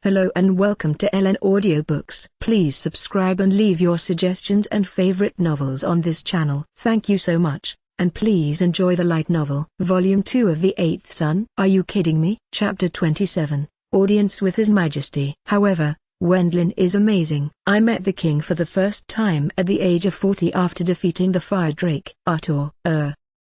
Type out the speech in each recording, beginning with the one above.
Hello and welcome to LNAudioBooks. Please subscribe and leave your suggestions and favorite novels on this channel. Thank you so much, and please enjoy the light novel. Volume 2 of The Eighth Sun. Are you kidding me? Chapter 27, Audience with His Majesty. However, Wendlin is amazing. I met the king for the first time at the age of 40 after defeating the fire drake. Arthur,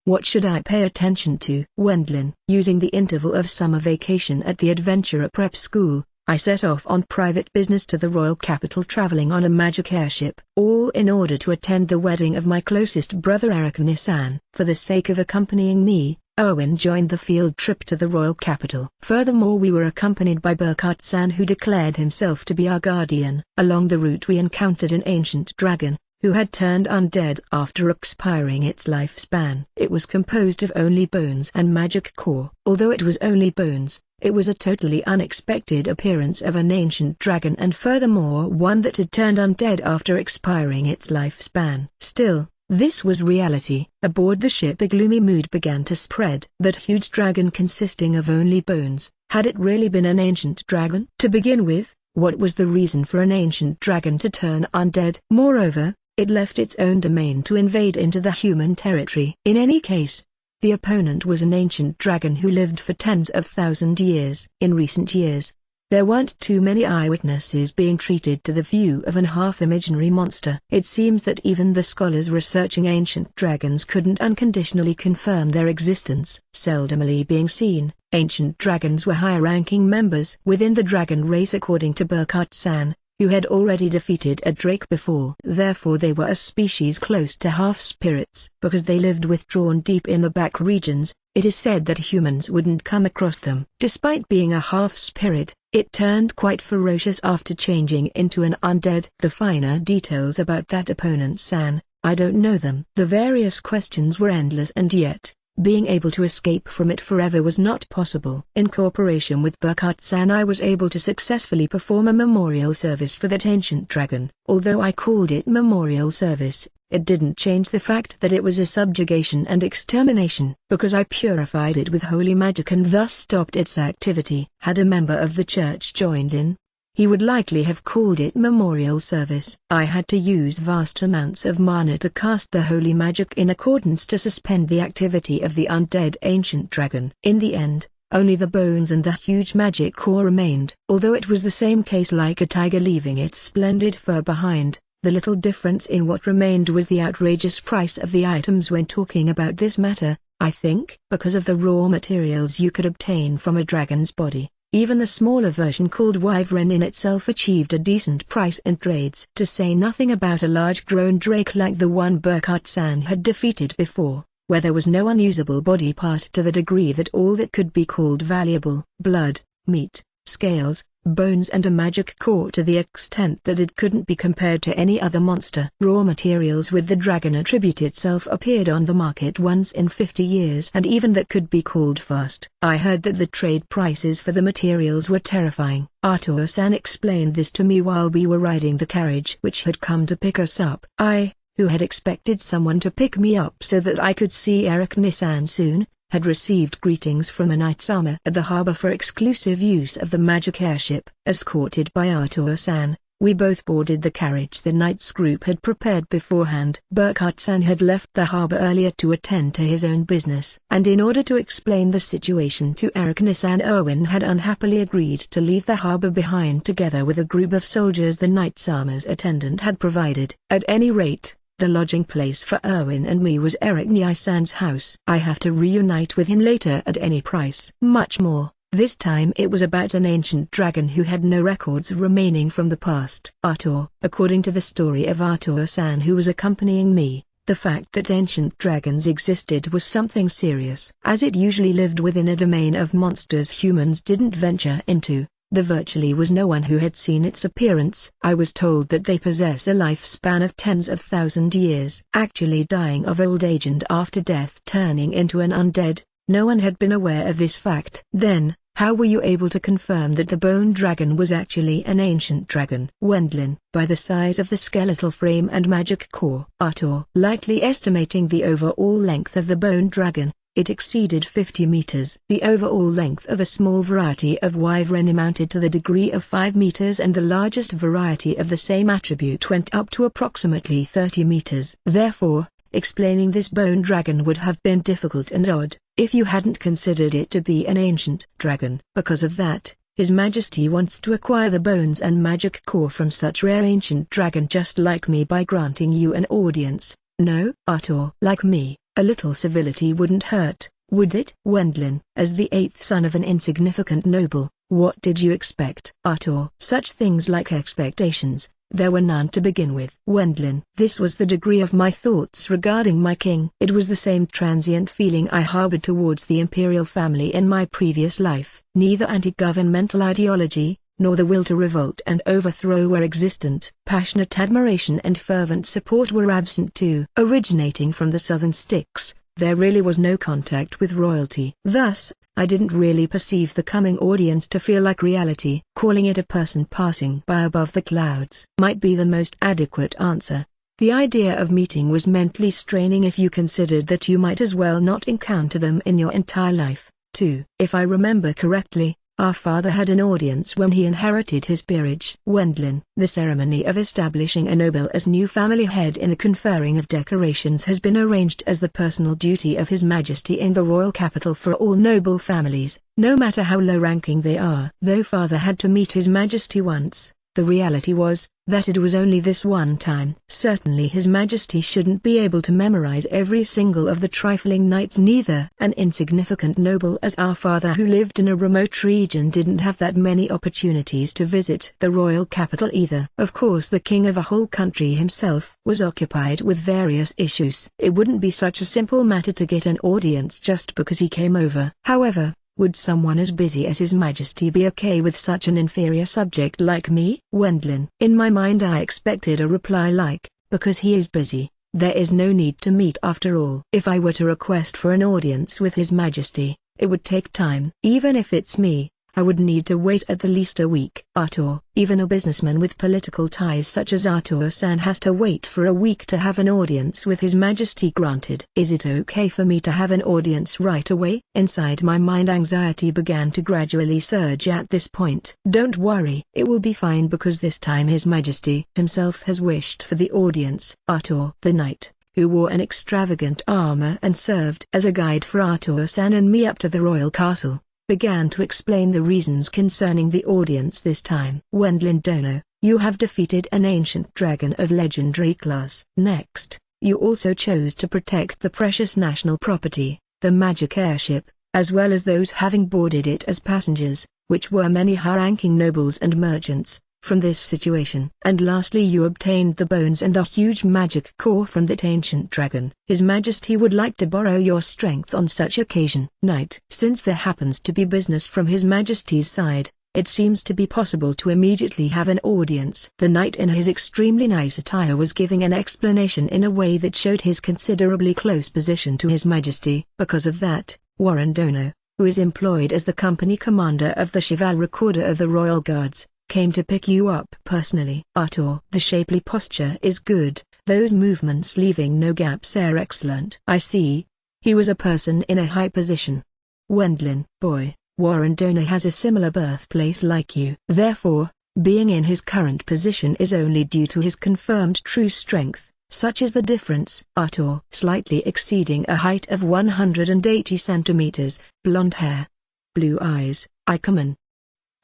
what should I pay attention to? Wendlin. Using the interval of summer vacation at the adventurer prep school, I set off on private business to the royal capital, traveling on a magic airship, all in order to attend the wedding of my closest brother Eric Nissan. For the sake of accompanying me, Erwin joined the field trip to the royal capital. Furthermore, we were accompanied by Burkhart-san, who declared himself to be our guardian. Along the route we encountered an ancient dragon, who had turned undead after expiring its lifespan. It was composed of only bones and magic core. Although it was only bones, it was a totally unexpected appearance of an ancient dragon, and furthermore one that had turned undead after expiring its lifespan. Still, this was reality. Aboard the ship a gloomy mood began to spread. That huge dragon consisting of only bones, had it really been an ancient dragon? To begin with, what was the reason for an ancient dragon to turn undead? Moreover, it left its own domain to invade into the human territory. In any case, the opponent was an ancient dragon who lived for tens of thousand years. In recent years, there weren't too many eyewitnesses being treated to the view of an half-imaginary monster. It seems that even the scholars researching ancient dragons couldn't unconditionally confirm their existence. Seldomly being seen, ancient dragons were higher-ranking members within the dragon race, according to Burkhart-san, who had already defeated a drake before. Therefore they were a species close to half-spirits. Because they lived withdrawn deep in the back regions, it is said that humans wouldn't come across them. Despite being a half-spirit, it turned quite ferocious after changing into an undead. The finer details about that opponent, San, I don't know them. The various questions were endless, and yet, being able to escape from it forever was not possible. In cooperation with Burkhart-san, I was able to successfully perform a memorial service for that ancient dragon. Although I called it memorial service, it didn't change the fact that it was a subjugation and extermination, because I purified it with holy magic and thus stopped its activity. Had a member of the church joined in, he would likely have called it memorial service. I had to use vast amounts of mana to cast the holy magic in accordance to suspend the activity of the undead ancient dragon. In the end, only the bones and the huge magic core remained. Although it was the same case like a tiger leaving its splendid fur behind, the little difference in what remained was the outrageous price of the items when talking about this matter. I think, because of the raw materials you could obtain from a dragon's body, even the smaller version called Wyvern in itself achieved a decent price in trades. To say nothing about a large-grown drake like the one Burkhart-san had defeated before, where there was no unusable body part to the degree that all that could be called valuable, blood, meat, scales, bones and a magic core, to the extent that it couldn't be compared to any other monster. Raw materials with the dragon attribute itself appeared on the market once in 50 years, and even that could be called fast. I heard that the trade prices for the materials were terrifying. Arthur-san explained this to me while we were riding the carriage which had come to pick us up. I, who had expected someone to pick me up so that I could see Eric Nissan soon, had received greetings from a knight's armor at the harbor for exclusive use of the magic airship. Escorted by Arthur-san, we both boarded the carriage the knight's group had prepared beforehand. Burkhart-san had left the harbor earlier to attend to his own business, and in order to explain the situation to Eric Nissan, Erwin had unhappily agreed to leave the harbor behind together with a group of soldiers the knight's armor's attendant had provided. At any rate, the lodging place for Erwin and me was Eric Nissan's house. I have to reunite with him later at any price. Much more, this time it was about an ancient dragon who had no records remaining from the past. Arthur. According to the story of Arthur-san, who was accompanying me, the fact that ancient dragons existed was something serious. As it usually lived within a domain of monsters humans didn't venture into, there virtually was no one who had seen its appearance. I was told that they possess a lifespan of tens of thousand years, actually dying of old age and after death turning into an undead. No one had been aware of this fact. Then, how were you able to confirm that the bone dragon was actually an ancient dragon? Wendlin. By the size of the skeletal frame and magic core. Arthur. Lightly estimating the overall length of the bone dragon, It exceeded 50 meters. The overall length of a small variety of wyvern amounted to the degree of 5 meters, and the largest variety of the same attribute went up to approximately 30 meters. Therefore, explaining this bone dragon would have been difficult and odd, if you hadn't considered it to be an ancient dragon. Because of that, His Majesty wants to acquire the bones and magic core from such rare ancient dragon just like me by granting you an audience. No, Arthur. Like me, a little civility wouldn't hurt, would it? Wendlin, as the 8th son of an insignificant noble, what did you expect? Arthur. Such things like expectations, there were none to begin with. Wendlin. This was the degree of my thoughts regarding my king. It was the same transient feeling I harbored towards the imperial family in my previous life. Neither anti-governmental ideology, nor the will to revolt and overthrow were existent. Passionate admiration and fervent support were absent too. Originating from the southern Styx, there really was no contact with royalty. Thus, I didn't really perceive the coming audience to feel like reality. Calling it a person passing by above the clouds might be the most adequate answer. The idea of meeting was mentally straining if you considered that you might as well not encounter them in your entire life. 2. If I remember correctly, our father had an audience when he inherited his peerage. Wendlin. The ceremony of establishing a noble as new family head in a conferring of decorations has been arranged as the personal duty of His Majesty in the royal capital for all noble families, no matter how low-ranking they are. Though father had to meet His Majesty once, the reality was that it was only this one time. Certainly His Majesty shouldn't be able to memorize every single of the trifling knights. Neither an insignificant noble as our father who lived in a remote region didn't have that many opportunities to visit the royal capital either. Of course the king of a whole country himself was occupied with various issues. It wouldn't be such a simple matter to get an audience just because he came over. However, would someone as busy as His Majesty be okay with such an inferior subject like me? Wendlin. In my mind I expected a reply like, because he is busy, there is no need to meet after all. If I were to request for an audience with His Majesty, it would take time. Even if it's me, I would need to wait at the least a week. Arthur. Even a businessman with political ties such as Arthur-san has to wait for a week to have an audience with His Majesty granted. Is it okay for me to have an audience right away? Inside my mind anxiety began to gradually surge at this point. Don't worry, it will be fine because this time His Majesty himself has wished for the audience. Arthur. The knight, who wore an extravagant armor and served as a guide for Arthur-san and me up to the royal castle, began to explain the reasons concerning the audience this time. Wendlin Dono, you have defeated an ancient dragon of legendary class. Next, you also chose to protect the precious national property, the magic airship, as well as those having boarded it as passengers, which were many high-ranking nobles and merchants, from this situation. And lastly you obtained the bones and the huge magic core from that ancient dragon. His Majesty would like to borrow your strength on such occasion. Knight. Since there happens to be business from His Majesty's side, it seems to be possible to immediately have an audience. The knight in his extremely nice attire was giving an explanation in a way that showed his considerably close position to His Majesty. Because of that, Warren Dono, who is employed as the company commander of the Chivalric Order of the Royal Guards, came to pick you up personally. Arthur. The shapely posture is good, those movements leaving no gaps are excellent. I see. He was a person in a high position. Wendlin. Boy, Warren Dono has a similar birthplace like you. Therefore, being in his current position is only due to his confirmed true strength. Such is the difference. Arthur. Slightly exceeding a height of 180 centimeters, blonde hair, blue eyes, Ikeman.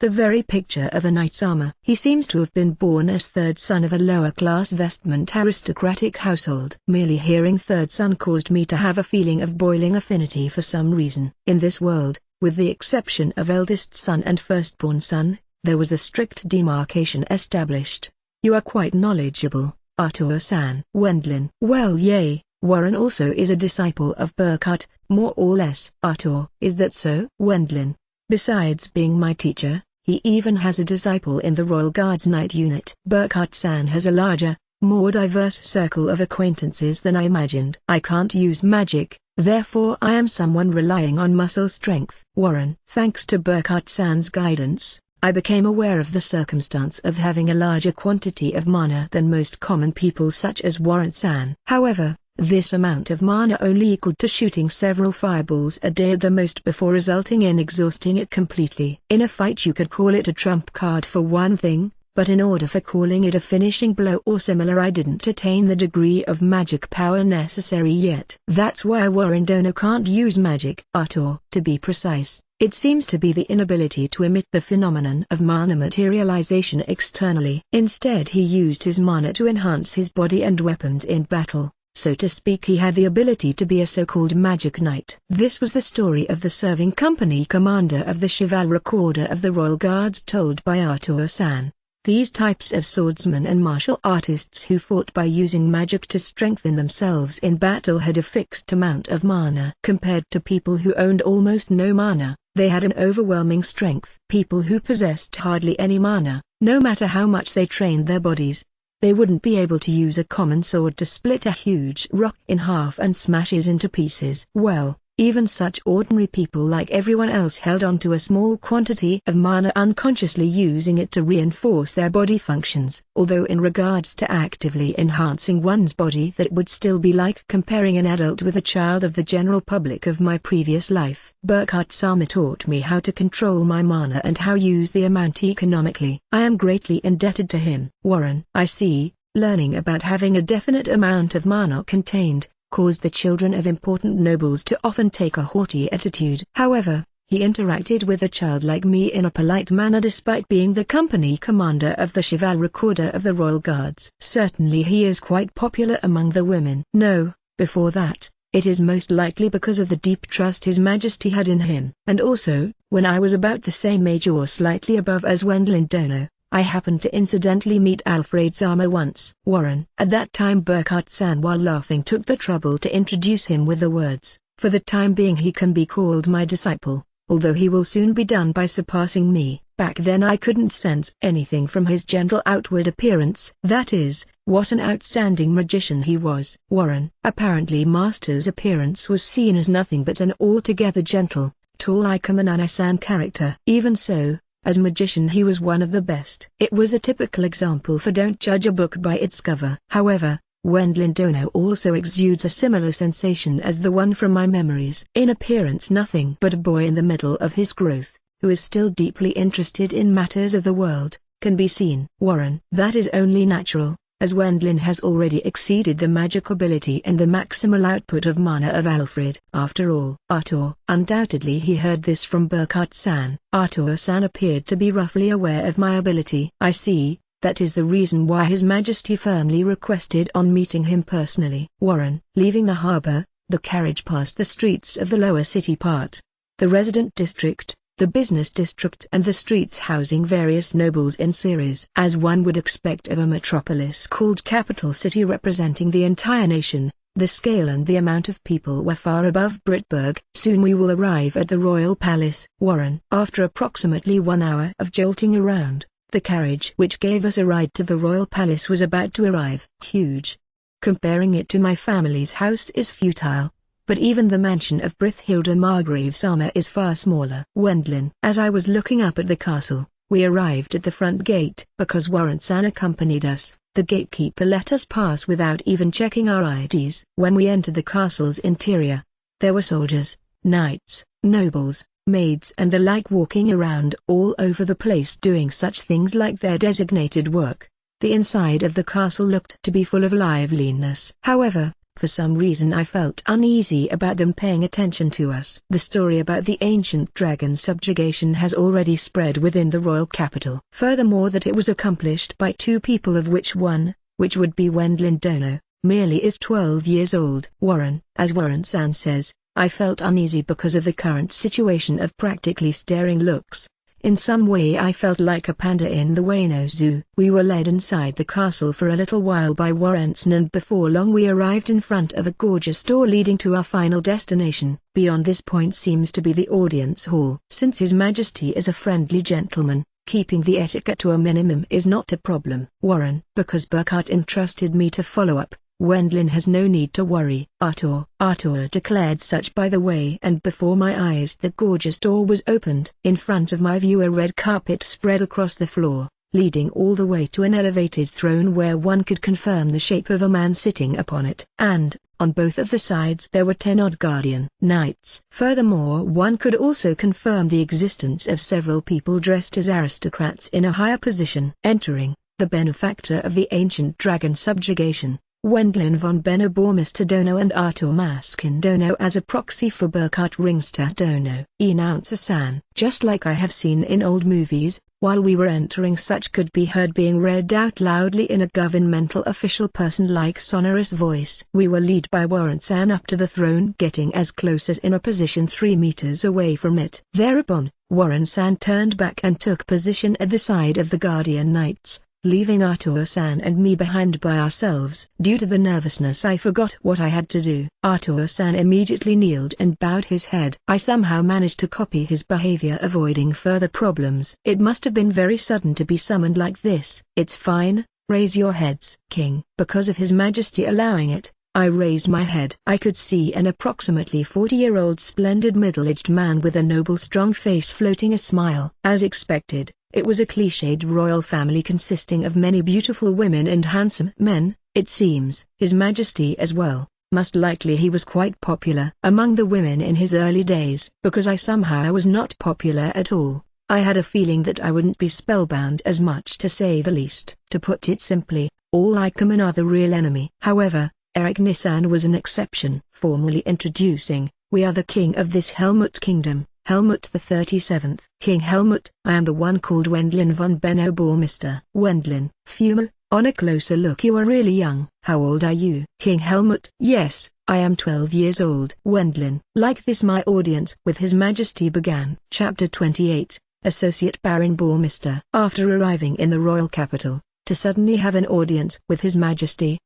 The very picture of a knight's armor. He seems to have been born as third son of a lower-class vestment aristocratic household. Merely hearing third son caused me to have a feeling of boiling affinity for some reason. In this world, with the exception of eldest son and firstborn son, there was a strict demarcation established. You are quite knowledgeable, Arthur-san. Wendlin. Well, yay. Warren also is a disciple of Burkhardt, more or less. Arthur. Is that so? Wendlin. Besides being my teacher, he even has a disciple in the Royal Guards Knight unit. Burkhardt-san has a larger, more diverse circle of acquaintances than I imagined. I can't use magic, therefore I am someone relying on muscle strength. Warren. Thanks to Burkhardt-san's guidance, I became aware of the circumstance of having a larger quantity of mana than most common people such as Warren-san. However, This amount of mana only equaled to shooting several fireballs a day at the most before resulting in exhausting it completely. In a fight you could call it a trump card for one thing, but in order for calling it a finishing blow or similar I didn't attain the degree of magic power necessary yet. That's why Warren Dono can't use magic art, or, to be precise, it seems to be the inability to emit the phenomenon of mana materialization externally. Instead he used his mana to enhance his body and weapons in battle. So to speak, he had the ability to be a so-called magic knight. This was the story of the serving company commander of the chivalric order of the Royal Guards told by Arthur-san. These types of swordsmen and martial artists who fought by using magic to strengthen themselves in battle had a fixed amount of mana. Compared to people who owned almost no mana, they had an overwhelming strength. People who possessed hardly any mana, no matter how much they trained their bodies, they wouldn't be able to use a common sword to split a huge rock in half and smash it into pieces. Well, even such ordinary people like everyone else held on to a small quantity of mana, unconsciously using it to reinforce their body functions. Although in regards to actively enhancing one's body, that would still be like comparing an adult with a child of the general public of my previous life. Burkhardt-sama taught me how to control my mana and how use the amount economically. I am greatly indebted to him. Warren, I see, learning about having a definite amount of mana contained, caused the children of important nobles to often take a haughty attitude. However, he interacted with a child like me in a polite manner despite being the company commander of the chivalric order of the Royal Guards. Certainly he is quite popular among the women. No, before that, it is most likely because of the deep trust His Majesty had in him. And also, when I was about the same age or slightly above as Wendlin Dono, I happened to incidentally meet Alfred-sama once. Warren. At that time Burkhardt-san, while laughing, took the trouble to introduce him with the words, "For the time being he can be called my disciple, although he will soon be done by surpassing me." Back then I couldn't sense anything from his gentle outward appearance. That is, what an outstanding magician he was. Warren. Apparently Master's appearance was seen as nothing but an altogether gentle, tall Ikemanane-san character. Even so, as magician he was one of the best. It was a typical example for don't judge a book by its cover. However, Wendlin Dono also exudes a similar sensation as the one from my memories. In appearance nothing but a boy in the middle of his growth, who is still deeply interested in matters of the world, can be seen. Warren. That is only natural, as Wendlin has already exceeded the magic ability and the maximal output of mana of Alfred. After all, Arthur. Undoubtedly he heard this from Burkhardt-san. Arthur-san appeared to be roughly aware of my ability. I see, that is the reason why His Majesty firmly requested on meeting him personally. Warren. Leaving the harbor, the carriage passed the streets of the lower city part, the resident district, the business district and the streets housing various nobles in series. As one would expect of a metropolis called capital city representing the entire nation, the scale and the amount of people were far above Brittburg. Soon we will arrive at the royal palace. Warren. After approximately 1 hour of jolting around, the carriage which gave us a ride to the royal palace was about to arrive. Huge. Comparing it to my family's house is futile. But even the mansion of Brithhilda Margrave-sama is far smaller. Wendlin. As I was looking up at the castle, we arrived at the front gate. Because Warren-san accompanied us, the gatekeeper let us pass without even checking our IDs. When we entered the castle's interior, there were soldiers, knights, nobles, maids and the like walking around all over the place doing such things like their designated work. The inside of the castle looked to be full of liveliness. However, for some reason I felt uneasy about them paying attention to us. The story about the ancient dragon subjugation has already spread within the royal capital. Furthermore, that it was accomplished by 2 people of which one, which would be Wendlin Dono, merely is 12 years old. Warren. As Warren-san says, I felt uneasy because of the current situation of practically staring looks. In some way I felt like a panda in the Ueno Zoo. We were led inside the castle for a little while by Warren-san, and before long we arrived in front of a gorgeous door leading to our final destination. Beyond this point seems to be the audience hall. Since His Majesty is a friendly gentleman, keeping the etiquette to a minimum is not a problem. Warren. Because Burkhardt entrusted me to follow up, Wendlin has no need to worry. Arthur declared such by the way, and before my eyes the gorgeous door was opened. In front of my view a red carpet spread across the floor, leading all the way to an elevated throne where one could confirm the shape of a man sitting upon it. And, on both of the sides there were 10 odd guardian knights. Furthermore, one could also confirm the existence of several people dressed as aristocrats in a higher position. Entering, the benefactor of the ancient dragon subjugation, Wendlin von Benno-Bormister Dono and Artur Maskin Dono as a proxy for Burkhard Ringstadt Dono. Announcer-san. Just like I have seen in old movies, while we were entering, such could be heard being read out loudly in a governmental official person-like sonorous voice. We were led by Warren-san up to the throne, getting as close as in a position 3 meters away from it. Thereupon, Warren-san turned back and took position at the side of the Guardian Knights, leaving Artur-san and me behind by ourselves. Due to the nervousness I forgot what I had to do. Artur-san immediately kneeled and bowed his head. I somehow managed to copy his behavior, avoiding further problems. It must have been very sudden to be summoned like this. It's fine, raise your heads, King. Because of His Majesty allowing it, I raised my head. I could see an approximately 40-year-old splendid middle-aged man with a noble strong face floating a smile. As expected, it was a cliched royal family consisting of many beautiful women and handsome men, it seems. His Majesty as well, most likely he was quite popular among the women in his early days. Because I somehow was not popular at all, I had a feeling that I wouldn't be spellbound as much, to say the least. To put it simply, all Ikemen are the real enemy. However, Eric Nissan was an exception. Formally introducing, we are the king of this Helmut kingdom. Helmut the 37th. King Helmut, I am the one called Wendlin von Benno-Bormister. Wendlin, Fumo, on a closer look you are really young. How old are you? King Helmut, yes, I am 12 years old. Wendlin, like this my audience with His Majesty began. Chapter 28, Associate Baron Bormister. After arriving in the royal capital, to suddenly have an audience with His Majesty,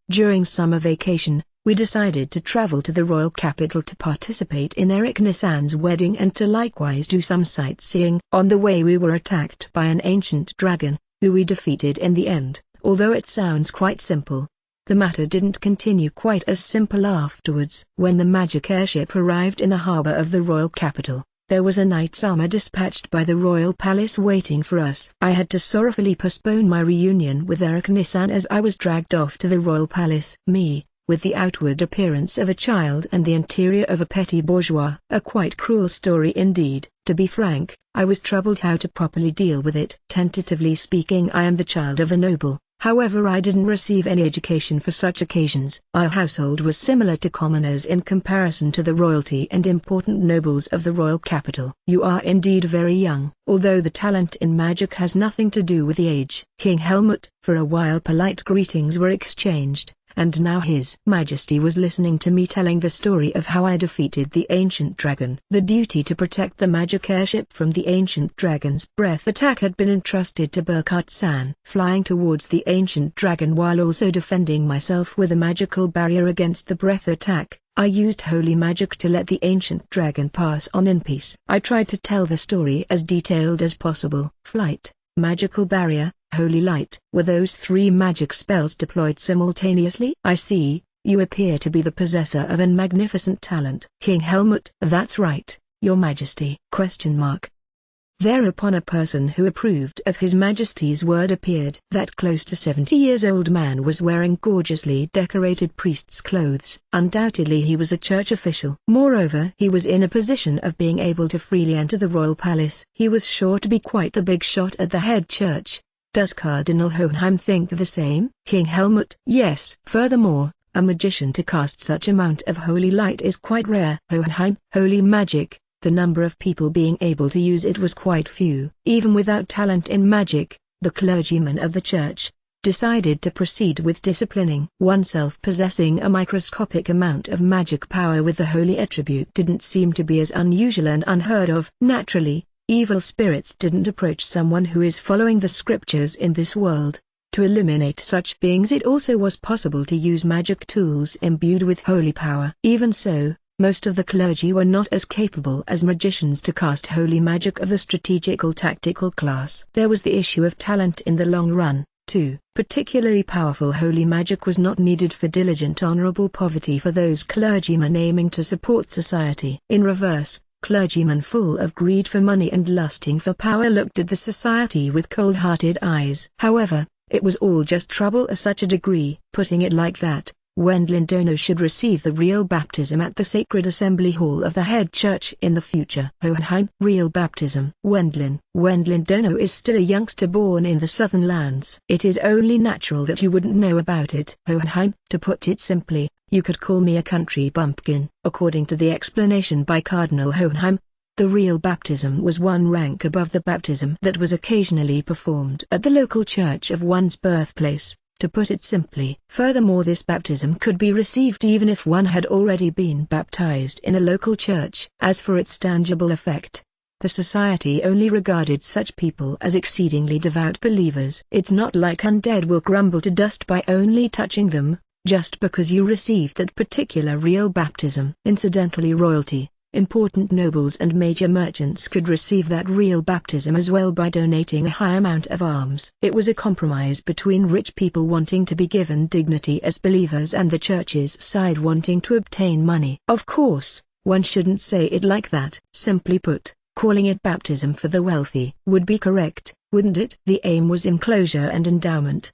During summer vacation, we decided to travel to the royal capital to participate in Eric Nissan's wedding and to likewise do some sightseeing. On the way we were attacked by an ancient dragon, who we defeated in the end. Although it sounds quite simple, the matter didn't continue quite as simple afterwards. When the magic airship arrived in the harbor of the royal capital, there was a knight's armor dispatched by the royal palace waiting for us. I had to sorrowfully postpone my reunion with Eric Nissan as I was dragged off to the royal palace. Me, with the outward appearance of a child and the interior of a petty bourgeois. A quite cruel story indeed. To be frank, I was troubled how to properly deal with it. Tentatively speaking, I am the child of a noble. However, I didn't receive any education for such occasions. Our household was similar to commoners in comparison to the royalty and important nobles of the royal capital. You are indeed very young, although the talent in magic has nothing to do with the age. King Helmut, for a while polite greetings were exchanged, and now His Majesty was listening to me telling the story of how I defeated the ancient dragon. The duty to protect the magic airship from the ancient dragon's breath attack had been entrusted to Burkhard-san. Flying towards the ancient dragon while also defending myself with a magical barrier against the breath attack, I used holy magic to let the ancient dragon pass on in peace. I tried to tell the story as detailed as possible. Flight, magical barrier, holy light. Were those 3 magic spells deployed simultaneously? I see, you appear to be the possessor of a magnificent talent. King Helmut, that's right, Your Majesty. Thereupon a person who approved of His Majesty's word appeared. That close to 70 years old man was wearing gorgeously decorated priest's clothes. Undoubtedly he was a church official. Moreover, he was in a position of being able to freely enter the royal palace. He was sure to be quite the big shot at the head church. Does Cardinal Hohenheim think the same? King Helmut, yes. Furthermore, a magician to cast such amount of holy light is quite rare. Hohenheim, holy magic. The number of people being able to use it was quite few. Even without talent in magic, the clergyman of the church decided to proceed with disciplining oneself. Possessing a microscopic amount of magic power with the holy attribute didn't seem to be as unusual and unheard of. Naturally, evil spirits didn't approach someone who is following the scriptures in this world. To eliminate such beings, it also was possible to use magic tools imbued with holy power. Even so, most of the clergy were not as capable as magicians to cast holy magic of the strategical tactical class. There was the issue of talent in the long run, too. Particularly powerful holy magic was not needed for diligent honorable poverty for those clergymen aiming to support society. In reverse, Clergymen full of greed for money and lusting for power looked at the society with cold-hearted eyes. However, it was all just trouble to such a degree. Putting it like that, Wendlin Dono should receive the real baptism at the sacred assembly hall of the head church in the future. Hohenheim, real baptism. Wendlin Dono is still a youngster born in the southern lands. It is only natural that you wouldn't know about it. Hohenheim, to put it simply, you could call me a country bumpkin. According to the explanation by Cardinal Hohenheim, the real baptism was one rank above the baptism that was occasionally performed at the local church of one's birthplace. To put it simply. Furthermore, this baptism could be received even if one had already been baptized in a local church. As for its tangible effect, the society only regarded such people as exceedingly devout believers. It's not like undead will crumble to dust by only touching them, just because you received that particular real baptism. Incidentally, royalty, important nobles and major merchants could receive that real baptism as well by donating a high amount of alms. It was a compromise between rich people wanting to be given dignity as believers and the church's side wanting to obtain money. Of course, one shouldn't say it like that. Simply put, calling it baptism for the wealthy would be correct, wouldn't it? The aim was enclosure and endowment.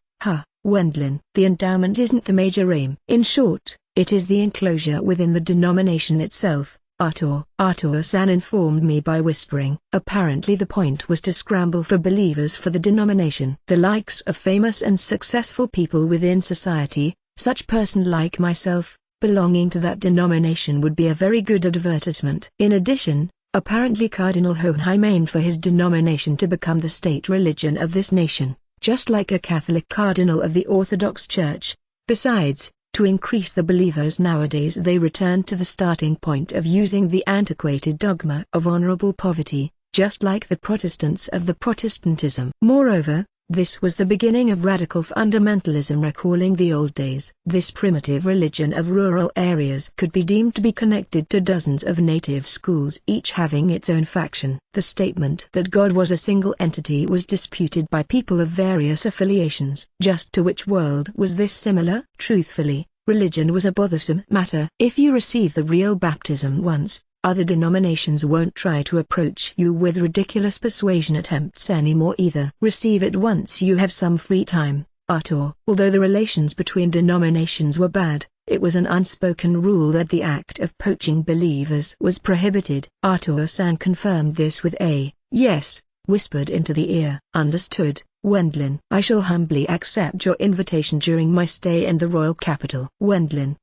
Wendlin. The endowment isn't the major aim. In short, it is the enclosure within the denomination itself. Artur-san informed me by whispering. Apparently the point was to scramble for believers for the denomination. The likes of famous and successful people within society, such person like myself, belonging to that denomination would be a very good advertisement. In addition, apparently Cardinal Hohenheim aimed for his denomination to become the state religion of this nation, just like a Catholic cardinal of the Orthodox Church. Besides, to increase the believers nowadays they return to the starting point of using the antiquated dogma of honorable poverty, just like the Protestants of the Protestantism. Moreover, this was the beginning of radical fundamentalism recalling the old days. This primitive religion of rural areas could be deemed to be connected to dozens of native schools each having its own faction. The statement that God was a single entity was disputed by people of various affiliations. Just to which world was this similar? Truthfully, religion was a bothersome matter. If you receive the real baptism once, other denominations won't try to approach you with ridiculous persuasion attempts anymore either. Receive it once you have some free time, Artur. Although the relations between denominations were bad, it was an unspoken rule that the act of poaching believers was prohibited. Artur-san confirmed this with a yes, whispered into the ear. Understood, Wendlin. I shall humbly accept your invitation during my stay in the royal capital. Wendlin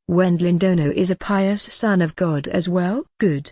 Dono is a pious son of God as well? Good.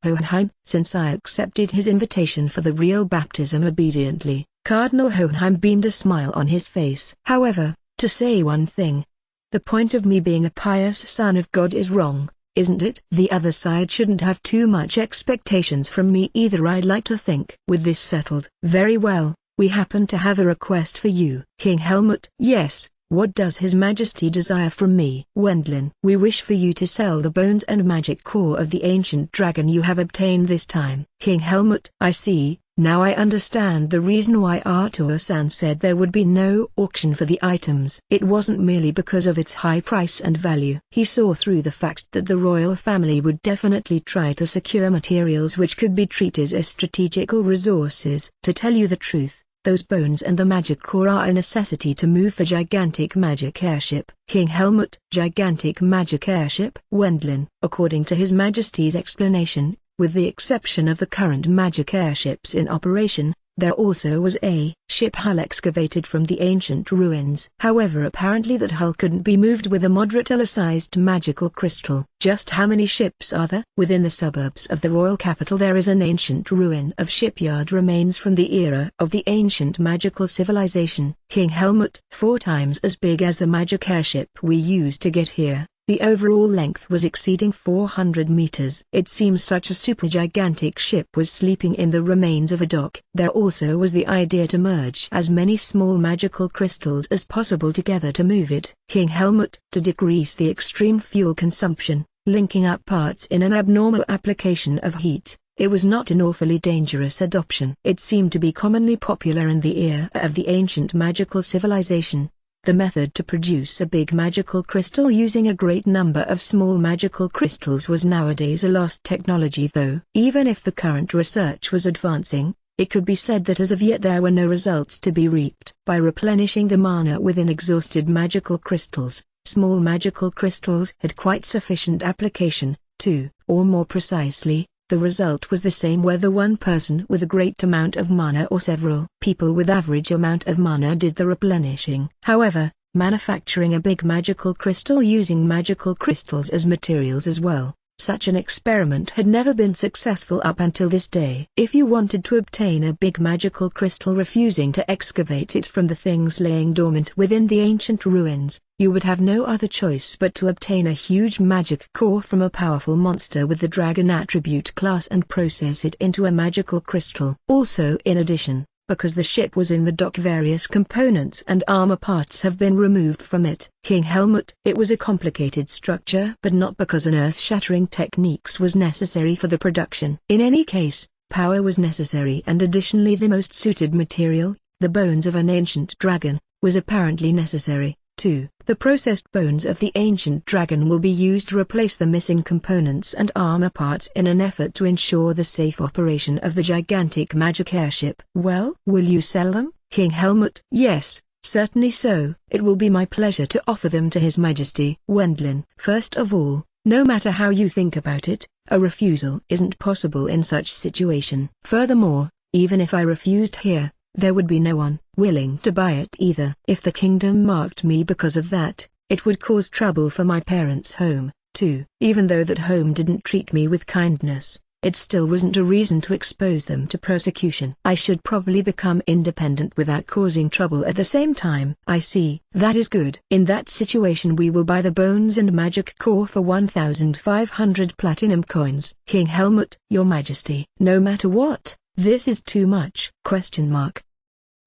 Hohenheim. Since I accepted his invitation for the real baptism obediently, Cardinal Hohenheim beamed a smile on his face. However, to say one thing, the point of me being a pious son of God is wrong, isn't it? The other side shouldn't have too much expectations from me either, I'd like to think. With this settled. Very well, we happen to have a request for you. King Helmut. Yes, what does His Majesty desire from me? Wendlin. We wish for you to sell the bones and magic core of the ancient dragon you have obtained this time. King Helmut. I see. Now I understand the reason why Artur-san said there would be no auction for the items. It wasn't merely because of its high price and value. He saw through the fact that the royal family would definitely try to secure materials which could be treated as strategical resources. To tell you the truth, those bones and the magic core are a necessity to move the gigantic magic airship. King Helmut. Gigantic magic airship? Wendlin. According to His Majesty's explanation, with the exception of the current magic airships in operation, there also was a ship hull excavated from the ancient ruins. However, apparently that hull couldn't be moved with a moderate-sized magical crystal. Just how many ships are there? Within the suburbs of the royal capital there is an ancient ruin of shipyard remains from the era of the ancient magical civilization. King Helmut. 4 times as big as the magic airship we used to get here. The overall length was exceeding 400 meters. It seems such a super-gigantic ship was sleeping in the remains of a dock. There also was the idea to merge as many small magical crystals as possible together to move it. King Helmut. To decrease the extreme fuel consumption, linking up parts in an abnormal application of heat. It was not an awfully dangerous adoption. It seemed to be commonly popular in the era of the ancient magical civilization. The method to produce a big magical crystal using a great number of small magical crystals was nowadays a lost technology, though. Even if the current research was advancing, it could be said that as of yet there were no results to be reaped. By replenishing the mana within exhausted magical crystals, small magical crystals had quite sufficient application, too. Or more precisely, the result was the same whether one person with a great amount of mana or several people with average amount of mana did the replenishing. However, manufacturing a big magical crystal using magical crystals as materials as well, such an experiment had never been successful up until this day. If you wanted to obtain a big magical crystal refusing to excavate it from the things laying dormant within the ancient ruins, you would have no other choice but to obtain a huge magic core from a powerful monster with the dragon attribute class and process it into a magical crystal. Also, in addition, because the ship was in the dock, various components and armor parts have been removed from it. King Helmut. It was a complicated structure, but not because an earth-shattering techniques was necessary for the production. In any case, power was necessary, and additionally the most suited material, the bones of an ancient dragon, was apparently necessary, too. The processed bones of the ancient dragon will be used to replace the missing components and armor parts in an effort to ensure the safe operation of the gigantic magic airship. Well, will you sell them, King Helmut? Yes, certainly so. It will be my pleasure to offer them to His Majesty. Wendlin. First of all, no matter how you think about it, a refusal isn't possible in such situation. Furthermore, even if I refused here, there would be no one willing to buy it either. If the kingdom marked me because of that, it would cause trouble for my parents' home, too. Even though that home didn't treat me with kindness, it still wasn't a reason to expose them to persecution. I should probably become independent without causing trouble at the same time. I see. That is good. In that situation we will buy the bones and magic core for 1,500 platinum coins. King Helmut. Your Majesty. No matter what, this is too much.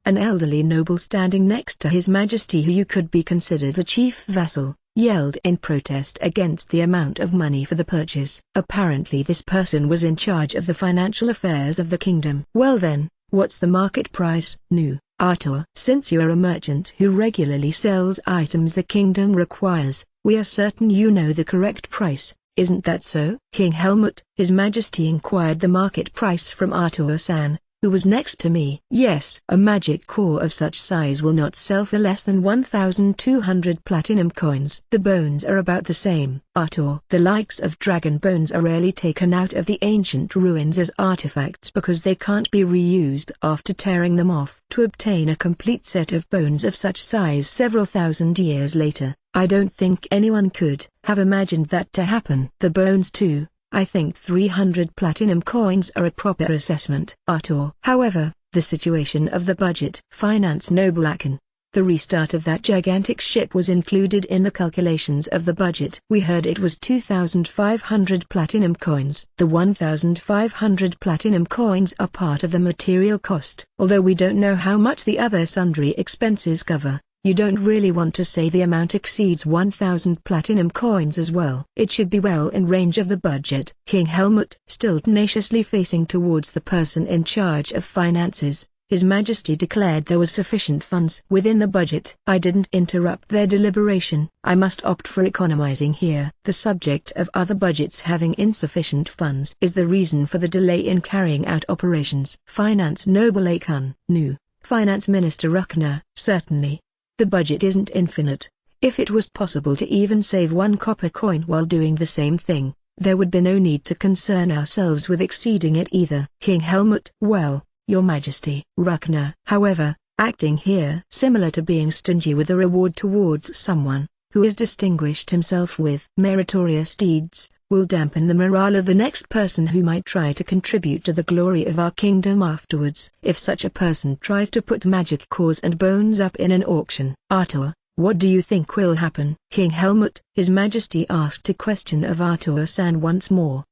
An elderly noble standing next to His Majesty, who could be considered the chief vassal, yelled in protest against the amount of money for the purchase. Apparently this person was in charge of the financial affairs of the kingdom. Well then, what's the market price? Nu, Artur. Since you are a merchant who regularly sells items the kingdom requires, we are certain you know the correct price. Isn't that so? King Helmut. His Majesty inquired the market price from Artur-san, who was next to me. Yes. A magic core of such size will not sell for less than 1,200 platinum coins. The bones are about the same. Artur. The likes of dragon bones are rarely taken out of the ancient ruins as artifacts because they can't be reused after tearing them off. To obtain a complete set of bones of such size several thousand years later, I don't think anyone could have imagined that to happen. The bones too. I think 300 platinum coins are a proper assessment. Artur. However, the situation of the budget. Finance Noble Akin. The restart of that gigantic ship was included in the calculations of the budget. We heard it was 2,500 platinum coins. The 1,500 platinum coins are part of the material cost. Although we don't know how much the other sundry expenses cover, you don't really want to say the amount exceeds 1,000 platinum coins as well. It should be well in range of the budget. King Helmut. Still tenaciously facing towards the person in charge of finances, His Majesty declared there was sufficient funds within the budget. I didn't interrupt their deliberation. I must opt for economizing here. The subject of other budgets having insufficient funds is the reason for the delay in carrying out operations. Finance Noble Akin. Nu, Finance Minister Ruckner. Certainly. The budget isn't infinite. If it was possible to even save one copper coin while doing the same thing, there would be no need to concern ourselves with exceeding it either. King Helmut. Well, Your Majesty. Ruckner. However, acting here similar to being stingy with a reward towards someone who has distinguished himself with meritorious deeds, will dampen the morale of the next person who might try to contribute to the glory of our kingdom afterwards. If such a person tries to put magic cores and bones up in an auction. Artur. What do you think will happen? King Helmut. His Majesty asked a question of Artur-san once more.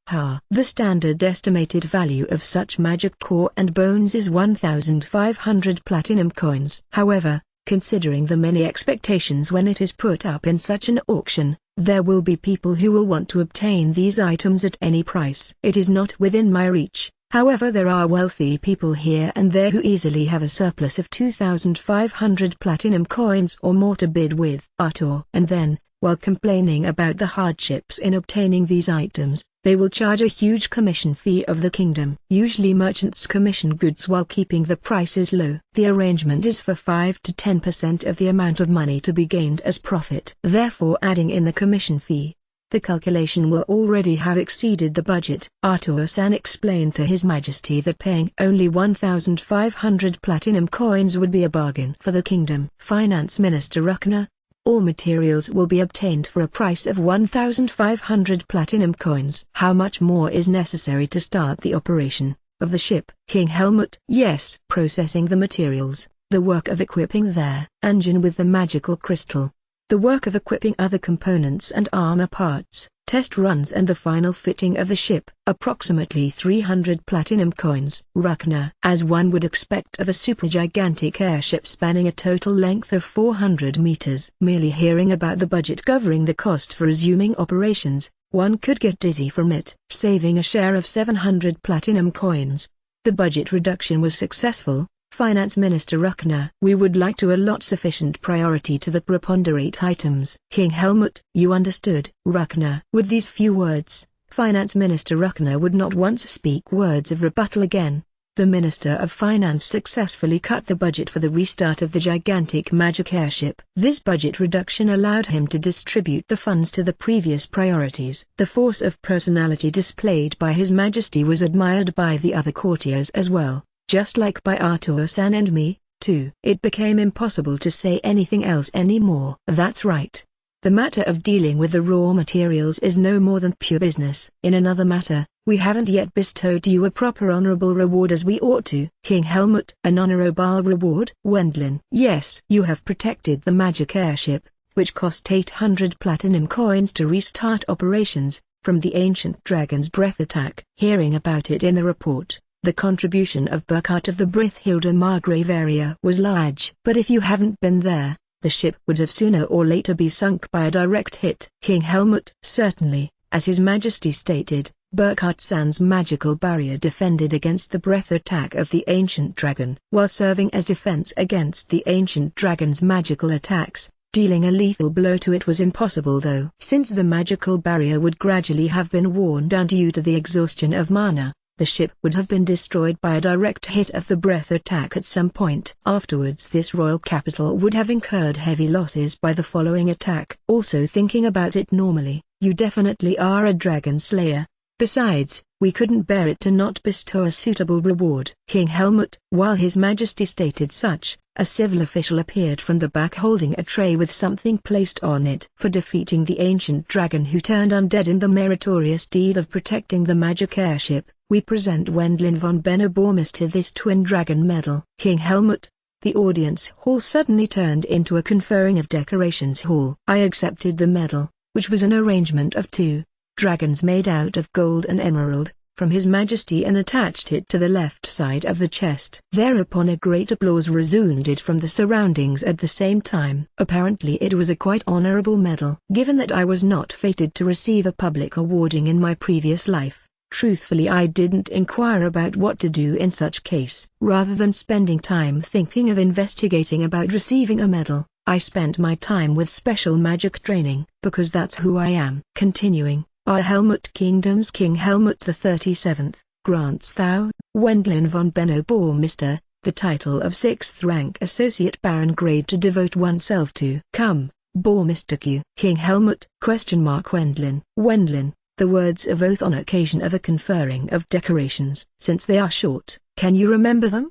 The standard estimated value of such magic core and bones is 1,500 platinum coins. However, considering the many expectations when it is put up in such an auction, there will be people who will want to obtain these items at any price. It is not within my reach, However, there are wealthy people here and there who easily have a surplus of 2,500 platinum coins or more to bid with. And then, while complaining about the hardships in obtaining these items, they will charge a huge commission fee of the kingdom. Usually merchants commission goods while keeping the prices low. The arrangement is for 5 to 10% of the amount of money to be gained as profit. Therefore, adding in the commission fee, the calculation will already have exceeded the budget. Arthur-san explained to His Majesty that paying only 1,500 platinum coins would be a bargain for the kingdom. Finance Minister Ruckner: all materials will be obtained for a price of 1,500 platinum coins. How much more is necessary to start the operation of the ship? King Helmut: yes. Processing the materials, the work of equipping their engine with the magical crystal, the work of equipping other components and armor parts, test runs and the final fitting of the ship. Approximately 300 platinum coins. Ruckner: as one would expect of a supergigantic airship spanning a total length of 400 meters. Merely hearing about the budget covering the cost for resuming operations, one could get dizzy from it. Saving a share of 700 platinum coins. The budget reduction was successful. Finance Minister Ruckner: we would like to allot sufficient priority to the preponderate items. King Helmut: you understood. Ruckner: with these few words, Finance Minister Ruckner would not once speak words of rebuttal again. The Minister of Finance successfully cut the budget for the restart of the gigantic magic airship. This budget reduction allowed him to distribute the funds to the previous priorities. The force of personality displayed by His Majesty was admired by the other courtiers as well, just like by Arthur-san and me, too. It became impossible to say anything else anymore. That's right. The matter of dealing with the raw materials is no more than pure business. In another matter, we haven't yet bestowed you a proper honorable reward as we ought to. King Helmut: an honorable reward? Wendlin: yes. You have protected the magic airship, which cost 800 platinum coins to restart operations, from the ancient dragon's breath attack. Hearing about it in the report, the contribution of Burkhardt of the Brithhilda Margrave area was large. But if you haven't been there, the ship would have sooner or later be sunk by a direct hit. King Helmut: certainly, as His Majesty stated, Burkhardt-san's magical barrier defended against the breath attack of the ancient dragon, while serving as defense against the ancient dragon's magical attacks. Dealing a lethal blow to it was impossible though. Since the magical barrier would gradually have been worn down due to the exhaustion of mana, the ship would have been destroyed by a direct hit of the breath attack at some point. Afterwards this royal capital would have incurred heavy losses by the following attack. Also, thinking about it normally, you definitely are a dragon slayer. Besides, we couldn't bear it to not bestow a suitable reward. King Helmut: while His Majesty stated such, a civil official appeared from the back holding a tray with something placed on it. For defeating the ancient dragon who turned undead in the meritorious deed of protecting the magic airship, we present Wendlin von Benno-Bormister this twin dragon medal. King Helmut: the audience hall suddenly turned into a conferring of decorations hall. I accepted the medal, which was an arrangement of two dragons made out of gold and emerald, from His Majesty and attached it to the left side of the chest. Thereupon a great applause resounded from the surroundings at the same time. Apparently it was a quite honorable medal. Given that I was not fated to receive a public awarding in my previous life, truthfully I didn't inquire about what to do in such case. Rather than spending time thinking of investigating about receiving a medal, I spent my time with special magic training, because that's who I am. Continuing, our Helmut Kingdom's King Helmut the 37th, grants thou, Wendlin von Benno-Bormister, the title of 6th rank Associate Baron grade to devote oneself to. Come, Bormister Q. King Helmut, Wendlin. Wendlin, the words of oath on occasion of a conferring of decorations. Since they are short, can you remember them?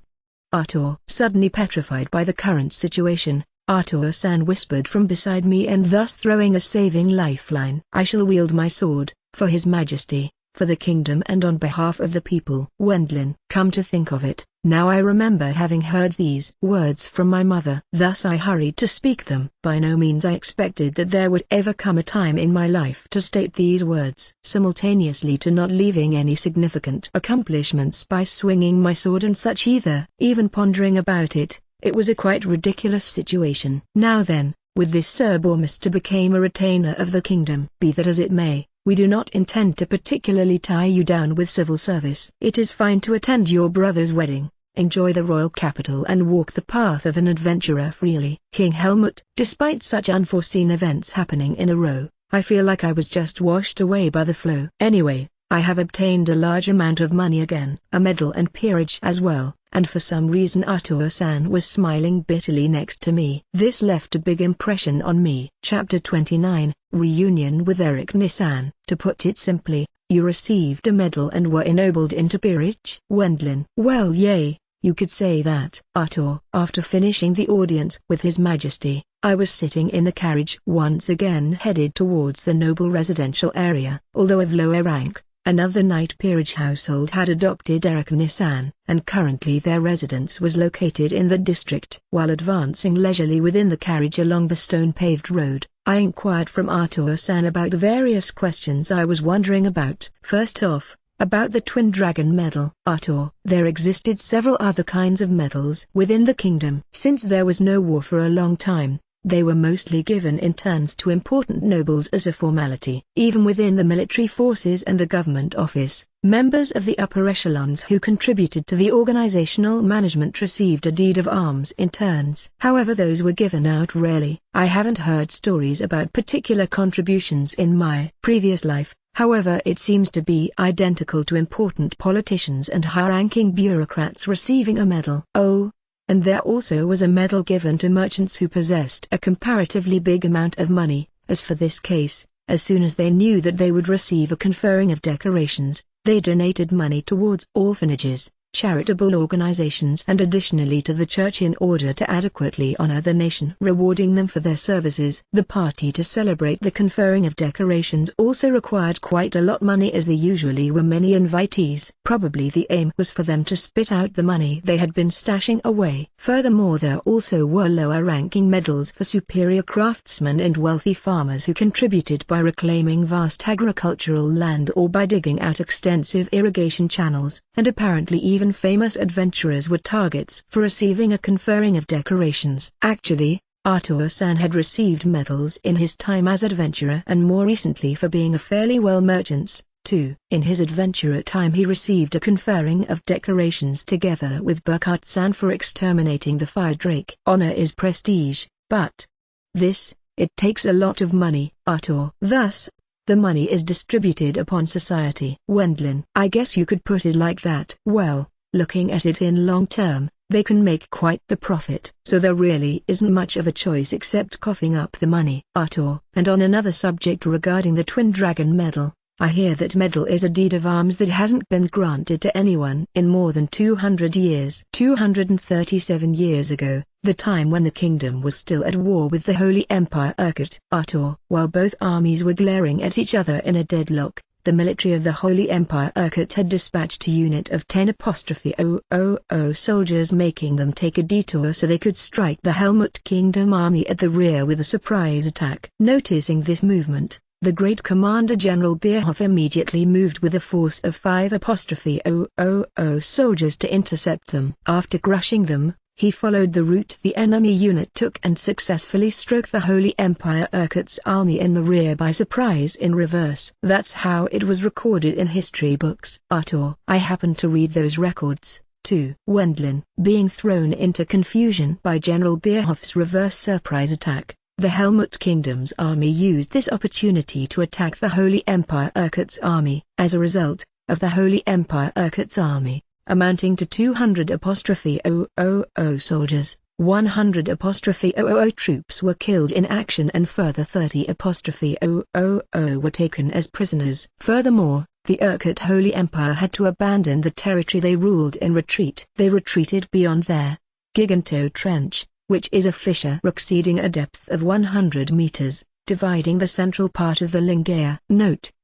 Arthur. Suddenly petrified by the current situation, Arthur-san whispered from beside me and thus throwing a saving lifeline. I shall wield my sword, for His Majesty, for the kingdom and on behalf of the people. Wendlin. Come to think of it, now I remember having heard these words from my mother. Thus I hurried to speak them. By no means I expected that there would ever come a time in my life to state these words. Simultaneously to not leaving any significant accomplishments by swinging my sword and such either. Even pondering about it, it was a quite ridiculous situation. Now then, with this Sir Bormister became a retainer of the kingdom. Be that as it may, We do not intend to particularly tie you down with civil service. It is fine to attend your brother's wedding, enjoy the royal capital and walk the path of an adventurer freely. King Helmut. Despite such unforeseen events happening in a row, I feel like I was just washed away by the flow. Anyway, I have obtained a large amount of money again, a medal and peerage as well, and for some reason Arthur-san was smiling bitterly next to me. This left a big impression on me. Chapter 29, Reunion with Eric Nissan. To put it simply, you received a medal and were ennobled into peerage? Wendlin. Well, yay, you could say that. Arthur. After finishing the audience with His Majesty, I was sitting in the carriage once again headed towards the noble residential area. Although of lower rank, another knight peerage household had adopted Eric Nissan, and currently their residence was located in the district. While advancing leisurely within the carriage along the stone-paved road, I inquired from Arthur-san about the various questions I was wondering about. First off, about the Twin Dragon medal. Arthur. There existed several other kinds of medals within the kingdom. Since there was no war for a long time, they were mostly given in turns to important nobles as a formality. Even within the military forces and the government office, members of the upper echelons who contributed to the organizational management received a deed of arms in turns. However, those were given out rarely. I haven't heard stories about particular contributions in my previous life. However, it seems to be identical to important politicians and high-ranking bureaucrats receiving a medal. Oh, and there also was a medal given to merchants who possessed a comparatively big amount of money. As for this case, as soon as they knew that they would receive a conferring of decorations, they donated money towards orphanages, charitable organizations and additionally to the church in order to adequately honor the nation, rewarding them for their services. The party to celebrate the conferring of decorations also required quite a lot money, as there usually were many invitees. Probably the aim was for them to spit out the money they had been stashing away. Furthermore, there also were lower-ranking medals for superior craftsmen and wealthy farmers who contributed by reclaiming vast agricultural land or by digging out extensive irrigation channels, and apparently even famous adventurers were targets for receiving a conferring of decorations. Actually, Arthur-san had received medals in his time as adventurer and more recently for being a fairly well merchant, too. In his adventurer time he received a conferring of decorations together with Burkhardt-san for exterminating the fire drake. Honor is prestige, but it takes a lot of money. Arthur. Thus, the money is distributed upon society. Wendlin. I guess you could put it like that. Well, looking at it in long term, they can make quite the profit. So there really isn't much of a choice except coughing up the money. Arthur. And on another subject regarding the Twin Dragon medal, I hear that medal is a deed of arms that hasn't been granted to anyone in more than 200 years. 237 years ago, the time when the kingdom was still at war with the Holy Empire Urquhart. Arthur. While both armies were glaring at each other in a deadlock, the military of the Holy Empire Urquhart had dispatched a unit of 10,000 soldiers, making them take a detour so they could strike the Helmut Kingdom army at the rear with a surprise attack. Noticing this movement, the great Commander General Bierhoff immediately moved with a force of 5,000 soldiers to intercept them. After crushing them, he followed the route the enemy unit took and successfully struck the Holy Empire Urquhart's army in the rear by surprise in reverse. That's how it was recorded in history books. Arthur. I happened to read those records, too. Wendlin. Being thrown into confusion by General Bierhoff's reverse surprise attack, the Helmut Kingdom's army used this opportunity to attack the Holy Empire Urquhart's army. As a result, of the Holy Empire Urquhart's army, amounting to 200,000 soldiers, 100,000 troops were killed in action and further 30,000 were taken as prisoners. Furthermore, the Urquhart Holy Empire had to abandon the territory they ruled in retreat. They retreated beyond their Giganto Trench, which is a fissure exceeding a depth of 100 meters, dividing the central part of the Lingaya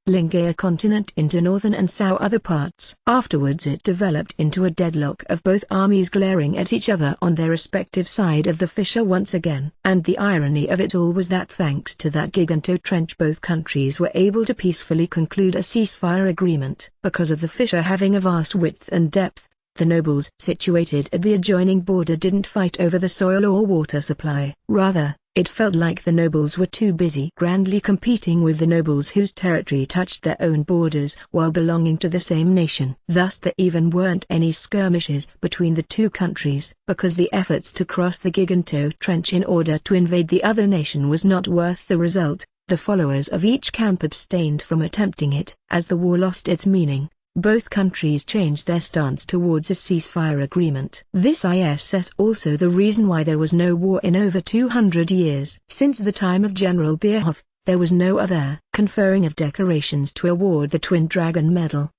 Lingaya continent into northern and south other parts. Afterwards it developed into a deadlock of both armies glaring at each other on their respective side of the fissure once again. And the irony of it all was that thanks to that Giganto Trench both countries were able to peacefully conclude a ceasefire agreement. Because of the fissure having a vast width and depth, the nobles situated at the adjoining border didn't fight over the soil or water supply. Rather, It felt like the nobles were too busy grandly competing with the nobles whose territory touched their own borders while belonging to the same nation. Thus there even weren't any skirmishes between the two countries, because the efforts to cross the Giganto Trench in order to invade the other nation was not worth the result. The followers of each camp abstained from attempting it. As the war lost its meaning, both countries changed their stance towards a ceasefire agreement. This is also the reason why there was no war in over 200 years. Since the time of General Bierhoff, there was no other conferring of decorations to award the Twin Dragon Medal.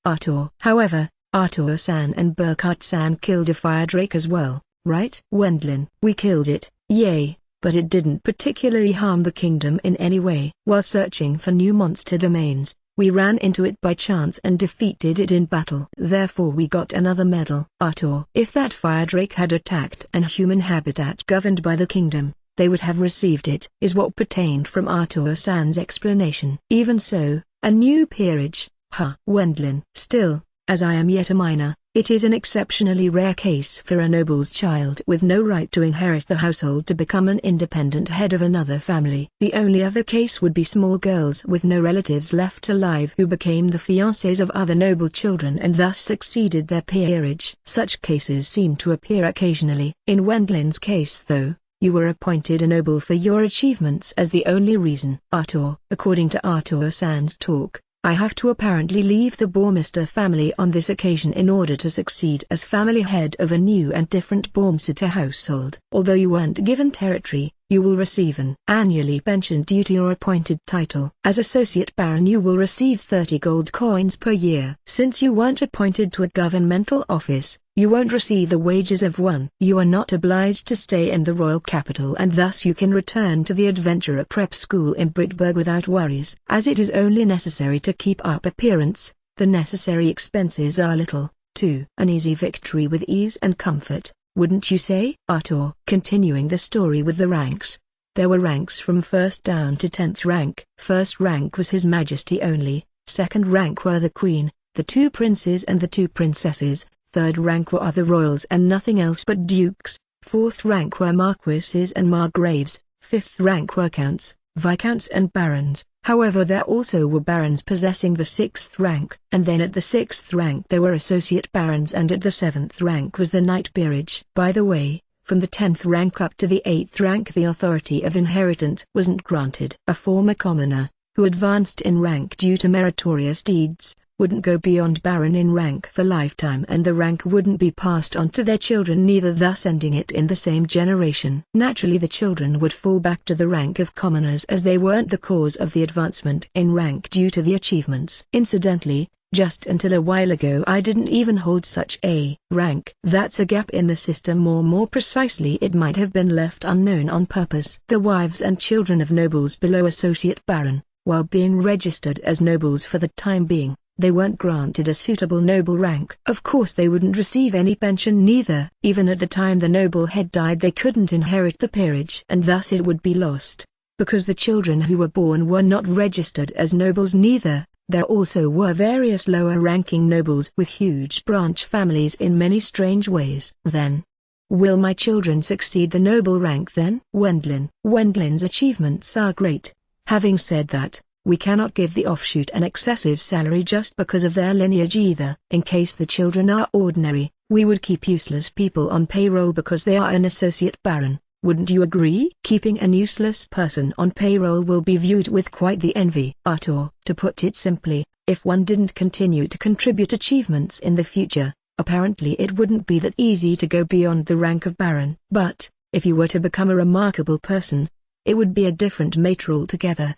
However, Arthur-san and Burkhard-san killed a fire drake as well, right? Wendlin: we killed it, yay, but it didn't particularly harm the kingdom in any way. While searching for new monster domains, we ran into it by chance and defeated it in battle. Therefore we got another medal. If that fire drake had attacked an human habitat governed by the kingdom, they would have received it, is what pertained from Arthur-san's explanation. Even so, a new peerage, Wendlin. Still, as I am yet a minor, it is an exceptionally rare case for a noble's child with no right to inherit the household to become an independent head of another family. The only other case would be small girls with no relatives left alive who became the fiancés of other noble children and thus succeeded their peerage. Such cases seem to appear occasionally. In Wendlin's case though, you were appointed a noble for your achievements as the only reason. According to Arthur-san's talk, I have to apparently leave the Bormister family on this occasion in order to succeed as family head of a new and different Bormsitter household. Although you weren't given territory, you will receive an annually pension due to your appointed title. As Associate Baron you will receive 30 gold coins per year. Since you weren't appointed to a governmental office, you won't receive the wages of one. You are not obliged to stay in the royal capital and thus you can return to the adventurer prep school in Brittberg without worries. As it is only necessary to keep up appearance, the necessary expenses are little, too. An easy victory with ease and comfort, wouldn't you say? Continuing the story with the ranks. There were ranks from 1st down to 10th rank. 1st rank was His Majesty only, 2nd rank were the Queen, the 2 princes and the 2 princesses, 3rd rank were other royals and nothing else but dukes, 4th rank were marquises and margraves, 5th rank were counts, viscounts and barons. However there also were barons possessing the 6th rank, and then at the 6th rank there were associate barons and at the 7th rank was the knight peerage. By the way, from the 10th rank up to the 8th rank the authority of inheritance wasn't granted. A former commoner, who advanced in rank due to meritorious deeds, wouldn't go beyond baron in rank for lifetime and the rank wouldn't be passed on to their children neither, thus ending it in the same generation. Naturally the children would fall back to the rank of commoners as they weren't the cause of the advancement in rank due to the achievements. Incidentally, just until a while ago I didn't even hold such a rank. That's a gap in the system, or more precisely it might have been left unknown on purpose. The wives and children of nobles below associate baron, while being registered as nobles for the time being, they weren't granted a suitable noble rank. Of course they wouldn't receive any pension neither. Even at the time the noble head died they couldn't inherit the peerage and thus it would be lost. Because the children who were born were not registered as nobles neither, there also were various lower-ranking nobles with huge branch families in many strange ways. Then, will my children succeed the noble rank then? Wendlin's achievements are great. Having said that, we cannot give the offshoot an excessive salary just because of their lineage either. In case the children are ordinary, we would keep useless people on payroll because they are an associate baron. Wouldn't you agree? Keeping an useless person on payroll will be viewed with quite the envy. To put it simply, if one didn't continue to contribute achievements in the future, apparently it wouldn't be that easy to go beyond the rank of baron. But, if you were to become a remarkable person, it would be a different matter altogether.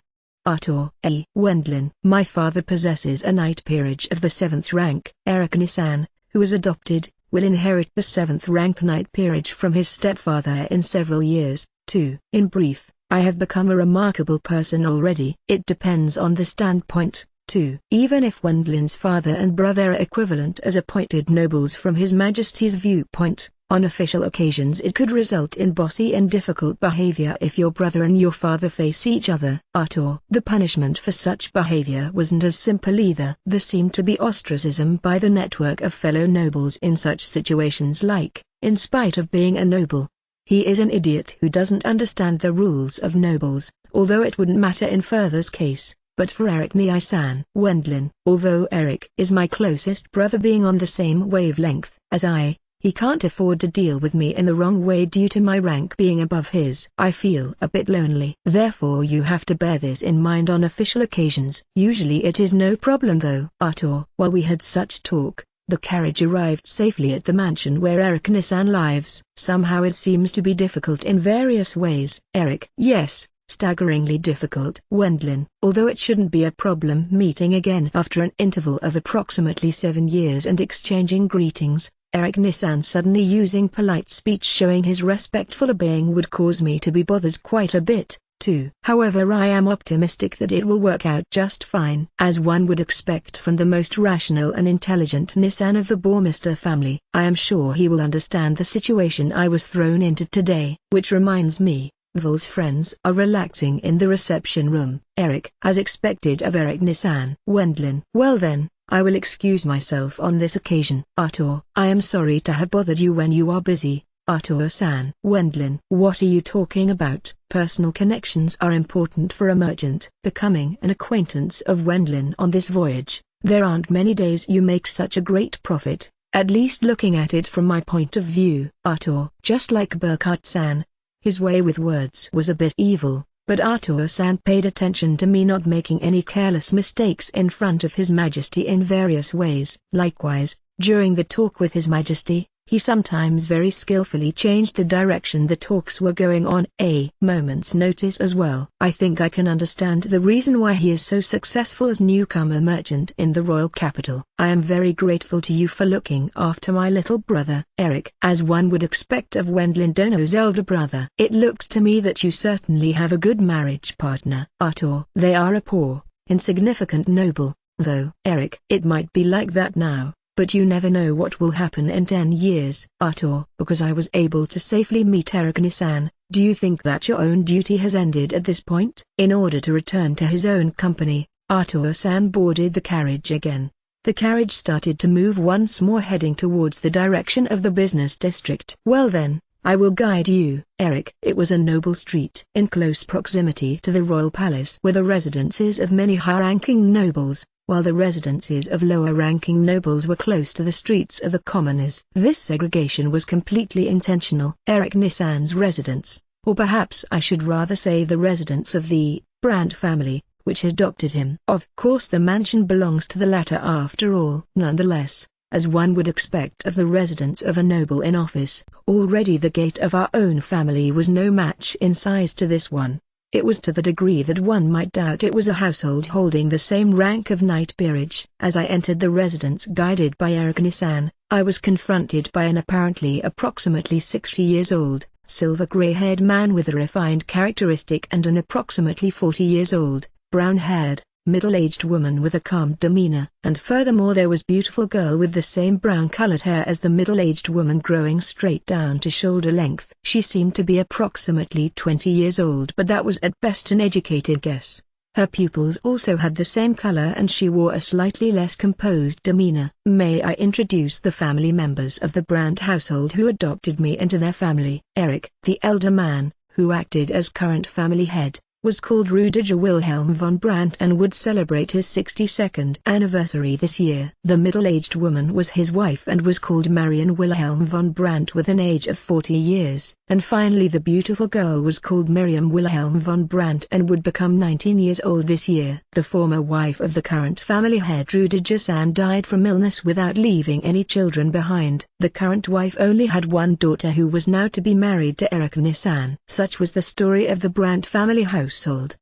Wendlin: my father possesses a knight peerage of the 7th rank. Erikani-san, who is adopted, will inherit the 7th rank knight peerage from his stepfather in several years, too. In brief, I have become a remarkable person already. It depends on the standpoint, too. Even if Wendlin's father and brother are equivalent as appointed nobles from His Majesty's viewpoint, on official occasions it could result in bossy and difficult behavior if your brother and your father face each other. The punishment for such behavior wasn't as simple either. There seemed to be ostracism by the network of fellow nobles in such situations, like, in spite of being a noble, He is an idiot who doesn't understand the rules of nobles, although it wouldn't matter in Further's case. But for Eric Nisan Wendlin, although Eric is my closest brother being on the same wavelength as I, he can't afford to deal with me in the wrong way due to my rank being above his. I feel a bit lonely. Therefore you have to bear this in mind on official occasions. Usually it is no problem though. Arthur. While we had such talk, the carriage arrived safely at the mansion where Eric Nisan lives. Somehow it seems to be difficult in various ways. Eric. Yes. Staggeringly difficult. Wendlin. Although it shouldn't be a problem meeting again after an interval of approximately 7 years and exchanging greetings, Eric Nisan suddenly using polite speech showing his respectful obeying would cause me to be bothered quite a bit, too. However, I am optimistic that it will work out just fine. As one would expect from the most rational and intelligent Nisan of the Bourmister family, I am sure he will understand the situation I was thrown into today. Which reminds me, Vol's friends are relaxing in the reception room. Eric. As expected of Eric Nisan Wendlin. Well then, I will excuse myself on this occasion. Arthur. I am sorry to have bothered you when you are busy, Arthur-san. Wendlin. What are you talking about? Personal connections are important for a merchant. Becoming an acquaintance of Wendlin on this voyage, there aren't many days you make such a great profit, at least looking at it from my point of view. Arthur. Just like Burkhardt-san. His way with words was a bit evil, but Arthur-san paid attention to me not making any careless mistakes in front of His Majesty in various ways. Likewise, during the talk with His Majesty, he sometimes very skillfully changed the direction the talks were going on a moment's notice as well. I think I can understand the reason why he is so successful as newcomer merchant in the royal capital. I am very grateful to you for looking after my little brother. Eric. As one would expect of Wendlin Dono's elder brother. It looks to me that you certainly have a good marriage partner. Arthur. They are a poor, insignificant noble, though. Eric. It might be like that now, but you never know what will happen in 10 years. Arthur. Because I was able to safely meet Eric Nisan, do you think that your own duty has ended at this point? In order to return to his own company, Arthur-san boarded the carriage again. The carriage started to move once more heading towards the direction of the business district. Well then, I will guide you. Eric. It was a noble street. In close proximity to the royal palace were the residences of many high-ranking nobles, while the residences of lower-ranking nobles were close to the streets of the commoners. This segregation was completely intentional. Eric Nisan's residence, or perhaps I should rather say the residence of the Brandt family, which adopted him. Of course the mansion belongs to the latter after all. Nonetheless, as one would expect of the residence of a noble in office, already the gate of our own family was no match in size to this one. It was to the degree that one might doubt it was a household holding the same rank of knight peerage. As I entered the residence guided by Eric Nisan, I was confronted by an approximately 60 years old, silver gray-haired man with a refined characteristic and an approximately 40 years old, brown-haired, middle-aged woman with a calm demeanor. And furthermore there was beautiful girl with the same brown-colored hair as the middle-aged woman growing straight down to shoulder length. She seemed to be approximately 20 years old, but that was at best an educated guess. Her pupils also had the same color and she wore a slightly less composed demeanor. May I introduce the family members of the Brandt household who adopted me into their family? Eric, the elder man, who acted as current family head, was called Rudiger Wilhelm von Brandt and would celebrate his 62nd anniversary this year. The middle-aged woman was his wife and was called Marion Wilhelm von Brandt with an age of 40 years. And finally the beautiful girl was called Miriam Wilhelm von Brandt and would become 19 years old this year. The former wife of the current family head Rudiger-san died from illness without leaving any children behind. The current wife only had one daughter who was now to be married to Eric Nisan. Such was the story of the Brandt family household.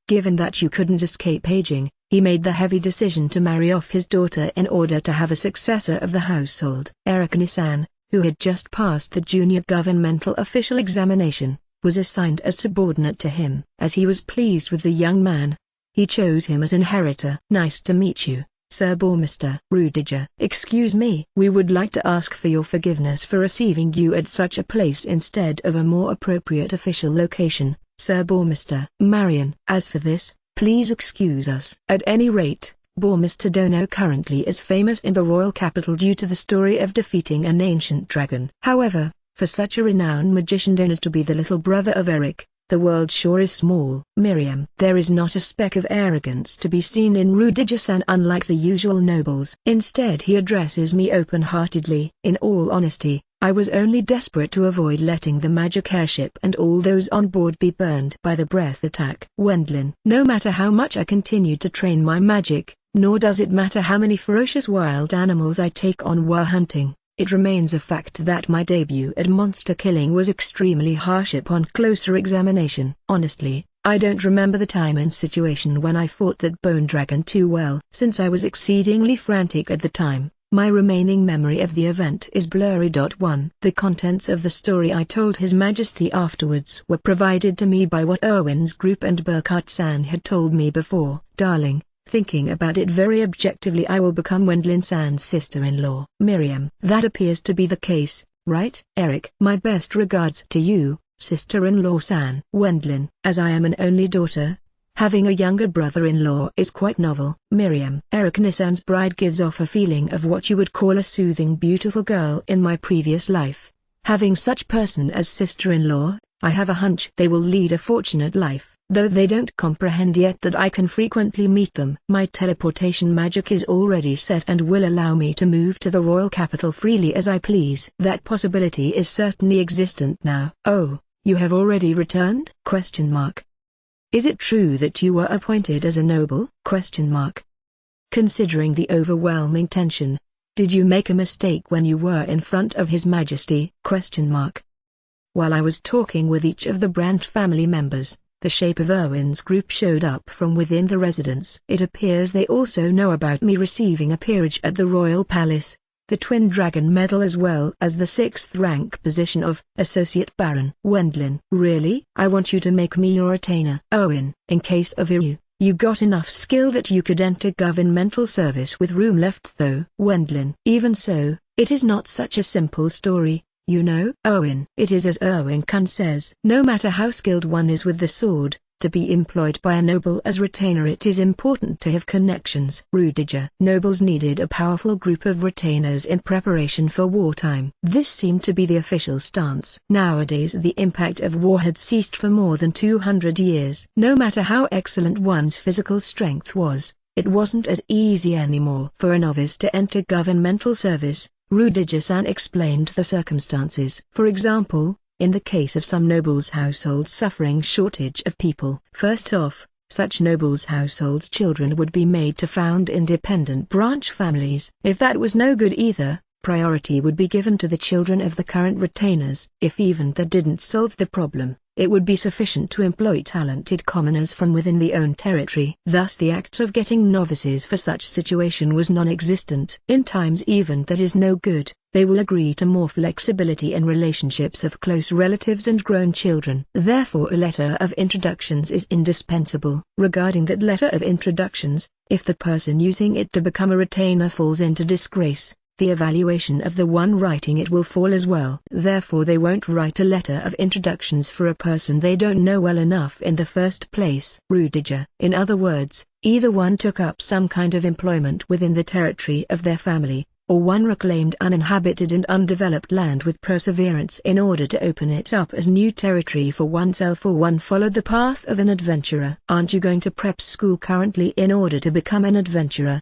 Given that you couldn't escape aging, he made the heavy decision to marry off his daughter in order to have a successor of the household. Eric Nisan, who had just passed the junior governmental official examination, was assigned as subordinate to him. As he was pleased with the young man, he chose him as inheritor. Nice to meet you, Sir Bourmister. Rudiger. Excuse me. We would like to ask for your forgiveness for receiving you at such a place instead of a more appropriate official location, Sir Bourmister. Marion. As for this, please excuse us. At any rate, Bourmister Dono currently is famous in the royal capital due to the story of defeating an ancient dragon. However, For such a renowned magician donor to be the little brother of Eric, the world sure is small. Miriam. There is not a speck of arrogance to be seen in Rudiger-san, unlike the usual nobles. Instead he addresses me open-heartedly. In all honesty, I was only desperate to avoid letting the magic airship and all those on board be burned by the breath attack. Wendlin. No matter how much I continued to train my magic, nor does it matter how many ferocious wild animals I take on while hunting, it remains a fact that my debut at monster killing was extremely harsh upon closer examination. Honestly, I don't remember the time and situation when I fought that bone dragon too well. Since I was exceedingly frantic at the time, my remaining memory of the event is blurry. 1. The contents of the story I told His Majesty afterwards were provided to me by what Irwin's group and Burkhardt-san had told me before. Darling, thinking about it very objectively, I will become Wendlin-san's sister-in-law. Miriam. That appears to be the case, right? Eric. My best regards to you, sister-in-law-san. Wendlin. As I am an only daughter, having a younger brother-in-law is quite novel. Miriam. Eric Nissan's bride gives off a feeling of what you would call a soothing beautiful girl in my previous life. Having such person as sister-in-law, I have a hunch they will lead a fortunate life, though they don't comprehend yet that I can frequently meet them. My teleportation magic is already set and will allow me to move to the royal capital freely as I please. That possibility is certainly existent now. Oh, you have already returned? Is it true that you were appointed as a noble? Considering the overwhelming tension, did you make a mistake when you were in front of His Majesty? While I was talking with each of the Brandt family members, the shape of Irwin's group showed up from within the residence. It appears they also know about me receiving a peerage at the Royal Palace, the Twin Dragon Medal, as well as the 6th rank position of Associate Baron. Wendlin. Really? I want you to make me your retainer. Irwin. In case of you got enough skill that you could enter governmental service with room left though. Wendlin. Even so, it is not such a simple story. You know? Irwin. It is as Irwin-kun says. No matter how skilled one is with the sword, to be employed by a noble as retainer it is important to have connections. Rudiger. Nobles needed a powerful group of retainers in preparation for wartime. This seemed to be the official stance. Nowadays the impact of war had ceased for more than 200 years. No matter how excellent one's physical strength was, it wasn't as easy anymore for a novice to enter governmental service. Rudiger-san explained the circumstances. For example, in the case of some nobles' households suffering shortage of people. First off, such nobles' households' children would be made to found independent branch families. If that was no good either, priority would be given to the children of the current retainers. If even that didn't solve the problem, it would be sufficient to employ talented commoners from within the own territory. Thus the act of getting novices for such situation was non-existent. In times even that is no good, they will agree to more flexibility in relationships of close relatives and grown children. Therefore a letter of introductions is indispensable. Regarding that letter of introductions, if the person using it to become a retainer falls into disgrace, the evaluation of the one writing it will fall as well. Therefore they won't write a letter of introductions for a person they don't know well enough in the first place. Rudiger. In other words, either one took up some kind of employment within the territory of their family, or one reclaimed uninhabited and undeveloped land with perseverance in order to open it up as new territory for oneself, or one followed the path of an adventurer. Aren't you going to prep school currently in order to become an adventurer?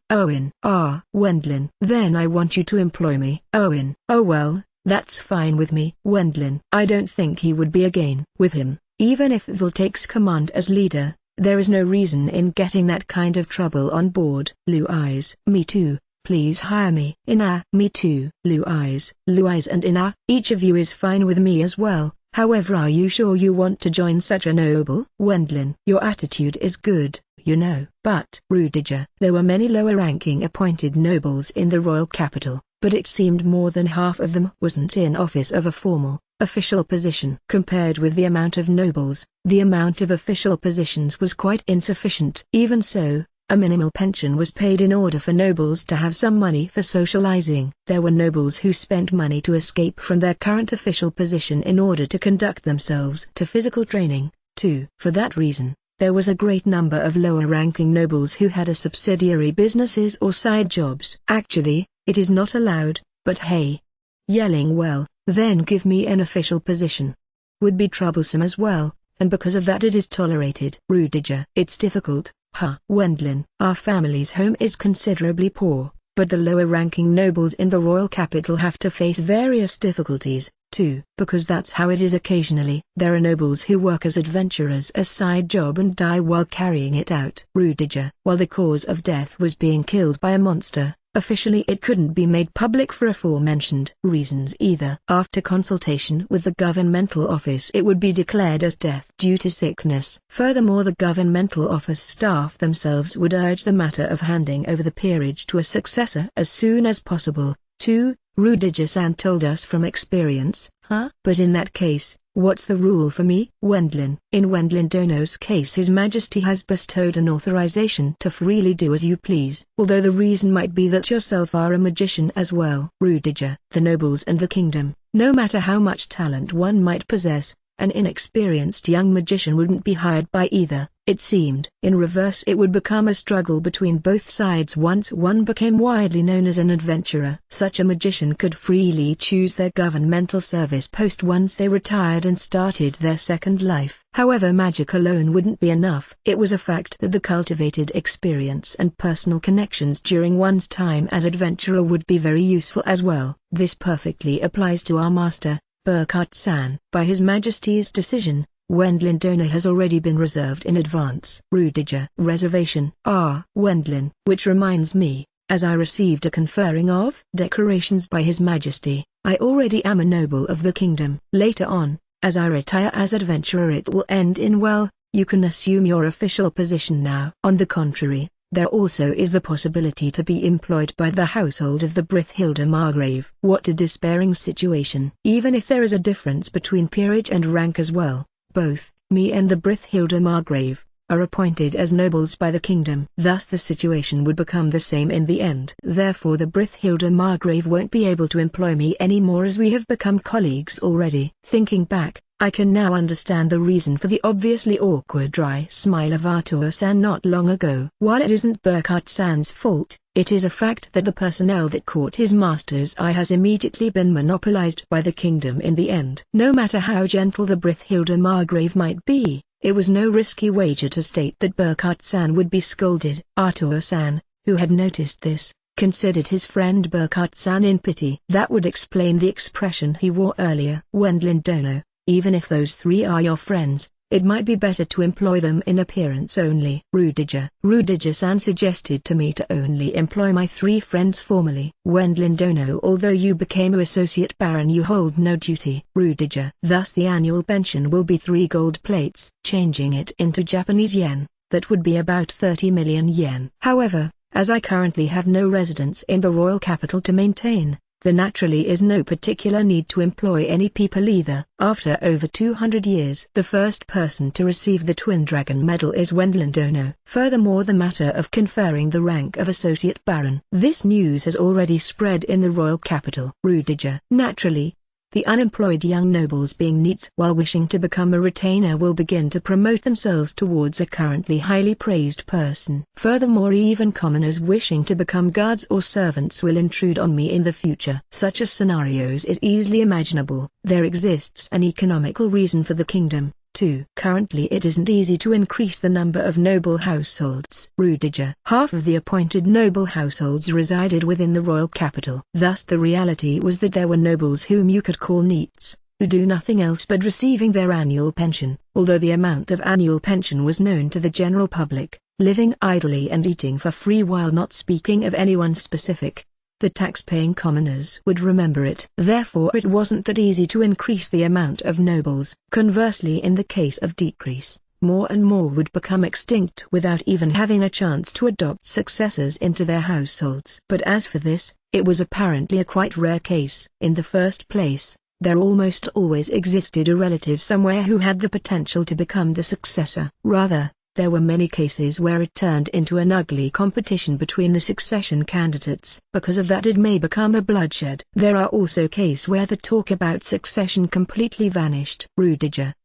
Owen. Wendlin. Then I want you to employ me. Owen. Oh well, that's fine with me. Wendlin. I don't think he would be again. With him, even if Vil takes command as leader, there is no reason in getting that kind of trouble on board. Blue Eyes. Me too. Please hire me. Ina. Me too. Blue Eyes and Ina. Each of you is fine with me as well. However, are you sure you want to join such a noble? Wendlin. Your attitude is good, you know. But Rudiger. There were many lower-ranking appointed nobles in the royal capital, but it seemed more than half of them wasn't in office of a formal, official position. Compared with the amount of nobles, the amount of official positions was quite insufficient. Even so, a minimal pension was paid in order for nobles to have some money for socializing. There were nobles who spent money to escape from their current official position in order to conduct themselves to physical training, too. For that reason, there was a great number of lower-ranking nobles who had a subsidiary businesses or side jobs. Actually, it is not allowed, but hey. Yelling well, then give me an official position. Would be troublesome as well, and because of that it is tolerated. Rudiger. It's difficult, huh? Wendlin. Our family's home is considerably poor, but the lower-ranking nobles in the royal capital have to face various difficulties, too. Because that's how it is occasionally. There are nobles who work as adventurers as side job and die while carrying it out. Rudiger. While the cause of death was being killed by a monster, officially it couldn't be made public for aforementioned reasons either. After consultation with the governmental office it would be declared as death due to sickness. Furthermore, the governmental office staff themselves would urge the matter of handing over the peerage to a successor as soon as possible, too. Rudiger-san told us from experience, huh? But in that case, what's the rule for me? Wendlin. In Wendlin Dono's case His Majesty has bestowed an authorization to freely do as you please. Although the reason might be that yourself are a magician as well. Rudiger. The nobles and the kingdom, no matter how much talent one might possess, an inexperienced young magician wouldn't be hired by either. It seemed. In reverse, it would become a struggle between both sides once one became widely known as an adventurer. Such a magician could freely choose their governmental service post once they retired and started their second life. However, magic alone wouldn't be enough. It was a fact that the cultivated experience and personal connections during one's time as adventurer would be very useful as well. This perfectly applies to our master, Burkhardt-san. By His Majesty's decision, Wendlin Dono has already been reserved in advance. Rudiger. Reservation. Wendlin. Which reminds me, as I received a conferring of decorations by His Majesty, I already am a noble of the kingdom. Later on, as I retire as adventurer it will end in well, you can assume your official position now. On the contrary, there also is the possibility to be employed by the household of the Brithhilda Margrave. What a despairing situation. Even if there is a difference between peerage and rank as well, both, me and the Brithhilda Margrave, are appointed as nobles by the kingdom. Thus the situation would become the same in the end. Therefore the Brithhilda Margrave won't be able to employ me anymore as we have become colleagues already. Thinking back, I can now understand the reason for the obviously awkward dry smile of Artur-san not long ago. While it isn't Burkhardt-san's fault, it is a fact that the personnel that caught his master's eye has immediately been monopolized by the kingdom in the end. No matter how gentle the Brithhilda Margrave might be, it was no risky wager to state that Burkhardt-san would be scolded. Artur-san, who had noticed this, considered his friend Burkhardt-san in pity. That would explain the expression he wore earlier. Wendlin Dono. Even if those three are your friends, it might be better to employ them in appearance only. Rudiger. Rudiger-san suggested to me to only employ my three friends formally. Wendlin Dono. Although you became an associate baron you hold no duty. Rudiger. Thus the annual pension will be 3 gold plates. Changing it into Japanese yen, that would be about 30 million yen. However, as I currently have no residence in the royal capital to maintain, there naturally is no particular need to employ any people either. After over 200 years, the first person to receive the Twin Dragon Medal is Wendlin Dono. Furthermore, the matter of conferring the rank of Associate Baron. This news has already spread in the royal capital. Rudiger. Naturally, the unemployed young nobles being neets while wishing to become a retainer will begin to promote themselves towards a currently highly praised person. Furthermore, even commoners wishing to become guards or servants will intrude on me in the future. Such a scenarios is easily imaginable. There exists an economical reason for the kingdom, too. Currently it isn't easy to increase the number of noble households. Rudiger. Half of the appointed noble households resided within the royal capital. Thus the reality was that there were nobles whom you could call neets, who do nothing else but receiving their annual pension. Although the amount of annual pension was known to the general public, living idly and eating for free while not speaking of anyone specific, the tax-paying commoners would remember it. Therefore it wasn't that easy to increase the amount of nobles. Conversely, in the case of decrease, more and more would become extinct without even having a chance to adopt successors into their households. But as for this, it was apparently a quite rare case. In the first place, there almost always existed a relative somewhere who had the potential to become the successor. Rather, there were many cases where it turned into an ugly competition between the succession candidates. Because of that it may become a bloodshed. There are also cases where the talk about succession completely vanished. Rudiger.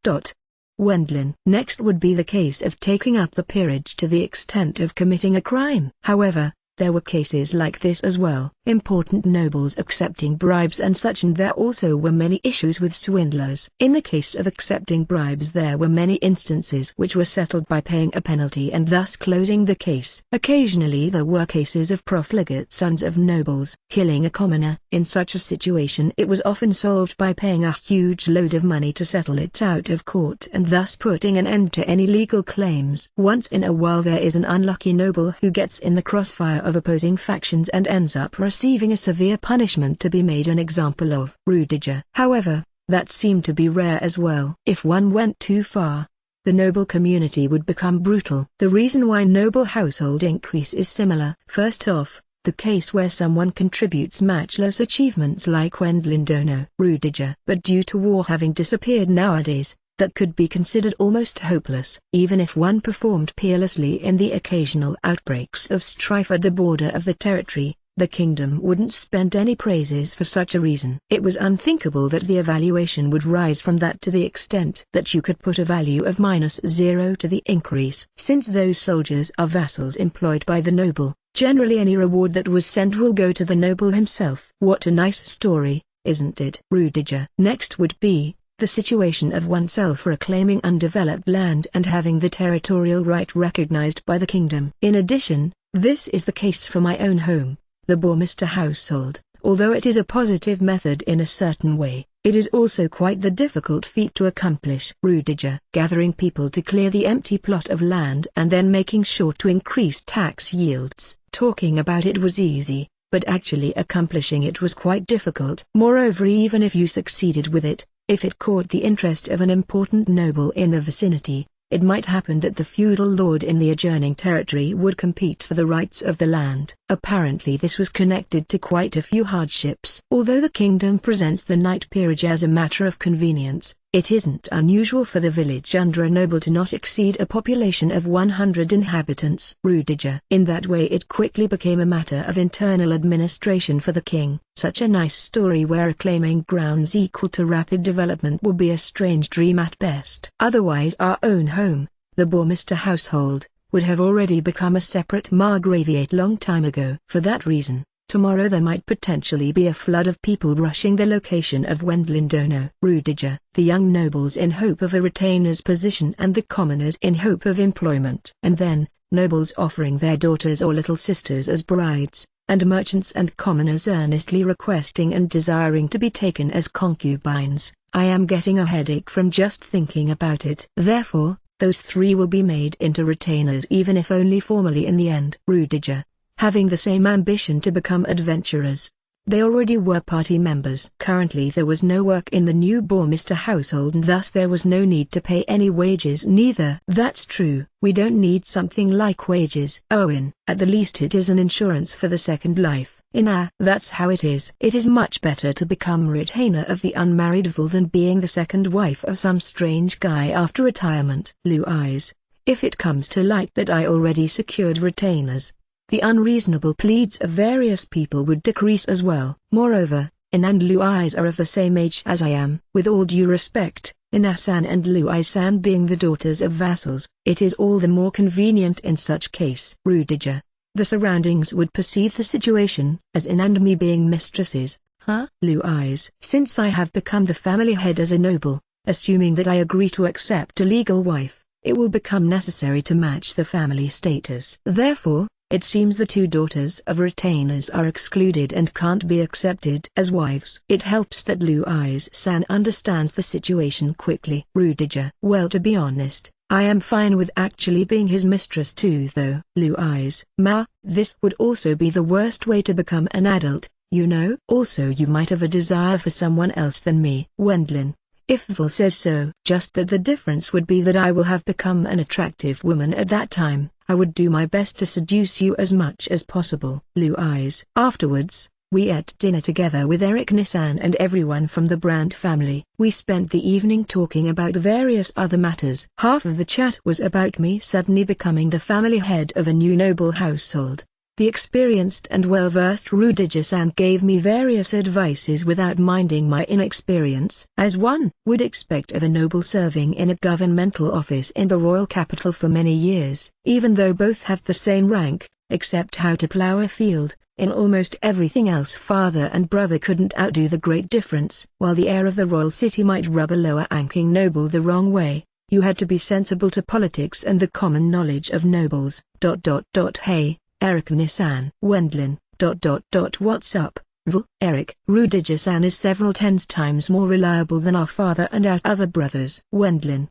Wendlin. Next would be the case of taking up the peerage to the extent of committing a crime. However, There were cases like this as well. Important nobles accepting bribes and such, and there also were many issues with swindlers. In the case of accepting bribes, there were many instances which were settled by paying a penalty and thus closing the case. Occasionally there were cases of profligate sons of nobles killing a commoner. In such a situation it was often solved by paying a huge load of money to settle it out of court and thus putting an end to any legal claims. Once in a while there is an unlucky noble who gets in the crossfire of opposing factions and ends up receiving a severe punishment to be made an example of. Rudiger. However, that seemed to be rare as well. If one went too far, the noble community would become brutal. The reason why noble household increase is similar. First off, the case where someone contributes matchless achievements like Gwendolyn Dono. Rudiger. But due to war having disappeared nowadays, that could be considered almost hopeless. Even if one performed peerlessly in the occasional outbreaks of strife at the border of the territory, the kingdom wouldn't spend any praises for such a reason. It was unthinkable that the evaluation would rise from that to the extent that you could put a value of -0 to the increase. Since those soldiers are vassals employed by the noble, generally any reward that was sent will go to the noble himself. What a nice story, isn't it? Rudiger. Next would be the situation of oneself reclaiming undeveloped land and having the territorial right recognized by the kingdom. In addition, this is the case for my own home, the Bourmester household. Although it is a positive method in a certain way, it is also quite the difficult feat to accomplish. Rudiger. Gathering people to clear the empty plot of land and then making sure to increase tax yields. Talking about it was easy, but actually accomplishing it was quite difficult. Moreover, even if you succeeded with it, if it caught the interest of an important noble in the vicinity, it might happen that the feudal lord in the adjoining territory would compete for the rights of the land. Apparently this was connected to quite a few hardships. Although the kingdom presents the knight peerage as a matter of convenience, it isn't unusual for the village under a noble to not exceed a population of 100 inhabitants. Rudiger. In that way it quickly became a matter of internal administration for the king. Such a nice story where reclaiming grounds equal to rapid development would be a strange dream at best. Otherwise our own home, the Bourmester household, would have already become a separate margraviate long time ago. For that reason, tomorrow there might potentially be a flood of people rushing the location of Gwendolyn Dono. Rudiger. The young nobles in hope of a retainer's position and the commoners in hope of employment. And then, nobles offering their daughters or little sisters as brides, and merchants and commoners earnestly requesting and desiring to be taken as concubines. I am getting a headache from just thinking about it. Therefore, those three will be made into retainers even if only formally in the end. Rudiger. Having the same ambition to become adventurers. They already were party members. Currently there was no work in the new Bourmester household and thus there was no need to pay any wages neither. That's true. We don't need something like wages. Owen. At the least it is an insurance for the second life. That's how it is. It is much better to become retainer of the unmarried fool than being the second wife of some strange guy after retirement. Blue eyes. If it comes to light that I already secured retainers, the unreasonable pleas of various people would decrease as well. Moreover, In and Lu-Eyes are of the same age as I am. With all due respect, Ina-san and Lu-Ai-san being the daughters of vassals, it is all the more convenient in such case. Rudiger. The surroundings would perceive the situation as In and me being mistresses. Lu-Eyes. Since I have become the family head as a noble, assuming that I agree to accept a legal wife, it will become necessary to match the family status. Therefore, it seems the two daughters of retainers are excluded and can't be accepted as wives. It helps that Lu-Eyes-san understands the situation quickly. Rudiger. Well, to be honest, I am fine with actually being his mistress too though. Lu-Eyes. This would also be the worst way to become an adult, you know. Also you might have a desire for someone else than me. Gwendolyn. If Vol says so. Just that the difference would be that I will have become an attractive woman at that time. I would do my best to seduce you as much as possible. Lu-Eyes. Afterwards, we ate dinner together with Eric Nissan and everyone from the Brandt family. We spent the evening talking about various other matters. Half of the chat was about me suddenly becoming the family head of a new noble household. The experienced and well-versed Rudiger-san gave me various advices without minding my inexperience. As one would expect of a noble serving in a governmental office in the royal capital for many years. Even though both have the same rank, except how to plow a field. In almost everything else father and brother couldn't outdo the great difference. While the heir of the royal city might rub a lower-ranking noble the wrong way, you had to be sensible to politics and the common knowledge of nobles. Hey, Eric-san. Wendlin. What's up, Eric? Rudiger-san is several tens times more reliable than our father and our other brothers. Wendlin.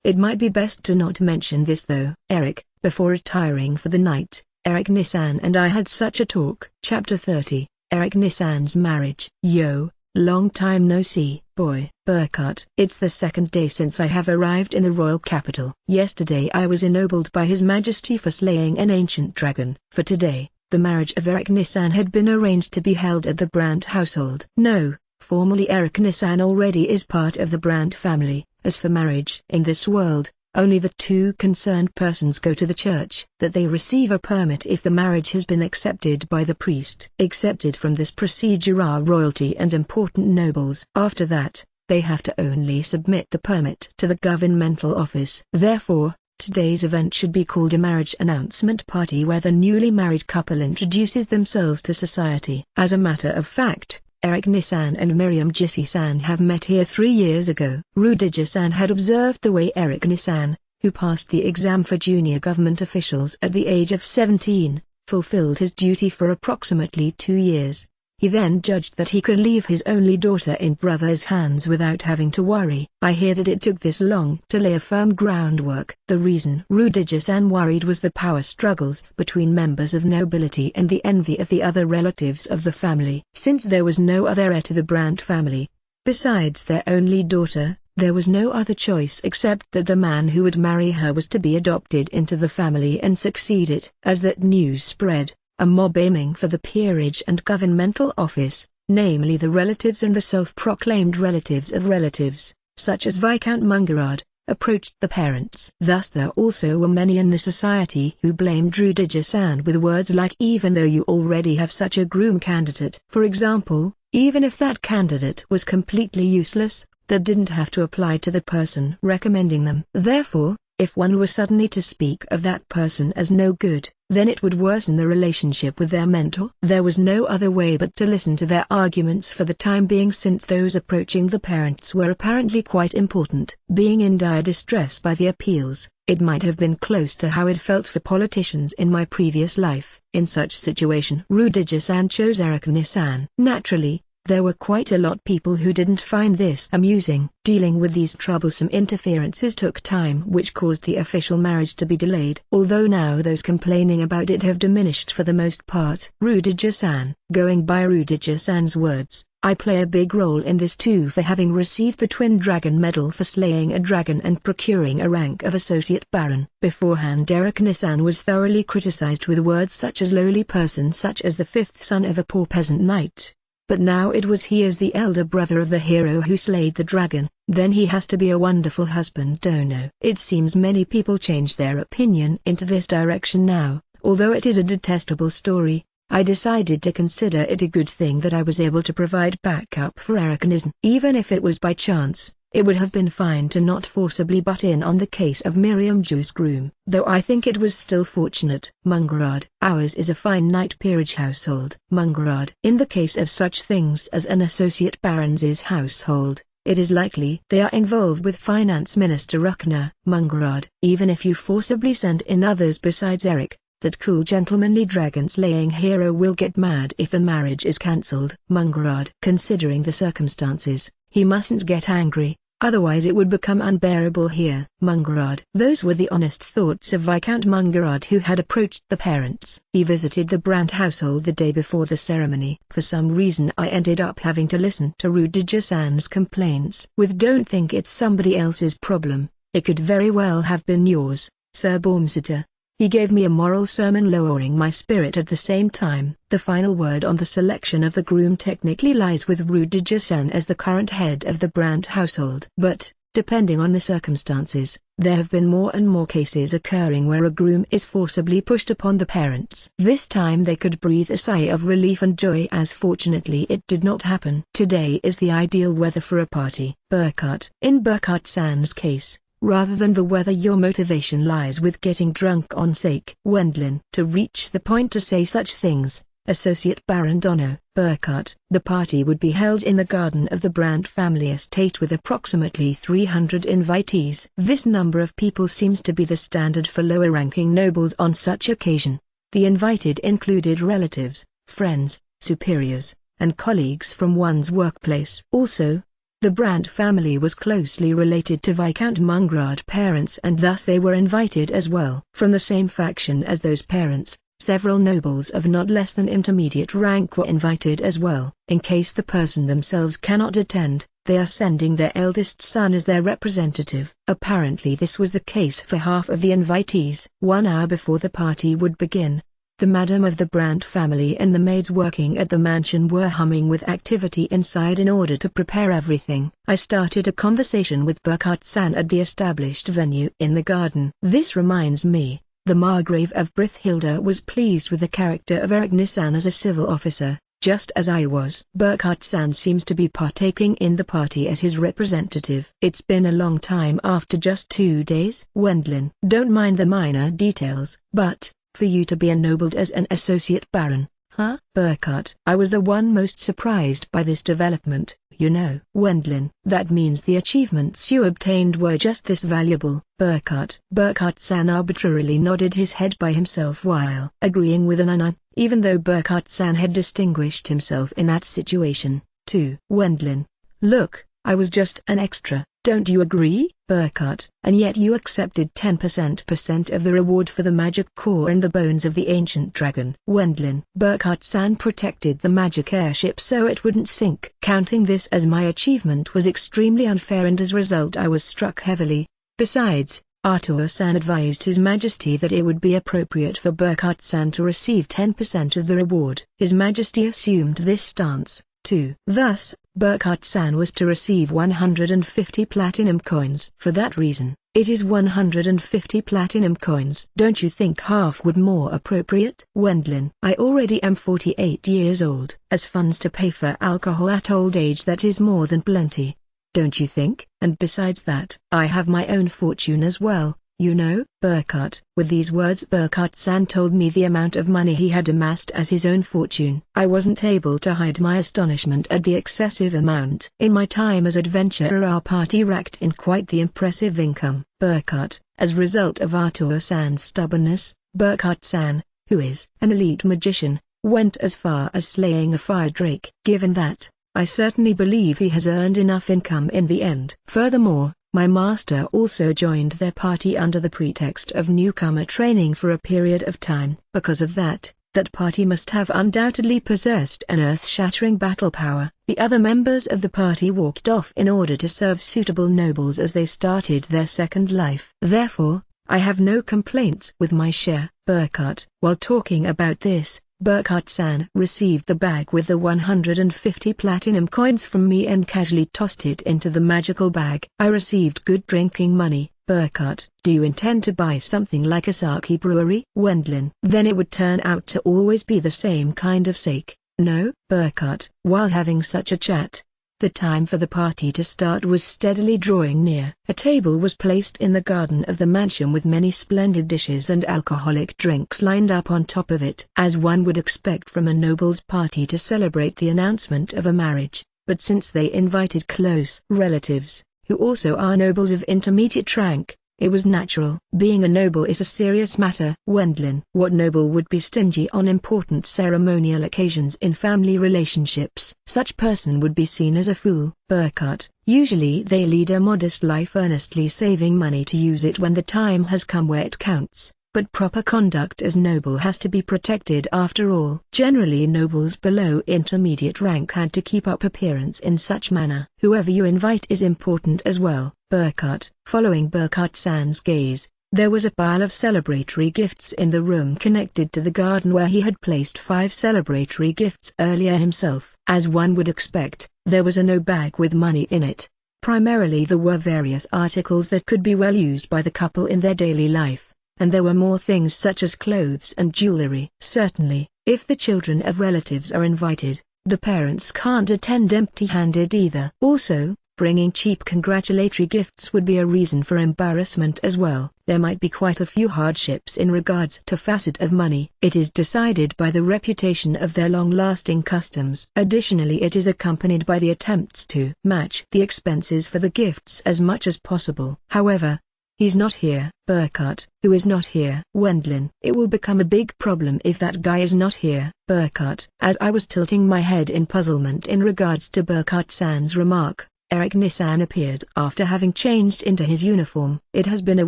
It might be best to not mention this though. Eric, before retiring for the night, Eric-san and I had such a talk. Chapter 30, Eric-san's marriage. Yo, long time no see, boy. Burkhart. It's the second day since I have arrived in the royal capital. Yesterday I was ennobled by His Majesty for slaying an ancient dragon. For today, the marriage of Eric-san had been arranged to be held at the Brandt household. No, formally Eric-san already is part of the Brandt family. As for marriage in this world, only the two concerned persons go to the church. That they receive a permit if the marriage has been accepted by the priest. Excepted from this procedure are royalty and important nobles. After that, they have to only submit the permit to the governmental office. Therefore, today's event should be called a marriage announcement party where the newly married couple introduces themselves to society. As a matter of fact, Eric-san and Miriam Jissi-san have met here 3 years ago. Rudiger-san had observed the way Eric-san, who passed the exam for junior government officials at the age of 17, fulfilled his duty for approximately 2 years. He then judged that he could leave his only daughter in brother's hands without having to worry. I hear that it took this long to lay a firm groundwork. The reason Rudiger-san worried was the power struggles between members of nobility and the envy of the other relatives of the family. Since there was no other heir to the Brandt family, besides their only daughter, there was no other choice except that the man who would marry her was to be adopted into the family and succeed it. As that news spread, a mob aiming for the peerage and governmental office, namely the relatives and the self-proclaimed relatives of relatives, such as Viscount Mungerard, approached the parents. Thus there also were many in the society who blamed Rudiger-san with words like even though you already have such a groom candidate. For example, even if that candidate was completely useless, that didn't have to apply to the person recommending them. Therefore, if one were suddenly to speak of that person as no good, then it would worsen the relationship with their mentor. There was no other way but to listen to their arguments for the time being, since those approaching the parents were apparently quite important. Being in dire distress by the appeals, it might have been close to how it felt for politicians in my previous life. In such situation, Rudiger-san chose Eric-san. Naturally, there were quite a lot people who didn't find this amusing. Dealing with these troublesome interferences took time, which caused the official marriage to be delayed. Although now those complaining about it have diminished for the most part. Rudiger-san. Going by Rudiger-san's words, I play a big role in this too, for having received the Twin Dragon Medal for slaying a dragon and procuring a rank of Associate Baron. Beforehand Eric-san was thoroughly criticized with words such as lowly person, such as the fifth son of a poor peasant knight. But now it was he as the elder brother of the hero who slayed the dragon, then he has to be a wonderful husband. Dono. It seems many people change their opinion into this direction now. Although it is a detestable story, I decided to consider it a good thing that I was able to provide backup for Eric-san. Even if it was by chance, it would have been fine to not forcibly butt in on the case of Miriam Ju's groom, though I think it was still fortunate. Mungerard. Ours is a fine knight peerage household. Mungerard. In the case of such things as an associate baron's household, it is likely they are involved with Finance Minister Ruckner. Mungerard. Even if you forcibly send in others besides Eric, that cool gentlemanly dragon-slaying hero will get mad if the marriage is cancelled. Mungerard. Considering the circumstances, he mustn't get angry, otherwise it would become unbearable here. Mungerard. Those were the honest thoughts of Viscount Mungerard, who had approached the parents. He visited the Brandt household the day before the ceremony. For some reason I ended up having to listen to Rudiger-san's complaints. Don't think it's somebody else's problem, it could very well have been yours, Sir Baumsitter. He gave me a moral sermon, lowering my spirit at the same time. The final word on the selection of the groom technically lies with Rudiger-san as the current head of the Brandt household. But, depending on the circumstances, there have been more and more cases occurring where a groom is forcibly pushed upon the parents. This time they could breathe a sigh of relief and joy, as fortunately it did not happen. Today is the ideal weather for a party. Burkhart. In Burkhart-san's case, rather than the whether your motivation lies with getting drunk on sake. Wendlin. To reach the point to say such things, Associate Baron Dono Burkhardt. The party would be held in the garden of the Brandt family estate with approximately 300 invitees. This number of people seems to be the standard for lower-ranking nobles on such occasion. The invited included relatives, friends, superiors, and colleagues from one's workplace. Also, the Brandt family was closely related to Viscount Mungrad parents, and thus they were invited as well. From the same faction as those parents, several nobles of not less than intermediate rank were invited as well. In case the person themselves cannot attend, they are sending their eldest son as their representative. Apparently this was the case for half of the invitees. 1 hour before the party would begin, the madam of the Brandt family and the maids working at the mansion were humming with activity inside in order to prepare everything. I started a conversation with Burkhardt-san at the established venue in the garden. This reminds me, the Margrave of Brithilda was pleased with the character of Eric Nissan as a civil officer, just as I was. Burkhardt-san seems to be partaking in the party as his representative. It's been a long time after just 2 days. Wendlin. Don't mind the minor details, but for you to be ennobled as an associate baron, huh? Burkhardt. I was the one most surprised by this development, you know. Wendlin. That means the achievements you obtained were just this valuable. Burkhardt. Burkhardt-san arbitrarily nodded his head by himself while agreeing with an even though Burkhardt-san had distinguished himself in that situation, too. Wendlin. Look, I was just an extra, don't you agree? Burkhardt. And yet you accepted 10% of the reward for the magic core and the bones of the ancient dragon. Wendlin. Burkhardt-san protected the magic airship so it wouldn't sink. Counting this as my achievement was extremely unfair, and as a result I was struck heavily. Besides, Artur-san advised His Majesty that it would be appropriate for Burkhardt-san to receive 10% of the reward. His Majesty assumed this stance, too. Thus, Burkhardt-san was to receive 150 platinum coins. For that reason, it is 150 platinum coins. Don't you think half would more appropriate? Wendlin. I already am 48 years old. As funds to pay for alcohol at old age, that is more than plenty. Don't you think? And besides that, I have my own fortune as well, you know. Burkhardt. With these words Burkhardt-san told me the amount of money he had amassed as his own fortune. I wasn't able to hide my astonishment at the excessive amount. In my time as adventurer our party racked in quite the impressive income. Burkhardt. As a result of Artur-san's stubbornness, Burkhardt-san, who is an elite magician, went as far as slaying a fire drake. Given that, I certainly believe he has earned enough income in the end. Furthermore, my master also joined their party under the pretext of newcomer training for a period of time. Because of that party must have undoubtedly possessed an earth-shattering battle power. The other members of the party walked off in order to serve suitable nobles as they started their second life. Therefore, I have no complaints with my share. Burkhardt. While talking about this, Burkhardt-san received the bag with the 150 platinum coins from me and casually tossed it into the magical bag. I received good drinking money. Burkhardt. Do you intend to buy something like a sake brewery? Wendlin. Then it would turn out to always be the same kind of sake, no? Burkhardt. While having such a chat, the time for the party to start was steadily drawing near. A table was placed in the garden of the mansion with many splendid dishes and alcoholic drinks lined up on top of it. As one would expect from a noble's party to celebrate the announcement of a marriage, but since they invited close relatives, who also are nobles of intermediate rank, it was natural. Being a noble is a serious matter. Wendlin. What noble would be stingy on important ceremonial occasions in family relationships? Such person would be seen as a fool. Burkhardt. Usually they lead a modest life, earnestly saving money to use it when the time has come where it counts. But proper conduct as noble has to be protected after all. Generally nobles below intermediate rank had to keep up appearance in such manner. Whoever you invite is important as well. Burkhardt. Following Burkhardt-san's gaze, there was a pile of celebratory gifts in the room connected to the garden where he had placed 5 celebratory gifts earlier himself. As one would expect, there was no bag with money in it. Primarily there were various articles that could be well used by the couple in their daily life, and there were more things such as clothes and jewelry. Certainly, if the children of relatives are invited, the parents can't attend empty-handed either. Also, Bringing cheap congratulatory gifts would be a reason for embarrassment as well. There might be quite a few hardships in regards to facet of money. It is decided by the reputation of their long-lasting customs. Additionally, it is accompanied by the attempts to match the expenses for the gifts as much as possible. However, he's not here. Burkhart, who is not here? Wendlin. It will become a big problem if that guy is not here. Burkhart. As I was tilting my head in puzzlement in regards to Burkhart-san's remark, Eric Nissan appeared after having changed into his uniform. It has been a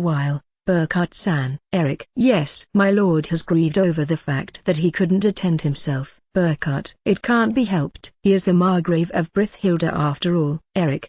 while, Burkhart-san. Eric. Yes. My lord has grieved over the fact that he couldn't attend himself. Burkhart. It can't be helped. He is the Margrave of Brithhilda after all. Eric.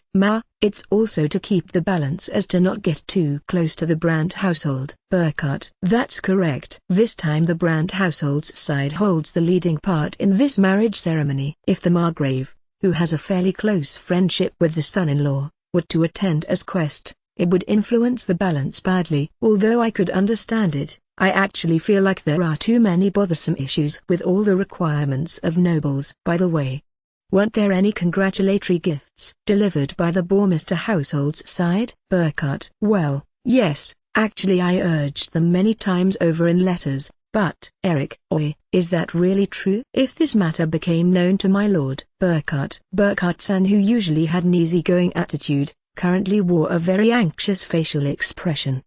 It's also to keep the balance as to not get too close to the Brandt household. Burkhart. That's correct. This time the Brandt household's side holds the leading part in this marriage ceremony. If the Margrave, who has a fairly close friendship with the son-in-law, were to attend as quest, it would influence the balance badly. Although I could understand it, I actually feel like there are too many bothersome issues with all the requirements of nobles. By the way, weren't there any congratulatory gifts delivered by the Bourmester household's side? Burkhart. Well, yes, actually I urged them many times over in letters, but Eric. Oi, is that really true? If this matter became known to my lord Burkhart-san, who usually had an easygoing attitude, currently wore a very anxious facial expression.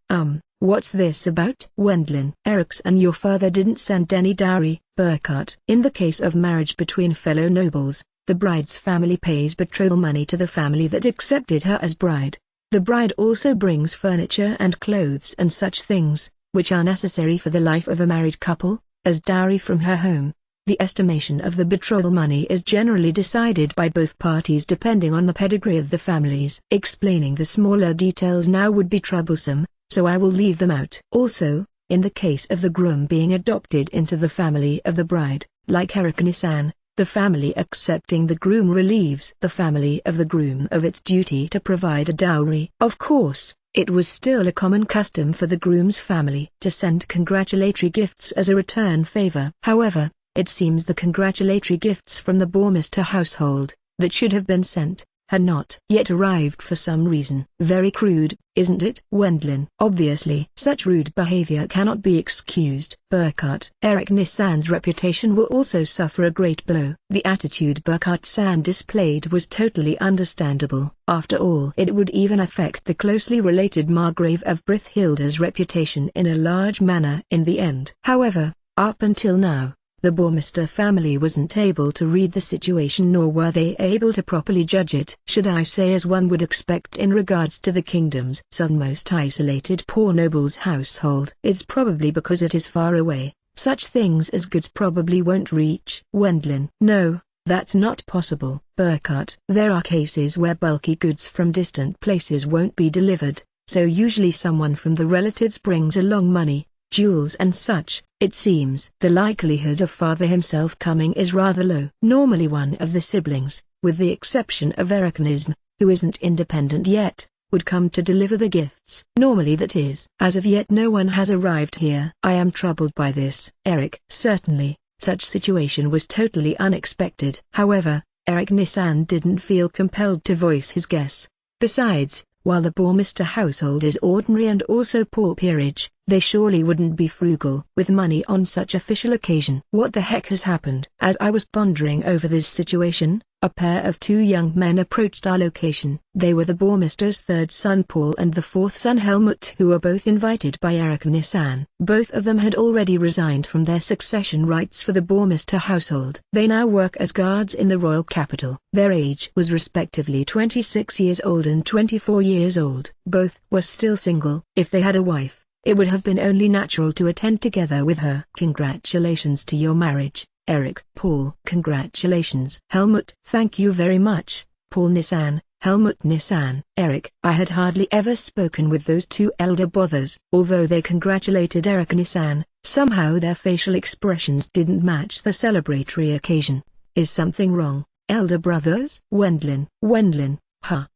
What's this about? Wendlin. Eric's and your father didn't send any dowry. Burkhart. In the case of marriage between fellow nobles, the bride's family pays betrothal money to the family that accepted her as bride. The bride also brings furniture and clothes and such things, which are necessary for the life of a married couple, as dowry from her home. The estimation of the betrothal money is generally decided by both parties depending on the pedigree of the families. Explaining the smaller details now would be troublesome, so I will leave them out. Also, in the case of the groom being adopted into the family of the bride, like Eric Nissan, the family accepting the groom relieves the family of the groom of its duty to provide a dowry. Of course, it was still a common custom for the groom's family to send congratulatory gifts as a return favor. However, it seems the congratulatory gifts from the Bourmester household, that should have been sent, had not yet arrived for some reason. Very crude, isn't it? Wendlin. Obviously. Such rude behavior cannot be excused. Burkhart. Eric Nissan's reputation will also suffer a great blow. The attitude Burkhart-san displayed was totally understandable. After all, it would even affect the closely related Margrave of Brithhilda's reputation in a large manner in the end. However, up until now, the Bourmester family wasn't able to read the situation, nor were they able to properly judge it. Should I say, as one would expect in regards to the kingdom's southernmost isolated poor noble's household. It's probably because it is far away. Such things as goods probably won't reach. Wendlin. No, that's not possible. Burkhart. There are cases where bulky goods from distant places won't be delivered, so usually someone from the relatives brings along money, jewels and such. It seems the likelihood of father himself coming is rather low. Normally one of the siblings, with the exception of Eric Nisn, who isn't independent yet, would come to deliver the gifts. Normally that is. As of yet no one has arrived here. I am troubled by this. Eric. Certainly, such situation was totally unexpected. However, Eric Nissan didn't feel compelled to voice his guess. Besides, while the Bourmester household is ordinary and also poor peerage, they surely wouldn't be frugal with money on such official occasion. What the heck has happened? As I was pondering over this situation, a pair of two young men approached our location. They were the Bourmester's third son Paul and the fourth son Helmut, who were both invited by Eric Nissan. Both of them had already resigned from their succession rights for the Bourmester household. They now work as guards in the royal capital. Their age was respectively 26 years old and 24 years old. Both were still single. If they had a wife, it would have been only natural to attend together with her. Congratulations to your marriage, Eric. Paul. Congratulations. Helmut. Thank you very much, Paul Nissan. Helmut Nissan. Eric. I had hardly ever spoken with those two elder brothers. Although they congratulated Eric Nissan, somehow their facial expressions didn't match the celebratory occasion. Is something wrong, elder brothers? Wendlin.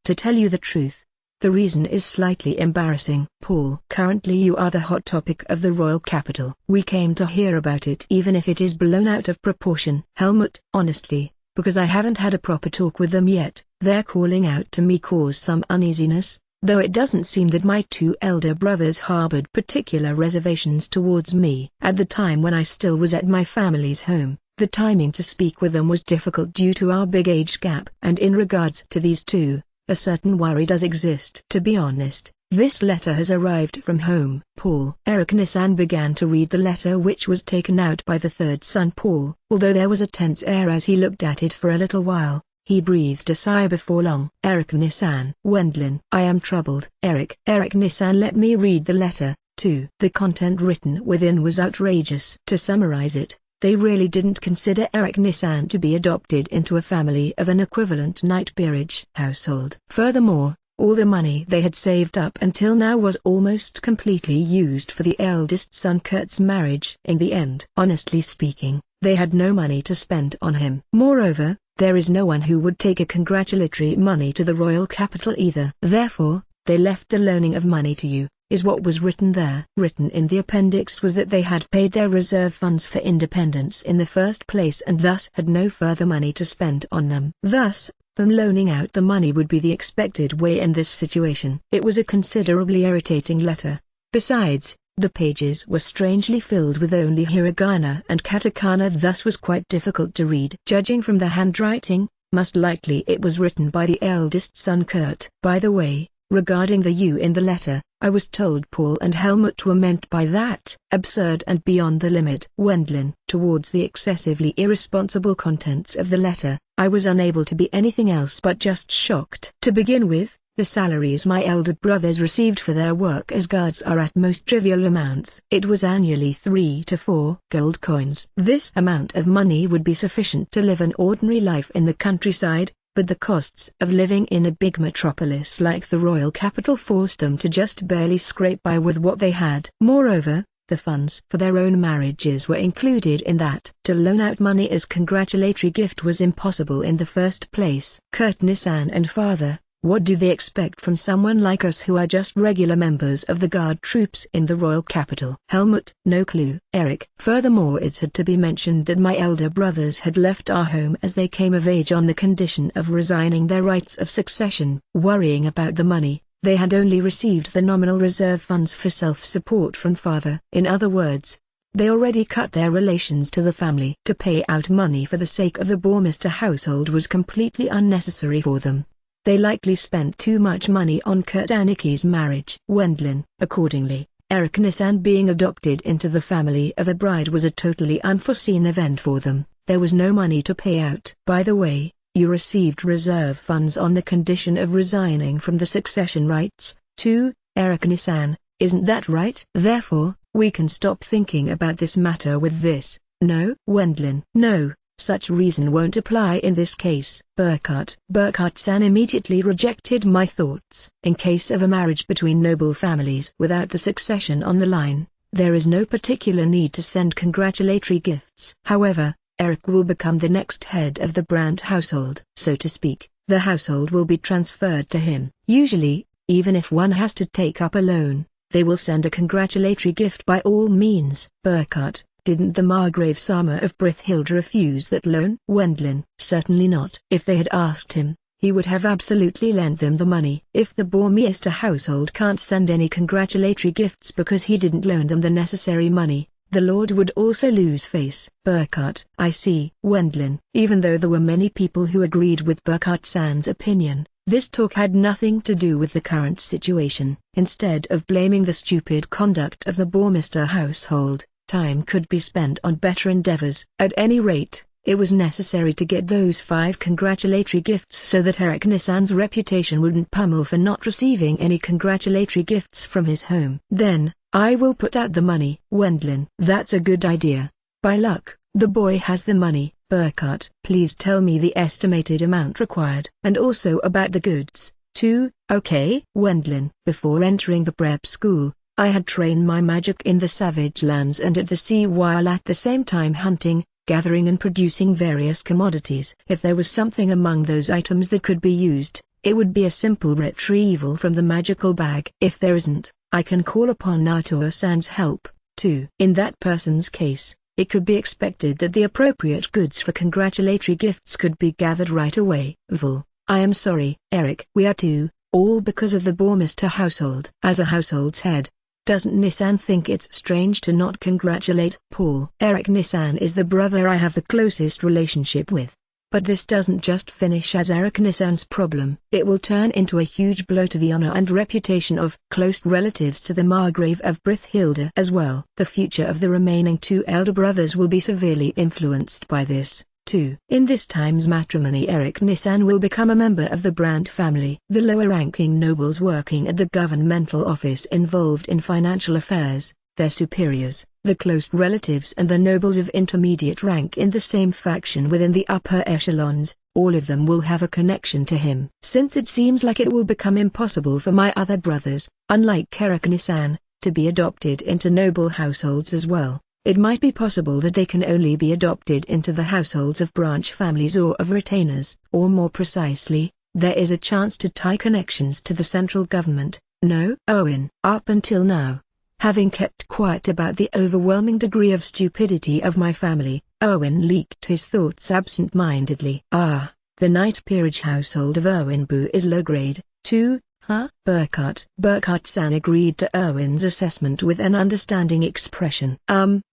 To tell you the truth, the reason is slightly embarrassing. Paul. Currently you are the hot topic of the royal capital. We came to hear about it even if it is blown out of proportion. Helmut. Honestly, because I haven't had a proper talk with them yet. Their calling out to me caused some uneasiness, though it doesn't seem that my two elder brothers harbored particular reservations towards me. At the time when I still was at my family's home, the timing to speak with them was difficult due to our big age gap. And in regards to these two, a certain worry does exist. To be honest, this letter has arrived from home. Paul. Eric Nissan began to read the letter, which was taken out by the third son Paul. Although there was a tense air as he looked at it for a little while, he breathed a sigh before long. Eric Nissan. Wendlin. I am troubled. Eric. Eric Nissan, let me read the letter, too. The content written within was outrageous. To summarize it, they really didn't consider Eric Nissan to be adopted into a family of an equivalent knight peerage household. Furthermore, all the money they had saved up until now was almost completely used for the eldest son Kurt's marriage. In the end, honestly speaking, they had no money to spend on him. Moreover, there is no one who would take a congratulatory money to the royal capital either. Therefore, they left the loaning of money to you, is what was written there. Written in the appendix was that they had paid their reserve funds for independence in the first place and thus had no further money to spend on them. Thus, them loaning out the money would be the expected way in this situation. It was a considerably irritating letter. Besides, the pages were strangely filled with only hiragana and katakana, thus was quite difficult to read. Judging from the handwriting, most likely it was written by the eldest son Kurt. By the way, regarding the "you" in the letter, I was told Paul and Helmut were meant by that. Absurd and beyond the limit. Wendlin. Towards the excessively irresponsible contents of the letter, I was unable to be anything else but just shocked. To begin with, the salaries my elder brothers received for their work as guards are at most trivial amounts. It was annually 3 to 4 gold coins. This amount of money would be sufficient to live an ordinary life in the countryside, but the costs of living in a big metropolis like the royal capital forced them to just barely scrape by with what they had. Moreover, the funds for their own marriages were included in that. To loan out money as congratulatory gift was impossible in the first place. Kurt Nissan and father, what do they expect from someone like us who are just regular members of the guard troops in the royal capital? Helmut. No clue. Eric. Furthermore, it had to be mentioned that my elder brothers had left our home as they came of age on the condition of resigning their rights of succession. Worrying about the money, they had only received the nominal reserve funds for self-support from father. In other words, they already cut their relations to the family. To pay out money for the sake of the Bourmester household was completely unnecessary for them. They likely spent too much money on Kurt Aniki's marriage. Wendlin. Accordingly, Eric Nissan being adopted into the family of a bride was a totally unforeseen event for them. There was no money to pay out. By the way, you received reserve funds on the condition of resigning from the succession rights, too, Eric Nissan, isn't that right? Therefore, we can stop thinking about this matter with this, no? Wendlin. No. Such reason won't apply in this case. Burkhart. Burkhart-san immediately rejected my thoughts. In case of a marriage between noble families without the succession on the line, there is no particular need to send congratulatory gifts. However, Eric will become the next head of the Brandt household. So to speak, the household will be transferred to him. Usually, even if one has to take up a loan, they will send a congratulatory gift by all means. Burkhart. Didn't the Margrave Sama of Brithhild refuse that loan? Wendlin. Certainly not. If they had asked him, he would have absolutely lent them the money. If the Bourmester household can't send any congratulatory gifts because he didn't loan them the necessary money, the Lord would also lose face. Burkhart. I see. Wendlin. Even though there were many people who agreed with Burkhart-san's opinion, this talk had nothing to do with the current situation. Instead of blaming the stupid conduct of the Bourmester household, time could be spent on better endeavors. At any rate, it was necessary to get those 5 congratulatory gifts so that Eric Nissan's reputation wouldn't pummel for not receiving any congratulatory gifts from his home. Then, I will put out the money. Wendlin. That's a good idea. By luck, the boy has the money. Burkhart. Please tell me the estimated amount required. And also about the goods, too, okay? Wendlin. Before entering the prep school, I had trained my magic in the savage lands and at the sea while at the same time hunting, gathering and producing various commodities. If there was something among those items that could be used, it would be a simple retrieval from the magical bag. If there isn't, I can call upon Naoto-san's help, too. In that person's case, it could be expected that the appropriate goods for congratulatory gifts could be gathered right away. Vul, I am sorry, Eric. We are too, all because of the Bourmester household. As a household's head, doesn't Nissan think it's strange to not congratulate Paul? Eric Nissan is the brother I have the closest relationship with. But this doesn't just finish as Eric Nissan's problem. It will turn into a huge blow to the honor and reputation of close relatives to the Margrave of Brithhilde as well. The future of the remaining two elder brothers will be severely influenced by this, too. In this time's matrimony, Eric Nissan will become a member of the Brandt family. The lower-ranking nobles working at the governmental office involved in financial affairs, their superiors, the close relatives and the nobles of intermediate rank in the same faction within the upper echelons, all of them will have a connection to him. Since it seems like it will become impossible for my other brothers, unlike Eric Nissan, to be adopted into noble households as well, it might be possible that they can only be adopted into the households of branch families or of retainers. Or more precisely, there is a chance to tie connections to the central government. No, Owen. Up until now, having kept quiet about the overwhelming degree of stupidity of my family, Owen leaked his thoughts absent-mindedly. The Knight Peerage household of Owenbu is low-grade, too, huh? Burkhart-san agreed to Owen's assessment with an understanding expression.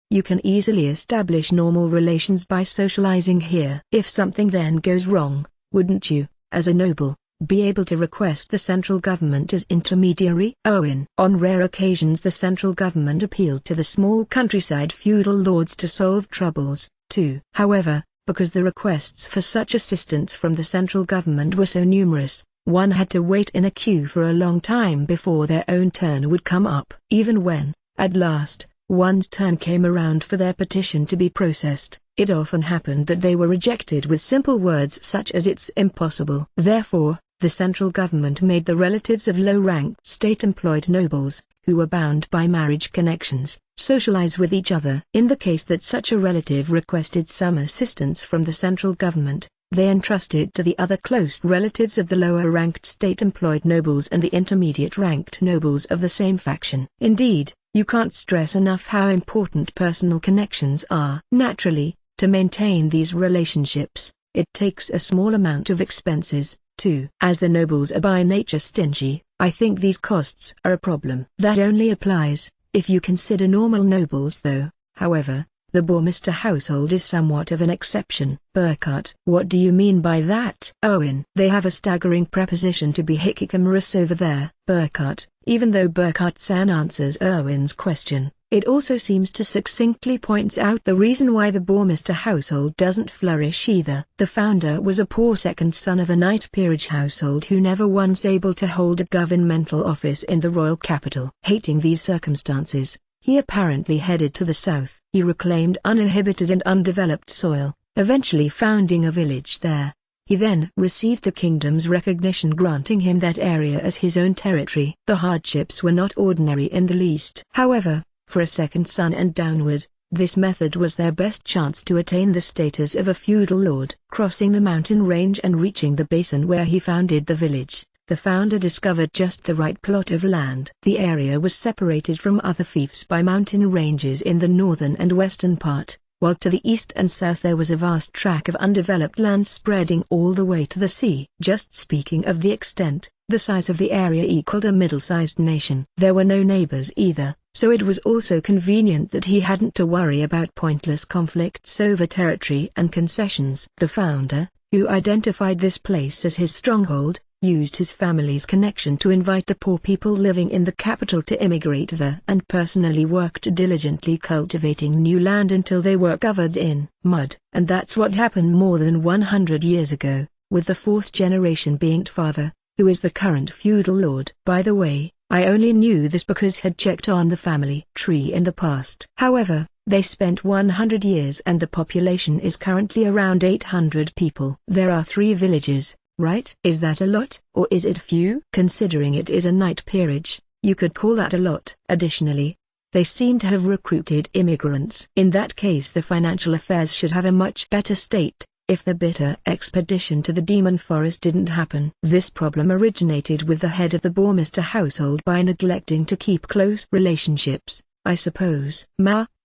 You can easily establish normal relations by socializing here. If something then goes wrong, wouldn't you, as a noble, be able to request the central government as intermediary? Owen. On rare occasions the central government appealed to the small countryside feudal lords to solve troubles, too. However, because the requests for such assistance from the central government were so numerous, one had to wait in a queue for a long time before their own turn would come up. Even when, at last, one's turn came around for their petition to be processed, it often happened that they were rejected with simple words such as "it's impossible." Therefore, the central government made the relatives of low-ranked state-employed nobles, who were bound by marriage connections, socialize with each other. In the case that such a relative requested some assistance from the central government, they entrusted to the other close relatives of the lower-ranked state-employed nobles and the intermediate-ranked nobles of the same faction. Indeed, you can't stress enough how important personal connections are. Naturally, to maintain these relationships, it takes a small amount of expenses, too. As the nobles are by nature stingy, I think these costs are a problem. That only applies, if you consider normal nobles though. However, the Bourmester household is somewhat of an exception. Burkhart. What do you mean by that? Owen. They have a staggering preposition to be hikikomorous over there. Burkhart. Even though Burkhart-san answers Owen's question, it also seems to succinctly points out the reason why the Bourmester household doesn't flourish either. The founder was a poor second son of a Knight Peerage household who never once able to hold a governmental office in the royal capital. Hating these circumstances, he apparently headed to the south. He reclaimed uninhabited and undeveloped soil, eventually founding a village there. He then received the kingdom's recognition granting him that area as his own territory. The hardships were not ordinary in the least. However, for a second son and downward, this method was their best chance to attain the status of a feudal lord. Crossing the mountain range and reaching the basin where he founded the village, the founder discovered just the right plot of land. The area was separated from other fiefs by mountain ranges in the northern and western part, while to the east and south there was a vast tract of undeveloped land spreading all the way to the sea. Just speaking of the extent, the size of the area equaled a middle-sized nation. There were no neighbors either, so it was also convenient that he hadn't to worry about pointless conflicts over territory and concessions. The founder, who identified this place as his stronghold, used his family's connection to invite the poor people living in the capital to immigrate there and personally worked diligently cultivating new land until they were covered in mud. And that's what happened more than 100 years ago, with the fourth generation being father, who is the current feudal lord. By the way, I only knew this because had checked on the family tree in the past. However, they spent 100 years and the population is currently around 800 people. There are 3 villages, right? Is that a lot, or is it few? Considering it is a Knight Peerage, you could call that a lot. Additionally, they seem to have recruited immigrants. In that case the financial affairs should have a much better state, if the bitter expedition to the Demon Forest didn't happen. This problem originated with the head of the Bourmester household by neglecting to keep close relationships, I suppose.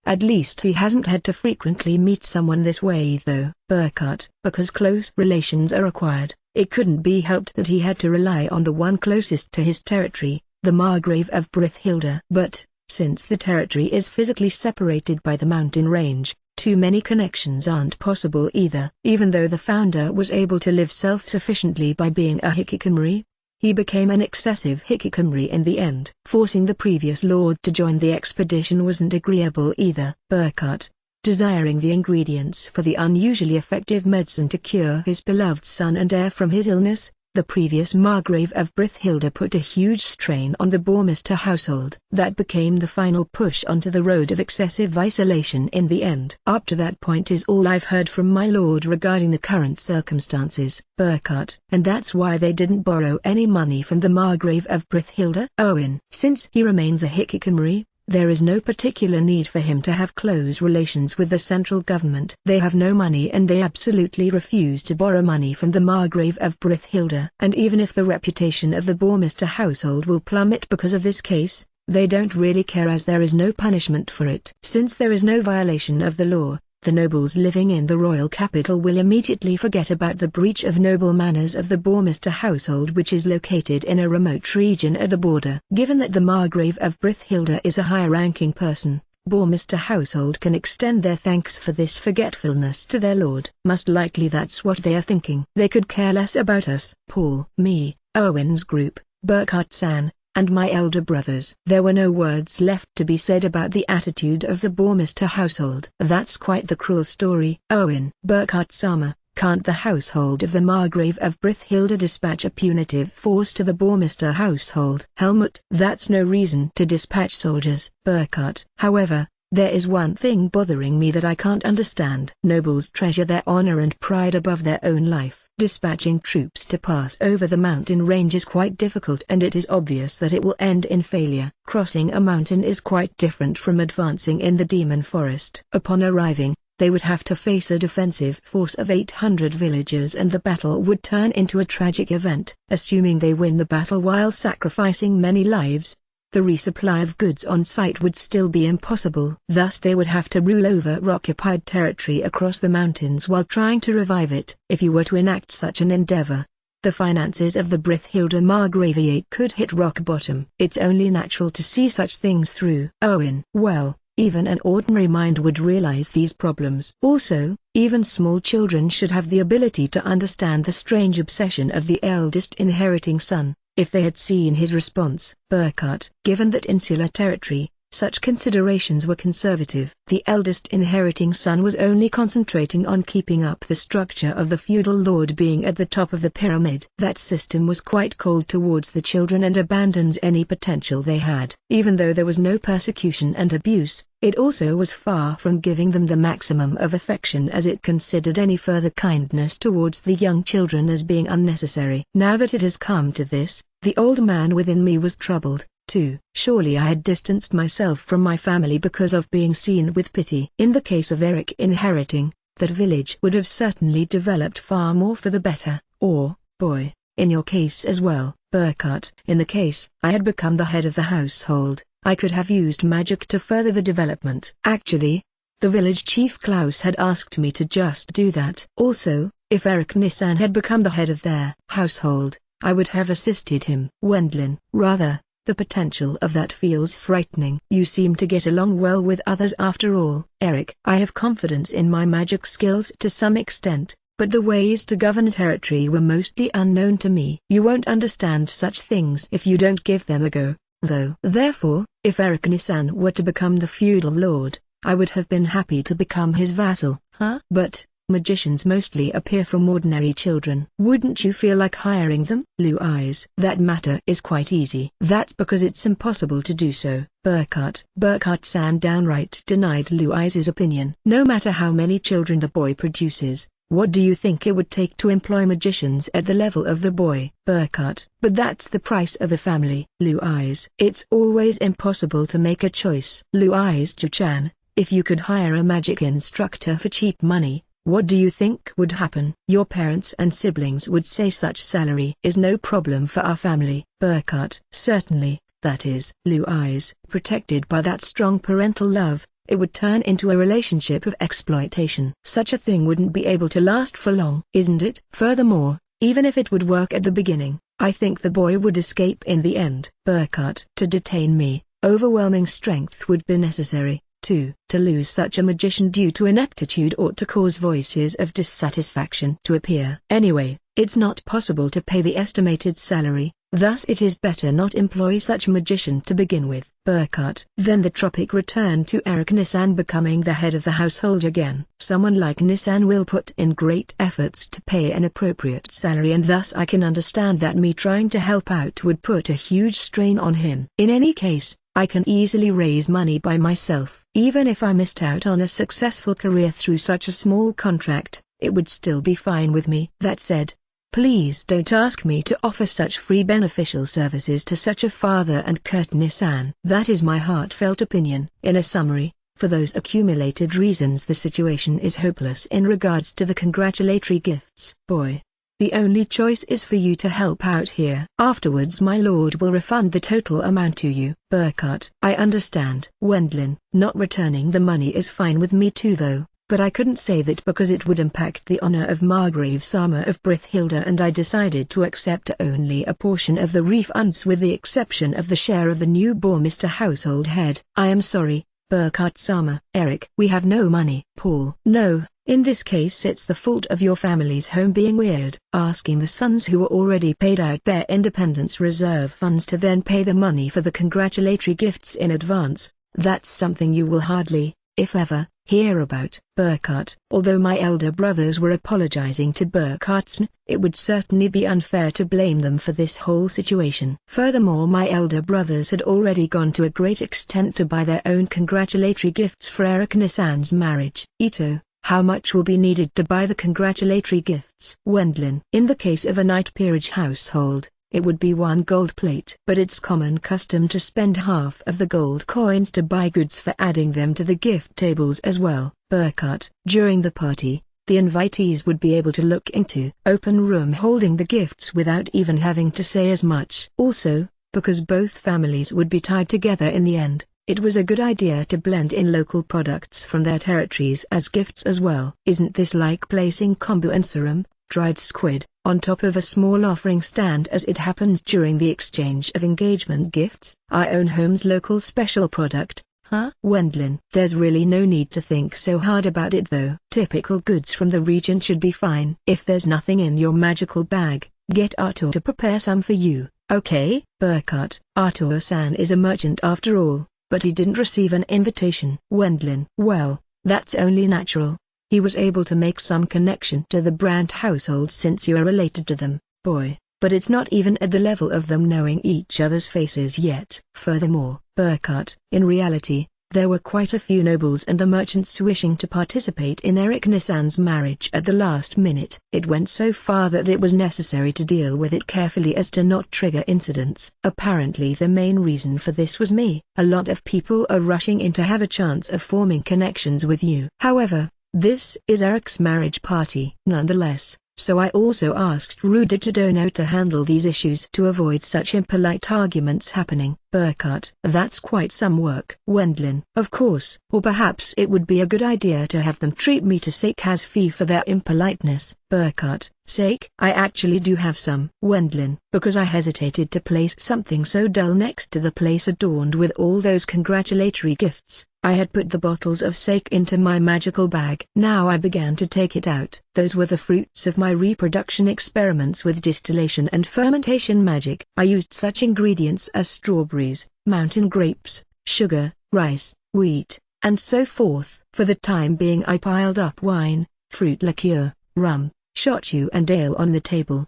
At least he hasn't had to frequently meet someone this way though. Burkhart. Because close relations are required, it couldn't be helped that he had to rely on the one closest to his territory, the Margrave of Brithhilde. But, since the territory is physically separated by the mountain range, too many connections aren't possible either. Even though the founder was able to live self-sufficiently by being a hikikomori, he became an excessive hikikomori in the end. Forcing the previous lord to join the expedition wasn't agreeable either. Burkhart, desiring the ingredients for the unusually effective medicine to cure his beloved son and heir from his illness, the previous Margrave of Brithhilde put a huge strain on the Bourmester household. That became the final push onto the road of excessive isolation in the end. Up to that point is all I've heard from my lord regarding the current circumstances. Burkhart. And that's why they didn't borrow any money from the Margrave of Brithhilde? Owen. Since he remains a hikikomori, there is no particular need for him to have close relations with the central government. They have no money and they absolutely refuse to borrow money from the Margrave of Brithhilde. And even if the reputation of the Bourmester household will plummet because of this case, they don't really care as there is no punishment for it. Since there is no violation of the law, the nobles living in the royal capital will immediately forget about the breach of noble manners of the Bourmester household, which is located in a remote region at the border. Given that the Margrave of Brithhilde is a high-ranking person, Bourmester household can extend their thanks for this forgetfulness to their lord. Most likely that's what they are thinking. They could care less about us. Paul, me, Owen's group, Burkhart-san, and my elder brothers. There were no words left to be said about the attitude of the Bourmester household. That's quite the cruel story. Owen. Burkhart-sama, can't the household of the Margrave of Brithhilde dispatch a punitive force to the Bourmester household? Helmut. That's no reason to dispatch soldiers. Burkhart. However, there is one thing bothering me that I can't understand. Nobles treasure their honor and pride above their own life. Dispatching troops to pass over the mountain range is quite difficult and it is obvious that it will end in failure. Crossing a mountain is quite different from advancing in the demon forest. Upon arriving, they would have to face a defensive force of 800 villagers and the battle would turn into a tragic event. Assuming they win the battle while sacrificing many lives, the resupply of goods on site would still be impossible. Thus they would have to rule over occupied territory across the mountains while trying to revive it. If you were to enact such an endeavor, the finances of the Brithhilde Margraviate could hit rock bottom. It's only natural to see such things through. Owen. Well, even an ordinary mind would realize these problems. Also, even small children should have the ability to understand the strange obsession of the eldest inheriting son. If they had seen his response. Burkhart. Given that insular territory, such considerations were conservative. The eldest inheriting son was only concentrating on keeping up the structure of the feudal lord being at the top of the pyramid. That system was quite cold towards the children and abandons any potential they had. Even though there was no persecution and abuse, it also was far from giving them the maximum of affection as it considered any further kindness towards the young children as being unnecessary. Now that it has come to this, the old man within me was troubled, too. Surely I had distanced myself from my family because of being seen with pity. In the case of Eric inheriting, that village would have certainly developed far more for the better. Or, boy, in your case as well, Burkhart. In the case I had become the head of the household, I could have used magic to further the development. Actually, the village chief Klaus had asked me to just do that. Also, if Eric Nissan had become the head of their household, I would have assisted him. Wendlin. Rather, the potential of that feels frightening. You seem to get along well with others after all. Eric. I have confidence in my magic skills to some extent, but the ways to govern territory were mostly unknown to me. You won't understand such things if you don't give them a go, though. Therefore, if Eric Nissan were to become the feudal lord, I would have been happy to become his vassal. Huh? But magicians mostly appear from ordinary children. Wouldn't you feel like hiring them? Blue eyes. That matter is quite easy. That's because it's impossible to do so. Burkhart. Burkhart-san downright denied Blue Eyes' opinion. No matter how many children the boy produces, what do you think it would take to employ magicians at the level of the boy? Burkhart. But that's the price of a family. Blue Eyes. It's always impossible to make a choice. Blue Eyes Chu-chan, if you could hire a magic instructor for cheap money, what do you think would happen? Your parents and siblings would say such salary is no problem for our family. Burkhart. Certainly, that is. Blue Eyes. Protected by that strong parental love, it would turn into a relationship of exploitation. Such a thing wouldn't be able to last for long, isn't it? Furthermore, even if it would work at the beginning, I think the boy would escape in the end. Burkhart. To detain me, overwhelming strength would be necessary. 2. To lose such a magician due to ineptitude ought to cause voices of dissatisfaction to appear. Anyway, it's not possible to pay the estimated salary, thus it is better not employ such magician to begin with. Burkhart. Then the tropic returned to Eric Nissan becoming the head of the household again. Someone like Nissan will put in great efforts to pay an appropriate salary, and thus I can understand that me trying to help out would put a huge strain on him. In any case, I can easily raise money by myself. Even if I missed out on a successful career through such a small contract, it would still be fine with me. That said, please don't ask me to offer such free beneficial services to such a father and Kurt Nissan. That is my heartfelt opinion. In a summary, for those accumulated reasons the situation is hopeless in regards to the congratulatory gifts. Boy. The only choice is for you to help out here. Afterwards my lord will refund the total amount to you. Burkhart. I understand. Wendlin. Not returning the money is fine with me too though, but I couldn't say that because it would impact the honor of Margrave Sama of Brithhilda, and I decided to accept only a portion of the refunds with the exception of the share of the newborn Mr. Household Head. I am sorry, Burkhart Sama. Eric. We have no money. Paul. No. In this case it's the fault of your family's home being weird. Asking the sons who were already paid out their independence reserve funds to then pay the money for the congratulatory gifts in advance, that's something you will hardly, if ever, hear about. Burkhart. Although my elder brothers were apologizing to Burkhart's, it would certainly be unfair to blame them for this whole situation. Furthermore, my elder brothers had already gone to a great extent to buy their own congratulatory gifts for Eric Nissan's marriage. Ito. How much will be needed to buy the congratulatory gifts? Wendlin. In the case of a knight peerage household, it would be 1 gold plate. But it's common custom to spend half of the gold coins to buy goods for adding them to the gift tables as well. Burkhart. During the party, the invitees would be able to look into open room holding the gifts without even having to say as much. Also, because both families would be tied together in the end, it was a good idea to blend in local products from their territories as gifts as well. Isn't this like placing kombu and serum, dried squid, on top of a small offering stand as it happens during the exchange of engagement gifts? Our own home's local special product, huh? Wendlin. There's really no need to think so hard about it though. Typical goods from the region should be fine. If there's nothing in your magical bag, get Artur to prepare some for you, okay? Burkhart. Artur-san is a merchant after all, but he didn't receive an invitation. Wendlin. Well, that's only natural. He was able to make some connection to the Brandt household since you are related to them, boy, but it's not even at the level of them knowing each other's faces yet. Furthermore, Burkhart. In reality, there were quite a few nobles and the merchants wishing to participate in Eric Nissan's marriage at the last minute. It went so far that it was necessary to deal with it carefully as to not trigger incidents. Apparently the main reason for this was me. A lot of people are rushing in to have a chance of forming connections with you. However, this is Eric's marriage party nonetheless, so I also asked Rudidono to handle these issues to avoid such impolite arguments happening. Burkhart. That's quite some work. Wendlin. Of course. Or perhaps it would be a good idea to have them treat me to sake as fee for their impoliteness. Burkhart. Sake? I actually do have some. Wendlin. Because I hesitated to place something so dull next to the place adorned with all those congratulatory gifts. I had put the bottles of sake into my magical bag. Now I began to take it out. Those were the fruits of my reproduction experiments with distillation and fermentation magic. I used such ingredients as strawberries, mountain grapes, sugar, rice, wheat, and so forth. For the time being I piled up wine, fruit liqueur, rum, shochu and ale on the table.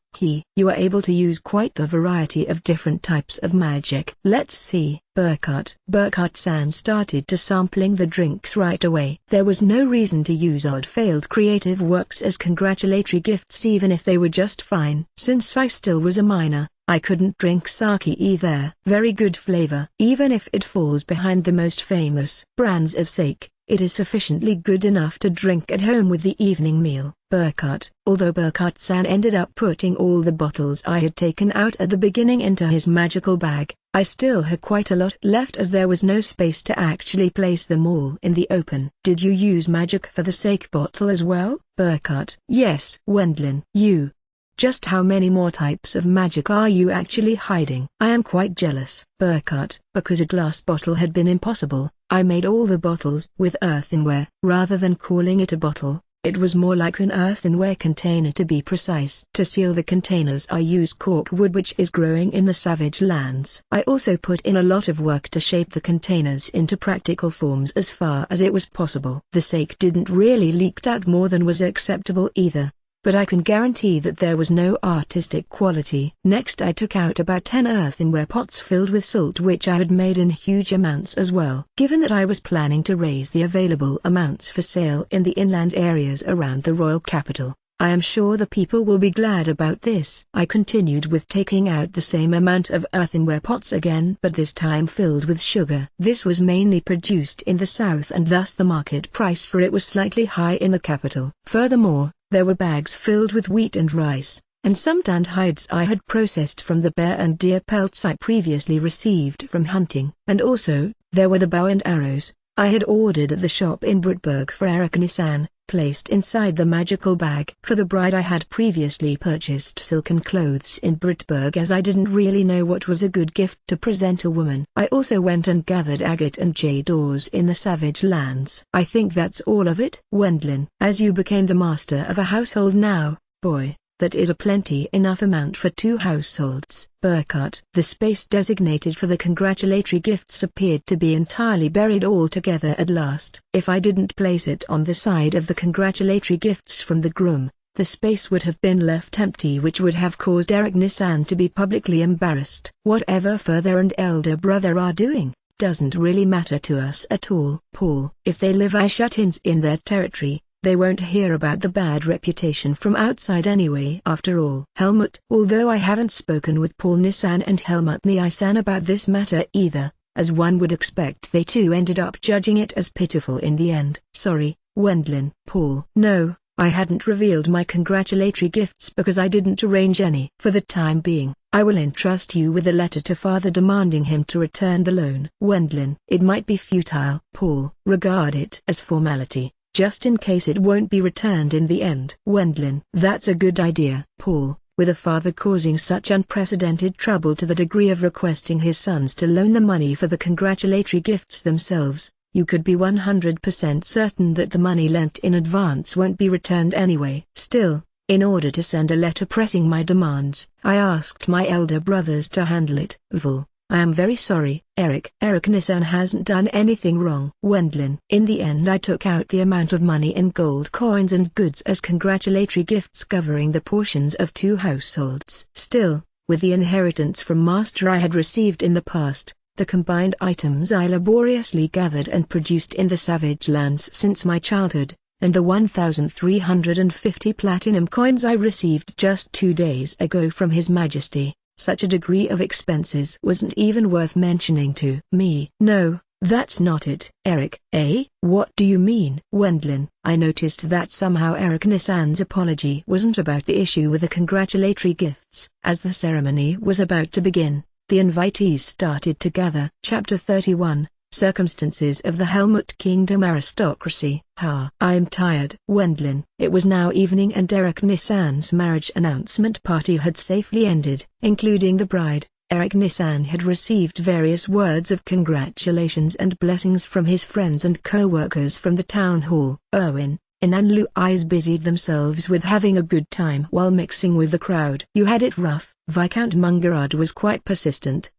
You are able to use quite the variety of different types of magic. Let's see. Burkhart. Burkhart-san started to sampling the drinks right away. There was no reason to use odd failed creative works as congratulatory gifts even if they were just fine. Since I still was a minor, I couldn't drink sake either. Very good flavor. Even if it falls behind the most famous brands of sake, It is sufficiently good enough to drink at home with the evening meal. Burkhardt. Although Burkhardt-san ended up putting all the bottles I had taken out at the beginning into his magical bag, I still had quite a lot left as there was no space to actually place them all in the open. Did you use magic for the sake bottle as well? Burkhardt. Yes. Wendlin. You. Just how many more types of magic are you actually hiding? I am quite jealous. Burkhardt. Because a glass bottle had been impossible, I made all the bottles with earthenware. Rather than calling it a bottle, it was more like an earthenware container to be precise. To seal the containers I used cork wood which is growing in the savage lands. I also put in a lot of work to shape the containers into practical forms as far as it was possible. The sake didn't really leak out more than was acceptable either, but I can guarantee that there was no artistic quality. Next I took out about 10 earthenware pots filled with salt which I had made in huge amounts as well. Given that I was planning to raise the available amounts for sale in the inland areas around the royal capital, I am sure the people will be glad about this. I continued with taking out the same amount of earthenware pots again, but this time filled with sugar. This was mainly produced in the south and thus the market price for it was slightly high in the capital. Furthermore, there were bags filled with wheat and rice, and some tanned hides I had processed from the bear and deer pelts I previously received from hunting. And also, there were the bow and arrows I had ordered at the shop in Brittberg for Ericne-san, placed inside the magical bag. For the bride I had previously purchased silken clothes in Brittberg as I didn't really know what was a good gift to present a woman. I also went and gathered agate and jade ores in the savage lands. I think that's all of it. Wendlin. As you became the master of a household now, boy, that is a plenty enough amount for 2 households. Burkhardt. The space designated for the congratulatory gifts appeared to be entirely buried altogether at last. If I didn't place it on the side of the congratulatory gifts from the groom, the space would have been left empty which would have caused Ericne-san to be publicly embarrassed. Whatever father and elder brother are doing, doesn't really matter to us at all. Paul. If they live as shut-ins in their territory, they won't hear about the bad reputation from outside anyway. After all. Helmut. Although I haven't spoken with Paul Nissan and Helmut Nisan about this matter either, as one would expect they too ended up judging it as pitiful in the end. Sorry, Wendlin. Paul. No, I hadn't revealed my congratulatory gifts because I didn't arrange any. For the time being, I will entrust you with a letter to father demanding him to return the loan. Wendlin. It might be futile. Paul. Regard it as formality, just in case it won't be returned in the end. Wendlin. That's a good idea. Paul. With a father causing such unprecedented trouble to the degree of requesting his sons to loan the money for the congratulatory gifts themselves, you could be 100% certain that the money lent in advance won't be returned anyway. Still, in order to send a letter pressing my demands, I asked my elder brothers to handle it. Vul. I am very sorry, Eric. Ericne-san hasn't done anything wrong. Wendlin. In the end I took out the amount of money in gold coins and goods as congratulatory gifts covering the portions of 2 households. Still, with the inheritance from master I had received in the past, the combined items I laboriously gathered and produced in the savage lands since my childhood, and the 1,350 platinum coins I received just 2 days ago from His Majesty, such a degree of expenses wasn't even worth mentioning to me. No, that's not it. Eric. Eh? What do you mean? Wendlin. I noticed that somehow Ericne-san's apology wasn't about the issue with the congratulatory gifts. As the ceremony was about to begin, the invitees started to gather. Chapter 31. Circumstances of the Helmut Kingdom Aristocracy. I'm tired. Wendlin. It was now evening and Ericne-san's marriage announcement party had safely ended. Including the bride, Ericne-san had received various words of congratulations and blessings from his friends and co-workers from the town hall. Erwin and Anlu eyes busied themselves with having a good time while mixing with the crowd. You had it rough. Viscount Mungerard was quite persistent.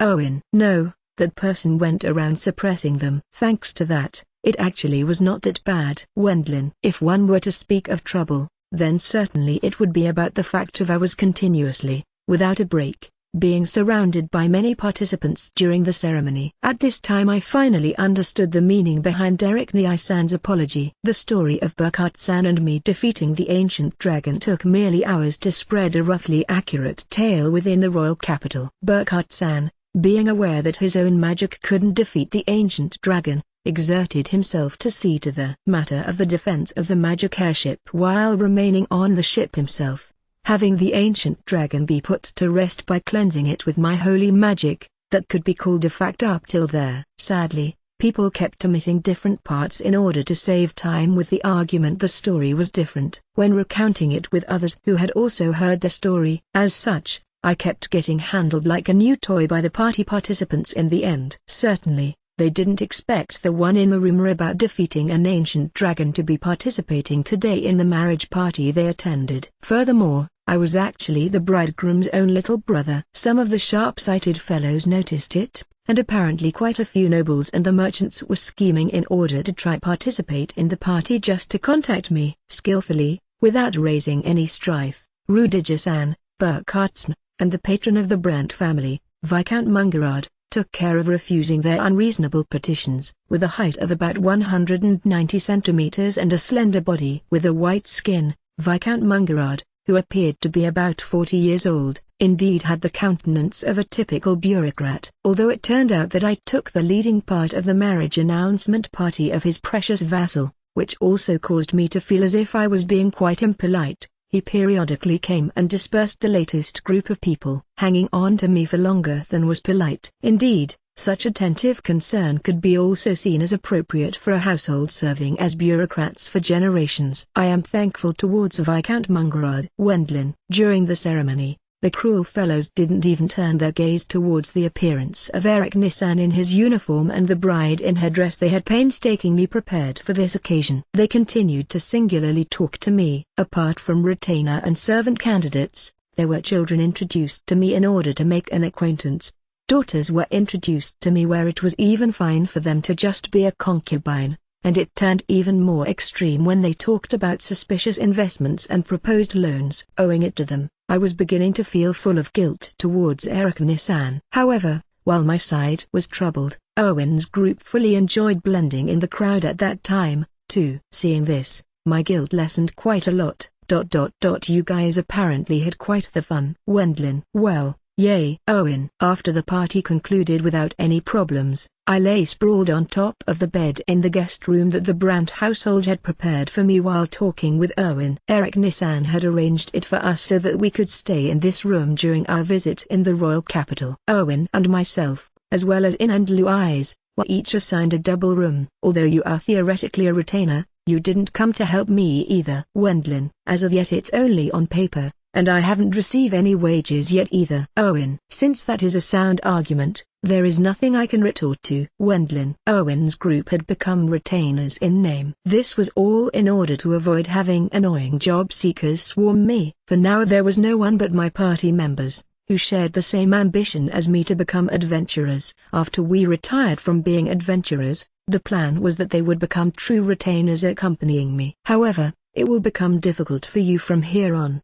Erwin. No. That person went around suppressing them. Thanks to that, it actually was not that bad. Wendlin. If one were to speak of trouble, then certainly it would be about the fact of I was continuously, without a break, being surrounded by many participants during the ceremony. At this time I finally understood the meaning behind Ericne-san's apology. The story of Burkhardt-san and me defeating the ancient dragon took merely hours to spread a roughly accurate tale within the royal capital. Burkhardt-san, being aware that his own magic couldn't defeat the ancient dragon, exerted himself to see to the matter of the defense of the magic airship while remaining on the ship himself, having the ancient dragon be put to rest by cleansing it with my holy magic, that could be called a fact up till there. Sadly, people kept omitting different parts in order to save time with the argument the story was different when recounting it with others who had also heard the story. As such, I kept getting handled like a new toy by the party participants in the end. Certainly, they didn't expect the one in the rumor about defeating an ancient dragon to be participating today in the marriage party they attended. Furthermore, I was actually the bridegroom's own little brother. Some of the sharp-sighted fellows noticed it, and apparently quite a few nobles and the merchants were scheming in order to try participate in the party just to contact me. Skillfully, without raising any strife, Rudiger-san, Burkhardt-san, and the patron of the Brandt family, Viscount Mungerard, took care of refusing their unreasonable petitions. With a height of about 190 centimeters and a slender body with a white skin, Viscount Mungerard, who appeared to be about 40 years old, indeed had the countenance of a typical bureaucrat. Although it turned out that I took the leading part of the marriage announcement party of his precious vassal, which also caused me to feel as if I was being quite impolite, he periodically came and dispersed the latest group of people, hanging on to me for longer than was polite. Indeed, such attentive concern could be also seen as appropriate for a household serving as bureaucrats for generations. I am thankful towards Viscount Mungerard. Wendlin. During the ceremony, the cruel fellows didn't even turn their gaze towards the appearance of Eric Nissan in his uniform and the bride in her dress they had painstakingly prepared for this occasion. They continued to singularly talk to me. Apart from retainer and servant candidates, there were children introduced to me in order to make an acquaintance. Daughters were introduced to me where it was even fine for them to just be a concubine, and it turned even more extreme when they talked about suspicious investments and proposed loans. Owing it to them, I was beginning to feel full of guilt towards Eric Nissan. However, while my side was troubled, Owen's group fully enjoyed blending in the crowd at that time, too. Seeing this, my guilt lessened quite a lot. You guys apparently had quite the fun. Wendlin. Well, yay. Owen. After the party concluded without any problems, I lay sprawled on top of the bed in the guest room that the Brandt household had prepared for me while talking with Owen. Eric Nissan had arranged it for us so that we could stay in this room during our visit in the royal capital. Owen and myself, as well as In and Louise, were each assigned a double room. Although you are theoretically a retainer, you didn't come to help me either. Wendlin. As of yet it's only on paper, and I haven't received any wages yet either. Owen. Since that is a sound argument, there is nothing I can retort to. Wendlin. Owen's group had become retainers in name. This was all in order to avoid having annoying job seekers swarm me. For now there was no one but my party members, who shared the same ambition as me to become adventurers. After we retired from being adventurers, the plan was that they would become true retainers accompanying me. However, it will become difficult for you from here on.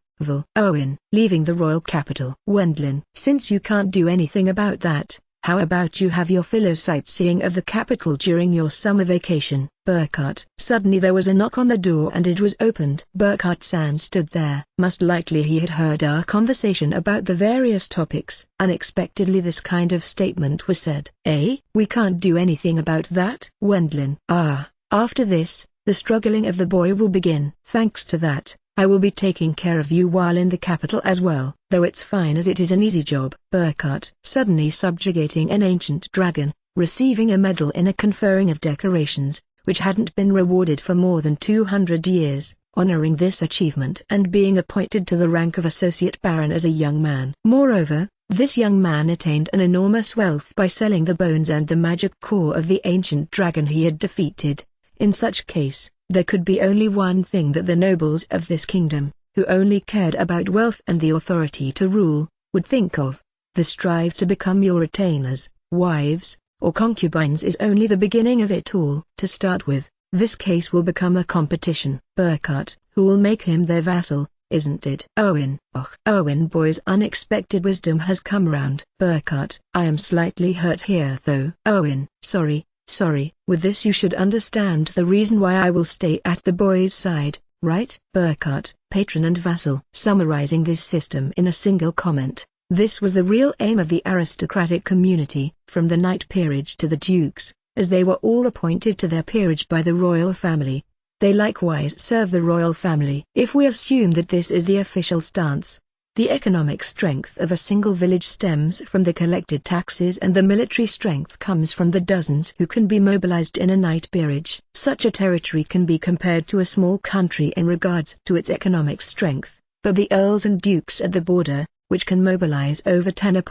Owen. Leaving the royal capital. Wendlin. Since you can't do anything about that, how about you have your fellow sightseeing of the capital during your summer vacation? Burkhardt. Suddenly there was a knock on the door and it was opened. Burkhardt-san stood there. Most likely he had heard our conversation about the various topics. Unexpectedly this kind of statement was said. We can't do anything about that? Wendlin. After this, the struggling of the boy will begin. Thanks to that, I will be taking care of you while in the capital as well, though it's fine as it is an easy job. Burkhardt. Suddenly subjugating an ancient dragon, receiving a medal in a conferring of decorations, which hadn't been rewarded for more than 200 years, honoring this achievement and being appointed to the rank of associate baron as a young man. Moreover, this young man attained an enormous wealth by selling the bones and the magic core of the ancient dragon he had defeated. In such case, there could be only one thing that the nobles of this kingdom, who only cared about wealth and the authority to rule, would think of. The strive to become your retainers, wives, or concubines is only the beginning of it all. To start with, this case will become a competition. Burkhardt, who will make him their vassal, isn't it? Owen. Owen boy's unexpected wisdom has come round. Burkhardt. I am slightly hurt here though. Owen. Sorry, with this you should understand the reason why I will stay at the boy's side, right? Burkhardt, patron and vassal. Summarizing this system in a single comment, this was the real aim of the aristocratic community, from the knight peerage to the dukes, as they were all appointed to their peerage by the royal family. They likewise serve the royal family. If we assume that this is the official stance, the economic strength of a single village stems from the collected taxes and the military strength comes from the dozens who can be mobilized in a night peerage. Such a territory can be compared to a small country in regards to its economic strength, but the earls and dukes at the border, which can mobilize over 10,000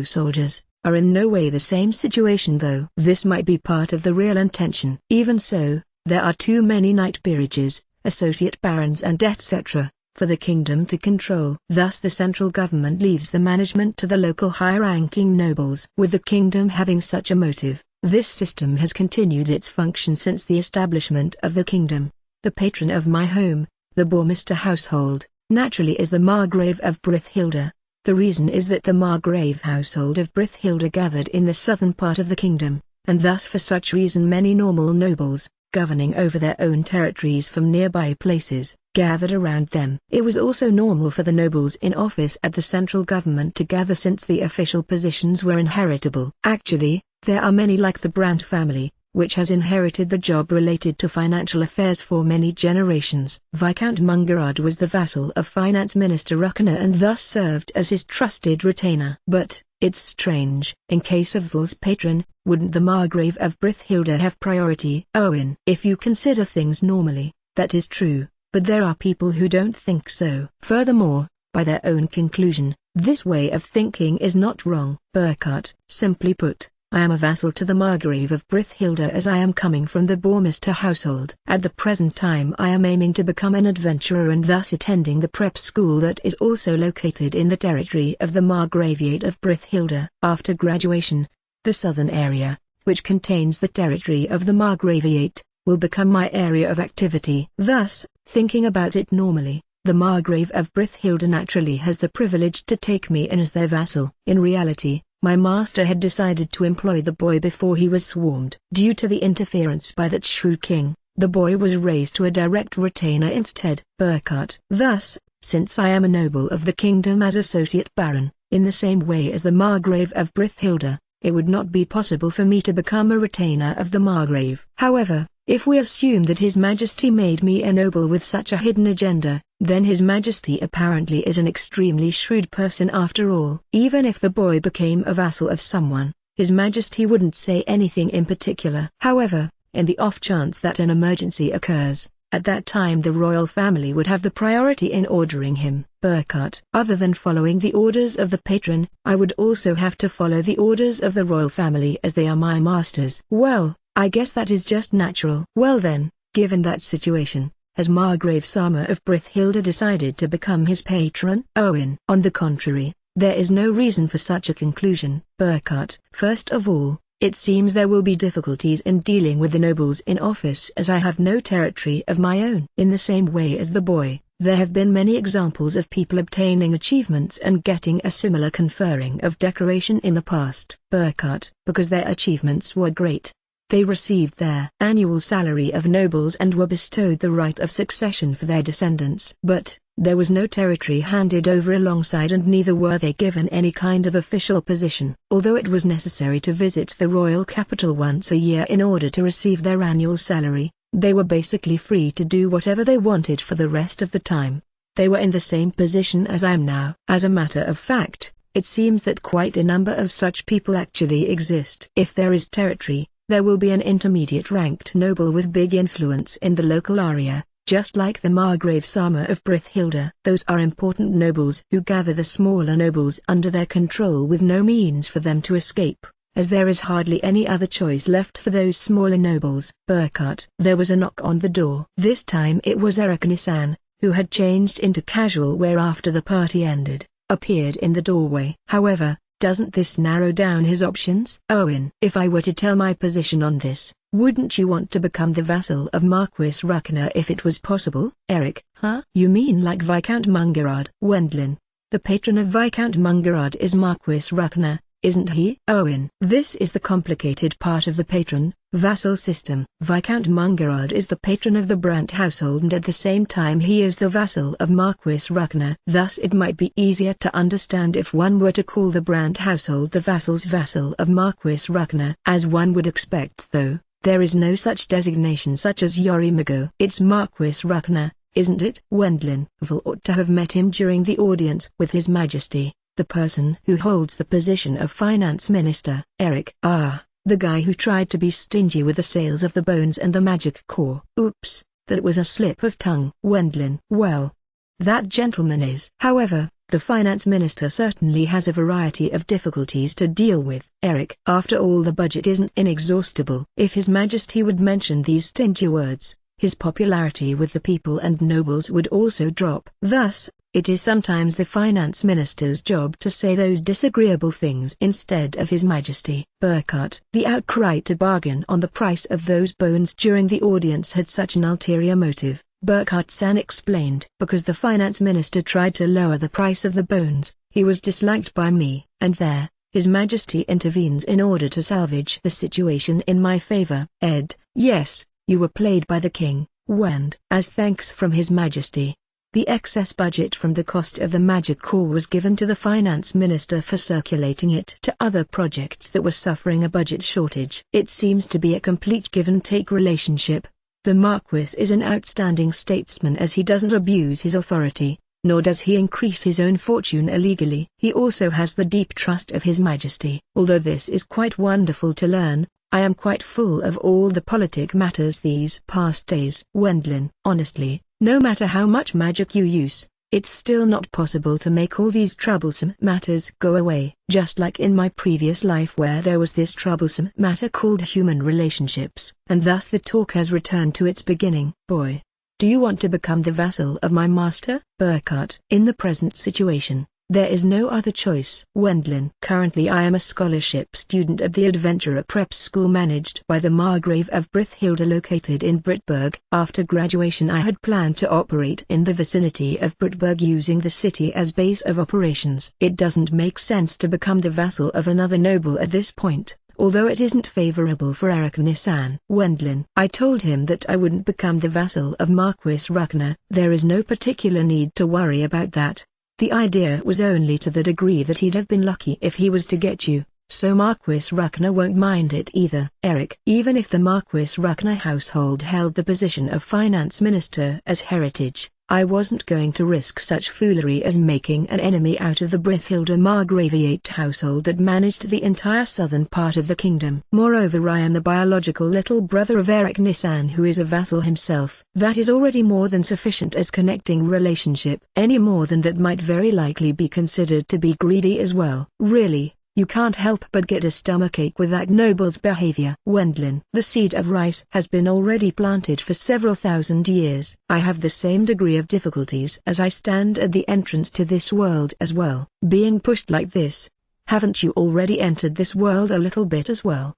soldiers, are in no way the same situation, though this might be part of the real intention. Even so, there are too many knight peerages, associate barons and etc., for the kingdom to control. Thus the central government leaves the management to the local high-ranking nobles. With the kingdom having such a motive, this system has continued its function since the establishment of the kingdom. The patron of my home, the Bourmester household, naturally is the Margrave of Brithhilda. The reason is that the Margrave household of Brithhilda gathered in the southern part of the kingdom, and thus for such reason many normal nobles, governing over their own territories from nearby places, gathered around them. It was also normal for the nobles in office at the central government to gather since the official positions were inheritable. Actually, there are many like the Brandt family, which has inherited the job related to financial affairs for many generations. Viscount Mungerard was the vassal of Finance Minister Ruckner and thus served as his trusted retainer. But, it's strange, in case of Vul's patron, wouldn't the Margrave of Brithhilda have priority? Owen. If you consider things normally, that is true, but there are people who don't think so. Furthermore, by their own conclusion, this way of thinking is not wrong. Burkhart. Simply put, I am a vassal to the Margrave of Brithhilda as I am coming from the Bourmester household. At the present time I am aiming to become an adventurer and thus attending the prep school that is also located in the territory of the Margraviate of Brithhilda. After graduation, the southern area, which contains the territory of the Margraviate, will become my area of activity. Thus, thinking about it normally, the Margrave of Brithhilda naturally has the privilege to take me in as their vassal. In reality, my master had decided to employ the boy before he was swarmed. Due to the interference by that shrewd king, the boy was raised to a direct retainer instead. Burkhart. Thus, since I am a noble of the kingdom as associate baron, in the same way as the Margrave of Brithhilda, it would not be possible for me to become a retainer of the Margrave. However, if we assume that His Majesty made me a noble with such a hidden agenda, then His Majesty apparently is an extremely shrewd person after all. Even if the boy became a vassal of someone, His Majesty wouldn't say anything in particular. However, in the off chance that an emergency occurs, at that time the royal family would have the priority in ordering him. Burkhart. Other than following the orders of the patron, I would also have to follow the orders of the royal family as they are my masters. Well, I guess that is just natural. Well then, given that situation, has Margrave Sama of Brithhilda decided to become his patron? Owen. On the contrary, there is no reason for such a conclusion. Burkhart. First of all, it seems there will be difficulties in dealing with the nobles in office as I have no territory of my own. In the same way as the boy, there have been many examples of people obtaining achievements and getting a similar conferring of decoration in the past. Burkhart. Because their achievements were great. They received their annual salary of nobles and were bestowed the right of succession for their descendants. But, there was no territory handed over alongside and neither were they given any kind of official position. Although it was necessary to visit the royal capital once a year in order to receive their annual salary, they were basically free to do whatever they wanted for the rest of the time. They were in the same position as I am now. As a matter of fact, it seems that quite a number of such people actually exist. If there is territory, there will be an intermediate ranked noble with big influence in the local area, just like the Margrave Sama of Brithhilda. Those are important nobles who gather the smaller nobles under their control with no means for them to escape, as there is hardly any other choice left for those smaller nobles. Burkhart. There was a knock on the door. This time it was Eric Nissan, who had changed into casual wear after the party ended, appeared in the doorway. However, doesn't this narrow down his options? Owen. If I were to tell my position on this, wouldn't you want to become the vassal of Marquis Ruckner if it was possible? Eric. Huh? You mean like Viscount Mungerard? Wendlin. The patron of Viscount Mungerard is Marquis Ruckner. isn't he? Owen. This is the complicated part of the patron-vassal system. Viscount Mungerard is the patron of the Brandt household and at the same time he is the vassal of Marquis Ruckner. Thus it might be easier to understand if one were to call the Brandt household the vassal's vassal of Marquis Ruckner. As one would expect though, there is no such designation such as Yorimigo. It's Marquis Ruckner, isn't it? Wendlin ought to have met him during the audience with His Majesty, the person who holds the position of finance minister. Eric. Ah, the guy who tried to be stingy with the sales of the bones and the magic core. Oops, that was a slip of tongue. Wendlin. Well, that gentleman is. However, the finance minister certainly has a variety of difficulties to deal with. Eric. After all, the budget isn't inexhaustible. If His Majesty would mention these stingy words, his popularity with the people and nobles would also drop. Thus, it is sometimes the finance minister's job to say those disagreeable things instead of His Majesty. Burkhart. The outcry to bargain on the price of those bones during the audience had such an ulterior motive, Burkhart-san explained. Because the finance minister tried to lower the price of the bones, he was disliked by me, and there, His Majesty intervenes in order to salvage the situation in my favor. Ed. Yes, you were played by the king, Wend. As thanks from His Majesty, the excess budget from the cost of the magic core was given to the finance minister for circulating it to other projects that were suffering a budget shortage. It seems to be a complete give-and-take relationship. The Marquis is an outstanding statesman as he doesn't abuse his authority, nor does he increase his own fortune illegally. He also has the deep trust of His Majesty. Although this is quite wonderful to learn, I am quite full of all the politic matters these past days. Wendlin. Honestly, no matter how much magic you use, it's still not possible to make all these troublesome matters go away. Just like in my previous life where there was this troublesome matter called human relationships, and thus the talk has returned to its beginning. Boy, do you want to become the vassal of my master? Burkhart. In the present situation, there is no other choice. Wendlin. Currently I am a scholarship student at the Adventurer Prep School managed by the Margrave of Brithilde located in Brittburg. After graduation I had planned to operate in the vicinity of Brittburg using the city as base of operations. It doesn't make sense to become the vassal of another noble at this point, although it isn't favorable for Eric Nissan. Wendlin. I told him that I wouldn't become the vassal of Marquis Ruckner. There is no particular need to worry about that. The idea was only to the degree that he'd have been lucky if he was to get you, so Marquis Ruckner won't mind it either. Eric. Even if the Marquis Ruckner household held the position of finance minister as heritage, I wasn't going to risk such foolery as making an enemy out of the Brithilde Margraviate household that managed the entire southern part of the kingdom. Moreover, I am the biological little brother of Eric Nissan who is a vassal himself. That is already more than sufficient as connecting relationship. Any more than that might very likely be considered to be greedy as well. Really, you can't help but get a stomachache with that noble's behavior. Wendlin. The seed of rice has been already planted for several thousand years. I have the same degree of difficulties as I stand at the entrance to this world as well. Being pushed like this, haven't you already entered this world a little bit as well?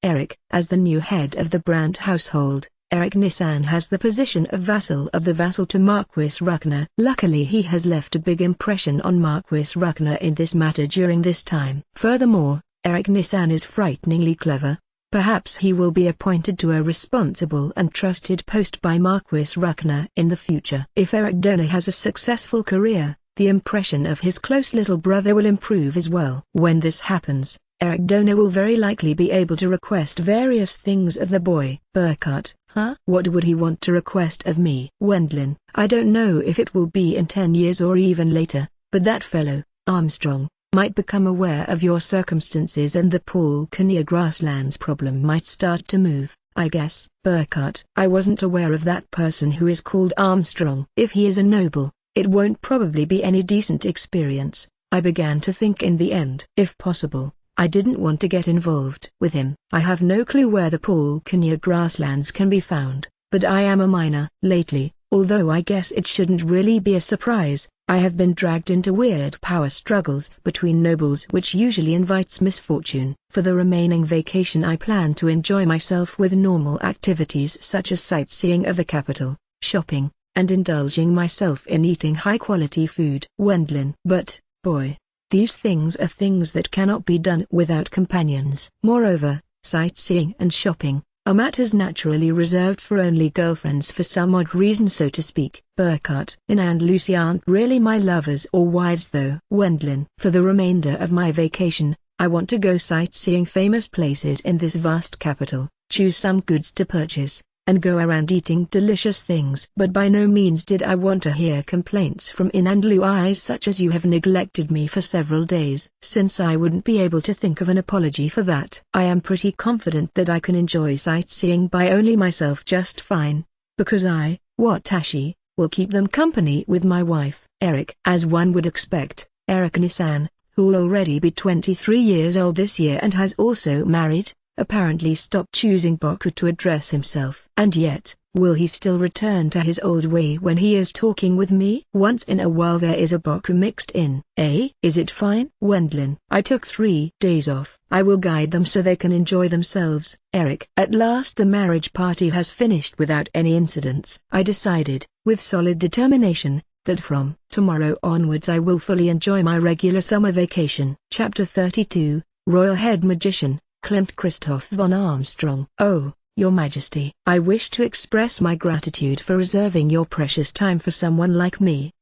Eric. As the new head of the Brandt household, Eric Nissan has the position of vassal of the vassal to Marquis Ruckner. Luckily he has left a big impression on Marquis Ruckner in this matter during this time. Furthermore, Eric Nissan is frighteningly clever. Perhaps he will be appointed to a responsible and trusted post by Marquis Ruckner in the future. If Eric Donner has a successful career, the impression of his close little brother will improve as well. When this happens, Eric Donner will very likely be able to request various things of the boy. Burkhart. Huh? What would he want to request of me? Wendlin. I don't know if it will be in 10 years or even later, but that fellow, Armstrong, might become aware of your circumstances and the Paul Kinnear grasslands problem might start to move, I guess. Burkhart. I wasn't aware of that person who is called Armstrong. If he is a noble, it won't probably be any decent experience, I began to think in the end. If possible, I didn't want to get involved with him. I have no clue where the Paul Kinnear grasslands can be found, but I am a minor. Lately, although I guess it shouldn't really be a surprise, I have been dragged into weird power struggles between nobles which usually invites misfortune. For the remaining vacation I plan to enjoy myself with normal activities such as sightseeing of the capital, shopping, and indulging myself in eating high-quality food. Wendlin. But, boy, These things are things that cannot be done without companions. Moreover, sightseeing and shopping are matters naturally reserved for only girlfriends for some odd reason, so to speak. Burkhart and Lucy aren't really my lovers or wives though. Wendlin. For the remainder of my vacation, I want to go sightseeing famous places in this vast capital, choose some goods to purchase, and go around eating delicious things. But by no means did I want to hear complaints from In and Louise such as "you have neglected me for several days," since I wouldn't be able to think of an apology for that. I am pretty confident that I can enjoy sightseeing by only myself just fine, because I, Watashi, will keep them company with my wife, Eric. As one would expect, Eric Nissan, who'll already be 23 years old this year and has also married, apparently stopped choosing Boku to address himself. And yet, will he still return to his old way when he is talking with me? Once in a while there is a Boku mixed in. Is it fine? Wendlin. I took 3 days off. I will guide them so they can enjoy themselves. Eric. At last the marriage party has finished without any incidents. I decided, with solid determination, that from tomorrow onwards I will fully enjoy my regular summer vacation. Chapter 32, Royal Head Magician, Klimt Christoph von Armstrong. Oh, Your Majesty. I wish to express my gratitude for reserving your precious time for someone like me.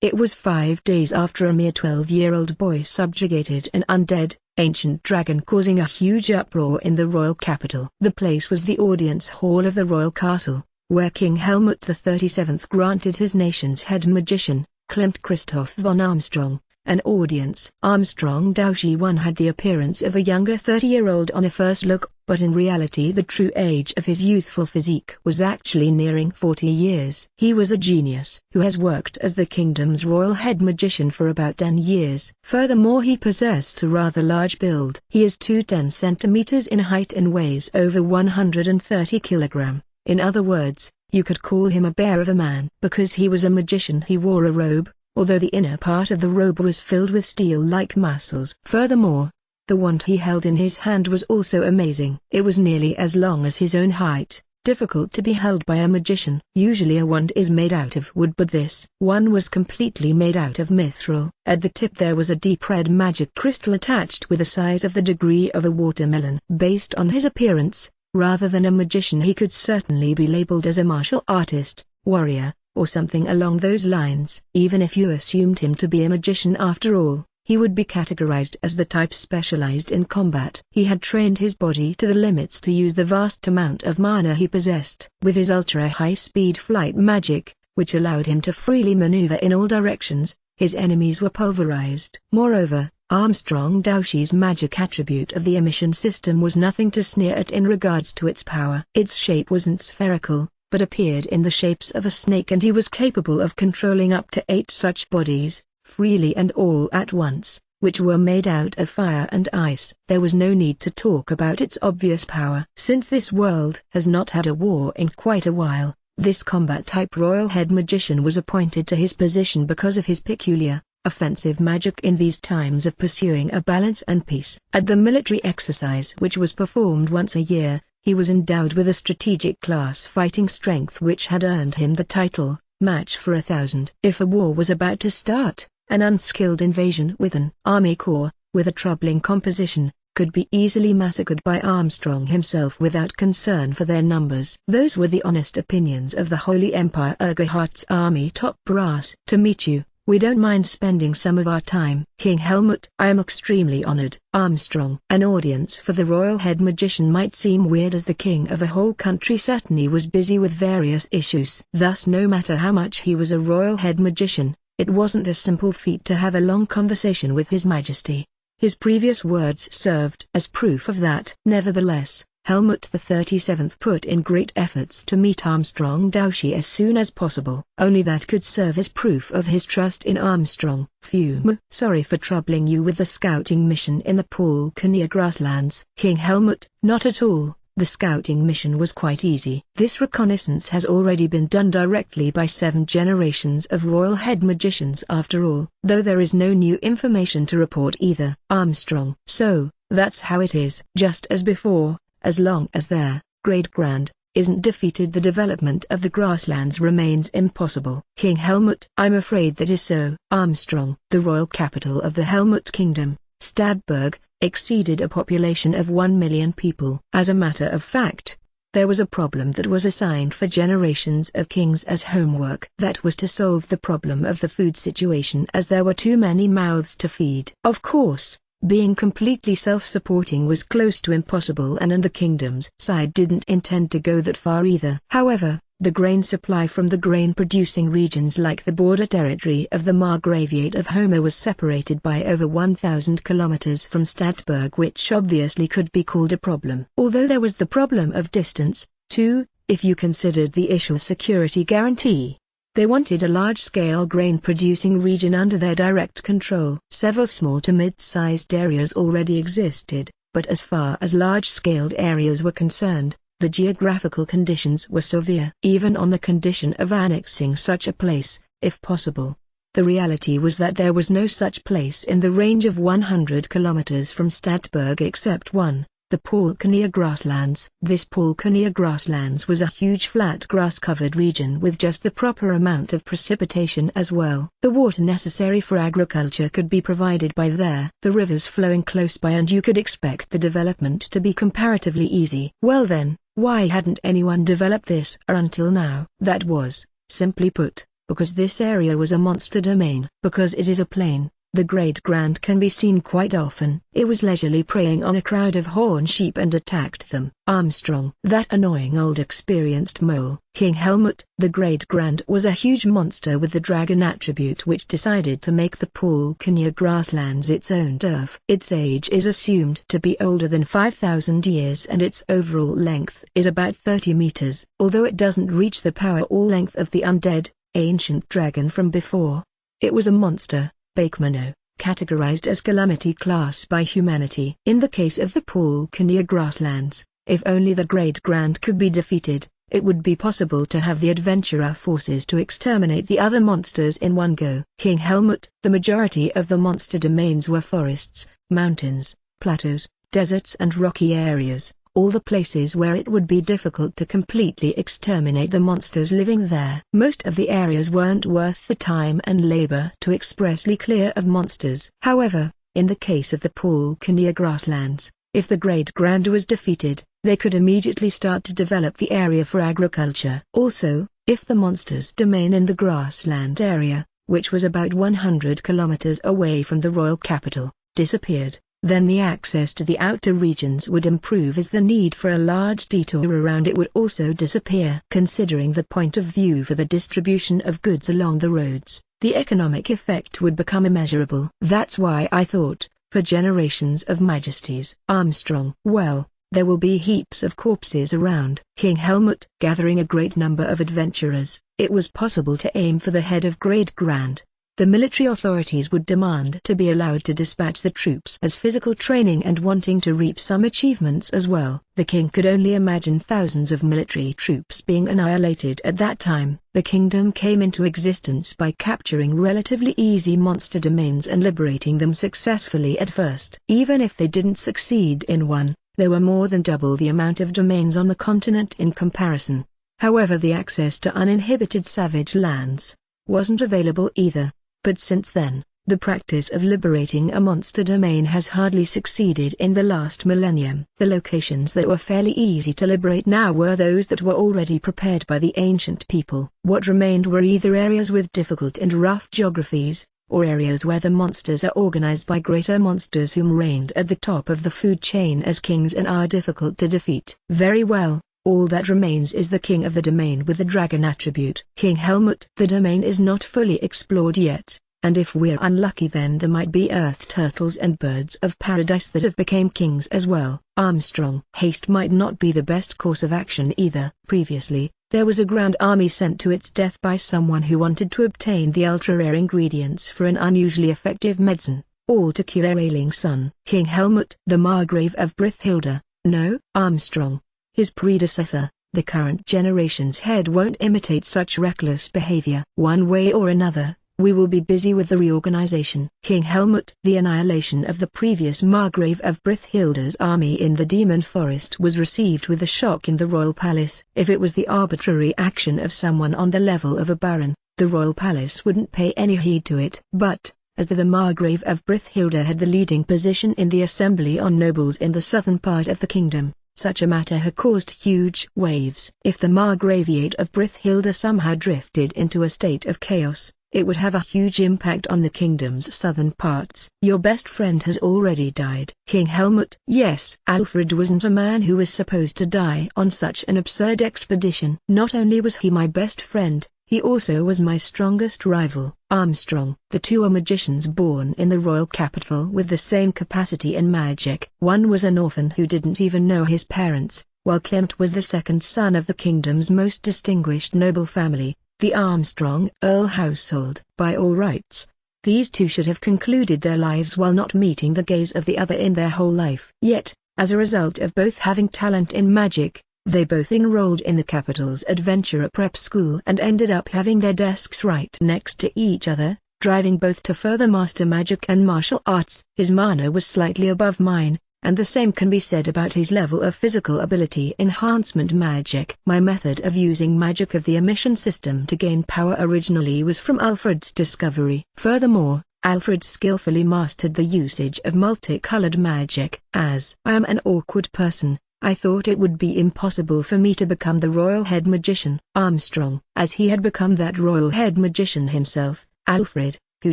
It was 5 days after a mere 12-year-old boy subjugated an undead, ancient dragon, causing a huge uproar in the royal capital. The place was the audience hall of the royal castle, where King Helmut XXXVII granted his nation's head magician, Klimt Christoph von Armstrong, an audience. Armstrong Doushi I had the appearance of a younger 30-year-old on a first look, but in reality the true age of his youthful physique was actually nearing 40 years. He was a genius who has worked as the kingdom's royal head magician for about 10 years. Furthermore, he possessed a rather large build. He is 210 centimeters in height and weighs over 130 kilograms. In other words, you could call him a bear of a man. Because he was a magician, he wore a robe, although the inner part of the robe was filled with steel-like muscles. Furthermore, the wand he held in his hand was also amazing. It was nearly as long as his own height, difficult to be held by a magician. Usually a wand is made out of wood, but this one was completely made out of mithril. At the tip there was a deep red magic crystal attached with the size of the degree of a watermelon. Based on his appearance, rather than a magician, he could certainly be labeled as a martial artist, warrior, or something along those lines. Even if you assumed him to be a magician after all, he would be categorized as the type specialized in combat. He had trained his body to the limits to use the vast amount of mana he possessed. With his ultra-high-speed flight magic, which allowed him to freely maneuver in all directions, his enemies were pulverized. Moreover, Armstrong Doushi's magic attribute of the emission system was nothing to sneer at in regards to its power. Its shape wasn't spherical, but appeared in the shapes of a snake, and he was capable of controlling up to 8 such bodies, freely and all at once, which were made out of fire and ice. There was no need to talk about its obvious power. Since this world has not had a war in quite a while, this combat-type royal head magician was appointed to his position because of his peculiar, offensive magic in these times of pursuing a balance and peace. At the military exercise, which was performed once a year, he was endowed with a strategic class fighting strength which had earned him the title, Match for 1,000. If a war was about to start, an unskilled invasion with an army corps, with a troubling composition, could be easily massacred by Armstrong himself without concern for their numbers. Those were the honest opinions of the Holy Empire Urgerhart's army top brass. To meet you, we don't mind spending some of our time. King Helmut. I am extremely honored. Armstrong. An audience for the royal head magician might seem weird, as the king of a whole country certainly was busy with various issues. Thus, no matter how much he was a royal head magician, it wasn't a simple feat to have a long conversation with His Majesty. His previous words served as proof of that. Nevertheless, Helmut XXXVII put in great efforts to meet Armstrong Doushi as soon as possible. Only that could serve as proof of his trust in Armstrong. Fume. Sorry for troubling you with the scouting mission in the Palkania grasslands. King Helmut. Not at all. The scouting mission was quite easy. This reconnaissance has already been done directly by 7 generations of royal head magicians after all, though there is no new information to report either. Armstrong. So, that's how it is. Just as before, as long as their great-grand isn't defeated, the development of the grasslands remains impossible. King Helmut: I'm afraid that is so. Armstrong: the royal capital of the Helmut Kingdom, Stadtberg, exceeded a population of 1 million people. As a matter of fact, there was a problem that was assigned for generations of kings as homework. That was to solve the problem of the food situation, as there were too many mouths to feed. Of course, being completely self-supporting was close to impossible, and the kingdom's side didn't intend to go that far either. However, the grain supply from the grain-producing regions like the border territory of the Margraviate of Homer was separated by over 1,000 kilometers from Stadtberg, which obviously could be called a problem. Although there was the problem of distance, too, if you considered the issue of security guarantee. They wanted a large-scale grain-producing region under their direct control. Several small to mid-sized areas already existed, but as far as large-scaled areas were concerned, the geographical conditions were severe. Even on the condition of annexing such a place, if possible. The reality was that there was no such place in the range of 100 kilometers from Stadtberg except one, the Polkania grasslands. This Polkania grasslands was a huge flat grass-covered region with just the proper amount of precipitation as well. The water necessary for agriculture could be provided by there, the rivers flowing close by, and you could expect the development to be comparatively easy. Well then, why hadn't anyone developed this until now? That was, simply put, because this area was a monster domain. Because it is a plain, the Great Grand can be seen quite often. It was leisurely preying on a crowd of horned sheep and attacked them. Armstrong: that annoying old experienced mole. King Helmut: the Great Grand was a huge monster with the dragon attribute, which decided to make the Polkania grasslands its own turf. Its age is assumed to be older than 5,000 years, and its overall length is about 30 meters. Although it doesn't reach the power or length of the undead, ancient dragon from before, it was a monster, Bakemono, categorized as calamity class by humanity. In the case of the Polkania grasslands, if only the Great Grand could be defeated, it would be possible to have the adventurer forces to exterminate the other monsters in one go. King Helmut: the majority of the monster domains were forests, mountains, plateaus, deserts and rocky areas, all the places where it would be difficult to completely exterminate the monsters living there. Most of the areas weren't worth the time and labor to expressly clear of monsters. However, in the case of the Polkania grasslands, if the Great Grand was defeated, they could immediately start to develop the area for agriculture. Also, if the monsters' domain in the grassland area, which was about 100 kilometers away from the royal capital, disappeared, then the access to the outer regions would improve, as the need for a large detour around it would also disappear. Considering the point of view for the distribution of goods along the roads, the economic effect would become immeasurable. That's why I thought, for generations of majesties. Armstrong: well, there will be heaps of corpses around. King Helmut: gathering a great number of adventurers, it was possible to aim for the head of Great Grand. The military authorities would demand to be allowed to dispatch the troops as physical training and wanting to reap some achievements as well. The king could only imagine thousands of military troops being annihilated at that time. The kingdom came into existence by capturing relatively easy monster domains and liberating them successfully at first. Even if they didn't succeed in one, there were more than double the amount of domains on the continent in comparison. However, the access to uninhibited savage lands wasn't available either. But since then, the practice of liberating a monster domain has hardly succeeded in the last millennium. The locations that were fairly easy to liberate now were those that were already prepared by the ancient people. What remained were either areas with difficult and rough geographies, or areas where the monsters are organized by greater monsters whom reigned at the top of the food chain as kings and are difficult to defeat. Very well. All that remains is the king of the domain with the dragon attribute. King Helmut: the domain is not fully explored yet, and if we're unlucky then there might be earth turtles and birds of paradise that have become kings as well. Armstrong: haste might not be the best course of action either. Previously, there was a grand army sent to its death by someone who wanted to obtain the ultra-rare ingredients for an unusually effective medicine, all to cure their ailing son. King Helmut: the Margrave of Brithilda: no. Armstrong: his predecessor, the current generation's head, won't imitate such reckless behavior. One way or another, We will be busy with the reorganization. King Helmut. The annihilation of the previous Margrave of Brithhilda's army in the Demon Forest was received with a shock in the royal palace. If it was the arbitrary action of someone on the level of a baron, the royal palace wouldn't pay any heed to it. But, as the Margrave of Brithhilda had the leading position in the assembly on nobles in the southern part of the kingdom, such a matter had caused huge waves. If the Margraviate of Brithhilda somehow drifted into a state of chaos, it would have a huge impact on the kingdom's southern parts. Your best friend has already died. King Helmut. Yes. Alfred wasn't a man who was supposed to die on such an absurd expedition. Not only was he my best friend, he also was my strongest rival. Armstrong. The two are magicians born in the royal capital with the same capacity in magic. One was an orphan who didn't even know his parents, while Klimt was the second son of the kingdom's most distinguished noble family, the Armstrong Earl household. By all rights, these two should have concluded their lives while not meeting the gaze of the other in their whole life. Yet, as a result of both having talent in magic, they both enrolled in the capital's adventurer prep school and ended up having their desks right next to each other, driving both to further master magic and martial arts. His mana was slightly above mine, and the same can be said about his level of physical ability enhancement magic. My method of using magic of the emission system to gain power originally was from Alfred's discovery. Furthermore, Alfred skillfully mastered the usage of multicolored magic. As I am an awkward person, I thought it would be impossible for me to become the royal head magician. Armstrong. As he had become that royal head magician himself, Alfred, who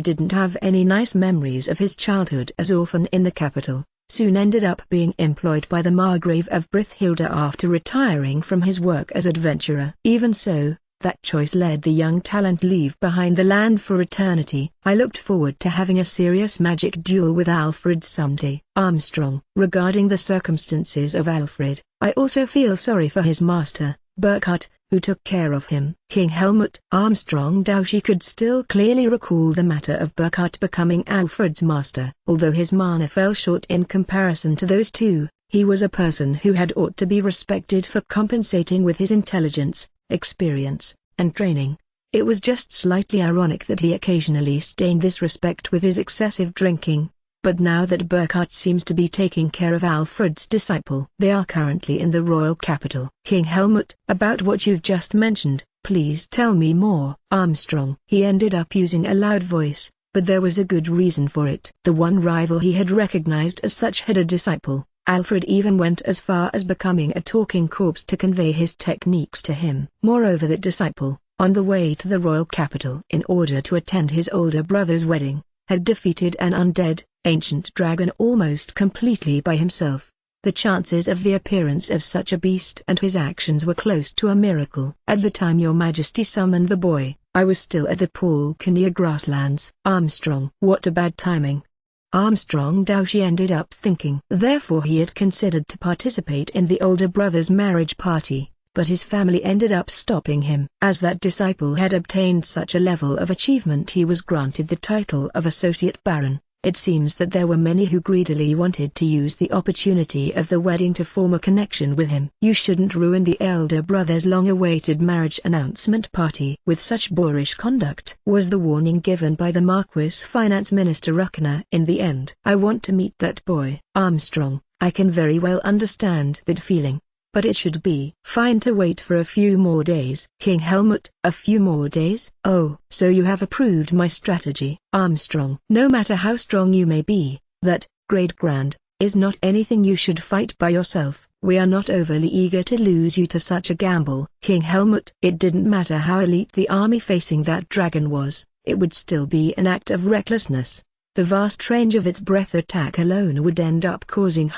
didn't have any nice memories of his childhood as orphan in the capital, soon ended up being employed by the Margrave of Brithhilda after retiring from his work as adventurer. Even so, that choice let the young talent leave behind the land for eternity. I looked forward to having a serious magic duel with Alfred someday. Armstrong. Regarding the circumstances of Alfred, I also feel sorry for his master, Burkhard, who took care of him. King Helmut. Armstrong Doushi could still clearly recall the matter of Burkhard becoming Alfred's master. Although his mana fell short in comparison to those two, he was a person who had ought to be respected for compensating with his intelligence, experience, and training. It was just slightly ironic that he occasionally stained this respect with his excessive drinking. But now that Burkhard seems to be taking care of Alfred's disciple, they are currently in the royal capital. King Helmut. About what you've just mentioned, please tell me more. Armstrong. He ended up using a loud voice, but there was a good reason for it. The one rival he had recognized as such had a disciple. Alfred even went as far as becoming a talking corpse to convey his techniques to him. Moreover, that disciple, on the way to the royal capital in order to attend his older brother's wedding, had defeated an undead, ancient dragon almost completely by himself. The chances of the appearance of such a beast and his actions were close to a miracle. At the time Your Majesty summoned the boy, I was still at the Palkania grasslands. Armstrong. What a bad timing. Armstrong Doushi ended up thinking. Therefore he had considered to participate in the older brother's marriage party, but his family ended up stopping him. As that disciple had obtained such a level of achievement, he was granted the title of Associate Baron. It seems that there were many who greedily wanted to use the opportunity of the wedding to form a connection with him. You shouldn't ruin the elder brother's long-awaited marriage announcement party with such boorish conduct, was the warning given by the Marquis Finance Minister Ruckner. In the end, I want to meet that boy. Armstrong. I can very well understand that feeling, but it should be fine to wait for a few more days. King Helmut. A few more days? Oh, so you have approved my strategy. Armstrong. No matter how strong you may be, that, great grand, is not anything you should fight by yourself. We are not overly eager to lose you to such a gamble. King Helmut. It didn't matter how elite the army facing that dragon was, it would still be an act of recklessness. The vast range of its breath attack alone would end up causing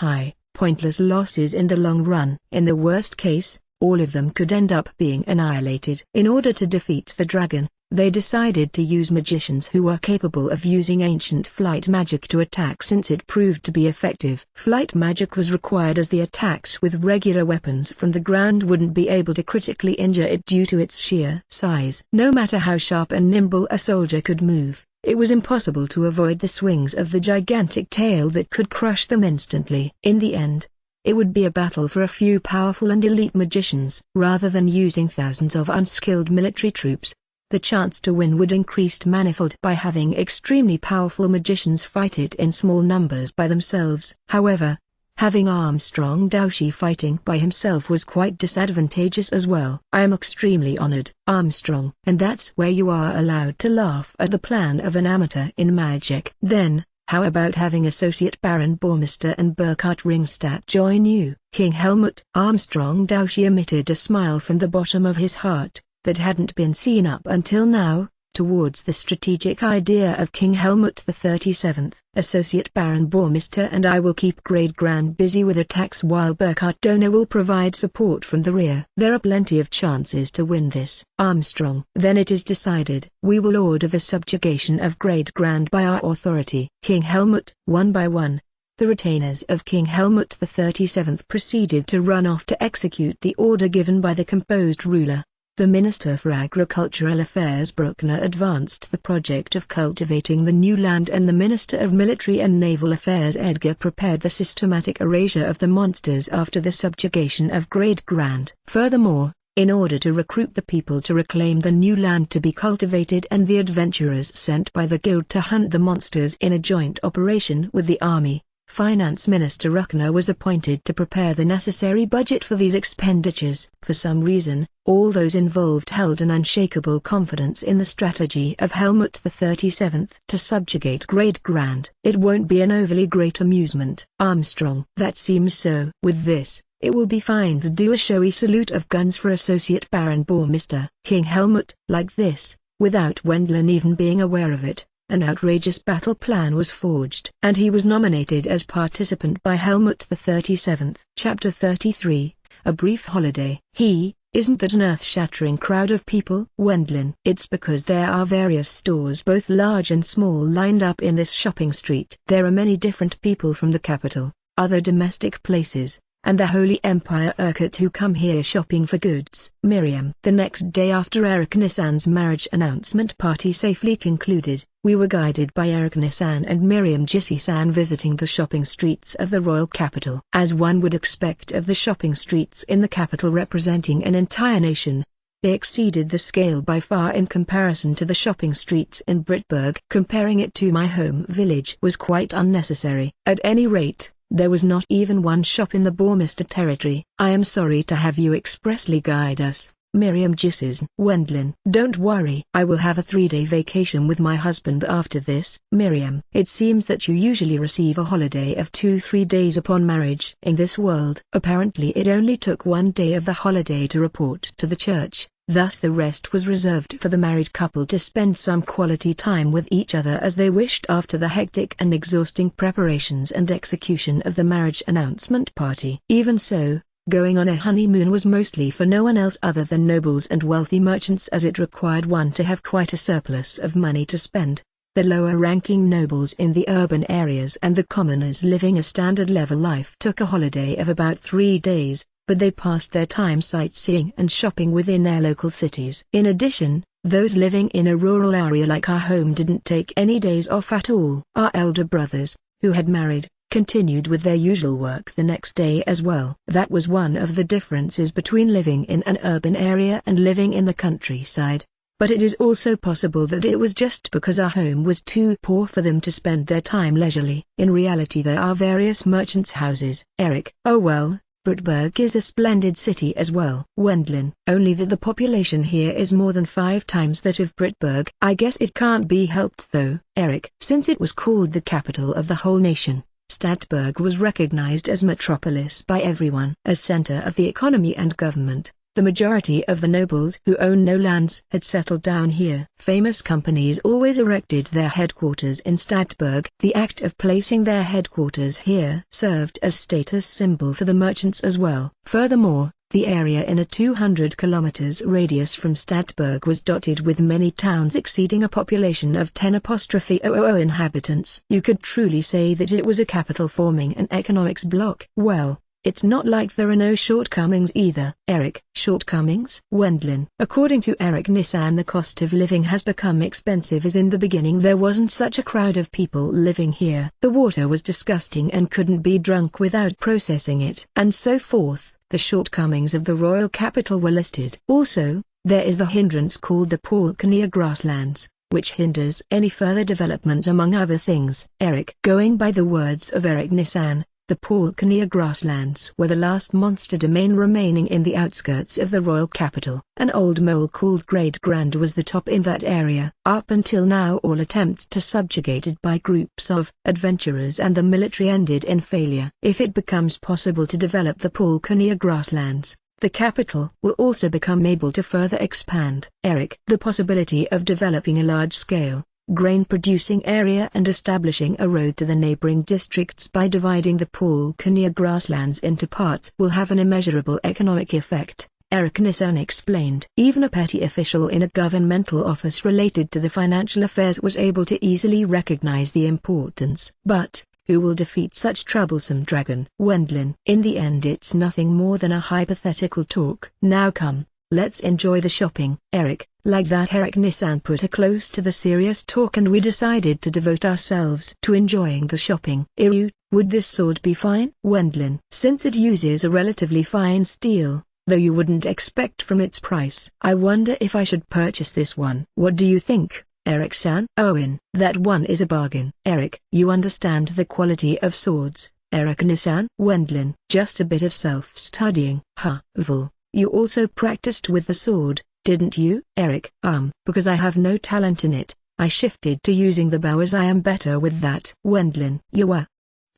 pointless losses in the long run. In the worst case, all of them could end up being annihilated. In order to defeat the dragon, they decided to use magicians who were capable of using ancient flight magic to attack, since it proved to be effective. Flight magic was required as the attacks with regular weapons from the ground wouldn't be able to critically injure it due to its sheer size. No matter how sharp and nimble a soldier could move, it was impossible to avoid the swings of the gigantic tail that could crush them instantly. In the end, it would be a battle for a few powerful and elite magicians. Rather than using thousands of unskilled military troops, the chance to win would increase manifold by having extremely powerful magicians fight it in small numbers by themselves. However, having Armstrong Doushi fighting by himself was quite disadvantageous as well. I am extremely honored, Armstrong. And that's where you are allowed to laugh at the plan of an amateur in magic. Then, how about having Associate Baron Bormister and Burkhard Ringstadt join you, King Helmut? Armstrong Doushi emitted a smile from the bottom of his heart, that hadn't been seen up until now, towards the strategic idea of King Helmut the 37th. Associate Baron Bormister and I will keep Great Grand busy with attacks while Burkhard Donner will provide support from the rear. There are plenty of chances to win this, Armstrong. Then it is decided. We will order the subjugation of Great Grand by our authority. King Helmut. One by one, the retainers of King Helmut the 37th proceeded to run off to execute the order given by the composed ruler. The Minister for Agricultural Affairs Bruckner advanced the project of cultivating the new land, and the Minister of Military and Naval Affairs Edgar prepared the systematic erasure of the monsters after the subjugation of Great Grand. Furthermore, in order to recruit the people to reclaim the new land to be cultivated and the adventurers sent by the guild to hunt the monsters in a joint operation with the army, Finance Minister Ruckner was appointed to prepare the necessary budget for these expenditures. For some reason, all those involved held an unshakable confidence in the strategy of Helmut the 37th to subjugate Great Grand. It won't be an overly great amusement, Armstrong. That seems so. With this, it will be fine to do a showy salute of guns for Associate Baron Bormister. King Helmut. Like this, without Wendlin even being aware of it, an outrageous battle plan was forged, and he was nominated as participant by Helmut the 37th. Chapter 33, A Brief Holiday. Isn't that an earth-shattering crowd of people? Wendlin. It's because there are various stores both large and small lined up in this shopping street. There are many different people from the capital, other domestic places, and the Holy Empire Urquhart who come here shopping for goods. Miriam. The next day after Eric Nissan's marriage announcement party safely concluded, we were guided by Eric Nissan and Miriam Jissi-san visiting the shopping streets of the royal capital. As one would expect of the shopping streets in the capital representing an entire nation, they exceeded the scale by far in comparison to the shopping streets in Brittburg. Comparing it to my home village was quite unnecessary. At any rate, there was not even one shop in the Bormister territory. I am sorry to have you expressly guide us, Miriam Jisses. Wendlin. Don't worry. I will have a 3-day vacation with my husband after this. Miriam. It seems that you usually receive a holiday of 2-3 days upon marriage. In this world, apparently it only took 1 day of the holiday to report to the church. Thus the rest was reserved for the married couple to spend some quality time with each other as they wished after the hectic and exhausting preparations and execution of the marriage announcement party. Even so, going on a honeymoon was mostly for no one else other than nobles and wealthy merchants, as it required one to have quite a surplus of money to spend. The lower-ranking nobles in the urban areas and the commoners living a standard-level life took a holiday of about 3 days, but they passed their time sightseeing and shopping within their local cities. In addition, those living in a rural area like our home didn't take any days off at all. Our elder brothers, who had married, continued with their usual work the next day as well. That was one of the differences between living in an urban area and living in the countryside. But it is also possible that it was just because our home was too poor for them to spend their time leisurely. In reality there are various merchants' houses. Eric. Oh well, Brittburg is a splendid city as well. Wendlin. Only that the population here is more than 5 times that of Brittburg. I guess it can't be helped though. Eric. Since it was called the capital of the whole nation, Stadtberg was recognized as metropolis by everyone. As center of the economy and government, the majority of the nobles who own no lands had settled down here. Famous companies always erected their headquarters in Stadtberg. The act of placing their headquarters here served as status symbol for the merchants as well. Furthermore, the area in a 200 kilometers radius from Stadtberg was dotted with many towns exceeding a population of 10,000 inhabitants. You could truly say that it was a capital forming an economics block. Well, it's not like there are no shortcomings either. Eric. Shortcomings? Wendlin. According to Eric Nissan, the cost of living has become expensive, as in the beginning there wasn't such a crowd of people living here. The water was disgusting and couldn't be drunk without processing it. And so forth. The shortcomings of the royal capital were listed. Also, There is the hindrance called the Palkania grasslands, which hinders any further development among other things. Eric. Going by the words of Eric Nissan, the Palkania grasslands were the last monster domain remaining in the outskirts of the royal capital. An old mole called Great Grand was the top in that area. Up until now all attempts to subjugate it by groups of adventurers and the military ended in failure. If it becomes possible to develop the Palkania grasslands, the capital will also become able to further expand. Eric. The possibility of developing a large-scale, grain-producing area and establishing a road to the neighboring districts by dividing the Palkania grasslands into parts will have an immeasurable economic effect, Eric Nissan explained. Even a petty official in a governmental office related to the financial affairs was able to easily recognize the importance. But who will defeat such troublesome dragon? Wendlin. In the end it's nothing more than a hypothetical talk. Now come, let's enjoy the shopping. Eric. Like that, Eric Nissan put a close to the serious talk and we decided to devote ourselves to enjoying the shopping. Iryu, would this sword be fine? Wendlin. Since it uses a relatively fine steel, though you wouldn't expect from its price. I wonder if I should purchase this one. What do you think, Eric-san? Owen. That one is a bargain. Eric. You understand the quality of swords, Eric Nissan? Wendlin. Just a bit of self-studying. Vul. You also practiced with the sword, didn't you? Eric. Because I have no talent in it, I shifted to using the bow as I am better with that. Wendlin. You were.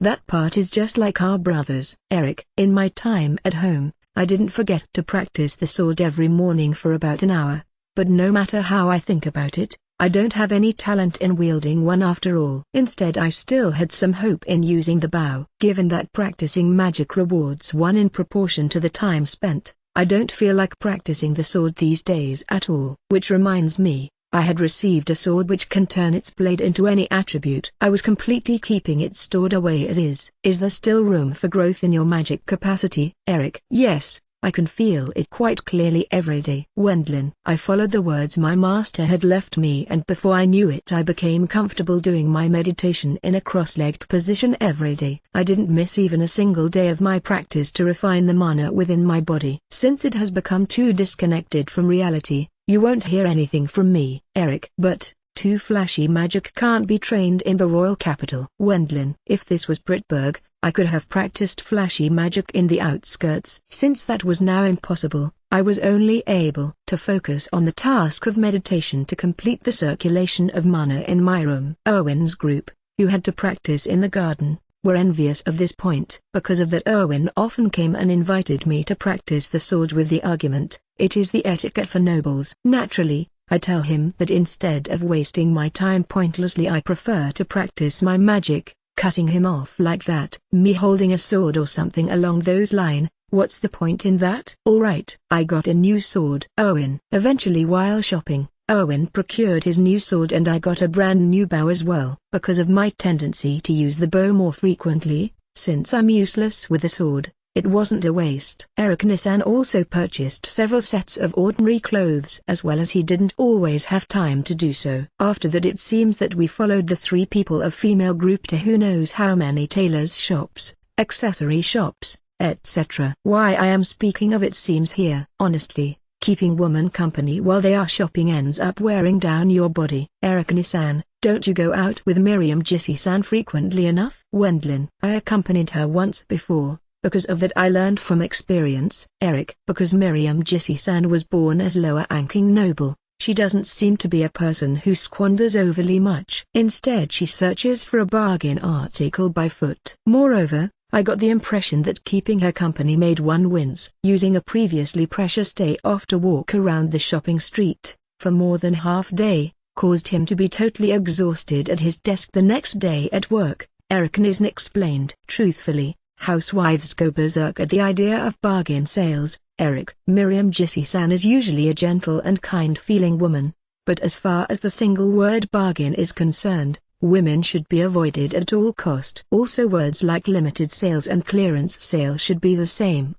That part is just like our brothers. Eric. In my time at home, I didn't forget to practice the sword every morning for about an hour, but no matter how I think about it, I don't have any talent in wielding one after all. Instead I still had some hope in using the bow. Given that practicing magic rewards one in proportion to the time spent, I don't feel like practicing the sword these days at all. Which reminds me, I had received a sword which can turn its blade into any attribute. I was completely keeping it stored away as is. Is there still room for growth in your magic capacity? Eric. Yes, I can feel it quite clearly every day. Wendlin. I followed the words my master had left me and before I knew it I became comfortable doing my meditation in a cross-legged position every day. I didn't miss even a single day of my practice to refine the mana within my body. Since it has become too disconnected from reality, you won't hear anything from me. Eric. But too flashy magic can't be trained in the royal capital. Wendlin. If this was Britberg, I could have practiced flashy magic in the outskirts. Since that was now impossible, I was only able to focus on the task of meditation to complete the circulation of mana in my room. Owen's group, who had to practice in the garden, were envious of this point. Because of that Owen often came and invited me to practice the sword with the argument, it is the etiquette for nobles. Naturally, I tell him that instead of wasting my time pointlessly I prefer to practice my magic, cutting him off like that. Me holding a sword or something along those lines, what's the point in that? Alright. I got a new sword. Owen. Eventually while shopping, Owen procured his new sword and I got a brand new bow as well. Because of my tendency to use the bow more frequently, since I'm useless with the sword, it wasn't a waste. Eric Nissan also purchased several sets of ordinary clothes as well as he didn't always have time to do so. After that it seems that we followed the three people of female group to who knows how many tailors shops, accessory shops, etc. Why I am speaking of it seems here. Honestly, keeping woman company while they are shopping ends up wearing down your body. Eric Nissan. Don't you go out with Miriam Jissi-san frequently enough? Wendlin. I accompanied her once before. Because of that I learned from experience. Eric. Because Miriam Jissi-san was born as lower-ranking noble, she doesn't seem to be a person who squanders overly much. Instead she searches for a bargain article by foot. Moreover, I got the impression that keeping her company made one wince. Using a previously precious day off to walk around the shopping street, for more than half day, caused him to be totally exhausted at his desk the next day at work, Eric Nissan explained. Truthfully, housewives go berserk at the idea of bargain sales. Eric. Miriam Jissi-san is usually a gentle and kind-feeling woman, but as far as the single word bargain is concerned, women should be avoided at all cost. Also words like limited sales and clearance sale should be the same.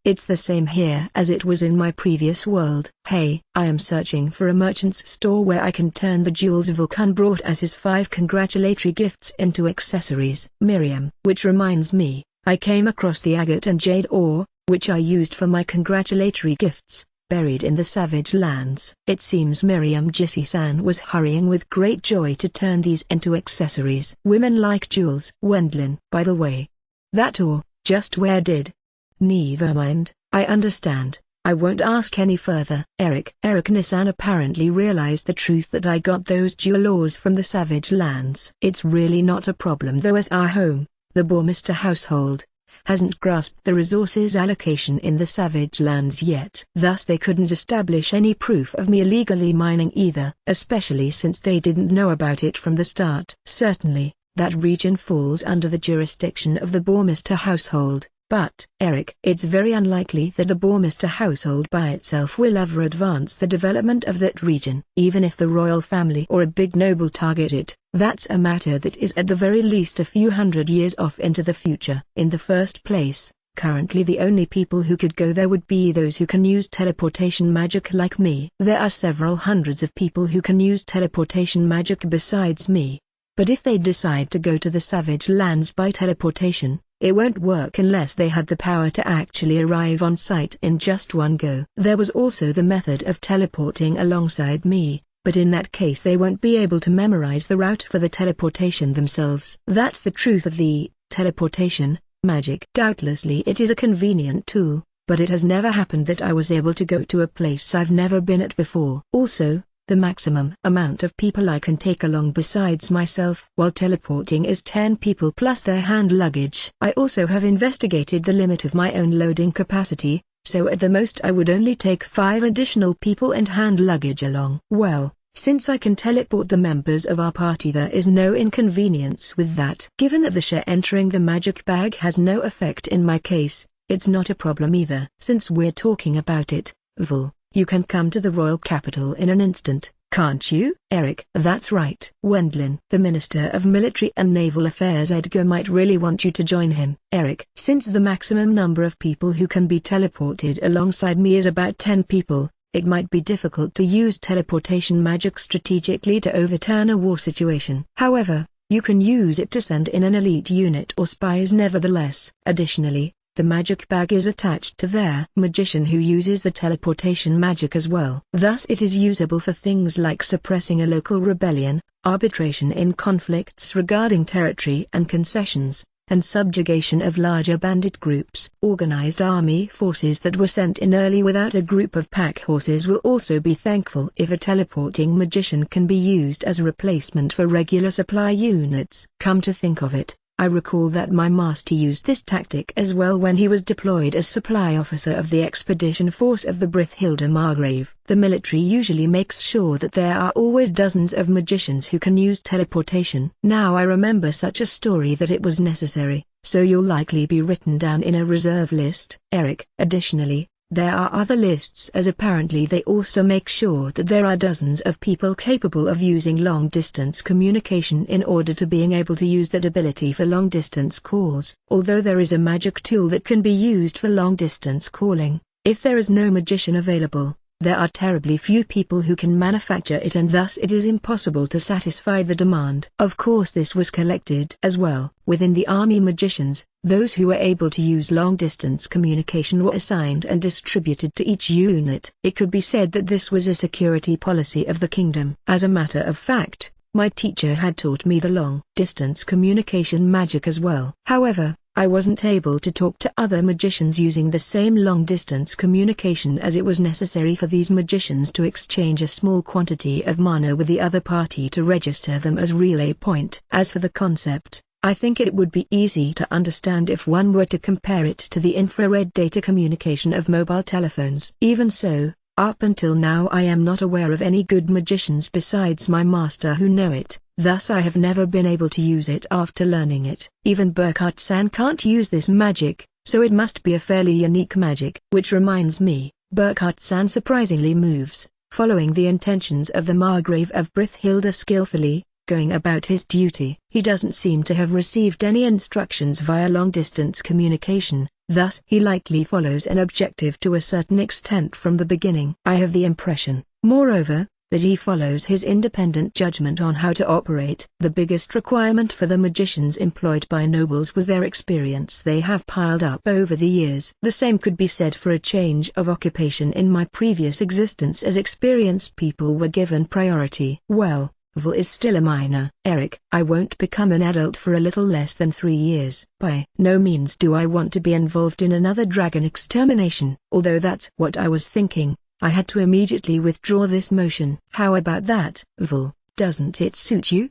It's the same here as it was in my previous world. Hey, I am searching for a merchant's store where I can turn the jewels Vulcan brought as his 5 congratulatory gifts into accessories. Miriam. Which reminds me, I came across the agate and jade ore, which I used for my congratulatory gifts, buried in the savage lands. It seems Miriam Jissy-san was hurrying with great joy to turn these into accessories. Women like jewels. Wendlin. By the way. That or, just where did? Never mind, I understand. I won't ask any further. Eric Nissan apparently realized the truth that I got those dual ores from the savage lands. It's really not a problem though, as our home, the Bourmester household, hasn't grasped the resources allocation in the savage lands yet. Thus they couldn't establish any proof of me illegally mining either, especially since they didn't know about it from the start. Certainly, that region falls under the jurisdiction of the Bourmester household. But, Eric, it's very unlikely that the Bourmester household by itself will ever advance the development of that region. Even if the royal family or a big noble target it, that's a matter that is at the very least a few hundred years off into the future. In the first place, currently the only people who could go there would be those who can use teleportation magic like me. There are several hundreds of people who can use teleportation magic besides me. But if they decide to go to the savage lands by teleportation, it won't work unless they had the power to actually arrive on site in just one go. There was also the method of teleporting alongside me, but in that case they won't be able to memorize the route for the teleportation themselves. That's the truth of the teleportation magic. Doubtlessly it is a convenient tool, but it has never happened that I was able to go to a place I've never been at before. Also, the maximum amount of people I can take along besides myself while teleporting is 10 people plus their hand luggage. I also have investigated the limit of my own loading capacity, so at the most I would only take 5 additional people and hand luggage along. Well, since I can teleport the members of our party, there is no inconvenience with that. Given that the share entering the magic bag has no effect in my case, it's not a problem either. Since we're talking about it, Vul, you can come to the royal capital in an instant, can't you? Eric. That's right. Wendlin. The Minister of Military and Naval Affairs Edgar might really want you to join him. Eric. Since the maximum number of people who can be teleported alongside me is about 10 people, it might be difficult to use teleportation magic strategically to overturn a war situation. However, you can use it to send in an elite unit or spies nevertheless. Additionally, the magic bag is attached to their magician who uses the teleportation magic as well. Thus it is usable for things like suppressing a local rebellion, arbitration in conflicts regarding territory and concessions, and subjugation of larger bandit groups. Organized army forces that were sent in early without a group of pack horses will also be thankful if a teleporting magician can be used as a replacement for regular supply units. Come to think of it, I recall that my master used this tactic as well when he was deployed as supply officer of the expedition force of the Brithhilda Margrave. The military usually makes sure that there are always dozens of magicians who can use teleportation. Now I remember such a story that it was necessary, so you'll likely be written down in a reserve list. Eric. Additionally, there are other lists, as apparently they also make sure that there are dozens of people capable of using long-distance communication in order to being able to use that ability for long-distance calls. Although there is a magic tool that can be used for long-distance calling, if there is no magician available, there are terribly few people who can manufacture it, and thus it is impossible to satisfy the demand. Of course this was collected as well. Within the army magicians, those who were able to use long-distance communication were assigned and distributed to each unit. It could be said that this was a security policy of the kingdom. As a matter of fact, my teacher had taught me the long-distance communication magic as well. However, I wasn't able to talk to other magicians using the same long-distance communication, as it was necessary for these magicians to exchange a small quantity of mana with the other party to register them as relay point. As for the concept, I think it would be easy to understand if one were to compare it to the infrared data communication of mobile telephones. Even so, up until now I am not aware of any good magicians besides my master who know it. Thus I have never been able to use it after learning it. Even Burkhart-san can't use this magic, so it must be a fairly unique magic. Which reminds me, Burkhart-san surprisingly moves, following the intentions of the Margrave of Brithhilda skillfully, going about his duty. He doesn't seem to have received any instructions via long-distance communication, thus he likely follows an objective to a certain extent from the beginning. I have the impression, moreover, that he follows his independent judgment on how to operate. The biggest requirement for the magicians employed by nobles was their experience they have piled up over the years. The same could be said for a change of occupation in my previous existence, as experienced people were given priority. Well, Val is still a minor. Eric, I won't become an adult for a little less than 3 years. By no means do I want to be involved in another dragon extermination. Although that's what I was thinking, I had to immediately withdraw this motion. How about that, Val? Doesn't it suit you?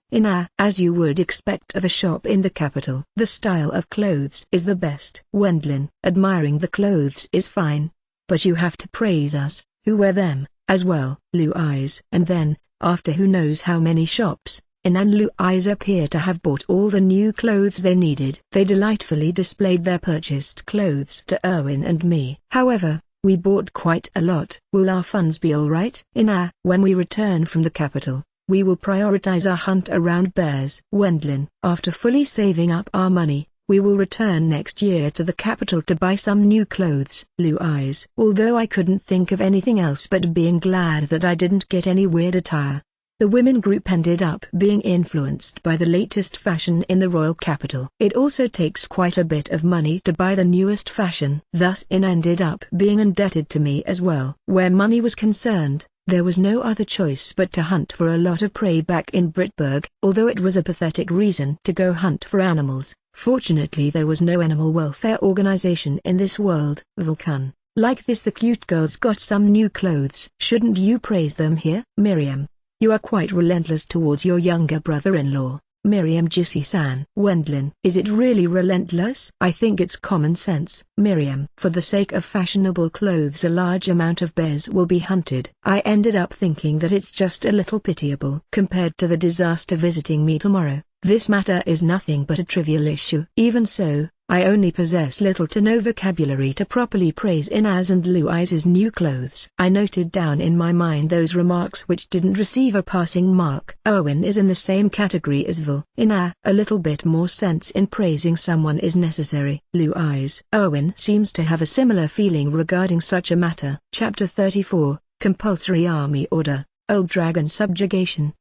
As you would expect of a shop in the capital. The style of clothes is the best. Wendlin, admiring the clothes is fine. But you have to praise us, who wear them, as well. Blue eyes. And then, after who knows how many shops, In and Blue eyes appear to have bought all the new clothes they needed. They delightfully displayed their purchased clothes to Erwin and me. However, we bought quite a lot. Will our funds be alright? When we return from the capital, we will prioritize our hunt around bears. Wendlin, after fully saving up our money, we will return next year to the capital to buy some new clothes. Blue eyes. Although I couldn't think of anything else but being glad that I didn't get any weird attire. The women group ended up being influenced by the latest fashion in the royal capital. It also takes quite a bit of money to buy the newest fashion. Thus In ended up being indebted to me as well. Where money was concerned, there was no other choice but to hunt for a lot of prey back in Britberg. Although it was a pathetic reason to go hunt for animals, fortunately there was no animal welfare organization in this world. Vulcan. Like this, the cute girls got some new clothes. Shouldn't you praise them here? Miriam. You are quite relentless towards your younger brother-in-law, Miriam Jissi-san. Wendlin. Is it really relentless? I think it's common sense. Miriam. For the sake of fashionable clothes a large amount of bears will be hunted. I ended up thinking that it's just a little pitiable. Compared to the disaster visiting me tomorrow, this matter is nothing but a trivial issue. Even so, I only possess little to no vocabulary to properly praise Inaz and Louise's new clothes. I noted down in my mind those remarks which didn't receive a passing mark. Erwin is in the same category as Val. A little bit more sense in praising someone is necessary. Blue eyes. Erwin seems to have a similar feeling regarding such a matter. Chapter 34, Compulsory Army Order, Old Dragon Subjugation.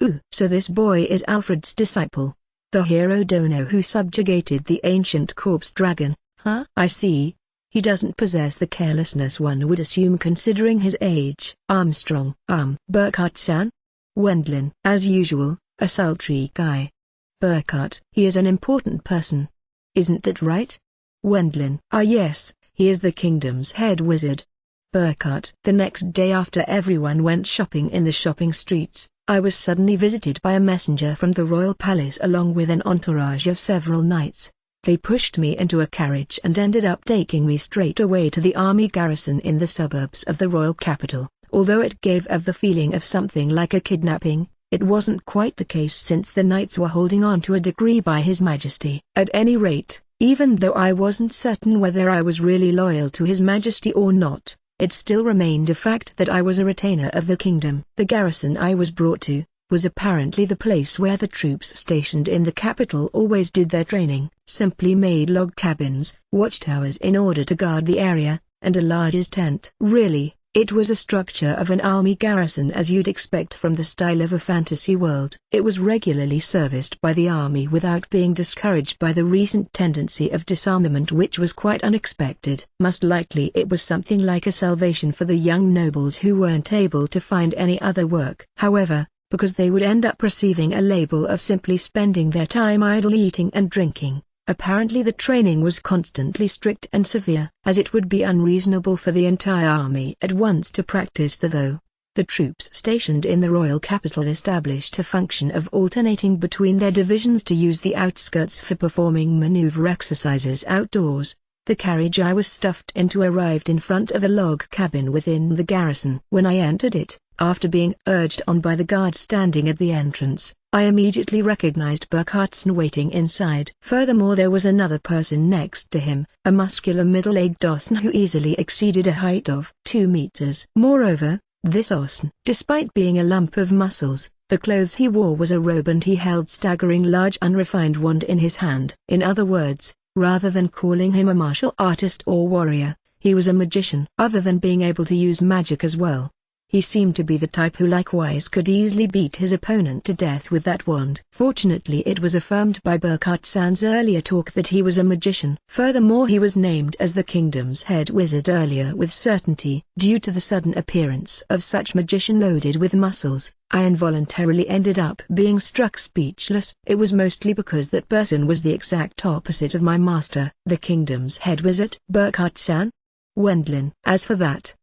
Ooh, so this boy is Alfred's disciple. The hero dono who subjugated the ancient corpse dragon, huh? I see. He doesn't possess the carelessness one would assume considering his age. Armstrong. Burkhart-san? Wendlin. As usual, a sultry guy. Burkhart. He is an important person. Isn't that right? Wendlin. Ah yes, he is the kingdom's head wizard. Burkhart. The next day after everyone went shopping in the shopping streets, I was suddenly visited by a messenger from the royal palace along with an entourage of several knights. They pushed me into a carriage and ended up taking me straight away to the army garrison in the suburbs of the royal capital. Although it gave off the feeling of something like a kidnapping, it wasn't quite the case since the knights were holding on to a decree by His Majesty. At any rate, even though I wasn't certain whether I was really loyal to His Majesty or not, it still remained a fact that I was a retainer of the kingdom. The garrison I was brought to was apparently the place where the troops stationed in the capital always did their training. Simply made log cabins, watchtowers in order to guard the area, and a large tent. Really, it was a structure of an army garrison as you'd expect from the style of a fantasy world. It was regularly serviced by the army without being discouraged by the recent tendency of disarmament, which was quite unexpected. Most likely it was something like a salvation for the young nobles who weren't able to find any other work. However, because they would end up receiving a label of simply spending their time idly eating and drinking, apparently the training was constantly strict and severe, as it would be unreasonable for the entire army at once to practice though. The troops stationed in the royal capital established a function of alternating between their divisions to use the outskirts for performing maneuver exercises outdoors. The carriage I was stuffed into arrived in front of a log cabin within the garrison. When I entered it, after being urged on by the guard standing at the entrance, I immediately recognized Burkhardtson waiting inside. Furthermore, there was another person next to him, a muscular middle-aged Osn who easily exceeded a height of 2 meters. Moreover, this Osn, despite being a lump of muscles, the clothes he wore was a robe and he held staggering large unrefined wand in his hand. In other words, rather than calling him a martial artist or warrior, he was a magician. Other than being able to use magic as well, He seemed to be the type who likewise could easily beat his opponent to death with that wand. Fortunately, it was affirmed by Burkhardt-san's earlier talk that he was a magician. Furthermore, he was named as the kingdom's head wizard earlier with certainty. Due to the sudden appearance of such magician loaded with muscles, I involuntarily ended up being struck speechless. It was mostly because that person was the exact opposite of my master, the kingdom's head wizard. Burkhardt-san? Wendlin. As for that,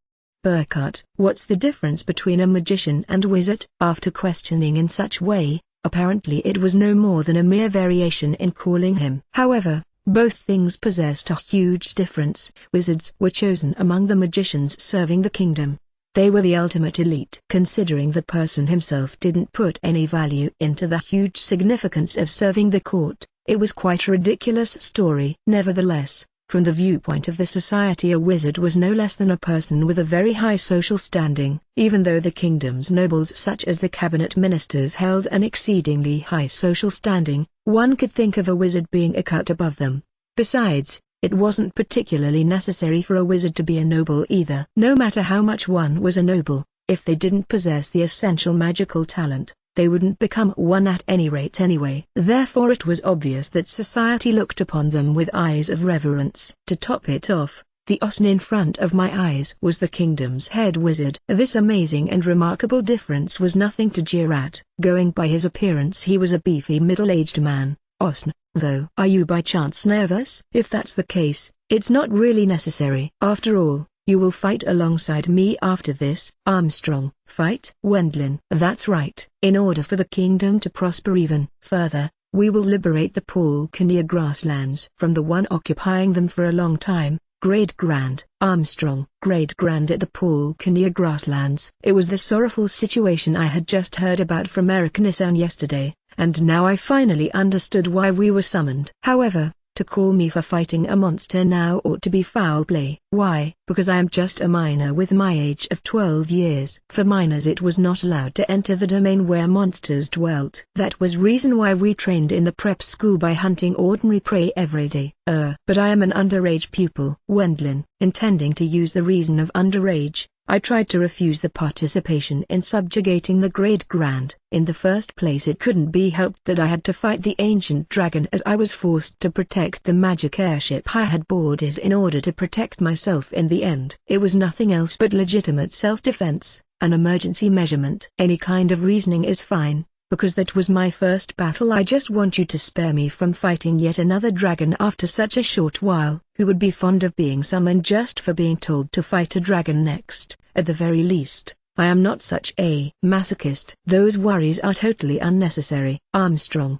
Burkhardt, what's the difference between a magician and wizard? After questioning in such way, apparently it was no more than a mere variation in calling him. However, both things possessed a huge difference. Wizards were chosen among the magicians serving the kingdom. They were the ultimate elite. Considering the person himself didn't put any value into the huge significance of serving the court, it was quite a ridiculous story. Nevertheless, from the viewpoint of the society, a wizard was no less than a person with a very high social standing. Even though the kingdom's nobles such as the cabinet ministers held an exceedingly high social standing, one could think of a wizard being a cut above them. Besides, it wasn't particularly necessary for a wizard to be a noble either. No matter how much one was a noble, if they didn't possess the essential magical talent, they wouldn't become one at any rate anyway. Therefore it was obvious that society looked upon them with eyes of reverence. To top it off, the Osn in front of my eyes was the kingdom's head wizard. This amazing and remarkable difference was nothing to jeer at. Going by his appearance, he was a beefy middle-aged man. Osn, though. Are you by chance nervous? If that's the case, it's not really necessary. After all, you will fight alongside me after this. Armstrong. Fight? Wendlin. That's right. In order for the kingdom to prosper even further, we will liberate the Pulkania grasslands from the one occupying them for a long time. Great Grand. Armstrong. Great Grand at the Pulkania grasslands. It was the sorrowful situation I had just heard about from American yesterday, and now I finally understood why we were summoned. However, to call me for fighting a monster now ought to be foul play. Why? Because I am just a minor with my age of 12 years. For minors it was not allowed to enter the domain where monsters dwelt. That was reason why we trained in the prep school by hunting ordinary prey every day. But I am an underage pupil. Wendlin. Intending to use the reason of underage, I tried to refuse the participation in subjugating the Great Grand. In the first place, it couldn't be helped that I had to fight the ancient dragon, as I was forced to protect the magic airship I had boarded in order to protect myself in the end. It was nothing else but legitimate self-defense, an emergency measurement. Any kind of reasoning is fine, because that was my first battle. I just want you to spare me from fighting yet another dragon after such a short while. Who would be fond of being summoned just for being told to fight a dragon next? At the very least, I am not such a masochist. Those worries are totally unnecessary. Armstrong.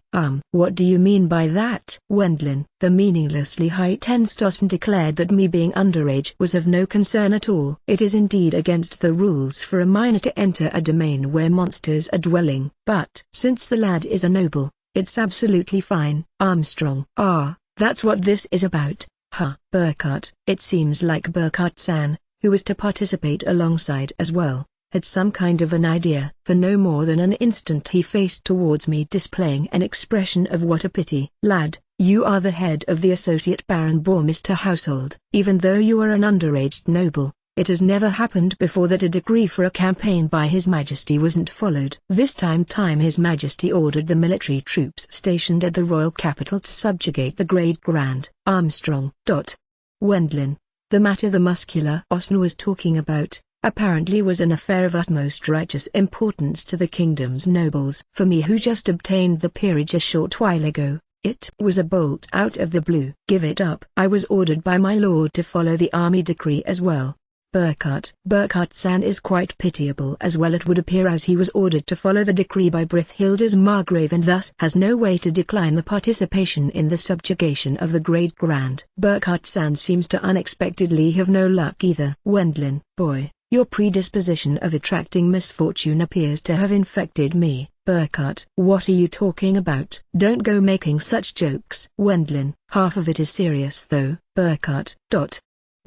What do you mean by that? Wendlin. The meaninglessly high Tenstossen declared that me being underage was of no concern at all. It is indeed against the rules for a minor to enter a domain where monsters are dwelling. But since the lad is a noble, it's absolutely fine. Armstrong. That's what this is about. Burkhardt. It seems like Burkhardt-san, who was to participate alongside as well, had some kind of an idea. For no more than an instant he faced towards me, displaying an expression of what a pity. Lad, you are the head of the Associate Baron Bormister household. Even though you are an underaged noble, it has never happened before that a decree for a campaign by His Majesty wasn't followed. This time His Majesty ordered the military troops stationed at the royal capital to subjugate the Great Grand. Armstrong. Wendlin. The matter the muscular Osn was talking about, apparently was an affair of utmost righteous importance to the kingdom's nobles. For me, who just obtained the peerage a short while ago, it was a bolt out of the blue. Give it up. I was ordered by my lord to follow the army decree as well. Burkhardt-san is quite pitiable as well, it would appear, as he was ordered to follow the decree by Brithhilda's Margrave and thus has no way to decline the participation in the subjugation of the Great Grand. Burkhardt-san seems to unexpectedly have no luck either. Wendlin. Boy, your predisposition of attracting misfortune appears to have infected me. Burkhardt. What are you talking about? Don't go making such jokes. Wendlin. Half of it is serious though. Burkhardt.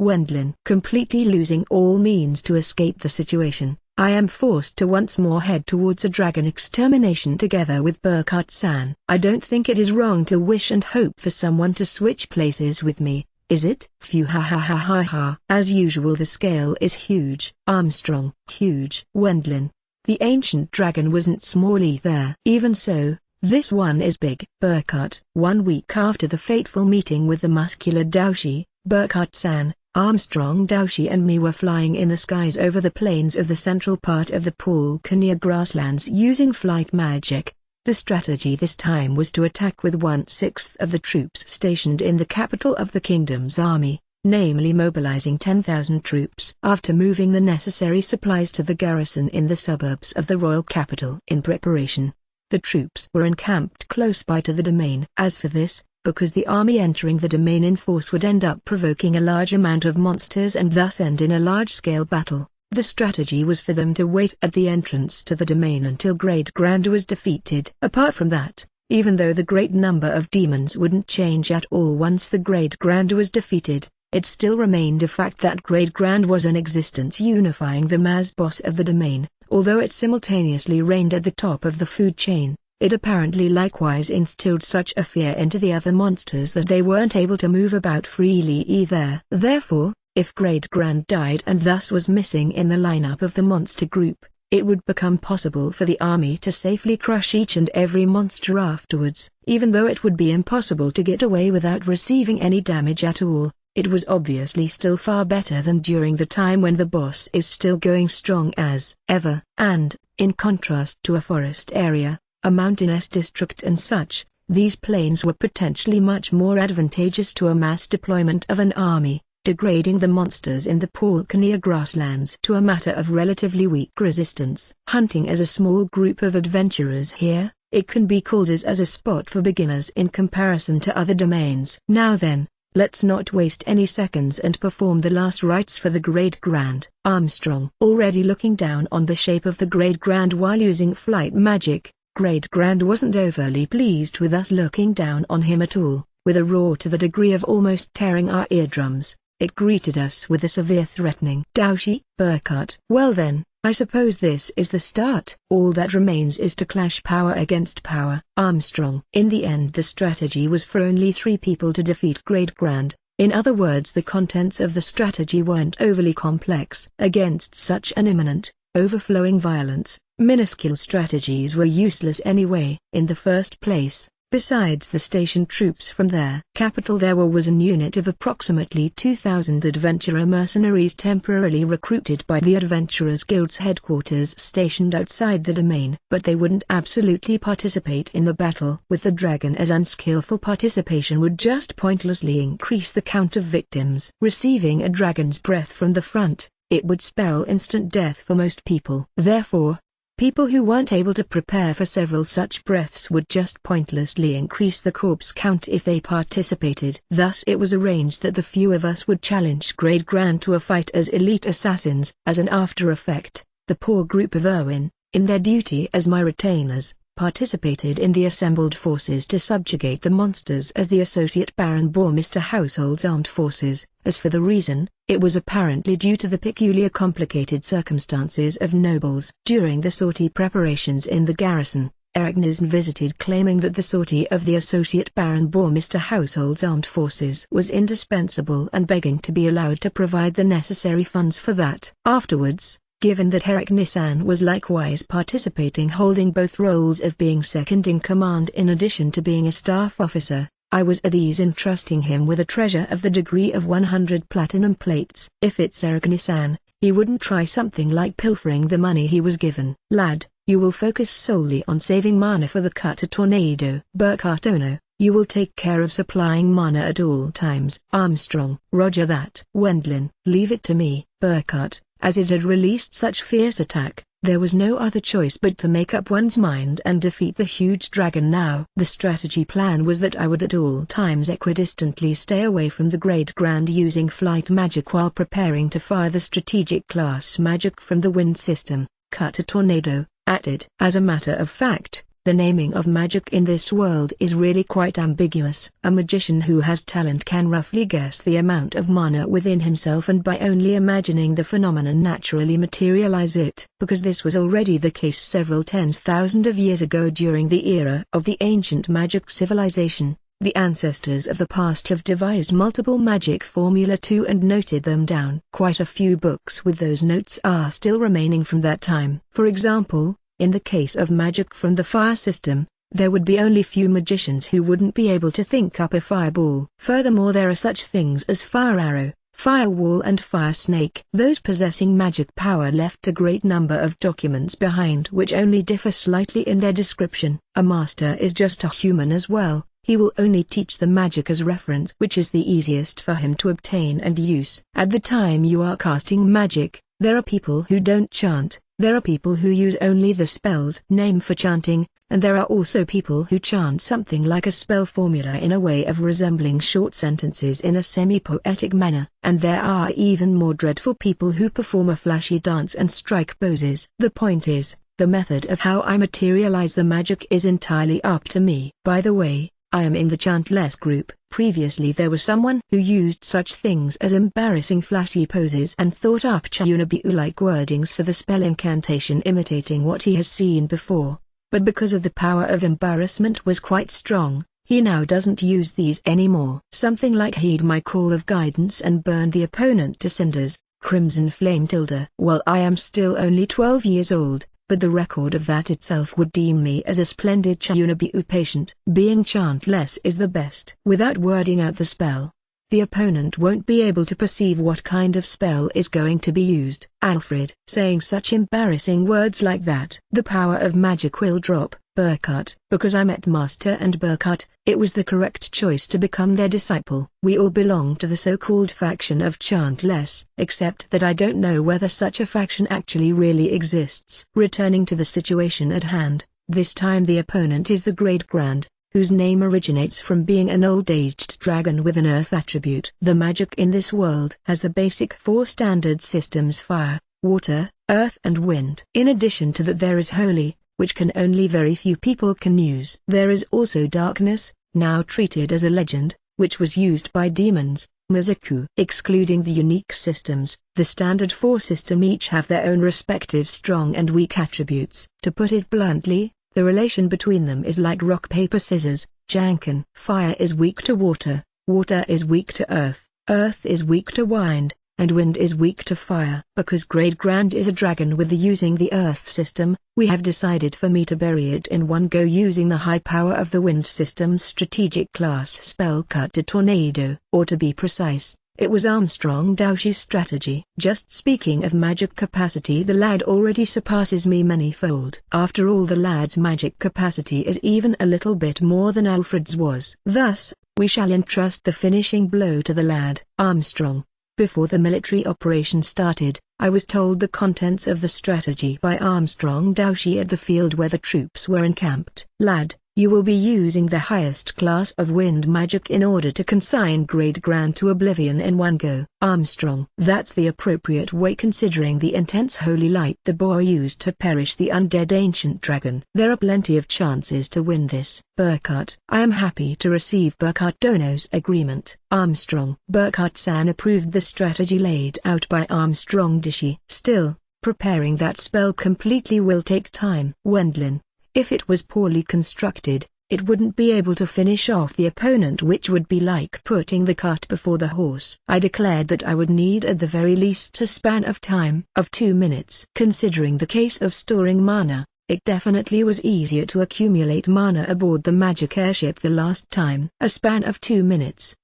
Wendlin. Completely losing all means to escape the situation, I am forced to once more head towards a dragon extermination together with Burkhardt-san. I don't think it is wrong to wish and hope for someone to switch places with me, is it? Phew, ha ha ha ha ha. As usual the scale is huge. Armstrong, huge. Wendlin, the ancient dragon wasn't small either. Even so, this one is big. Burkhart. 1 week after the fateful meeting with the muscular Daoshi, Burkhart-san, Armstrong Daoshi and me were flying in the skies over the plains of the central part of the Pulkania grasslands using flight magic. The strategy this time was to attack with 1/6 of the troops stationed in the capital of the kingdom's army, namely mobilizing 10,000 troops. After moving the necessary supplies to the garrison in the suburbs of the royal capital in preparation, the troops were encamped close by to the domain. As for this, because the army entering the domain in force would end up provoking a large amount of monsters and thus end in a large-scale battle, the strategy was for them to wait at the entrance to the domain until Great Grand was defeated. Apart from that, even though the great number of demons wouldn't change at all once the Great Grand was defeated, it still remained a fact that Great Grand was in existence unifying them as boss of the domain. Although it simultaneously reigned at the top of the food chain, it apparently likewise instilled such a fear into the other monsters that they weren't able to move about freely either. Therefore, if Great Grand died and thus was missing in the lineup of the monster group, it would become possible for the army to safely crush each and every monster afterwards. Even though it would be impossible to get away without receiving any damage at all, it was obviously still far better than during the time when the boss is still going strong as ever. And, in contrast to a forest area, a mountainous district and such, these plains were potentially much more advantageous to a mass deployment of an army, degrading the monsters in the Pulkania grasslands to a matter of relatively weak resistance. Hunting as a small group of adventurers here, it can be called as a spot for beginners in comparison to other domains. Now then, let's not waste any seconds and perform the last rites for the Great Grand. Armstrong. Already looking down on the shape of the Great Grand while using flight magic, Great Grand wasn't overly pleased with us looking down on him at all. With a roar to the degree of almost tearing our eardrums, it greeted us with a severe threatening Daoshi. Burkhart. Well then, I suppose this is the start. All that remains is to clash power against power. Armstrong. In the end the strategy was for only 3 people to defeat Great Grand. In other words, the contents of the strategy weren't overly complex. Against such an imminent, overflowing violence, minuscule strategies were useless anyway. In the first place, besides the stationed troops from their capital, there was an unit of approximately 2,000 adventurer mercenaries temporarily recruited by the Adventurers Guild's headquarters stationed outside the domain. But they wouldn't absolutely participate in the battle with the dragon, as unskillful participation would just pointlessly increase the count of victims. Receiving a dragon's breath from the front, it would spell instant death for most people. Therefore, people who weren't able to prepare for several such breaths would just pointlessly increase the corpse count if they participated. Thus it was arranged that the few of us would challenge Great Grand to a fight as elite assassins. As an after effect, the poor group of Erwin, in their duty as my retainers, participated in the assembled forces to subjugate the monsters as the Associate Baron Bourmeister Household's armed forces. As for the reason, it was apparently due to the peculiar complicated circumstances of nobles. During the sortie preparations in the garrison, Ericnison visited claiming that the sortie of the Associate Baron Bourmeister Household's armed forces was indispensable and begging to be allowed to provide the necessary funds for that. Afterwards, given that Ericnison was likewise participating, holding both roles of being second in command in addition to being a staff officer, I was at ease in trusting him with a treasure of the degree of 100 platinum plates. If it's Ericnison, he wouldn't try something like pilfering the money he was given. Lad, you will focus solely on saving mana for the cutter tornado. Burkhart. Oh no, you will take care of supplying mana at all times. Armstrong. Roger that. Wendlin. Leave it to me. Burkhart. As it had released such fierce attack, there was no other choice but to make up one's mind and defeat the huge dragon now. The strategy plan was that I would at all times equidistantly stay away from the Great Grand using flight magic while preparing to fire the strategic class magic from the wind system, cut a tornado, at it. As a matter of fact, the naming of magic in this world is really quite ambiguous. A magician who has talent can roughly guess the amount of mana within himself and by only imagining the phenomenon naturally materialize it. Because this was already the case several tens thousand of years ago during the era of the ancient magic civilization, The ancestors of the past have devised multiple magic formula too and noted them down. Quite a few books with those notes are still remaining from that time. For example, in the case of magic from the fire system, there would be only few magicians who wouldn't be able to think up a fireball. Furthermore, there are such things as fire arrow, firewall and fire snake. Those possessing magic power left a great number of documents behind which only differ slightly in their description. A master is just a human as well. He will only teach the magic as reference, which is the easiest for him to obtain and use. At the time you are casting magic, there are people who don't chant, there are people who use only the spell's name for chanting, and there are also people who chant something like a spell formula in a way of resembling short sentences in a semi-poetic manner. And there are even more dreadful people who perform a flashy dance and strike poses. The point is, the method of how I materialize the magic is entirely up to me. By the way, I am in the chantless group. Previously there was someone who used such things as embarrassing flashy poses and thought up Chayunabu-like wordings for the spell incantation imitating what he has seen before. But because of the power of embarrassment was quite strong, he now doesn't use these anymore. Something like heed my call of guidance and burn the opponent to cinders, crimson flame tilde. Well, I am still only 12 years old, but the record of that itself would deem me as a splendid Chayunabu patient. Being chantless is the best. Without wording out the spell, the opponent won't be able to perceive what kind of spell is going to be used. Alfred, saying such embarrassing words like that, the power of magic will drop. Burkhardt, because I met Master and Burkhardt, it was the correct choice to become their disciple. We all belong to the so-called faction of chantless, except that I don't know whether such a faction actually really exists. Returning to the situation at hand, this time the opponent is the Great Grand, whose name originates from being an old-aged dragon with an earth attribute. The magic in this world has the basic 4 standard systems: fire, water, earth and wind. In addition to that there is holy, which can only very few people can use. There is also darkness, now treated as a legend, which was used by demons, Mizuku. Excluding the unique systems, the standard 4 system each have their own respective strong and weak attributes. To put it bluntly, the relation between them is like rock paper scissors, Janken. Fire is weak to water, water is weak to earth, earth is weak to wind, and wind is weak to fire. Because Great Grand is a dragon with the using the earth system, we have decided for me to bury it in one go using the high power of the wind system's strategic class spell Cut to Tornado. Or to be precise, it was Armstrong Daoshi's strategy. Just speaking of magic capacity, the lad already surpasses me many-fold. After all, the lad's magic capacity is even a little bit more than Alfred's was. Thus, we shall entrust the finishing blow to the lad. Armstrong. Before the military operation started, I was told the contents of the strategy by Armstrong Daoshi at the field where the troops were encamped. Lad, you will be using the highest class of wind magic in order to consign Great Grand to oblivion in one go. Armstrong. That's the appropriate way considering the intense holy light the boy used to perish the undead ancient dragon. There are plenty of chances to win this. Burkhardt. I am happy to receive Burkhardt Dono's agreement. Armstrong. Burkhardt-san approved the strategy laid out by Armstrong Daoshi. Still, preparing that spell completely will take time. Wendlin. If it was poorly constructed, it wouldn't be able to finish off the opponent, which would be like putting the cart before the horse. I declared that I would need at the very least a span of time of 2 minutes. Considering the case of storing mana, it definitely was easier to accumulate mana aboard the magic airship the last time. A span of 2 minutes.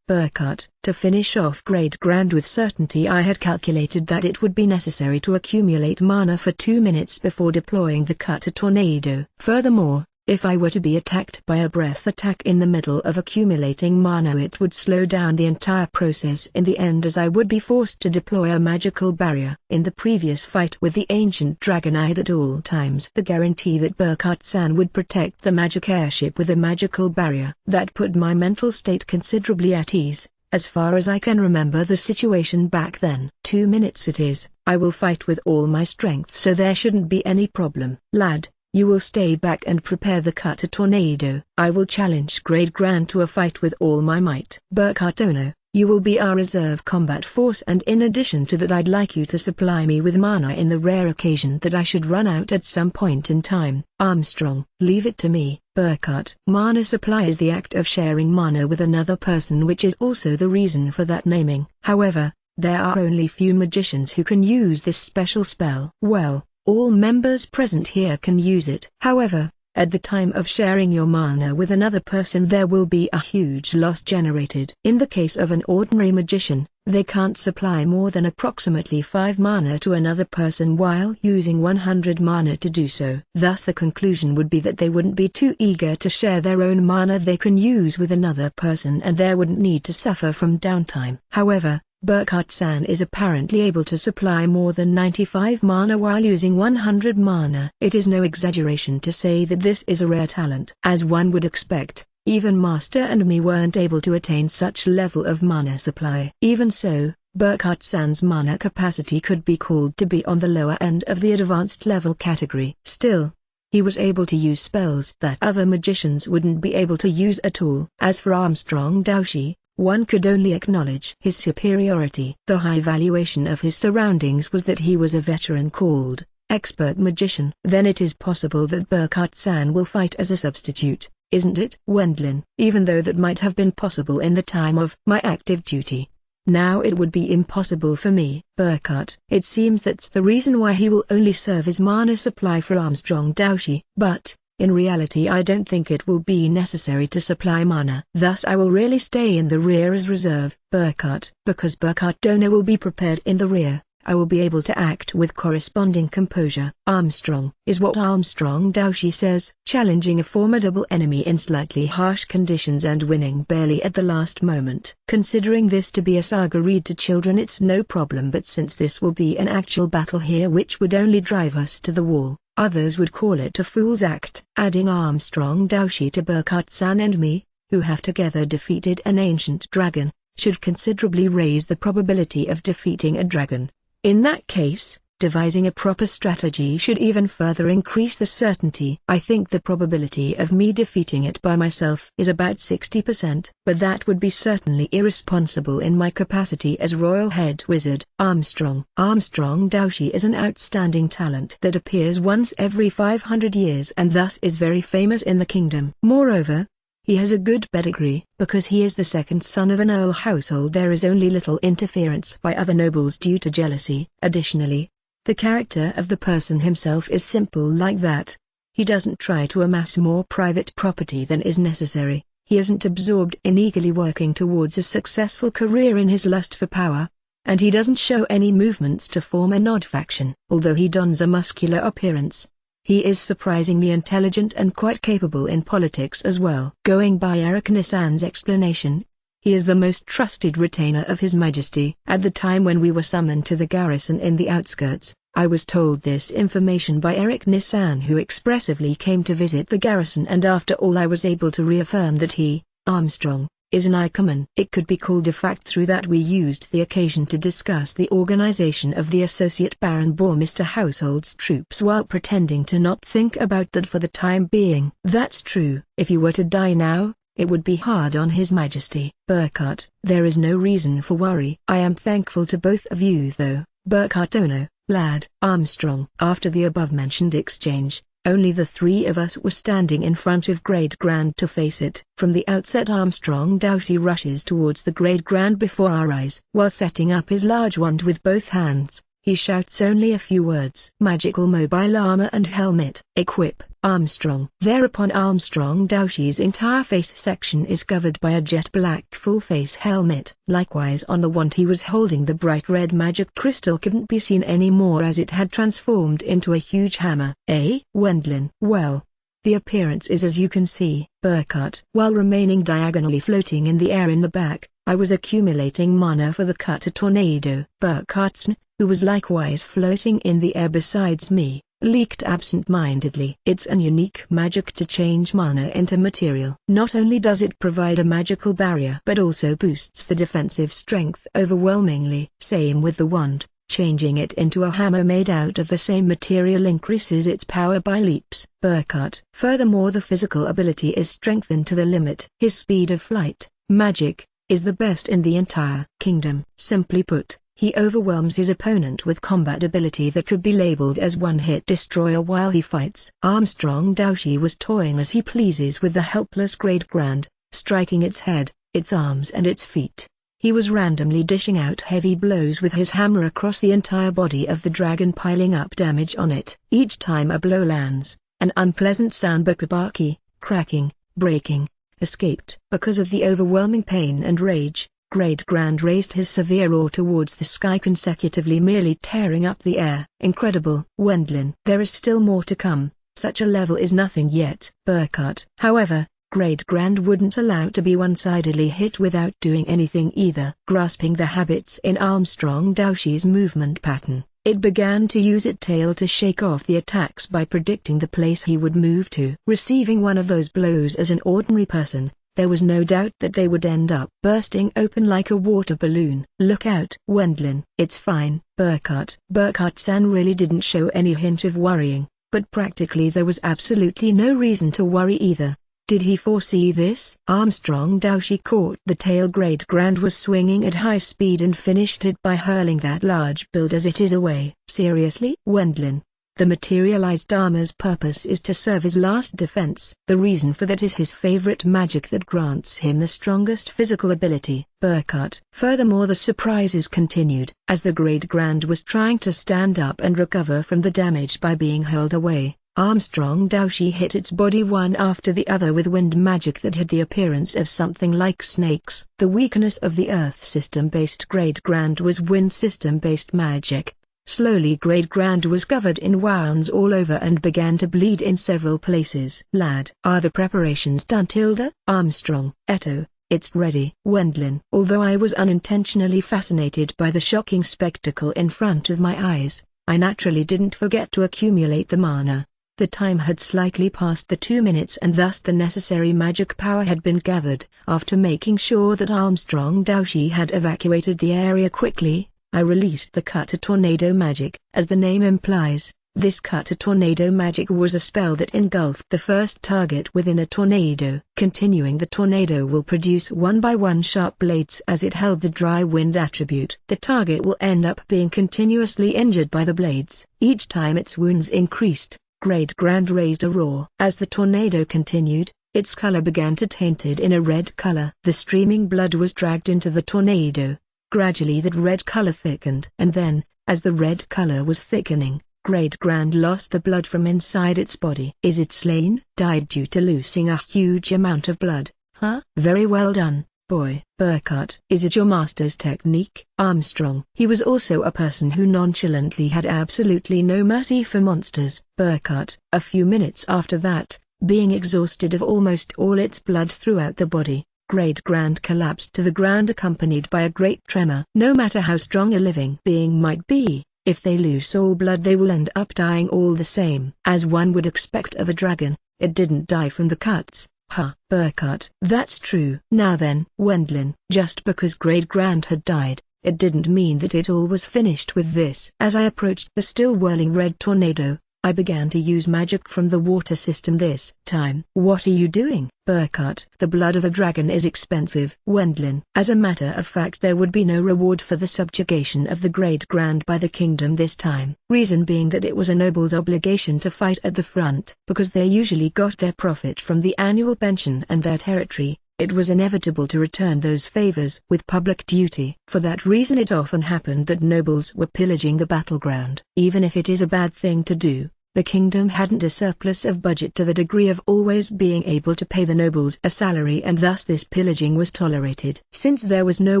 Burkhardt. To finish off Great Grand with certainty, I had calculated that it would be necessary to accumulate mana for 2 minutes before deploying the Cut to Tornado. Furthermore, if I were to be attacked by a breath attack in the middle of accumulating mana, it would slow down the entire process in the end, as I would be forced to deploy a magical barrier. In the previous fight with the ancient dragon, I had at all times the guarantee that Burkhardt-san would protect the magic airship with a magical barrier. That put my mental state considerably at ease. As far as I can remember the situation back then. 2 minutes it is. I will fight with all my strength, so there shouldn't be any problem. Lad, you will stay back and prepare the Cut to Tornado. I will challenge Great Grand to a fight with all my might. Burkhardt Ono. You will be our reserve combat force, and in addition to that I'd like you to supply me with mana in the rare occasion that I should run out at some point in time. Armstrong. Leave it to me, Burkhart. Mana supply is the act of sharing mana with another person, which is also the reason for that naming. However, there are only few magicians who can use this special spell. Well, all members present here can use it. However, at the time of sharing your mana with another person, there will be a huge loss generated. In the case of an ordinary magician, they can't supply more than approximately 5 mana to another person while using 100 mana to do so. Thus the conclusion would be that they wouldn't be too eager to share their own mana they can use with another person, and there wouldn't need to suffer from downtime. However, Burkhart-san is apparently able to supply more than 95 mana while using 100 mana. It is no exaggeration to say that this is a rare talent. As one would expect, even Master and me weren't able to attain such level of mana supply. Even so, Burkhart-san's mana capacity could be called to be on the lower end of the advanced level category. Still, he was able to use spells that other magicians wouldn't be able to use at all. As for Armstrong Daoshi, one could only acknowledge his superiority. The high valuation of his surroundings was that he was a veteran called expert magician. Then it is possible that Burkhart-san will fight as a substitute, isn't it? Wendlin. Even though that might have been possible in the time of my active duty, now it would be impossible for me. Burkhart. It seems that's the reason why he will only serve as mana supply for Armstrong Daoshi. But in reality I don't think it will be necessary to supply mana. Thus I will really stay in the rear as reserve. Burkhart. Because Burkhart Dono will be prepared in the rear, I will be able to act with corresponding composure. Armstrong. Is what Armstrong Daoshi says. Challenging a formidable enemy in slightly harsh conditions and winning barely at the last moment. Considering this to be a saga read to children, it's no problem, but since this will be an actual battle here which would only drive us to the wall, others would call it a fool's act. Adding Armstrong Daoshi to Burkhart-san and me, who have together defeated an ancient dragon, should considerably raise the probability of defeating a dragon. In that case, devising a proper strategy should even further increase the certainty. I think the probability of me defeating it by myself is about 60%, but that would be certainly irresponsible in my capacity as Royal Head Wizard. Armstrong Daoshi is an outstanding talent that appears once every 500 years and thus is very famous in the kingdom. Moreover, he has a good pedigree. Because he is the second son of an earl household, there is only little interference by other nobles due to jealousy. Additionally, the character of the person himself is simple like that. He doesn't try to amass more private property than is necessary. He isn't absorbed in eagerly working towards a successful career in his lust for power. And he doesn't show any movements to form an odd faction. Although he dons a muscular appearance, he is surprisingly intelligent and quite capable in politics as well. Going by Eric Nissan's explanation, he is the most trusted retainer of His Majesty. At the time when we were summoned to the garrison in the outskirts, I was told this information by Eric Nissan, who expressively came to visit the garrison, and after all I was able to reaffirm that he, Armstrong, is an Ikeman. It could be called a fact through that we used the occasion to discuss the organization of the Associate Baron Bormister household's troops while pretending to not think about that for the time being. That's true. If you were to die now, it would be hard on His Majesty. Burkhart. There is no reason for worry. I am thankful to both of you though, Burkhart Ono, lad. Armstrong. After the above-mentioned exchange, only the three of us were standing in front of Great Grand to face it. From the outset Armstrong Daoshi rushes towards the Great Grand before our eyes. While setting up his large wand with both hands, he shouts only a few words. Magical mobile armor and helmet. Equip. Armstrong. Thereupon Armstrong Daoshi's entire face section is covered by a jet black full-face helmet. Likewise on the wand he was holding the bright red magic crystal couldn't be seen anymore as it had transformed into a huge hammer. Wendlin. Well, the appearance is as you can see. Burkhart. While remaining diagonally floating in the air in the back, I was accumulating mana for the Cutter Tornado. Burkhart's, who was likewise floating in the air besides me, leaked absent-mindedly. It's an unique magic to change mana into material. Not only does it provide a magical barrier but also boosts the defensive strength overwhelmingly. Same with the wand. Changing it into a hammer made out of the same material increases its power by leaps. Burkhart. Furthermore, the physical ability is strengthened to the limit. His speed of flight, magic, is the best in the entire kingdom. Simply put, he overwhelms his opponent with combat ability that could be labeled as one-hit destroyer while he fights. Armstrong Daoshi was toying as he pleases with the helpless Great Grand, striking its head, its arms and its feet. He was randomly dishing out heavy blows with his hammer across the entire body of the dragon, piling up damage on it. Each time a blow lands, an unpleasant sound, bakabaki, cracking, breaking, escaped. Because of the overwhelming pain and rage, Great Grand raised his severe roar towards the sky consecutively, merely tearing up the air. Incredible. Wendlin. There is still more to come. Such a level is nothing yet. Burkhardt. However, Great Grand wouldn't allow to be one-sidedly hit without doing anything either. Grasping the habits in Armstrong Daoshi's movement pattern, it began to use its tail to shake off the attacks by predicting the place he would move to. Receiving one of those blows as an ordinary person, there was no doubt that they would end up bursting open like a water balloon. Look out, Wendlin. It's fine, Burkhardt. Burkhardt-san really didn't show any hint of worrying, but practically there was absolutely no reason to worry either. Did he foresee this? Armstrong Daoshi caught the tail Great Grand was swinging at high speed and finished it by hurling that large build as it is away. Seriously? Wendlin. The materialized armor's purpose is to serve as last defense. The reason for that is his favorite magic that grants him the strongest physical ability. Burkhardt. Furthermore, the surprises continued. As the Great Grand was trying to stand up and recover from the damage by being hurled away, Armstrong Daoshi hit its body one after the other with wind magic that had the appearance of something like snakes. The weakness of the Earth system-based Great Grand was wind system-based magic. Slowly Great Grand was covered in wounds all over and began to bleed in several places. Lad. Are the preparations done, Tilda? Armstrong. Eto. It's ready. Wendlin. Although I was unintentionally fascinated by the shocking spectacle in front of my eyes, I naturally didn't forget to accumulate the mana. The time had slightly passed the 2 minutes and thus the necessary magic power had been gathered. After making sure that Armstrong Daoshi had evacuated the area quickly, I released the Cut-a-Tornado magic. As the name implies, this Cut-a-Tornado magic was a spell that engulfed the first target within a tornado. Continuing, the tornado will produce one by one sharp blades as it held the dry wind attribute. The target will end up being continuously injured by the blades. Each time its wounds increased, Great Grand raised a roar. As the tornado continued, its color began to tainted in a red color. The streaming blood was dragged into the tornado. Gradually that red color thickened. And then, as the red color was thickening, Great Grand lost the blood from inside its body. Is it slain? Died due to losing a huge amount of blood. Huh? Very well done, boy. Burkhardt. Is it your master's technique? Armstrong. He was also a person who nonchalantly had absolutely no mercy for monsters. Burkhardt. A few minutes after that, being exhausted of almost all its blood throughout the body, Great Grand collapsed to the ground accompanied by a great tremor. No matter how strong a living being might be, if they lose all blood they will end up dying all the same. As one would expect of a dragon, it didn't die from the cuts. Ha. Burkhardt. That's true. Now then, Wendlin. Just because Great Grand had died, it didn't mean that it all was finished with this. As I approached the still whirling red tornado, I began to use magic from the water system this time. What are you doing? Burkhardt. The blood of a dragon is expensive. Wendlin. As a matter of fact, there would be no reward for the subjugation of the Great Grand by the kingdom this time. Reason being that it was a noble's obligation to fight at the front. Because they usually got their profit from the annual pension and their territory, it was inevitable to return those favors with public duty. For that reason it often happened that nobles were pillaging the battleground. Even if it is a bad thing to do, the kingdom hadn't a surplus of budget to the degree of always being able to pay the nobles a salary, and thus this pillaging was tolerated. Since there was no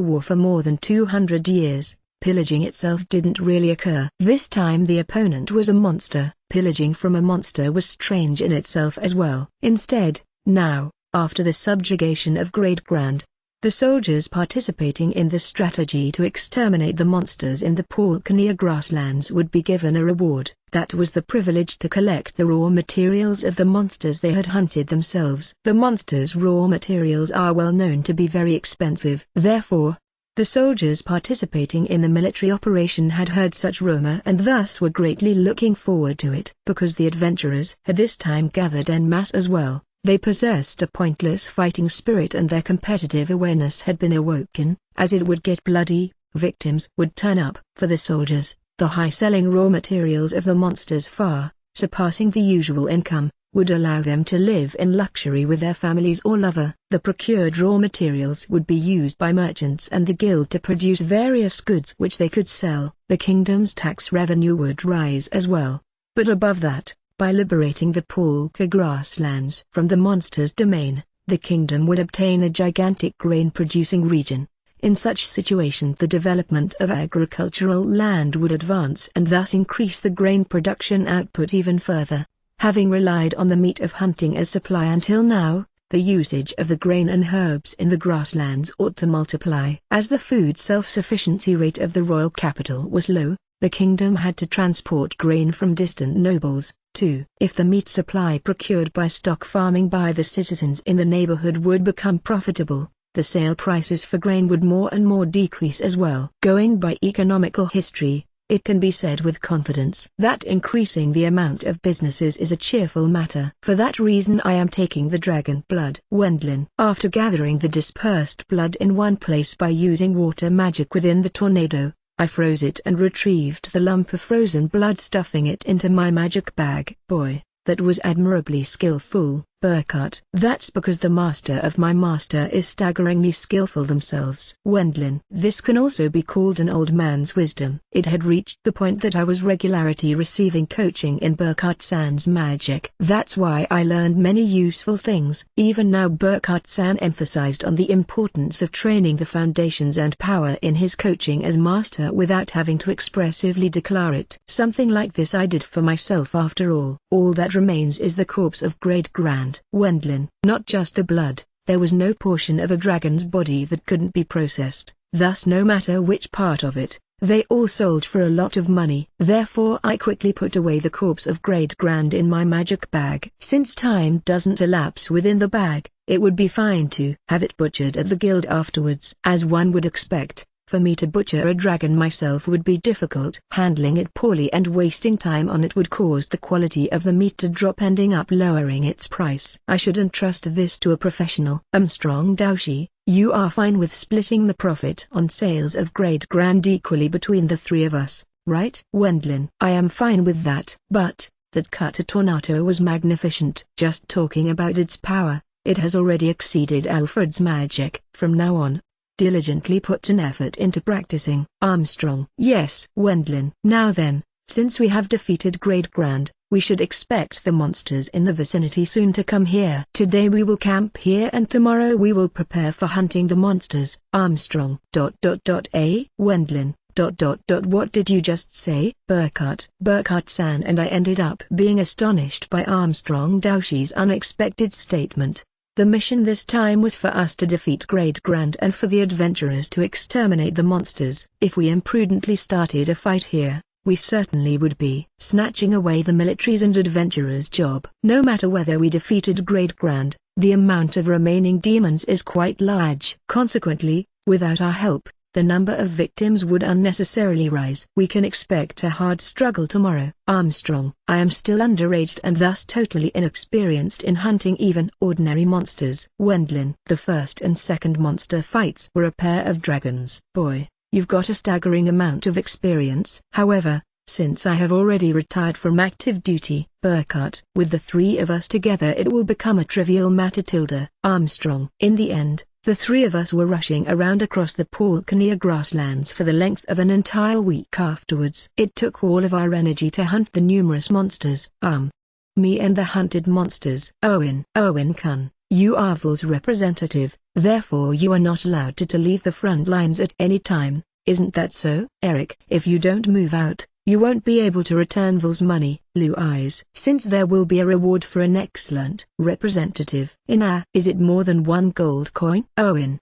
war for more than 200 years, pillaging itself didn't really occur. This time the opponent was a monster. Pillaging from a monster was strange in itself as well. Instead, now, after the subjugation of Great Grand, the soldiers participating in the strategy to exterminate the monsters in the Palkania grasslands would be given a reward. That was the privilege to collect the raw materials of the monsters they had hunted themselves. The monsters' raw materials are well known to be very expensive. Therefore, the soldiers participating in the military operation had heard such rumor and thus were greatly looking forward to it. Because the adventurers had this time gathered en masse as well, They possessed a pointless fighting spirit and their competitive awareness had been awoken. As it would get bloody, victims would turn up. For the soldiers, the high-selling raw materials of the monsters far surpassing the usual income, would allow them to live in luxury with their families or lover. The procured raw materials would be used by merchants and the guild to produce various goods which they could sell. The kingdom's tax revenue would rise as well. But above that, by liberating the Polka grasslands from the monster's domain, the kingdom would obtain a gigantic grain-producing region. In such situation the development of agricultural land would advance and thus increase the grain production output even further. Having relied on the meat of hunting as supply until now, the usage of the grain and herbs in the grasslands ought to multiply. As the food self-sufficiency rate of the royal capital was low, the kingdom had to transport grain from distant nobles, too. If the meat supply procured by stock farming by the citizens in the neighborhood would become profitable, the sale prices for grain would more and more decrease as well. Going by economical history, it can be said with confidence that increasing the amount of businesses is a cheerful matter. For that reason I am taking the dragon blood. Wendlin. After gathering the dispersed blood in one place by using water magic within the tornado, I froze it and retrieved the lump of frozen blood, stuffing it into my magic bag. Boy, that was admirably skillful, Burkhart. That's because the master of my master is staggeringly skillful themselves. Wendlin. This can also be called an old man's wisdom. It had reached the point that I was regularly receiving coaching in Burkhart-san's magic. That's why I learned many useful things. Even now Burkhart-san emphasized on the importance of training the foundations and power in his coaching as master without having to expressively declare it. Something like this I did for myself after all. All that remains is the corpse of Great Grand Wendlin. Not just the blood, there was no portion of a dragon's body that couldn't be processed, thus no matter which part of it, they all sold for a lot of money. Therefore I quickly put away the corpse of Great Grand in my magic bag. Since time doesn't elapse within the bag, it would be fine to have it butchered at the guild afterwards. As one would expect, for me to butcher a dragon myself would be difficult. Handling it poorly and wasting time on it would cause the quality of the meat to drop, ending up lowering its price. I should entrust this to a professional. Strong Daoshi, you are fine with splitting the profit on sales of Great Grand equally between the three of us, right? Wendlin. I am fine with that. But, that Kata Tornado was magnificent. Just talking about its power, it has already exceeded Alfred's magic. From now on, diligently put an effort into practicing. Armstrong. Yes. Wendlin. Now then, since we have defeated Great Grand, we should expect the monsters in the vicinity soon to come here. Today we will camp here and tomorrow we will prepare for hunting the monsters. Armstrong. Wendlin. What did you just say? Burkhart-san and I ended up being astonished by Armstrong Daoshi's unexpected statement. The mission this time was for us to defeat Great Grand and for the adventurers to exterminate the monsters. If we imprudently started a fight here, we certainly would be snatching away the military's and adventurers' job. No matter whether we defeated Great Grand, the amount of remaining demons is quite large. Consequently, without our help, the number of victims would unnecessarily rise. We can expect a hard struggle tomorrow. Armstrong. I am still underaged and thus totally inexperienced in hunting even ordinary monsters. Wendlin. The first and second monster fights were a pair of dragons. Boy, you've got a staggering amount of experience. However, since I have already retired from active duty, Burkhart, with the three of us together it will become a trivial matter. Armstrong. In the end, the three of us were rushing around across the Polkania grasslands for the length of an entire week afterwards. It took all of our energy to hunt the numerous monsters. Me and the hunted monsters. Owen-kun, you are Vol's representative, therefore you are not allowed to leave the front lines at any time, isn't that so? Eric, if you don't move out, you won't be able to return Vol's money. Blue eyes. Since there will be a reward for an excellent representative. Is it more than 1 gold coin? Owen.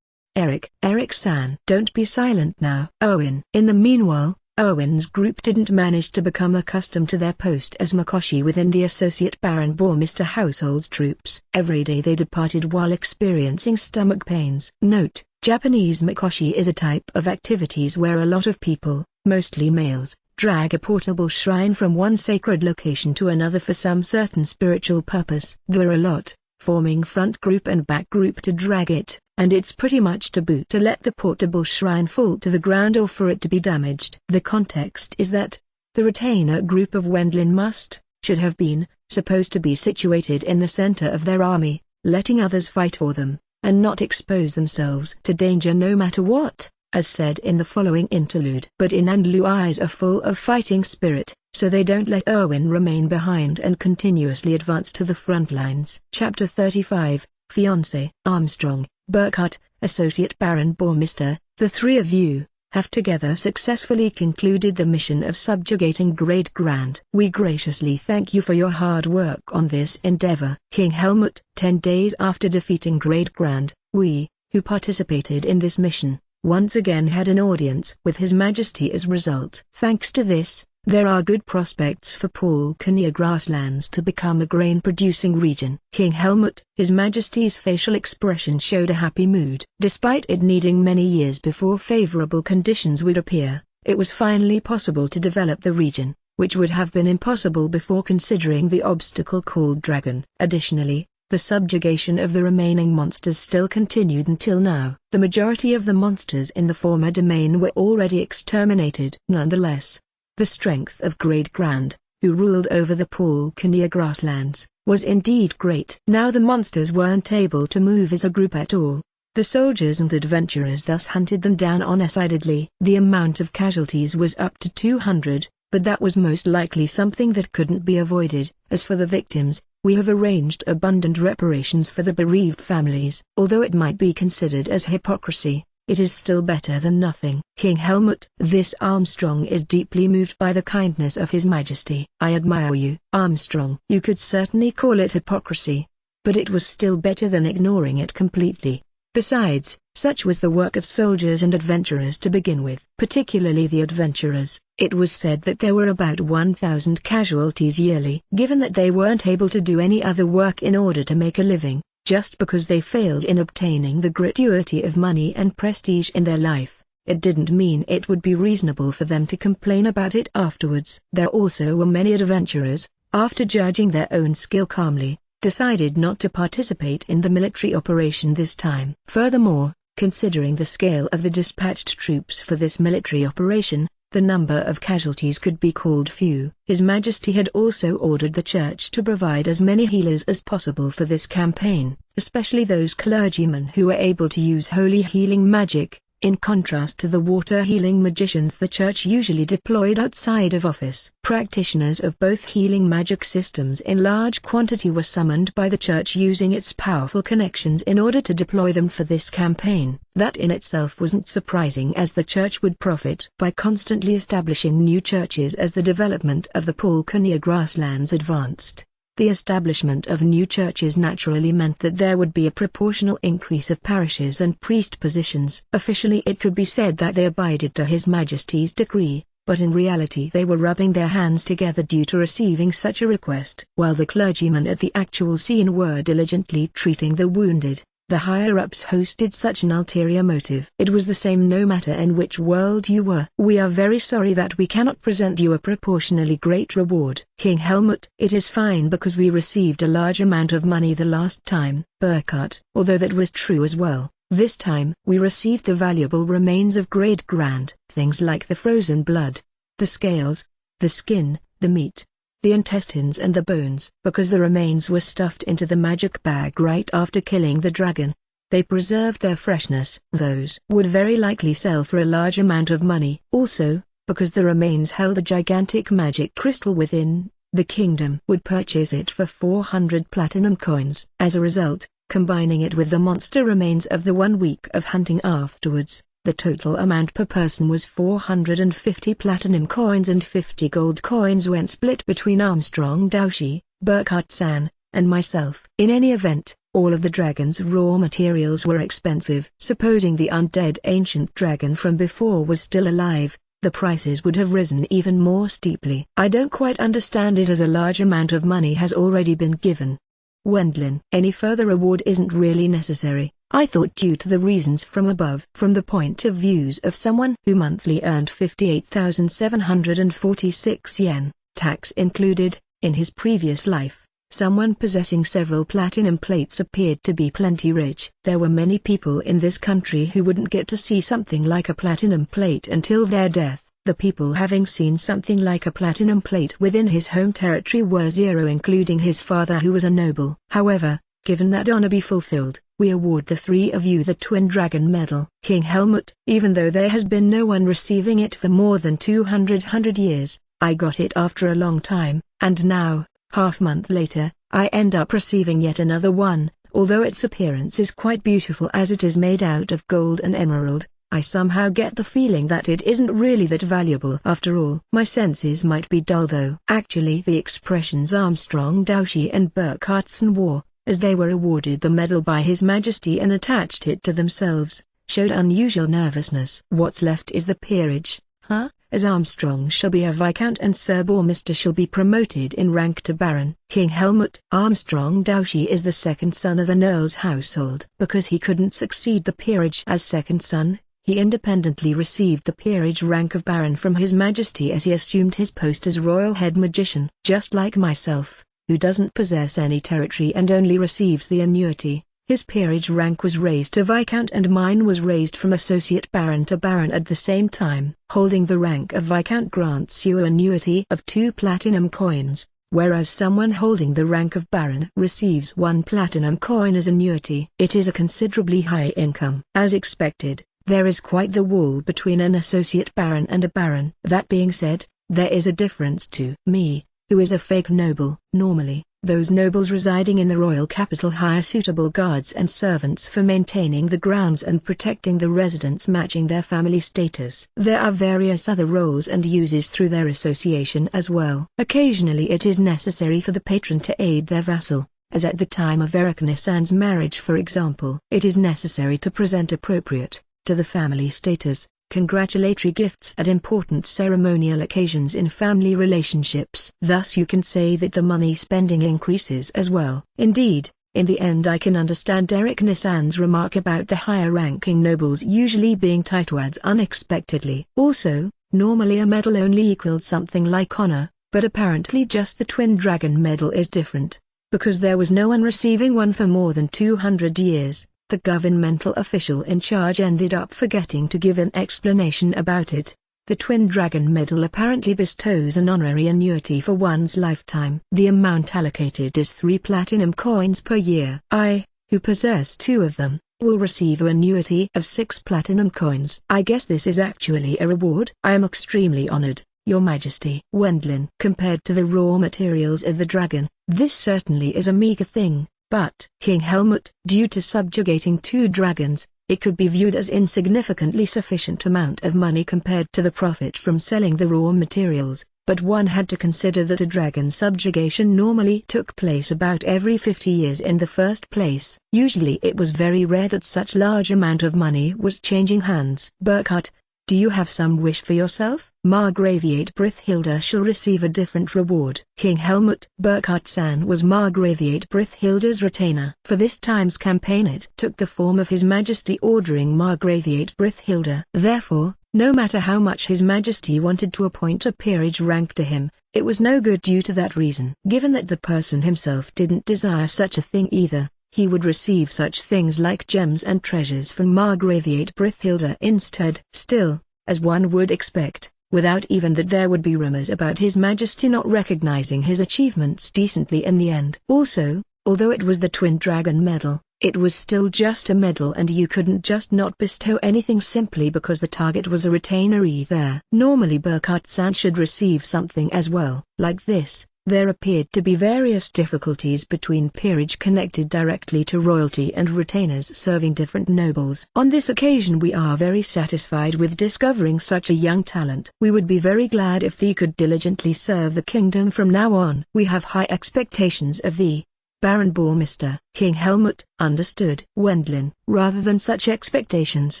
Eric-san. Don't be silent now. Owen. In the meanwhile, Owen's group didn't manage to become accustomed to their post as Mikoshi within the Associate Baron Bormester household's troops. Every day they departed while experiencing stomach pains. Note: Japanese Mikoshi is a type of activities where a lot of people, mostly males, Drag a portable shrine from one sacred location to another for some certain spiritual purpose. There are a lot, forming front group and back group to drag it, and it's pretty much taboo to let the portable shrine fall to the ground or for it to be damaged. The context is that the retainer group of Wendlin should have been, supposed to be situated in the center of their army, letting others fight for them, and not expose themselves to danger no matter what, as said in the following interlude. But Inandlu eyes are full of fighting spirit, so they don't let Erwin remain behind and continuously advance to the front lines. Chapter 35, Fiancé. Armstrong, Burkhardt, Associate Baron Bormister, the three of you have together successfully concluded the mission of subjugating Great Grand. We graciously thank you for your hard work on this endeavor. King Helmut. 10 days after defeating Great Grand, we, who participated in this mission, once again had an audience with His Majesty as result. Thanks to this, there are good prospects for Pulkania grasslands to become a grain-producing region. King Helmut. His Majesty's facial expression showed a happy mood. Despite it needing many years before favorable conditions would appear, it was finally possible to develop the region, which would have been impossible before considering the obstacle called dragon. Additionally, the subjugation of the remaining monsters still continued until now. The majority of the monsters in the former domain were already exterminated. Nonetheless, the strength of Great Grand, who ruled over the Pulkania grasslands, was indeed great. Now the monsters weren't able to move as a group at all. The soldiers and adventurers thus hunted them down undecidedly. The amount of casualties was up to 200, but that was most likely something that couldn't be avoided. As for the victims, we have arranged abundant reparations for the bereaved families. Although it might be considered as hypocrisy, it is still better than nothing. King Helmut. This Armstrong is deeply moved by the kindness of His Majesty. I admire you, Armstrong. You could certainly call it hypocrisy, but it was still better than ignoring it completely. Besides, such was the work of soldiers and adventurers to begin with. Particularly the adventurers. It was said that there were about 1,000 casualties yearly. Given that they weren't able to do any other work in order to make a living, just because they failed in obtaining the gratuity of money and prestige in their life, it didn't mean it would be reasonable for them to complain about it afterwards. There also were many adventurers, after judging their own skill calmly, decided not to participate in the military operation this time. Furthermore, considering the scale of the dispatched troops for this military operation, the number of casualties could be called few. His Majesty had also ordered the church to provide as many healers as possible for this campaign, especially those clergymen who were able to use holy healing magic, in contrast to the water-healing magicians the church usually deployed outside of office. Practitioners of both healing magic systems in large quantity were summoned by the church using its powerful connections in order to deploy them for this campaign. That in itself wasn't surprising, as the church would profit by constantly establishing new churches as the development of the Pulkania grasslands advanced. The establishment of new churches naturally meant that there would be a proportional increase of parishes and priest positions. Officially it could be said that they abided to His Majesty's decree, but in reality they were rubbing their hands together due to receiving such a request. While the clergymen at the actual scene were diligently treating the wounded, the higher-ups hosted such an ulterior motive. It was the same no matter in which world you were. We are very sorry that we cannot present you a proportionally great reward. King Helmut. It is fine because we received a large amount of money the last time. Burkhardt. Although that was true as well, this time we received the valuable remains of Great Grand. Things like the frozen blood, the scales, the skin, the meat, the intestines and the bones. Because the remains were stuffed into the magic bag right after killing the dragon, they preserved their freshness. Those would very likely sell for a large amount of money. Also, because the remains held a gigantic magic crystal within, the kingdom would purchase it for 400 platinum coins. As a result, combining it with the monster remains of the 1 week of hunting afterwards, the total amount per person was 450 platinum coins and 50 gold coins when split between Armstrong Doushi, Burkhardt-san, and myself. In any event, all of the dragon's raw materials were expensive. Supposing the undead ancient dragon from before was still alive, the prices would have risen even more steeply. I don't quite understand it, as a large amount of money has already been given. Wendlin. Any further reward isn't really necessary. I thought due to the reasons from above. From the point of views of someone who monthly earned 58,746 yen, tax included, in his previous life, someone possessing several platinum plates appeared to be plenty rich. There were many people in this country who wouldn't get to see something like a platinum plate until their death. The people having seen something like a platinum plate within his home territory were 0, including his father, who was a noble. However, given that honor be fulfilled, we award the 3 of you the Twin Dragon Medal. King Helmut, even though there has been no one receiving it for more than 200 years, I got it after a long time, and now, half-month later, I end up receiving yet another one. Although its appearance is quite beautiful as it is made out of gold and emerald, I somehow get the feeling that it isn't really that valuable after all. My senses might be dull though. Actually, the expressions Armstrong Doushi and Burkhartson wore, as they were awarded the medal by His Majesty and attached it to themselves, showed unusual nervousness. What's left is the peerage, huh? As Armstrong shall be a Viscount and Sir Bourmester shall be promoted in rank to Baron. King Helmut Armstrong Doushi is the second son of an Earl's household. Because he couldn't succeed the peerage as second son, he independently received the peerage rank of Baron from His Majesty as he assumed his post as Royal Head Magician. Just like myself, who doesn't possess any territory and only receives the annuity, his peerage rank was raised to Viscount and mine was raised from Associate Baron to Baron at the same time. Holding the rank of Viscount grants you an annuity of 2 platinum coins, whereas someone holding the rank of Baron receives 1 platinum coin as annuity. It is a considerably high income. As expected, there is quite the wall between an Associate Baron and a Baron. That being said, there is a difference to me, who is a fake noble. Normally, those nobles residing in the royal capital hire suitable guards and servants for maintaining the grounds and protecting the residents matching their family status. There are various other roles and uses through their association as well. Occasionally it is necessary for the patron to aid their vassal, as at the time of Eric Nissan's marriage for example. It is necessary to present appropriate, to the family status, congratulatory gifts at important ceremonial occasions in family relationships. Thus you can say that the money spending increases as well. Indeed, in the end I can understand Eric Nissan's remark about the higher-ranking nobles usually being tightwads unexpectedly. Also, normally a medal only equaled something like honor, but apparently just the Twin Dragon Medal is different, because there was no one receiving one for more than 200 years. The governmental official in charge ended up forgetting to give an explanation about it. The Twin Dragon Medal apparently bestows an honorary annuity for one's lifetime. The amount allocated is 3 platinum coins per year. I, who possess 2 of them, will receive an annuity of 6 platinum coins. I guess this is actually a reward. I am extremely honored, Your Majesty. Wendlin. Compared to the raw materials of the dragon, this certainly is a meager thing. But, King Helmut, due to subjugating 2 dragons, it could be viewed as insignificantly sufficient amount of money compared to the profit from selling the raw materials, but one had to consider that a dragon subjugation normally took place about every 50 years in the first place. Usually it was very rare that such large amount of money was changing hands. Burkhard, do you have some wish for yourself? Margraviate Brithhilda shall receive a different reward. King Helmut Burkhard-san was Margraviate Brithhilda's retainer. For this time's campaign it took the form of His Majesty ordering Margraviate Brithhilda. Therefore, no matter how much His Majesty wanted to appoint a peerage rank to him, it was no good due to that reason. Given that the person himself didn't desire such a thing either, he would receive such things like gems and treasures from Margraviate Brithhilda instead. Still, as one would expect, without even that there would be rumors about His Majesty not recognizing his achievements decently in the end. Also, although it was the Twin Dragon Medal, it was still just a medal and you couldn't just not bestow anything simply because the target was a retainer either. Normally Burkhard-san should receive something as well. Like this, there appeared to be various difficulties between peerage connected directly to royalty and retainers serving different nobles. On this occasion we are very satisfied with discovering such a young talent. We would be very glad if thee could diligently serve the kingdom from now on. We have high expectations of thee, Baron Bourmester. King Helmut. Understood. Wendlin. Rather than such expectations,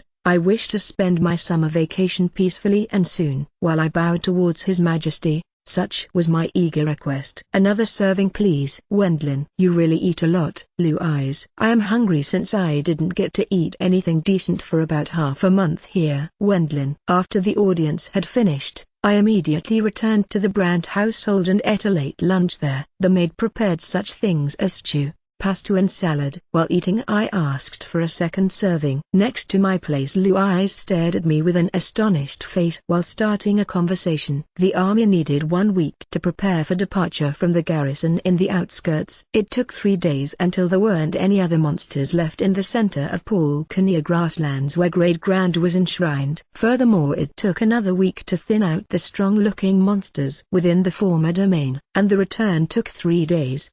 I wish to spend my summer vacation peacefully and soon. While I bowed towards His Majesty, Such was my eager request. "Another serving please." "Wendlin, you really eat a lot." Blue eyes. "I am hungry since I didn't get to eat anything decent for about half a month here." Wendlin. After the audience had finished, I immediately returned to the Brandt household and ate a late lunch there. The maid prepared such things as stew, pasta and salad. While eating I asked for a second serving. Next to my place Blue eyes stared at me with an astonished face while starting a conversation. "The army needed 1 week to prepare for departure from the garrison in the outskirts. It took 3 days until there weren't any other monsters left in the center of Palkania grasslands where Great Grand was enshrined. Furthermore, it took another week to thin out the strong-looking monsters within the former domain, and the return took 3 days.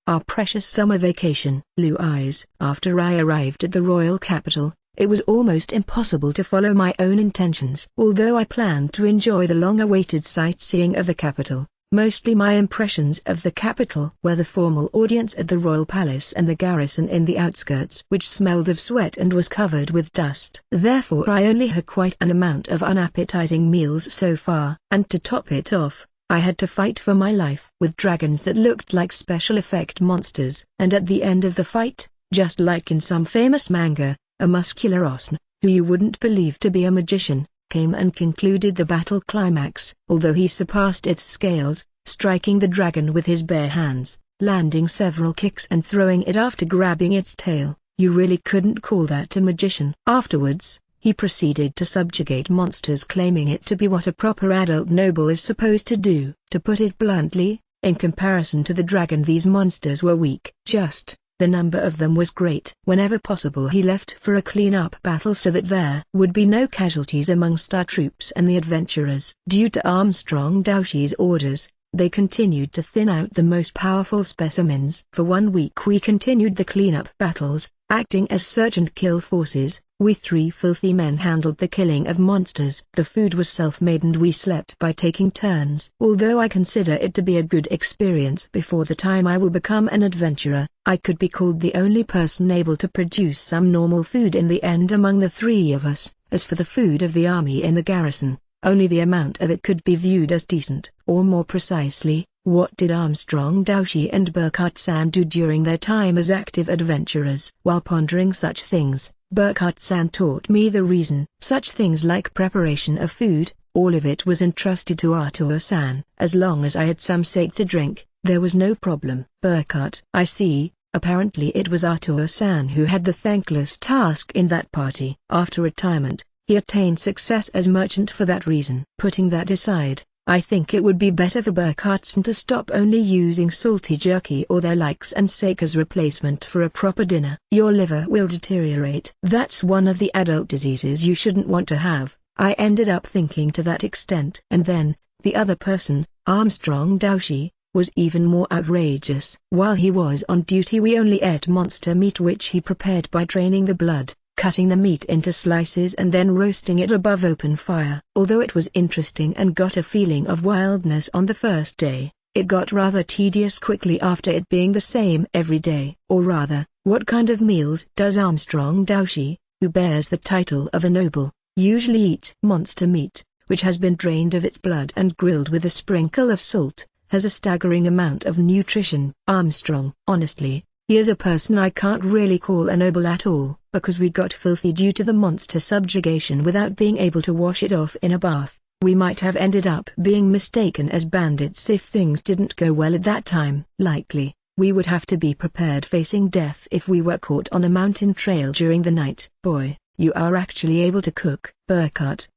Our precious summer vacation." Blue eyes. After I arrived at the royal capital, it was almost impossible to follow my own intentions. Although I planned to enjoy the long-awaited sightseeing of the capital, mostly my impressions of the capital were the formal audience at the royal palace and the garrison in the outskirts, which smelled of sweat and was covered with dust. Therefore I only had quite an amount of unappetizing meals so far, and to top it off, I had to fight for my life with dragons that looked like special effect monsters. And at the end of the fight, just like in some famous manga, a muscular Osn, who you wouldn't believe to be a magician, came and concluded the battle climax. Although he surpassed its scales, striking the dragon with his bare hands, landing several kicks and throwing it after grabbing its tail, you really couldn't call that a magician. Afterwards, he proceeded to subjugate monsters, claiming it to be what a proper adult noble is supposed to do. To put it bluntly, in comparison to the dragon these monsters were weak. Just, the number of them was great. Whenever possible he left for a clean-up battle so that there would be no casualties amongst our troops and the adventurers. Due to Armstrong Daushi's orders, they continued to thin out the most powerful specimens. For 1 week we continued the cleanup battles, acting as search and kill forces. We 3 filthy men handled the killing of monsters. The food was self-made and we slept by taking turns. Although I consider it to be a good experience before the time I will become an adventurer, I could be called the only person able to produce some normal food in the end among the 3 of us. As for the food of the army in the garrison, only the amount of it could be viewed as decent. Or more precisely, what did Armstrong Daushi and Burkhardt-san do during their time as active adventurers? While pondering such things, Burkhardt-san taught me the reason. Such things like preparation of food, all of it was entrusted to Artur-san. As long as I had some sake to drink, there was no problem. Burkhardt. I see. Apparently it was Artur-san who had the thankless task in that party. After retirement, he attained success as merchant for that reason. Putting that aside, I think it would be better for Burkhardt-san to stop only using salty jerky or their likes and sake as replacement for a proper dinner. Your liver will deteriorate. That's one of the adult diseases you shouldn't want to have. I ended up thinking to that extent. And then, the other person, Armstrong Daushi, was even more outrageous. While he was on duty we only ate monster meat which he prepared by draining the blood, cutting the meat into slices and then roasting it above open fire. Although it was interesting and got a feeling of wildness on the first day, it got rather tedious quickly after it being the same every day. Or rather, what kind of meals does Armstrong Daushi, who bears the title of a noble, usually eat? Monster meat, which has been drained of its blood and grilled with a sprinkle of salt, has a staggering amount of nutrition. Armstrong. Honestly, he is a person I can't really call a noble at all, because we got filthy due to the monster subjugation without being able to wash it off in a bath. We might have ended up being mistaken as bandits if things didn't go well at that time. Likely, we would have to be prepared facing death if we were caught on a mountain trail during the night. Boy, you are actually able to cook. Burkhardt.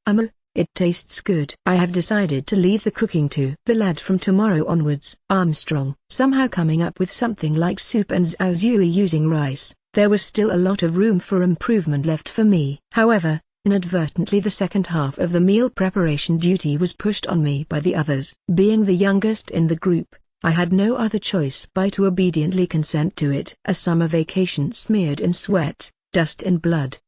It tastes good. I have decided to leave the cooking to the lad from tomorrow onwards. Armstrong. Somehow coming up with something like soup and zhaozui using rice, there was still a lot of room for improvement left for me. However, inadvertently the second half of the meal preparation duty was pushed on me by the others. Being the youngest in the group, I had no other choice but to obediently consent to it. A summer vacation smeared in sweat, dust and blood.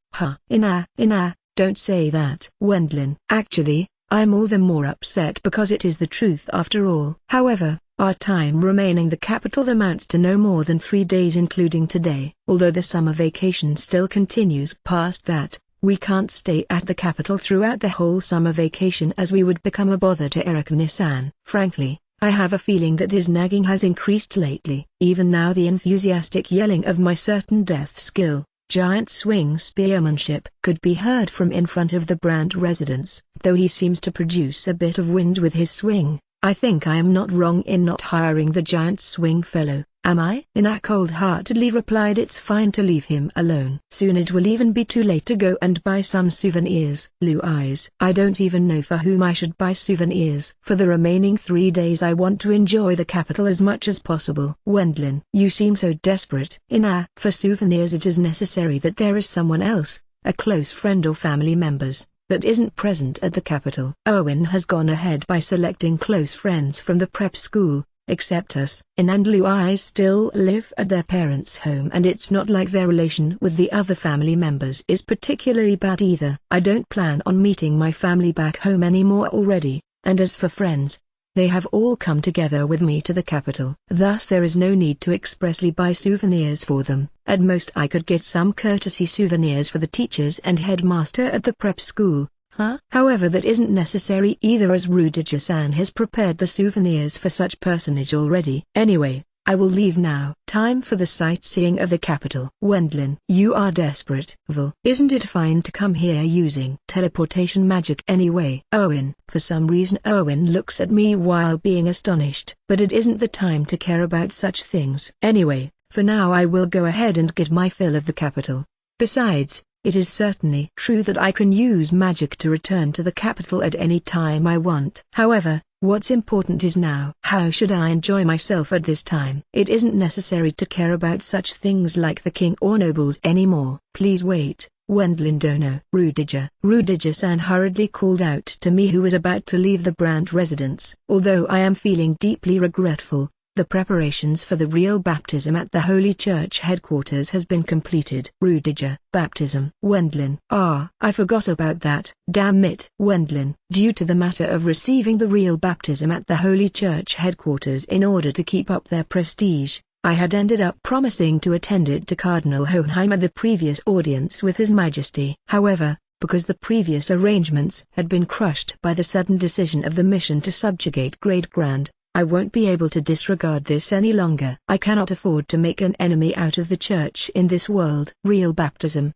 Don't say that. Wendlin. Actually, I'm all the more upset because it is the truth after all. However, our time remaining the capital amounts to no more than 3 days including today. Although the summer vacation still continues past that, We can't stay at the capital throughout the whole summer vacation as we would become a bother to Erikuni-san. Frankly, I have a feeling that his nagging has increased lately. Even now the enthusiastic yelling of my certain death skill, giant swing spearmanship, could be heard from in front of the Brandt residence. Though he seems to produce a bit of wind with his swing, I think I am not wrong in not hiring the giant swing fellow, am I? Ina cold-heartedly replied, it's fine to leave him alone. Soon it will even be too late to go and buy some souvenirs. Blue eyes. I don't even know for whom I should buy souvenirs. For the remaining 3 days I want to enjoy the capital as much as possible. Wendlin. You seem so desperate. Ina. For souvenirs it is necessary that there is someone else, a close friend or family members, that isn't present at the capital. Owen has gone ahead by selecting close friends from the prep school, except us. In and Blue Eyes still live at their parents' home, and it's not like their relation with the other family members is particularly bad either. I don't plan on meeting my family back home anymore already, and as for friends, they have all come together with me to the capital. Thus there is no need to expressly buy souvenirs for them. At most I could get some courtesy souvenirs for the teachers and headmaster at the prep school. However, that isn't necessary either, as Rudiger-san has prepared the souvenirs for such personage already. Anyway, I will leave now. Time for the sightseeing of the capital. Wendlin. You are desperate. Well, isn't it fine to come here using teleportation magic anyway? Owen. For some reason Owen looks at me while being astonished. But it isn't the time to care about such things. Anyway, for now I will go ahead and get my fill of the capital. Besides, it is certainly true that I can use magic to return to the capital at any time I want. However, what's important is now. How should I enjoy myself at this time? It isn't necessary to care about such things like the king or nobles anymore. Please wait, Wendlin Dono. Rudiger. Rudiger-san hurriedly called out to me, who was about to leave the Brandt residence. Although I am feeling deeply regretful, the preparations for the real baptism at the Holy Church headquarters has been completed. Rudiger. Baptism. Wendlin. I forgot about that. Damn it. Wendlin. Due to the matter of receiving the real baptism at the Holy Church headquarters in order to keep up their prestige, I had ended up promising to attend it to Cardinal Hohenheim at the previous audience with His Majesty. However, because the previous arrangements had been crushed by the sudden decision of the mission to subjugate Great Grand, I won't be able to disregard this any longer. I cannot afford to make an enemy out of the church in this world. Real baptism.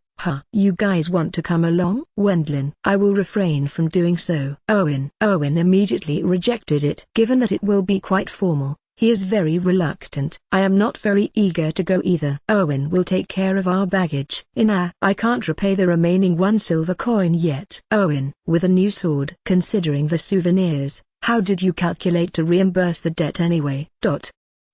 You guys want to come along? Wendlin. I will refrain from doing so. Owen. Owen immediately rejected it. Given that it will be quite formal, he is very reluctant. I am not very eager to go either. Owen will take care of our baggage. I can't repay the remaining 1 silver coin yet. Owen. With a new sword. Considering the souvenirs, how did you calculate to reimburse the debt anyway?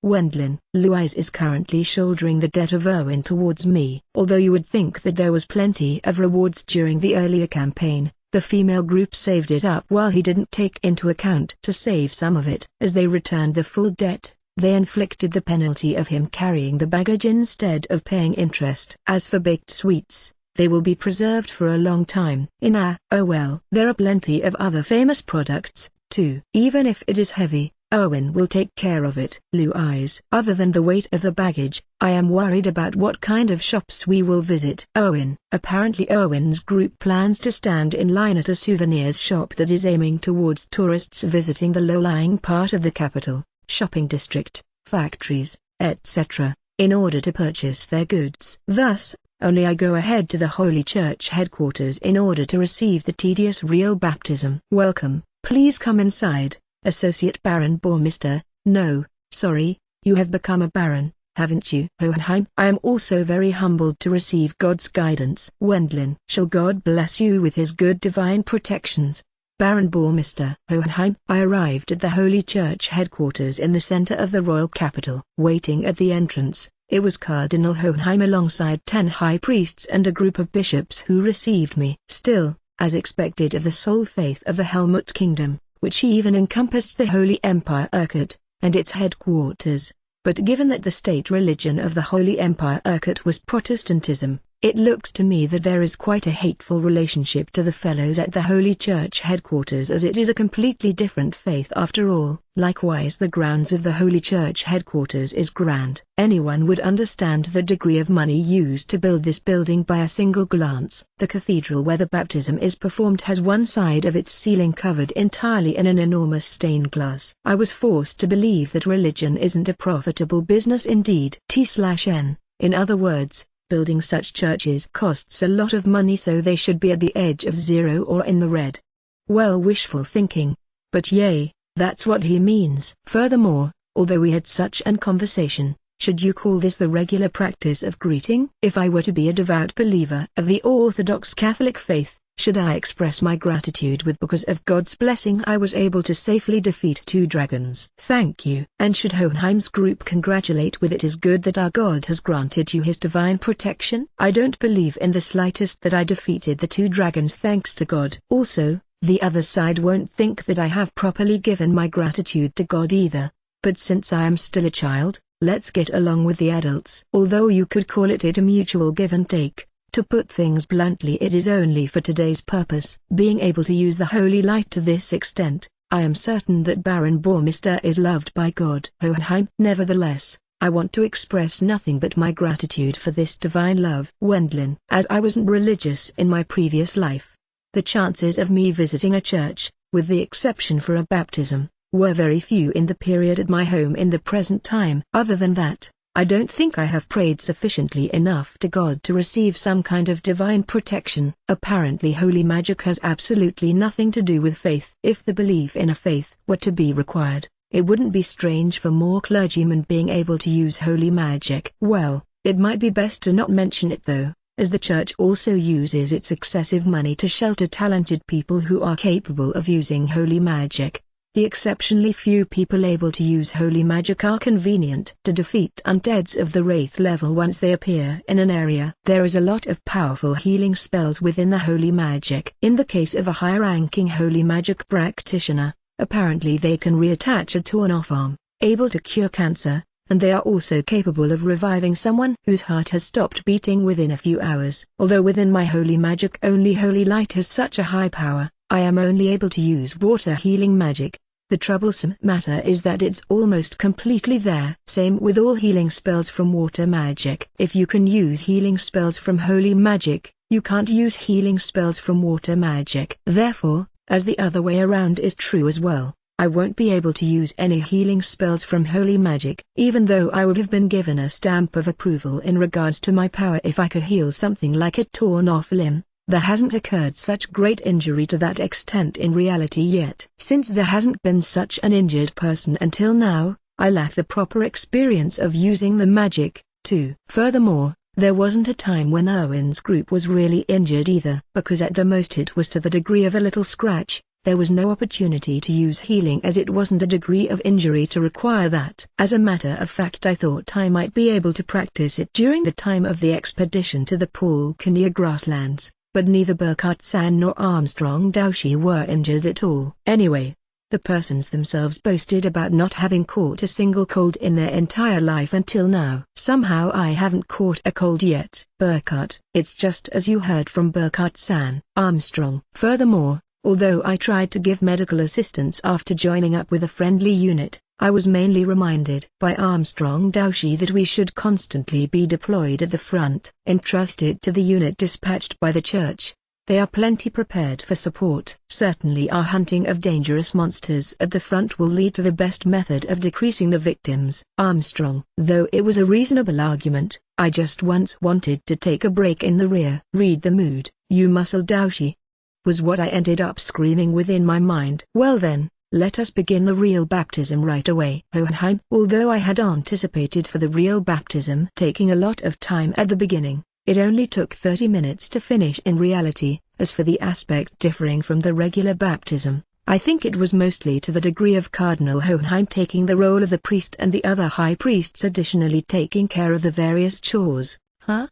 Wendlin. Louise is currently shouldering the debt of Owen towards me. Although you would think that there was plenty of rewards during the earlier campaign, the female group saved it up while he didn't take into account to save some of it. As they returned the full debt, they inflicted the penalty of him carrying the baggage instead of paying interest. As for baked sweets, they will be preserved for a long time. Oh well. There are plenty of other famous products, too. Even if it is heavy, Owen will take care of it. Blue eyes. Other than the weight of the baggage, I am worried about what kind of shops we will visit. Owen. Apparently Owen's group plans to stand in line at a souvenirs shop that is aiming towards tourists visiting the low-lying part of the capital, shopping district, factories, etc., in order to purchase their goods. Thus, only I go ahead to the Holy Church headquarters in order to receive the tedious real baptism. Welcome. Please come inside, Associate Baron Bormister. No, sorry, you have become a baron, haven't you? Hohenheim. I am also very humbled to receive God's guidance. Wendlin. Shall God bless you with his good divine protections, Baron Bormister. Hohenheim. I arrived at the Holy Church headquarters in the center of the royal capital. Waiting at the entrance, it was Cardinal Hohenheim alongside 10 high priests and a group of bishops who received me. Still, as expected of the sole faith of the Helmut Kingdom, which even encompassed the Holy Empire Urquhart, and its headquarters, but given that the state religion of the Holy Empire Urquhart was Protestantism, It looks to me that there is quite a hateful relationship to the fellows at the Holy Church headquarters, as it is a completely different faith after all. Likewise, the grounds of the Holy Church headquarters is grand. Anyone would understand the degree of money used to build this building by a single glance. The cathedral where the baptism is performed has one side of its ceiling covered entirely in an enormous stained glass. I was forced to believe that religion isn't a profitable business indeed. T/N. In other words, building such churches costs a lot of money, so they should be at the edge of zero or in the red. Well, wishful thinking. But yay, that's what he means. Furthermore, although we had such an conversation, should you call this the regular practice of greeting? If I were to be a devout believer of the Orthodox Catholic faith, should I express my gratitude with because of God's blessing I was able to safely defeat 2 dragons? Thank you. And should Hohenheim's group congratulate with it is good that our God has granted you his divine protection? I don't believe in the slightest that I defeated the 2 dragons thanks to God. Also, the other side won't think that I have properly given my gratitude to God either. But since I am still a child, let's get along with the adults. Although you could call it a mutual give and take, to put things bluntly, it is only for today's purpose. Being able to use the holy light to this extent, I am certain that Baron Bormister is loved by God. Hohenheim. Nevertheless, I want to express nothing but my gratitude for this divine love. Wendlin. As I wasn't religious in my previous life, the chances of me visiting a church, with the exception for a baptism, were very few in the period at my home in the present time. Other than that, I don't think I have prayed sufficiently enough to God to receive some kind of divine protection. Apparently holy magic has absolutely nothing to do with faith. If the belief in a faith were to be required, it wouldn't be strange for more clergymen being able to use holy magic. Well, it might be best to not mention it though, as the church also uses its excessive money to shelter talented people who are capable of using holy magic. The exceptionally few people able to use holy magic are convenient to defeat undeads of the wraith level once they appear in an area. There is a lot of powerful healing spells within the holy magic. In the case of a high-ranking holy magic practitioner, apparently they can reattach a torn-off arm, able to cure cancer, and they are also capable of reviving someone whose heart has stopped beating within a few hours. Although within my holy magic only holy light has such a high power, I am only able to use water healing magic. The troublesome matter is that it's almost completely there. Same with all healing spells from water magic. If you can use healing spells from holy magic, you can't use healing spells from water magic. Therefore, as the other way around is true as well, I won't be able to use any healing spells from holy magic. Even though I would have been given a stamp of approval in regards to my power if I could heal something like a torn-off limb, there hasn't occurred such great injury to that extent in reality yet. Since there hasn't been such an injured person until now, I lack the proper experience of using the magic, too. Furthermore, there wasn't a time when Erwin's group was really injured either. Because at the most it was to the degree of a little scratch, there was no opportunity to use healing as it wasn't a degree of injury to require that. As a matter of fact, I thought I might be able to practice it during the time of the expedition to the Palkania grasslands. But neither Burkhart-san nor Armstrong Doushi were injured at all. Anyway, the persons themselves boasted about not having caught a single cold in their entire life until now. Somehow I haven't caught a cold yet. Burkhart. It's just as you heard from Burkhart-san. Armstrong. Furthermore, although I tried to give medical assistance after joining up with a friendly unit, I was mainly reminded by Armstrong Doushi that we should constantly be deployed at the front. Entrusted to the unit dispatched by the church, they are plenty prepared for support. Certainly our hunting of dangerous monsters at the front will lead to the best method of decreasing the victims. Armstrong. Though it was a reasonable argument, I just once wanted to take a break in the rear. Read the mood, you muscle Doushi, was what I ended up screaming within my mind. Well then, let us begin the real baptism right away. Hohenheim. Although I had anticipated for the real baptism taking a lot of time at the beginning, it only took 30 minutes to finish in reality. As for the aspect differing from the regular baptism, I think it was mostly to the degree of Cardinal Hohenheim taking the role of the priest and the other high priests additionally taking care of the various chores.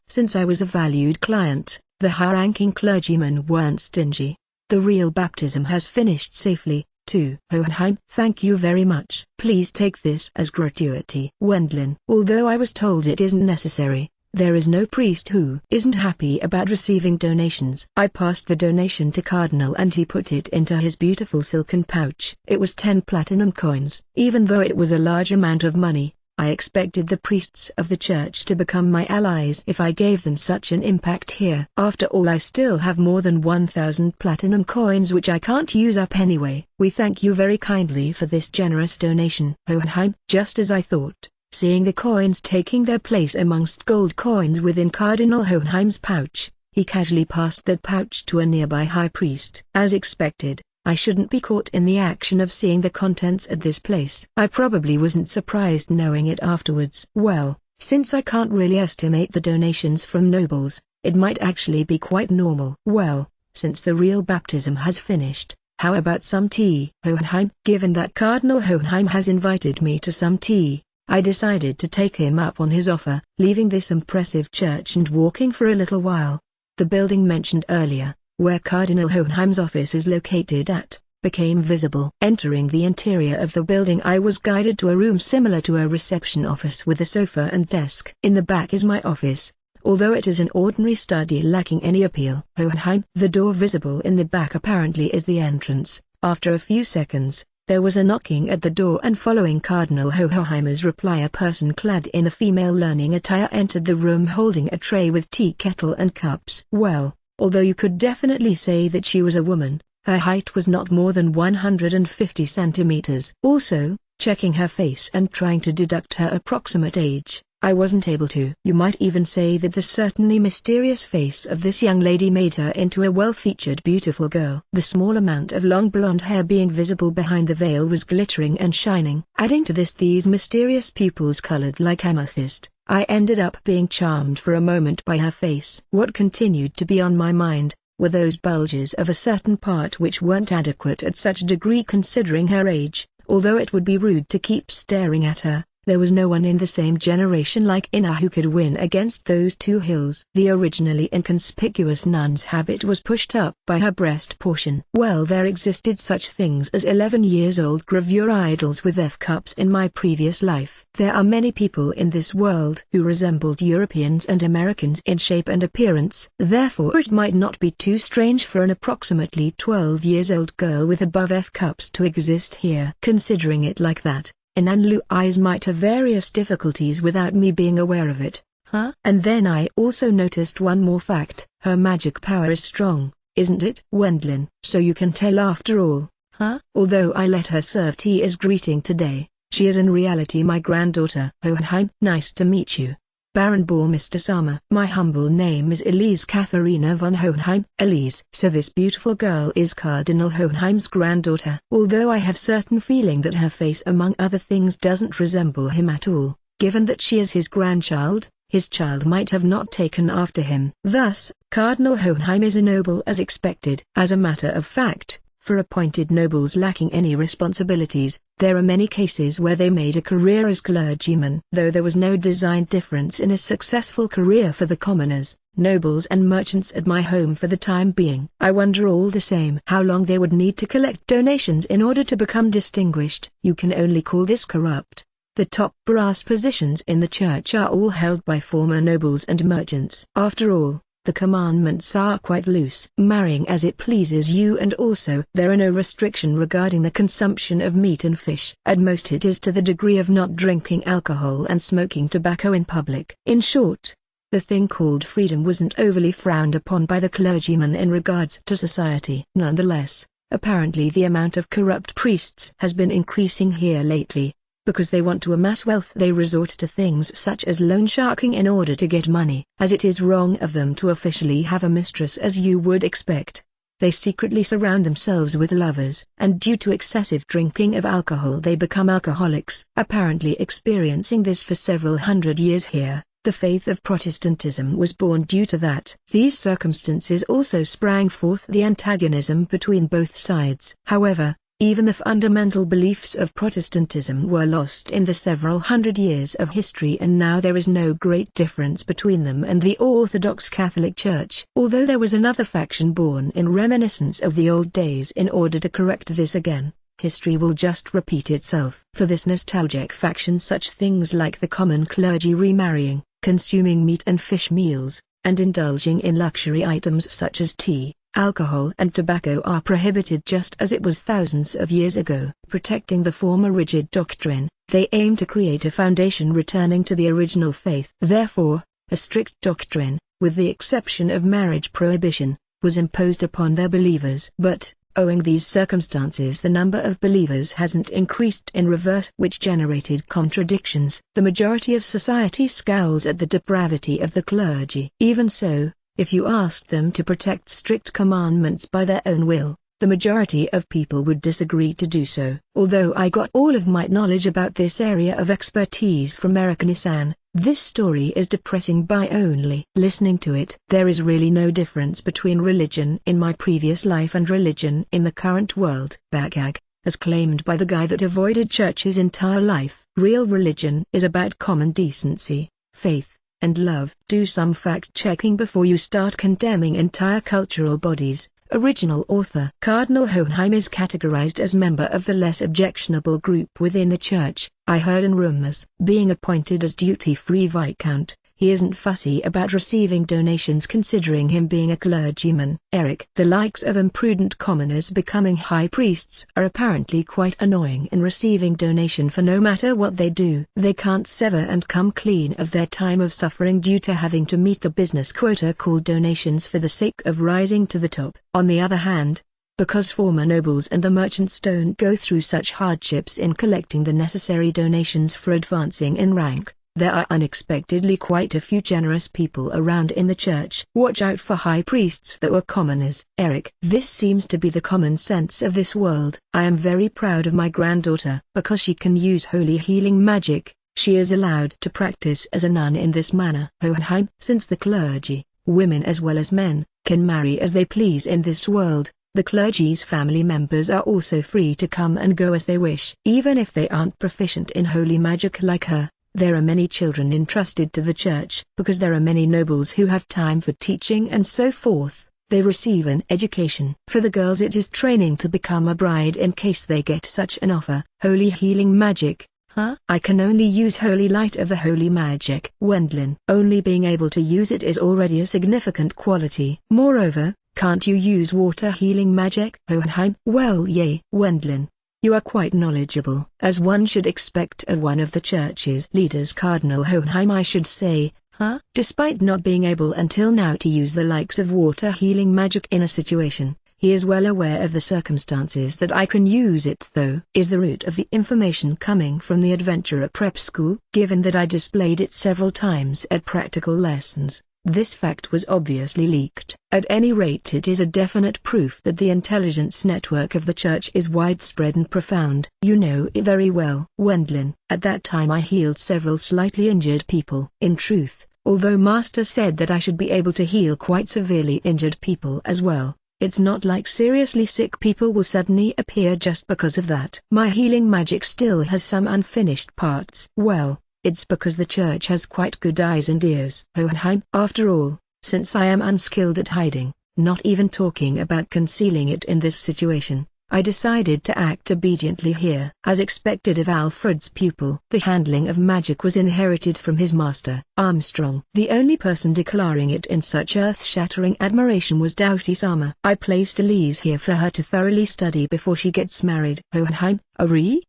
Since I was a valued client, the high-ranking clergymen weren't stingy. The real baptism has finished safely, too. Hohenheim. Thank you very much. Please take this as gratuity. Wendlin. Although I was told it isn't necessary, There is no priest who isn't happy about receiving donations. I passed the donation to Cardinal and he put it into his beautiful silken pouch. It was 10 platinum coins. Even though it was a large amount of money, I expected the priests of the church to become my allies if I gave them such an impact here. After all, I still have more than 1,000 platinum coins which I can't use up anyway. We thank you very kindly for this generous donation. Hohenheim. Just as I thought, seeing the coins taking their place amongst gold coins within Cardinal Hohenheim's pouch, he casually passed that pouch to a nearby high priest. As expected, I shouldn't be caught in the action of seeing the contents at this place. I probably wasn't surprised knowing it afterwards. Well, since I can't really estimate the donations from nobles, it might actually be quite normal. Well, since the real baptism has finished, how about some tea? Hohenheim. Given that Cardinal Hohenheim has invited me to some tea, I decided to take him up on his offer, leaving this impressive church and walking for a little while. The building mentioned earlier, where Cardinal Hohenheim's office is located at, became visible. Entering the interior of the building, I was guided to a room similar to a reception office with a sofa and desk. In the back is my office, although it is an ordinary study lacking any appeal. Hohenheim. The door visible in the back apparently is the entrance. After a few seconds, there was a knocking at the door, and following Cardinal Hohenheim's reply, a person clad in a female learning attire entered the room holding a tray with tea kettle and cups. Well, although you could definitely say that she was a woman, her height was not more than 150 centimeters. Also, checking her face and trying to deduct her approximate age, I wasn't able to. You might even say that the certainly mysterious face of this young lady made her into a well-featured beautiful girl. The small amount of long blonde hair being visible behind the veil was glittering and shining. Adding to this these mysterious pupils colored like amethyst, I ended up being charmed for a moment by her face. What continued to be on my mind were those bulges of a certain part which weren't adequate at such a degree considering her age. Although it would be rude to keep staring at her, there was no one in the same generation like Ina who could win against those two hills. The originally inconspicuous nun's habit was pushed up by her breast portion. Well, there existed such things as 11-year-old gravure idols with F-cups in my previous life. There are many people in this world who resembled Europeans and Americans in shape and appearance. Therefore it might not be too strange for an approximately 12-year-old girl with above F-cups to exist here. Considering it like that, Inanlu eyes might have various difficulties without me being aware of it. Huh? And then I also noticed one more fact. Her magic power is strong, isn't it? Wendlin. So you can tell after all. Huh? Although I let her serve tea as greeting today, she is in reality my granddaughter. Hohenheim. Nice to meet you, Baron Mr. Sama. My humble name is Elise Katharina von Hohenheim. Elise. So this beautiful girl is Cardinal Hohenheim's granddaughter. Although I have certain feeling that her face among other things doesn't resemble him at all, given that she is his grandchild, his child might have not taken after him. Thus, Cardinal Hohenheim is a noble as expected. As a matter of fact, for appointed nobles lacking any responsibilities, there are many cases where they made a career as clergymen. Though there was no designed difference in a successful career for the commoners, nobles and merchants at my home for the time being. I wonder all the same how long they would need to collect donations in order to become distinguished. You can only call this corrupt. The top brass positions in the church are all held by former nobles and merchants. After all, the commandments are quite loose. Marrying as it pleases you, and also there are no restriction regarding the consumption of meat and fish. At most it is to the degree of not drinking alcohol and smoking tobacco in public. In short, the thing called freedom wasn't overly frowned upon by the clergyman in regards to society. Nonetheless, apparently the amount of corrupt priests has been increasing here lately. Because they want to amass wealth, they resort to things such as loan sharking in order to get money. As it is wrong of them to officially have a mistress as you would expect, they secretly surround themselves with lovers, and due to excessive drinking of alcohol they become alcoholics. Apparently experiencing this for several hundred years here, the faith of Protestantism was born due to that. These circumstances also sprang forth the antagonism between both sides. However, even the fundamental beliefs of Protestantism were lost in the several hundred years of history, and now there is no great difference between them and the Orthodox Catholic Church. Although there was another faction born in reminiscence of the old days, in order to correct this again, history will just repeat itself. For this nostalgic faction, such things like the common clergy remarrying, consuming meat and fish meals, and indulging in luxury items such as tea, alcohol and tobacco are prohibited just as it was thousands of years ago. Protecting the former rigid doctrine, they aim to create a foundation returning to the original faith. Therefore, a strict doctrine, with the exception of marriage prohibition, was imposed upon their believers. But, owing these circumstances, the number of believers hasn't increased in reverse, which generated contradictions. The majority of society scowls at the depravity of the clergy. Even so, if you asked them to protect strict commandments by their own will, the majority of people would disagree to do so. Although I got all of my knowledge about this area of expertise from American-Isan, this story is depressing by only listening to it. There is really no difference between religion in my previous life and religion in the current world. Bagag, as claimed by the guy that avoided church his entire life. Real religion is about common decency, faith, and love. Do some fact-checking before you start condemning entire cultural bodies. Original author Cardinal Hohenheim is categorized as member of the less objectionable group within the church. I heard in rumors. Being appointed as duty-free viscount, he isn't fussy about receiving donations considering him being a clergyman. Eric. The likes of imprudent commoners becoming high priests are apparently quite annoying in receiving donation for no matter what they do. They can't sever and come clean of their time of suffering due to having to meet the business quota called donations for the sake of rising to the top. On the other hand, because former nobles and the merchants don't go through such hardships in collecting the necessary donations for advancing in rank, there are unexpectedly quite a few generous people around in the church. Watch out for high priests that were commoners. Eric. This seems to be the common sense of this world. I am very proud of my granddaughter. Because she can use holy healing magic, she is allowed to practice as a nun in this manner. Hohenheim. Since the clergy, women as well as men, can marry as they please in this world, the clergy's family members are also free to come and go as they wish. Even if they aren't proficient in holy magic like her, there are many children entrusted to the church. Because there are many nobles who have time for teaching and so forth, they receive an education. For the girls it is training to become a bride in case they get such an offer. Holy healing magic, huh? I can only use holy light of the holy magic. Wendlin. Only being able to use it is already a significant quality. Moreover, can't you use water healing magic? Hohenheim. Well, yay. Wendlin. You are quite knowledgeable. As one should expect of one of the church's leaders. Cardinal Hohenheim. I should say, huh? Despite not being able until now to use the likes of water healing magic in a situation, he is well aware of the circumstances that I can use it. Though, is the root of the information coming from the adventurer prep school? Given that I displayed it several times at practical lessons, this fact was obviously leaked. At any rate, it is a definite proof that the intelligence network of the church is widespread and profound. You know it very well. Wendlin. At that time I healed several slightly injured people. In truth, although Master said that I should be able to heal quite severely injured people as well, it's not like seriously sick people will suddenly appear just because of that. My healing magic still has some unfinished parts. Well, it's because the church has quite good eyes and ears. Hohenheim. After all, since I am unskilled at hiding, not even talking about concealing it in this situation, I decided to act obediently here. As expected of Alfred's pupil, the handling of magic was inherited from his master, Armstrong. The only person declaring it in such earth-shattering admiration was Dousie-sama. I placed Elise here for her to thoroughly study before she gets married. Hohenheim.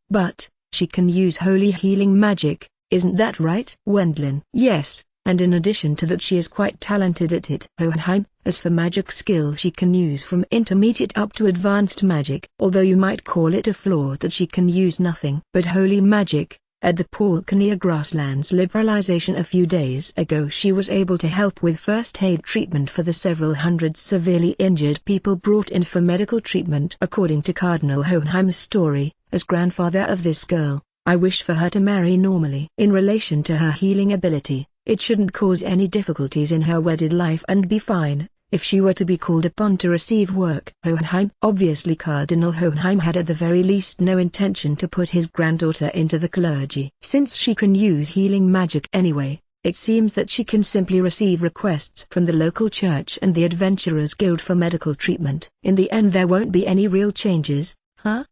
But she can use holy healing magic. Isn't that right? Wendlin. Yes, and in addition to that she is quite talented at it. Hohenheim. As for magic skill, she can use from intermediate up to advanced magic. Although you might call it a flaw that she can use nothing but holy magic. At the Palkania grasslands liberalization a few days ago, she was able to help with first aid treatment for the several hundred severely injured people brought in for medical treatment. According to Cardinal Hohenheim's story, as grandfather of this girl, I wish for her to marry normally. In relation to her healing ability, it shouldn't cause any difficulties in her wedded life and be fine if she were to be called upon to receive work. Hohenheim. Obviously Cardinal Hohenheim had at the very least no intention to put his granddaughter into the clergy. Since she can use healing magic anyway, it seems that she can simply receive requests from the local church and the Adventurers Guild for medical treatment. In the end there won't be any real changes.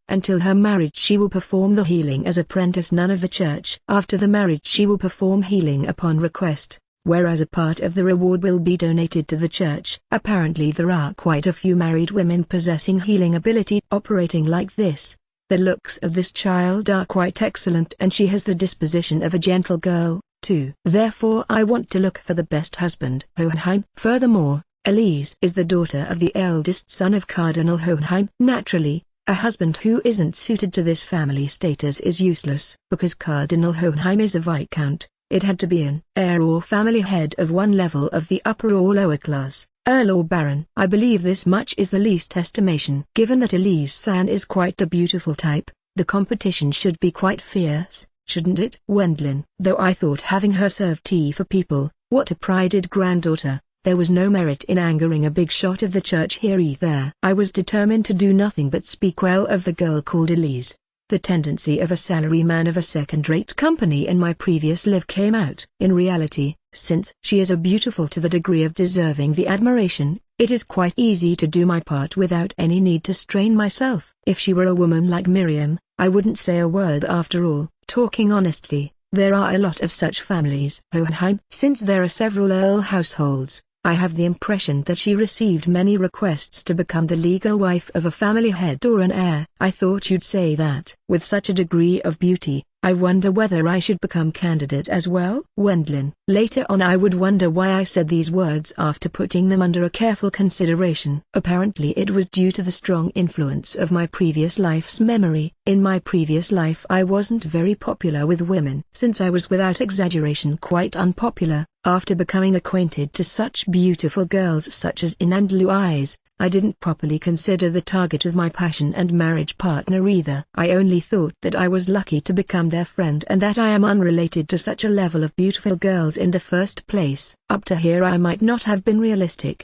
Until her marriage she will perform the healing as apprentice nun of the church. After the marriage she will perform healing upon request. whereas a part of the reward will be donated to the church. Apparently there are quite a few married women possessing healing ability operating like this. The looks of this child are quite excellent and she has the disposition of a gentle girl, too. Therefore I want to look for the best husband. Hohenheim. Furthermore, Elise is the daughter of the eldest son of Cardinal Hohenheim. Naturally, a husband who isn't suited to this family status is useless. Because Cardinal Hohenheim is a viscount, it had to be an heir or family head of one level of the upper or lower class, earl or baron. I believe this much is the least estimation. Given that Elise San is quite the beautiful type, the competition should be quite fierce, shouldn't it? Wendlin. Though I thought having her serve tea for people, what a prided granddaughter, there was no merit in angering a big shot of the church here either. I was determined to do nothing but speak well of the girl called Elise. The tendency of a salaryman of a second-rate company in my previous life came out. In reality, since she is a beautiful to the degree of deserving the admiration, it is quite easy to do my part without any need to strain myself. If she were a woman like Miriam, I wouldn't say a word after all. Talking honestly, there are a lot of such families. Hohenheim. Since there are several earl households, I have the impression that she received many requests to become the legal wife of a family head or an heir. I thought you'd say that. With such a degree of beauty, I wonder whether I should become candidate as well? Wendlin. Later on I would wonder why I said these words after putting them under a careful consideration. Apparently it was due to the strong influence of my previous life's memory. In my previous life I wasn't very popular with women. Since I was without exaggeration quite unpopular, after becoming acquainted to such beautiful girls such as Ine and Louise, I didn't properly consider the target of my passion and marriage partner either. I only thought that I was lucky to become their friend and that I am unrelated to such a level of beautiful girls in the first place. Up to here I might not have been realistic.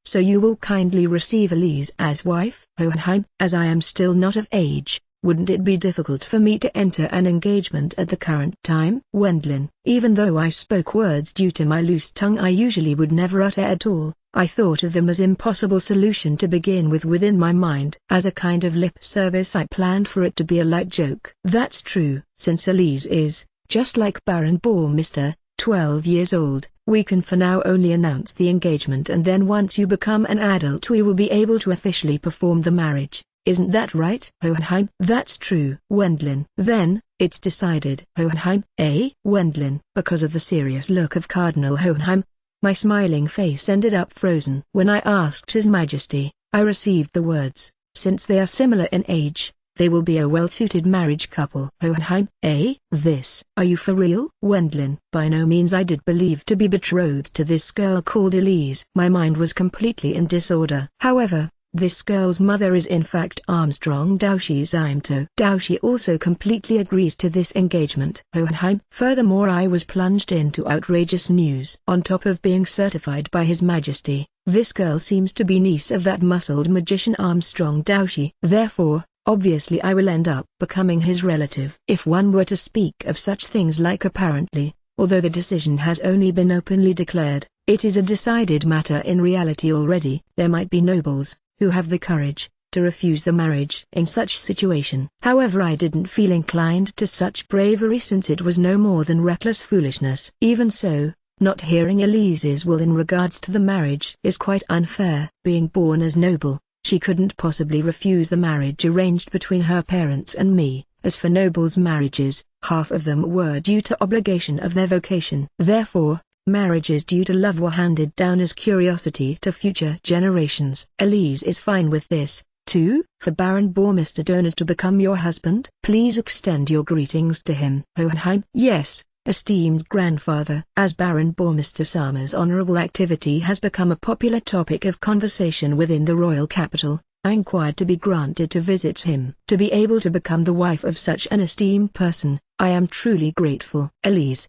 So you will kindly receive Elise as wife? Hohenheim. As I am still not of age, wouldn't it be difficult for me to enter an engagement at the current time? Wendlin. Even though I spoke words due to my loose tongue I usually would never utter at all, I thought of them as impossible solution to begin with within my mind. As a kind of lip service I planned for it to be a light joke. That's true. Since Elise is, just like Baron Bourmister, 12 years old, we can for now only announce the engagement and then once you become an adult we will be able to officially perform the marriage. Isn't that right? Hohenheim. That's true. Wendlin. Then, it's decided. Hohenheim. Wendlin. Because of the serious look of Cardinal Hohenheim, my smiling face ended up frozen. When I asked His Majesty, I received the words, since they are similar in age, they will be a well-suited marriage couple. Hohenheim. This. Are you for real? Wendlin. By no means. I did believe to be betrothed to this girl called Elise. My mind was completely in disorder. However, this girl's mother is in fact Armstrong Douchy's Imto. Douchy also completely agrees to this engagement. Hohenheim. Furthermore I was plunged into outrageous news. On top of being certified by His Majesty, this girl seems to be niece of that muscled magician Armstrong Douchy. Therefore, obviously I will end up becoming his relative. If one were to speak of such things like apparently, although the decision has only been openly declared, it is a decided matter in reality already. There might be nobles who have the courage to refuse the marriage in such situation. However, I didn't feel inclined to such bravery since it was no more than reckless foolishness. Even so, not hearing Elise's will in regards to the marriage is quite unfair. Being born as noble, she couldn't possibly refuse the marriage arranged between her parents and me. As for nobles' marriages, half of them were due to obligation of their vocation. Therefore, marriages due to love were handed down as curiosity to future generations. Elise is fine with this, too. For Baron Bourmister Donor to become your husband, please extend your greetings to him. Hohenheim. Yes, esteemed grandfather. As Baron Bourmister Sama's honorable activity has become a popular topic of conversation within the royal capital, I inquired to be granted to visit him. To be able to become the wife of such an esteemed person, I am truly grateful. Elise.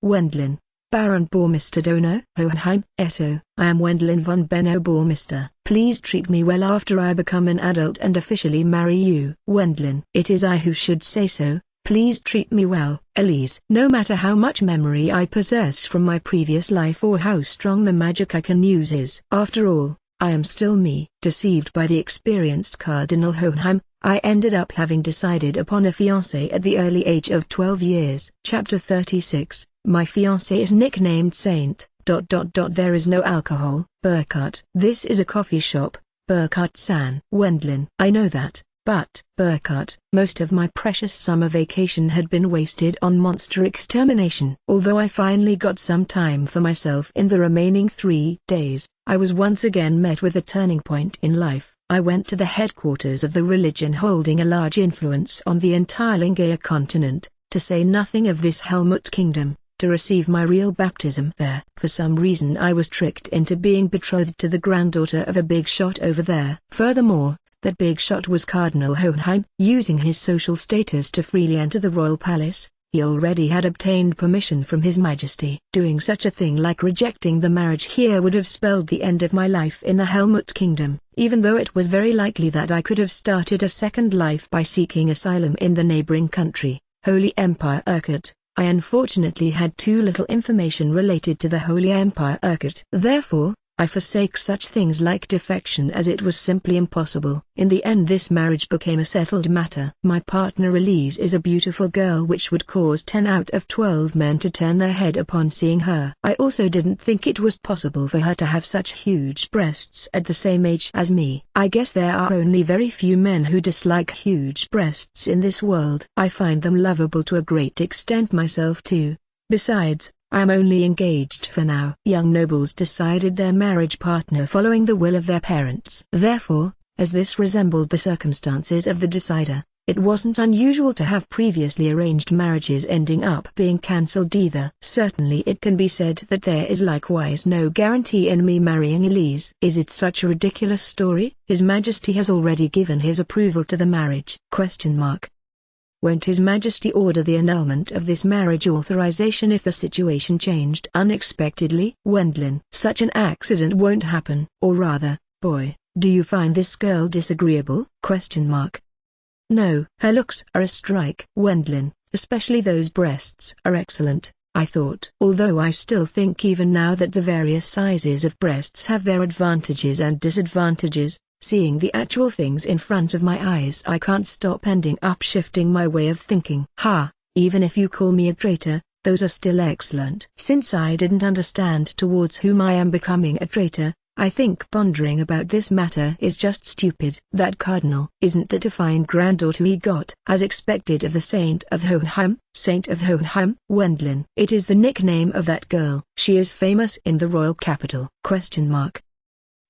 Wendlin. Baron Bourmister Donor. Hohenheim. I am Wendlin von Benno Bourmister. Please treat me well after I become an adult and officially marry you. Wendlin. It is I who should say so. Please treat me well. Elise. No matter how much memory I possess from my previous life or how strong the magic I can use is, after all, I am still me. Deceived by the experienced Cardinal Hohenheim, I ended up having decided upon a fiancé at the early age of 12 years. Chapter 36. My fiancé is nicknamed Saint. There is no alcohol. Burkhardt. This is a coffee shop, Burkhardt-san. Wendlin. I know that, but, Burkhardt, most of my precious summer vacation had been wasted on monster extermination. Although I finally got some time for myself in the remaining 3 days, I was once again met with a turning point in life. I went to the headquarters of the religion holding a large influence on the entire Lingaya continent, to say nothing of this Helmut kingdom, to receive my real baptism there. For some reason I was tricked into being betrothed to the granddaughter of a big shot over there. Furthermore, that big shot was Cardinal Hohenheim. Using his social status to freely enter the royal palace, he already had obtained permission from His Majesty. Doing such a thing like rejecting the marriage here would have spelled the end of my life in the Helmut kingdom, even though it was very likely that I could have started a second life by seeking asylum in the neighboring country, Holy Empire Urquhart. I unfortunately had too little information related to the Holy Empire Urquhart. Therefore, I forsake such things like defection as it was simply impossible. In the end this marriage became a settled matter. My partner Elise is a beautiful girl which would cause 10 out of 12 men to turn their head upon seeing her. I also didn't think it was possible for her to have such huge breasts at the same age as me. I guess there are only very few men who dislike huge breasts in this world. I find them lovable to a great extent myself too. Besides, I am only engaged for now. Young nobles decided their marriage partner following the will of their parents. Therefore, as this resembled the circumstances of the decider, it wasn't unusual to have previously arranged marriages ending up being cancelled either. Certainly it can be said that there is likewise no guarantee in me marrying Elise. Is it such a ridiculous story? His Majesty has already given his approval to the marriage. Won't His Majesty order the annulment of this marriage authorization if the situation changed unexpectedly? Wendlin. Such an accident won't happen. Or rather, boy, do you find this girl disagreeable? No, her looks are a strike. Wendlin. Especially those breasts are excellent, I thought. Although I still think even now that the various sizes of breasts have their advantages and disadvantages, seeing the actual things in front of my eyes I can't stop ending up shifting my way of thinking. Even if you call me a traitor, those are still excellent. Since I didn't understand towards whom I am becoming a traitor, I think pondering about this matter is just stupid. That cardinal isn't the defined granddaughter he got as expected of the Saint of Hohenheim. Saint of Hohenheim? Wendlin. It is the nickname of that girl. She is famous in the royal capital.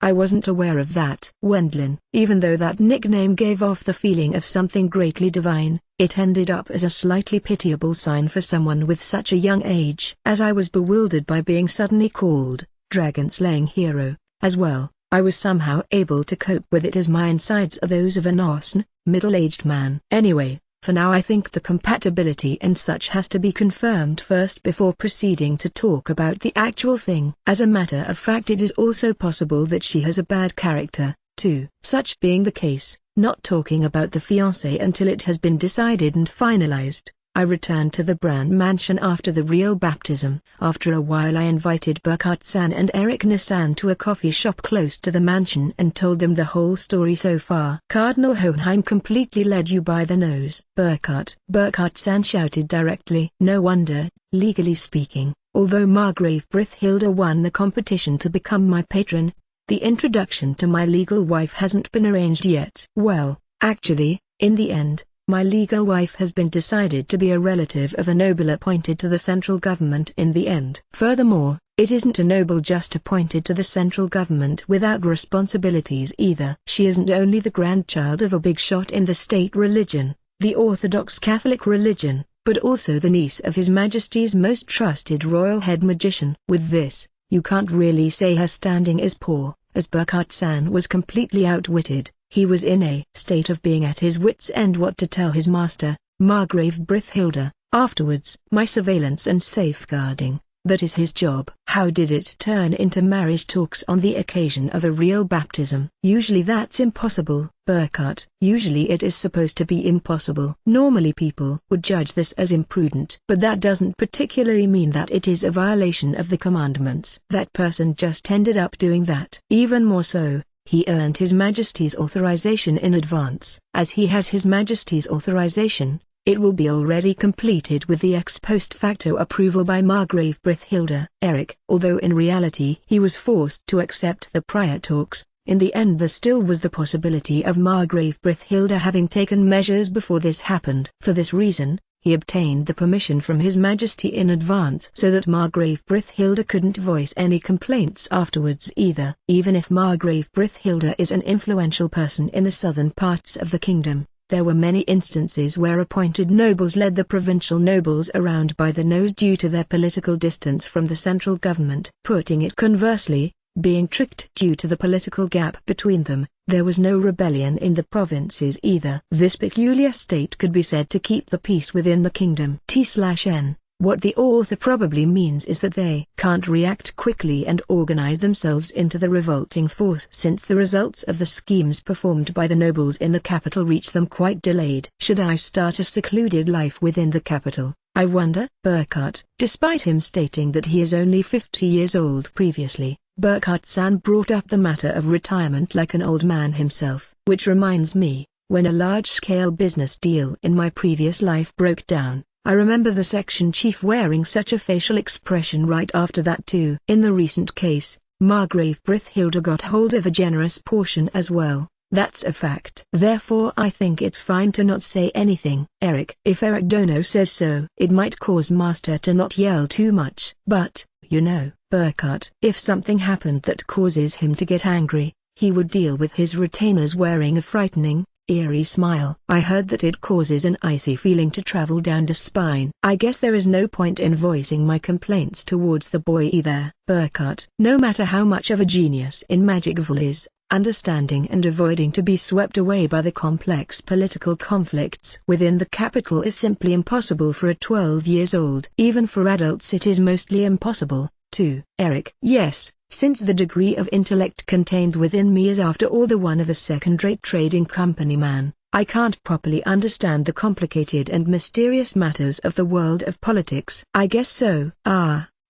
I wasn't aware of that. Wendlin. Even though that nickname gave off the feeling of something greatly divine, it ended up as a slightly pitiable sign for someone with such a young age. As I was bewildered by being suddenly called dragon-slaying hero, as well, I was somehow able to cope with it as my insides are those of an arson, middle-aged man. Anyway, for now I think the compatibility and such has to be confirmed first before proceeding to talk about the actual thing. As a matter of fact it is also possible that she has a bad character, too. Such being the case, not talking about the fiancé until it has been decided and finalized, I returned to the Brand mansion after the real baptism. After a while I invited Burkhardt-san and Erich-san to a coffee shop close to the mansion and told them the whole story so far. Cardinal Hohenheim completely led you by the nose. Burkhardt-san shouted directly. No wonder, legally speaking, although Margrave Brithhilda won the competition to become my patron, the introduction to my legal wife hasn't been arranged yet. Well, actually, in the end, my legal wife has been decided to be a relative of a noble appointed to the central government in the end. Furthermore, it isn't a noble just appointed to the central government without responsibilities either. She isn't only the grandchild of a big shot in the state religion, the Orthodox Catholic religion, but also the niece of His Majesty's most trusted royal head magician. With this, you can't really say her standing is poor, as Burkhardt-san was completely outwitted. He was in a state of being at his wits' end what to tell his master, Margrave Brithhilda. Afterwards, my surveillance and safeguarding, that is his job. How did it turn into marriage talks on the occasion of a real baptism? Usually that's impossible, Burkhardt. Usually it is supposed to be impossible. Normally people would judge this as imprudent. But that doesn't particularly mean that it is a violation of the commandments. That person just ended up doing that. Even more so, he earned His Majesty's authorization in advance. As he has His Majesty's authorization, it will be already completed with the ex post facto approval by Margrave Brithilda. Eric, although in reality he was forced to accept the prior talks, in the end there still was the possibility of Margrave Brithilda having taken measures before this happened. For this reason, he obtained the permission from His Majesty in advance so that Margrave Brithilda couldn't voice any complaints afterwards either. Even if Margrave Brithilda is an influential person in the southern parts of the kingdom, there were many instances where appointed nobles led the provincial nobles around by the nose due to their political distance from the central government. Putting it conversely, being tricked due to the political gap between them, there was no rebellion in the provinces either. This peculiar state could be said to keep the peace within the kingdom. T/N. What the author probably means is that they can't react quickly and organize themselves into the revolting force since the results of the schemes performed by the nobles in the capital reach them quite delayed. Should I start a secluded life within the capital, I wonder? Burkhart. Despite him stating that he is only 50 years old previously, Burkhart-san brought up the matter of retirement like an old man himself. Which reminds me, when a large-scale business deal in my previous life broke down, I remember the section chief wearing such a facial expression right after that too. In the recent case, Margrave Brithilda got hold of a generous portion as well. That's a fact. Therefore I think it's fine to not say anything. Eric. If Eric Dono says so, it might cause Master to not yell too much. But, you know, Burkhart, if something happened that causes him to get angry, he would deal with his retainers wearing a frightening, eerie smile. I heard that it causes an icy feeling to travel down the spine. I guess there is no point in voicing my complaints towards the boy either. Burkhart. No matter how much of a genius in magic Vol is, understanding and avoiding to be swept away by the complex political conflicts within the capital is simply impossible for a 12 years old. Even for adults it is mostly impossible, too. Eric. Yes, since the degree of intellect contained within me is after all the one of a second-rate trading company man, I can't properly understand the complicated and mysterious matters of the world of politics. I guess so.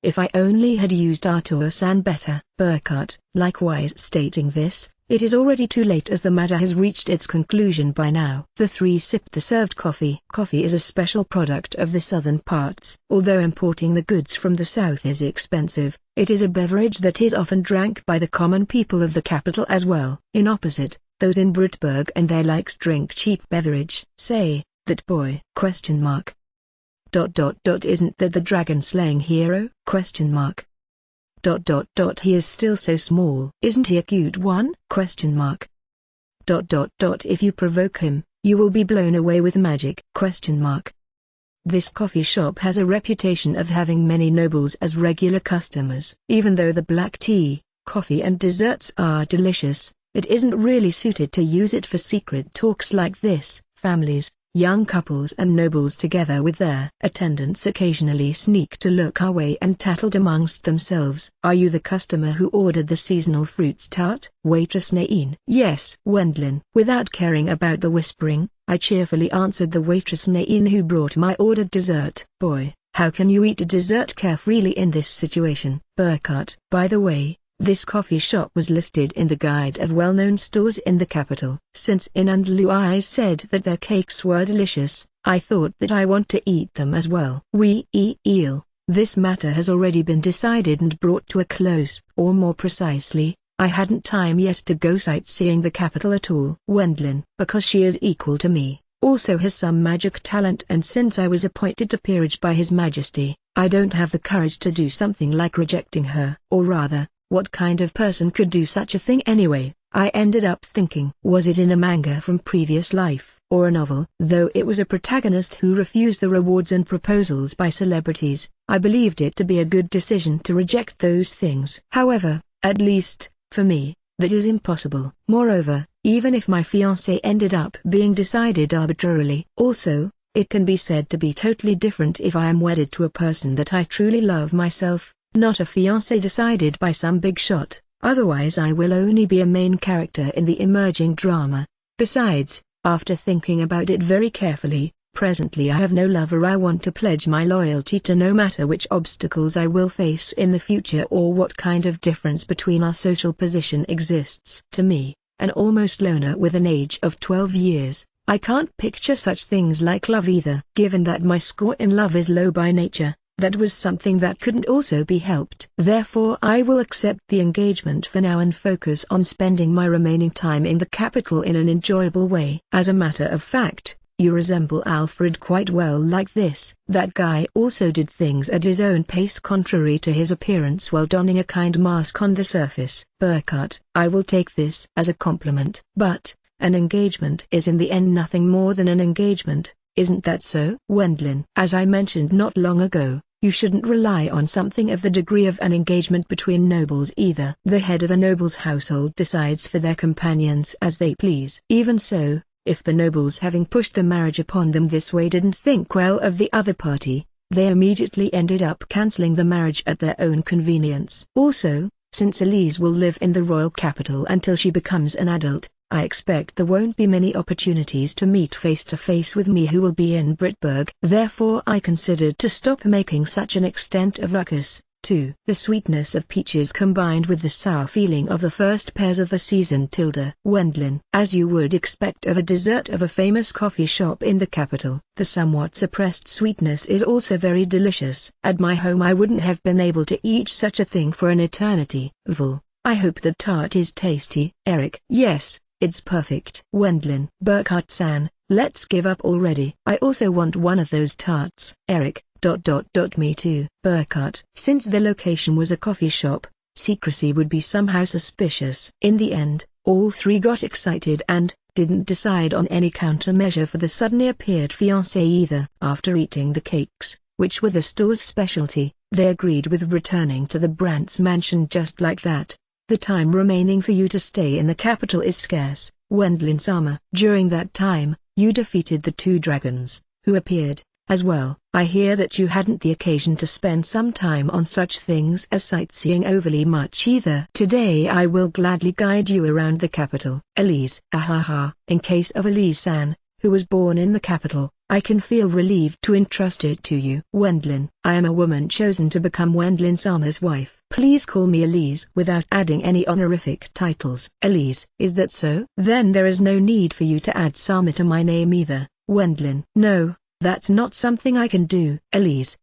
If I only had used Arthur-san better. Burkhart. Likewise stating this, it is already too late as the matter has reached its conclusion by now. The three sipped the served coffee. Coffee is a special product of the southern parts. Although importing the goods from the south is expensive, it is a beverage that is often drank by the common people of the capital as well. In opposite, those in Brutberg and their likes drink cheap beverage. Say, that boy? Isn't that the dragon-slaying hero? He is still so small. Isn't he a cute one? If you provoke him, you will be blown away with magic. This coffee shop has a reputation of having many nobles as regular customers. Even though the black tea, coffee and desserts are delicious, it isn't really suited to use it for secret talks like this. Families, young couples and nobles together with their attendants occasionally sneak to look our way and tattled amongst themselves. Are you the customer who ordered the seasonal fruits tart? Waitress Nain. Yes. Wendlin. Without caring about the whispering, I cheerfully answered the waitress Nain who brought my ordered dessert. Boy, how can you eat a dessert carefreely in this situation? Burkhart. By the way, this coffee shop was listed in the guide of well-known stores in the capital. Since In and Luai said that their cakes were delicious, I thought that I want to eat them as well. This matter has already been decided and brought to a close. Or more precisely, I hadn't time yet to go sightseeing the capital at all. Wendlin, because she is equal to me, also has some magic talent, and since I was appointed to peerage by His Majesty, I don't have the courage to do something like rejecting her. Or rather, what kind of person could do such a thing anyway? I ended up thinking. Was it in a manga from previous life, or a novel? Though it was a protagonist who refused the rewards and proposals by celebrities, I believed it to be a good decision to reject those things. However, at least, for me, that is impossible. Moreover, even if my fiancé ended up being decided arbitrarily. Also, it can be said to be totally different if I am wedded to a person that I truly love myself, not a fiancé decided by some big shot. Otherwise I will only be a main character in the emerging drama. Besides, after thinking about it very carefully, presently I have no lover I want to pledge my loyalty to, no matter which obstacles I will face in the future or what kind of difference between our social position exists. To me, an almost loner with an age of 12 years, I can't picture such things like love either. Given that my score in love is low by nature, that was something that couldn't also be helped. Therefore I will accept the engagement for now and focus on spending my remaining time in the capital in an enjoyable way. As a matter of fact, you resemble Alfred quite well like this. That guy also did things at his own pace contrary to his appearance while donning a kind mask on the surface. Burkhart, I will take this as a compliment. But, an engagement is in the end nothing more than an engagement, isn't that so? Wendlin, as I mentioned not long ago, you shouldn't rely on something of the degree of an engagement between nobles either. The head of a noble's household decides for their companions as they please. Even so, if the nobles having pushed the marriage upon them this way didn't think well of the other party, they immediately ended up cancelling the marriage at their own convenience. Also, since Elise will live in the royal capital until she becomes an adult, I expect there won't be many opportunities to meet face to face with me who will be in Brittburg. Therefore I considered to stop making such an extent of ruckus. 2. The sweetness of peaches combined with the sour feeling of the first pears of the season. Wendlin, as you would expect of a dessert of a famous coffee shop in the capital, the somewhat suppressed sweetness is also very delicious. At my home I wouldn't have been able to eat such a thing for an eternity. Vul, I hope the tart is tasty. Eric, yes, it's perfect. Wendlin, Burkhart-san, let's give up already. I also want one of those tarts. Eric, ... Me too. Burkhart. Since the location was a coffee shop, secrecy would be somehow suspicious. In the end, all three got excited and didn't decide on any countermeasure for the suddenly appeared fiancé either. After eating the cakes, which were the store's specialty, they agreed with returning to the Brandt's mansion just like that. The time remaining for you to stay in the capital is scarce, Wendlin-sama. During that time, you defeated the two dragons, who appeared, as well. I hear that you hadn't the occasion to spend some time on such things as sightseeing overly much either. Today I will gladly guide you around the capital. Elise. Ahaha. In case of Elise-san, who was born in the capital, I can feel relieved to entrust it to you. Wendlin. I am a woman chosen to become Wendlin-sama's wife. Please call me Elise without adding any honorific titles. Elise. Is that so? Then there is no need for you to add Sama to my name either. Wendlin. No. That's not something I can do. Elise.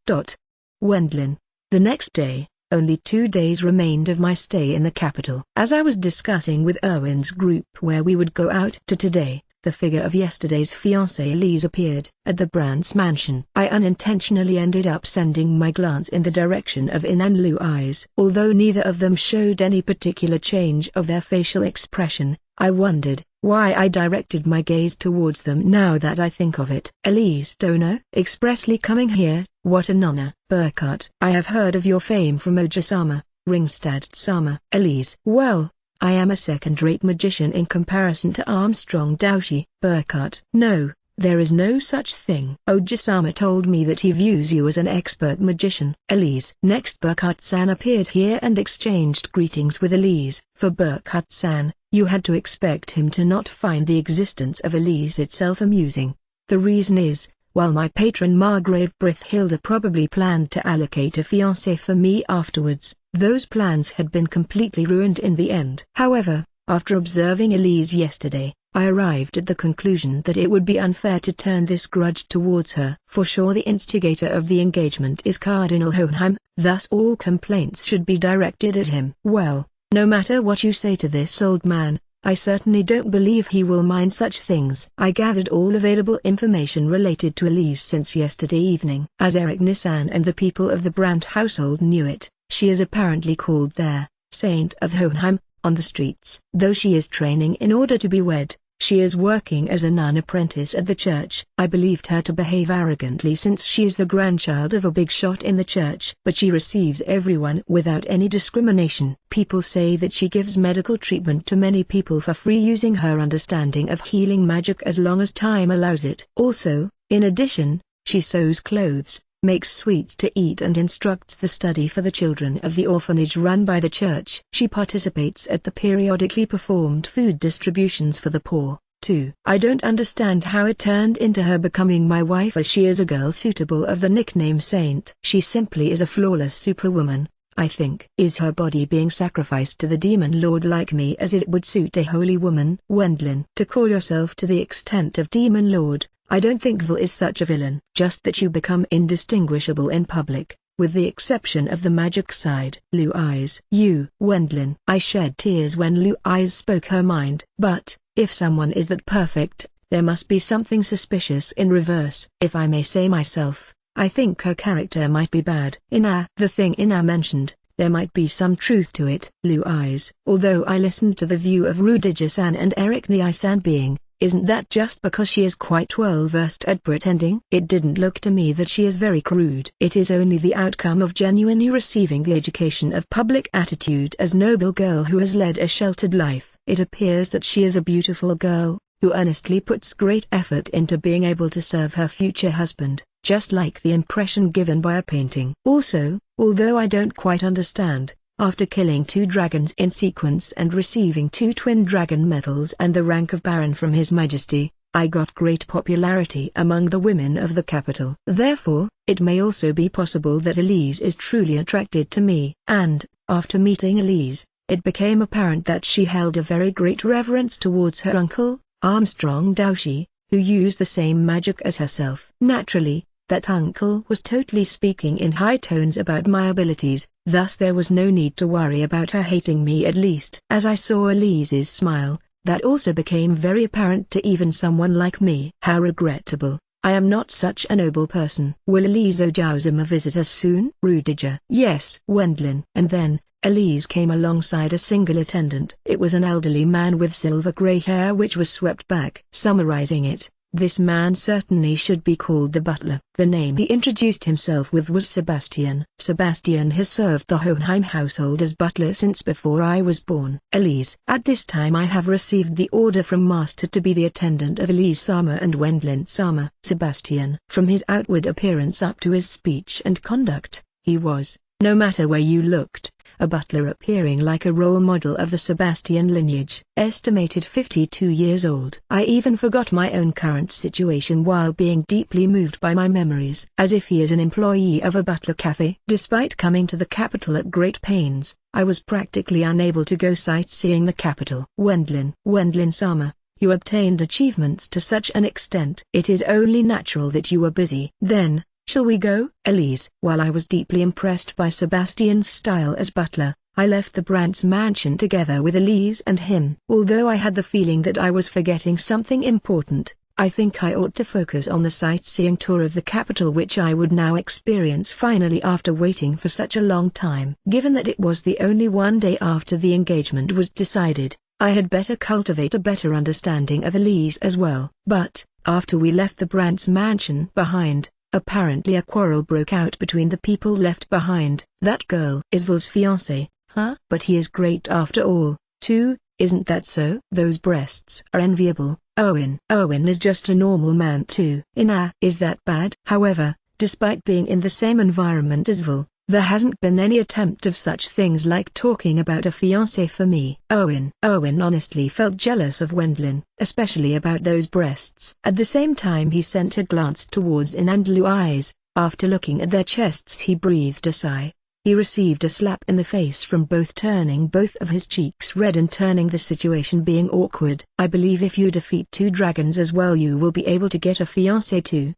Wendlin. The next day, only 2 days remained of my stay in the capital. As I was discussing with Erwin's group where we would go out to today, the figure of yesterday's fiancée Elise appeared at the Brandt's mansion. I unintentionally ended up sending my glance in the direction of In and Lu's eyes. Although neither of them showed any particular change of their facial expression, I wondered why I directed my gaze towards them now that I think of it. Elise Dono? Expressly coming here, what an honor. Burkhart. I have heard of your fame from Oja-sama, Ringstad-sama. Elise. Well, I am a second-rate magician in comparison to Armstrong Doushi. Burkhart. No, there is no such thing. Oja-sama told me that he views you as an expert magician. Elise. Next Burkhart-san appeared here and exchanged greetings with Elise. For Burkhart-san, you had to expect him to not find the existence of Elise itself amusing. The reason is, while my patron Margrave Brithhilda probably planned to allocate a fiancé for me afterwards, those plans had been completely ruined in the end. However, after observing Elise yesterday, I arrived at the conclusion that it would be unfair to turn this grudge towards her. For sure the instigator of the engagement is Cardinal Hohenheim, thus all complaints should be directed at him. Well, no matter what you say to this old man, I certainly don't believe he will mind such things. I gathered all available information related to Elise since yesterday evening. As Eric Nissan and the people of the Brandt household knew it, she is apparently called there, Saint of Hohenheim, on the streets. Though she is training in order to be wed, she is working as a nun apprentice at the church. I believed her to behave arrogantly since she is the grandchild of a big shot in the church. But she receives everyone without any discrimination. People say that she gives medical treatment to many people for free using her understanding of healing magic as long as time allows it. Also, in addition, she sews clothes, makes sweets to eat and instructs the study for the children of the orphanage run by the church. She participates at the periodically performed food distributions for the poor, too. I don't understand how it turned into her becoming my wife as she is a girl suitable of the nickname saint. She simply is a flawless superwoman, I think. Is her body being sacrificed to the demon lord like me as it would suit a holy woman? Wendlin. To call yourself to the extent of demon lord, I don't think Vil is such a villain. Just that you become indistinguishable in public, with the exception of the magic side. Lu Eyes. You. Wendlin. I shed tears when Lu Eyes spoke her mind. But, if someone is that perfect, there must be something suspicious in reverse. If I may say myself, I think her character might be bad. The thing Ina mentioned, there might be some truth to it. Lu Eyes. Although I listened to the view of Rudiger-san and Eric Nyai-san being, isn't that just because she is quite well versed at pretending? It didn't look to me that she is very crude. It is only the outcome of genuinely receiving the education of public attitude as noble girl who has led a sheltered life. It appears that she is a beautiful girl, who earnestly puts great effort into being able to serve her future husband, just like the impression given by a painting. Also, although I don't quite understand, after killing 2 dragons in sequence and receiving 2 twin dragon medals and the rank of Baron from His Majesty, I got great popularity among the women of the capital. Therefore, it may also be possible that Elise is truly attracted to me. And, after meeting Elise, it became apparent that she held a very great reverence towards her uncle, Armstrong Doushi, who used the same magic as herself. Naturally, that uncle was totally speaking in high tones about my abilities, thus there was no need to worry about her hating me at least. As I saw Elise's smile, that also became very apparent to even someone like me. How regrettable. I am not such a noble person. Will Elise Ojaozuma visit us soon? Rudiger. Yes. Wendlin. And then, Elise came alongside a single attendant. It was an elderly man with silver grey hair which was swept back. Summarizing it, this man certainly should be called the butler. The name he introduced himself with was Sebastian. Sebastian has served the Hohenheim household as butler since before I was born. Elise. At this time I have received the order from Master to be the attendant of Elise-sama and Wendlin-sama. Sebastian. From his outward appearance up to his speech and conduct, he was, no matter where you looked, a butler appearing like a role model of the Sebastian lineage. Estimated 52 years old. I even forgot my own current situation while being deeply moved by my memories. As if he is an employee of a butler cafe. Despite coming to the capital at great pains, I was practically unable to go sightseeing the capital. Wendlin-sama, you obtained achievements to such an extent. It is only natural that you were busy. Then, shall we go? Elise. While I was deeply impressed by Sebastian's style as butler, I left the Brandt's mansion together with Elise and him. Although I had the feeling that I was forgetting something important, I think I ought to focus on the sightseeing tour of the capital which I would now experience finally after waiting for such a long time. Given that it was the only one day after the engagement was decided, I had better cultivate a better understanding of Elise as well. But, after we left the Brandt's mansion behind, apparently a quarrel broke out between the people left behind. That girl is Vil's fiancé, huh? But he is great after all, too, isn't that so? Those breasts are enviable. Owen is just a normal man too. Is that bad? However, despite being in the same environment as Vil, there hasn't been any attempt of such things like talking about a fiancé for me. Owen honestly felt jealous of Wendlin, especially about those breasts. At the same time he sent a glance towards In and Lu Eyes. After looking at their chests he breathed a sigh. He received a slap in the face from both, turning both of his cheeks red and turning the situation being awkward. I believe if you defeat 2 dragons as well you will be able to get a fiancé too.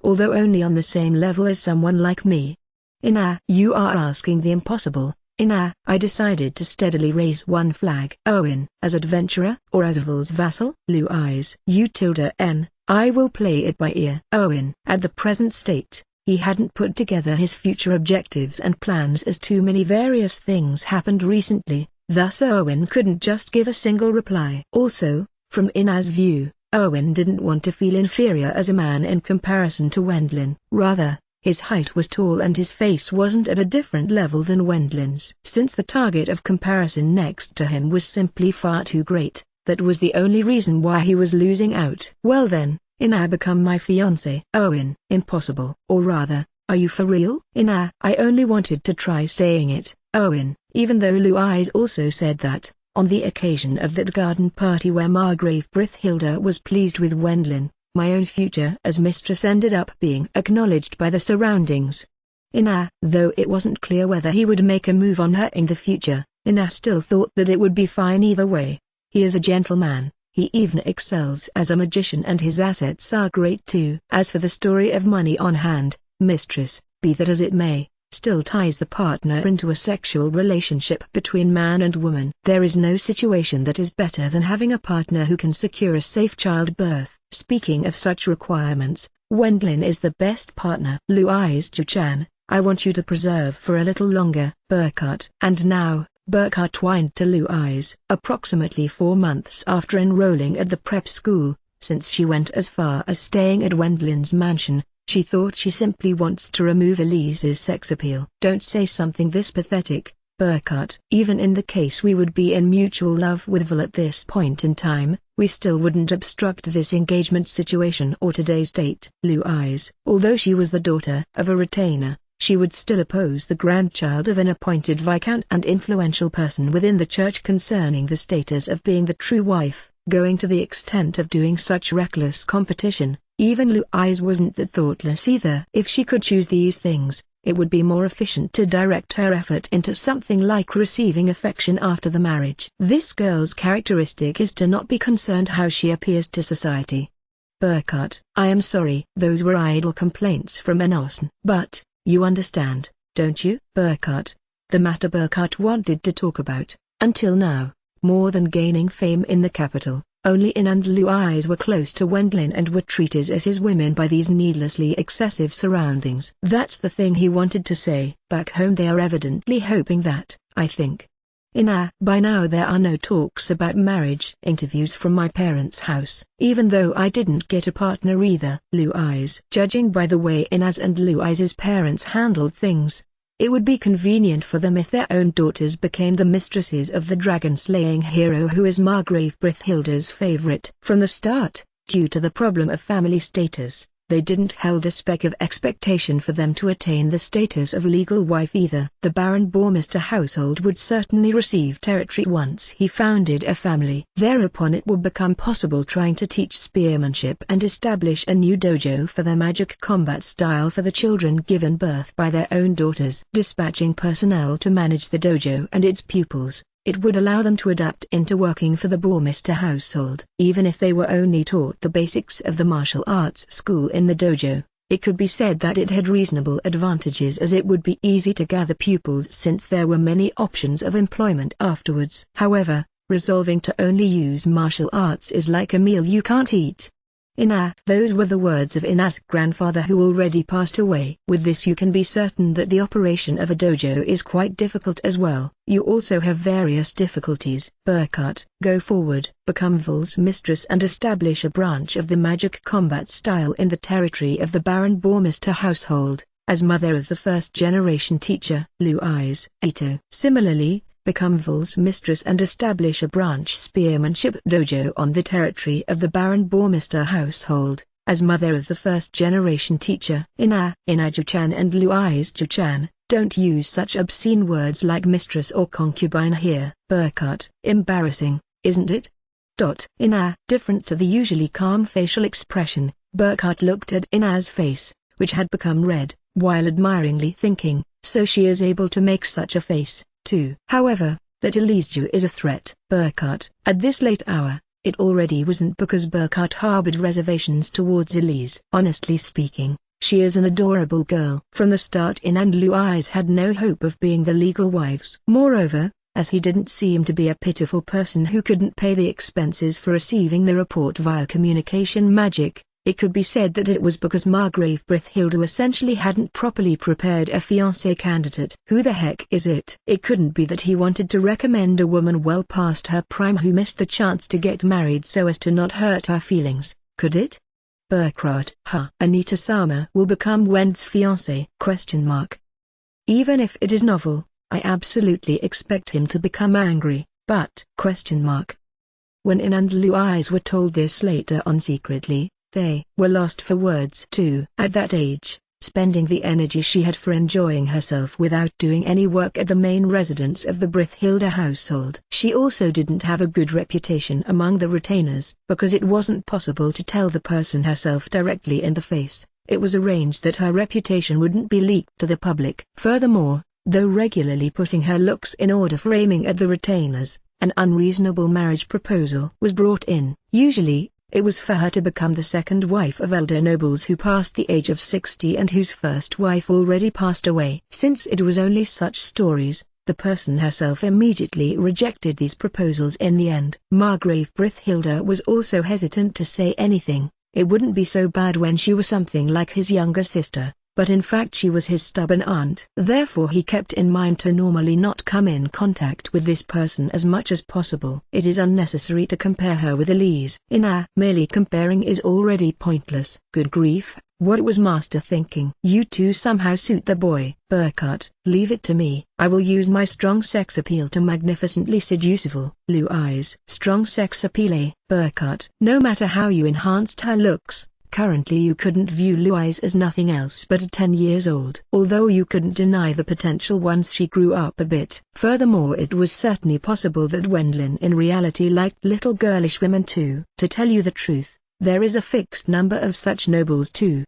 Although only on the same level as someone like me. You are asking the impossible. I decided to steadily raise one flag. Owen, as adventurer or as Vil's vassal? Lu Eyes. I will play it by ear. Owen. At the present state, he hadn't put together his future objectives and plans as too many various things happened recently, thus Owen couldn't just give a single reply. Also, from Ina's view, Owen didn't want to feel inferior as a man in comparison to Wendlin. Rather, his height was tall and his face wasn't at a different level than Wendlin's. Since the target of comparison next to him was simply far too great, that was the only reason why he was losing out. Well then, Ina become my fiancé. Owen. Impossible. Or rather, are you for real? I only wanted to try saying it, Owen, even though Lu Eyes also said that, on the occasion of that garden party where Margrave Brithhilda was pleased with Wendlin, my own future as mistress ended up being acknowledged by the surroundings. Though it wasn't clear whether he would make a move on her in the future, Ina still thought that it would be fine either way. He is a gentleman, he even excels as a magician and his assets are great too. As for the story of money on hand, mistress, be that as it may, still ties the partner into a sexual relationship between man and woman. There is no situation that is better than having a partner who can secure a safe childbirth. Speaking of such requirements, Wendlin is the best partner. Luizu-chan, I want you to preserve for a little longer. Burkhardt. And now, Burkhardt whined to Luiz. Approximately 4 months after enrolling at the prep school, since she went as far as staying at Wendlin's mansion, she thought she simply wants to remove Elise's sex appeal. Don't say something this pathetic, Burkhardt. Even in the case we would be in mutual love with Val at this point in time, we still wouldn't obstruct this engagement situation or today's date. Luiz. Although she was the daughter of a retainer, she would still oppose the grandchild of an appointed viscount and influential person within the church concerning the status of being the true wife, going to the extent of doing such reckless competition. Even Luiz wasn't that thoughtless either. If she could choose these things, it would be more efficient to direct her effort into something like receiving affection after the marriage. This girl's characteristic is to not be concerned how she appears to society. Burkhardt. I am sorry. Those were idle complaints from Enosen. But, you understand, don't you? Burkhardt. The matter Burkhardt wanted to talk about, until now, more than gaining fame in the capital, only Ina and Luiz were close to Wendlin and were treated as his women by these needlessly excessive surroundings. That's the thing he wanted to say. Back home they are evidently hoping that, I think. By now there are no talks about marriage. Interviews from my parents' house. Even though I didn't get a partner either. Luiz. Judging by the way Ina's and Luiz's parents handled things, it would be convenient for them if their own daughters became the mistresses of the dragon-slaying hero who is Margrave Brithhilda's favorite. From the start, due to the problem of family status, they didn't hold a speck of expectation for them to attain the status of legal wife either. The Baron Bourmester household would certainly receive territory once he founded a family. Thereupon it would become possible trying to teach spearmanship and establish a new dojo for their magic combat style for the children given birth by their own daughters. Dispatching personnel to manage the dojo and its pupils, it would allow them to adapt into working for the Bourmester household. Even if they were only taught the basics of the martial arts school in the dojo, it could be said that it had reasonable advantages as it would be easy to gather pupils since there were many options of employment afterwards. However, resolving to only use martial arts is like a meal you can't eat. Those were the words of Ina's grandfather who already passed away. With this you can be certain that the operation of a dojo is quite difficult as well. You also have various difficulties. Burkhardt. Go forward. Become Val's mistress and establish a branch of the magic combat style in the territory of the Baron Bourmester household, as mother of the first-generation teacher. Luiz. Ito. Similarly, become Val's mistress and establish a branch spearmanship dojo on the territory of the Baron Bourmester household, as mother of the first-generation teacher. Ina-ju-chan and Luiz-ju-chan, don't use such obscene words like mistress or concubine here. Burkhardt. Embarrassing, isn't it? Different to the usually calm facial expression, Burkhardt looked at Ina's face, which had become red, while admiringly thinking, so she is able to make such a face too. However, that Eliseju is a threat. Burkhardt. At this late hour, it already wasn't because Burkhardt harbored reservations towards Elise. Honestly speaking, she is an adorable girl. From the start Ina and Luiz had no hope of being the legal wives. Moreover, as he didn't seem to be a pitiful person who couldn't pay the expenses for receiving the report via communication magic, it could be said that it was because Margrave Brithhilda essentially hadn't properly prepared a fiancé candidate. Who the heck is it? It couldn't be that he wanted to recommend a woman well past her prime who missed the chance to get married so as to not hurt her feelings, could it? Burkhardt. Anita-sama will become Wend's fiancé? Even if it is novel, I absolutely expect him to become angry, but? When Ina and Luiz were told this later on secretly, they were lost for words too. At that age, spending the energy she had for enjoying herself without doing any work at the main residence of the Brithhilda household. She also didn't have a good reputation among the retainers, because it wasn't possible to tell the person herself directly in the face, It was arranged that her reputation wouldn't be leaked to the public. Furthermore, though regularly putting her looks in order for aiming at the retainers, an unreasonable marriage proposal was brought in. Usually, it was for her to become the second wife of elder nobles who passed the age of 60 and whose first wife already passed away. Since it was only such stories, the person herself immediately rejected these proposals in the end. Margrave Brithhilda was also hesitant to say anything. It wouldn't be so bad when she was something like his younger sister, but in fact she was his stubborn aunt. Therefore he kept in mind to normally not come in contact with this person as much as possible. It is unnecessary to compare her with Elise. Merely comparing is already pointless. Good grief, what was Master thinking? You two somehow suit the boy. Burkhart, leave it to me. I will use my strong sex appeal to magnificently seduce Lu eyes. Strong sex appeal, Burkhart. No matter how you enhanced her looks, currently you couldn't view Louise as nothing else but a 10 years old. Although you couldn't deny the potential once she grew up a bit. Furthermore, it was certainly possible that Wendlin in reality liked little girlish women too. To tell you the truth, there is a fixed number of such nobles too.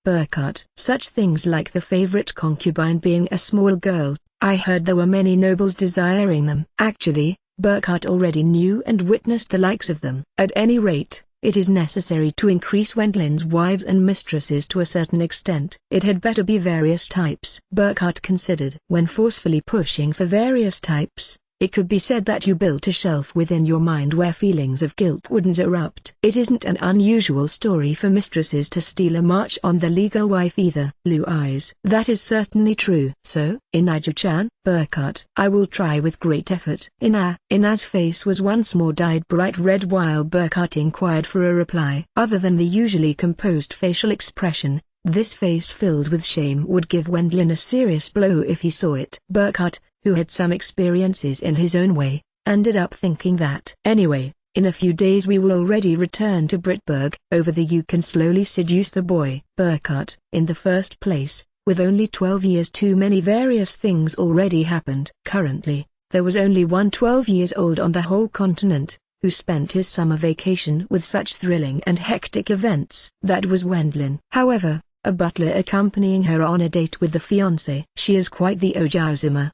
Burkhart. Such things like the favorite concubine being a small girl, I heard there were many nobles desiring them. Actually, Burkhart already knew and witnessed the likes of them. At any rate, it is necessary to increase Wendlin's wives and mistresses to a certain extent. It had better be various types. Burkhart considered. When forcefully pushing for various types, it could be said that you built a shelf within your mind where feelings of guilt wouldn't erupt. It isn't an unusual story for mistresses to steal a march on the legal wife either. Lu eyes. That is certainly true. So, Inaju-chan? Burkhart. I will try with great effort. Ina's face was once more dyed bright red while Burkhart inquired for a reply. Other than the usually composed facial expression, this face filled with shame would give Wendlin a serious blow if he saw it. Burkhart, who had some experiences in his own way, ended up thinking that anyway, in a few days we will already return to Brittberg. Over there you can slowly seduce the boy. Burkhart. In the first place, with only 12 years too many various things already happened. Currently, there was only one 12 years old on the whole continent, who spent his summer vacation with such thrilling and hectic events. That was Wendlin. However, a butler accompanying her on a date with the fiancé. She is quite the Ojauzuma.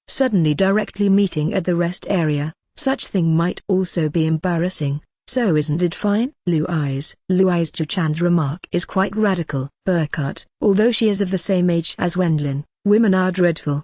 Suddenly directly meeting at the rest area, such thing might also be embarrassing, so isn't it fine? Louise Ju-chan's remark is quite radical. Burkhart. Although she is of the same age as Wendlin, women are dreadful.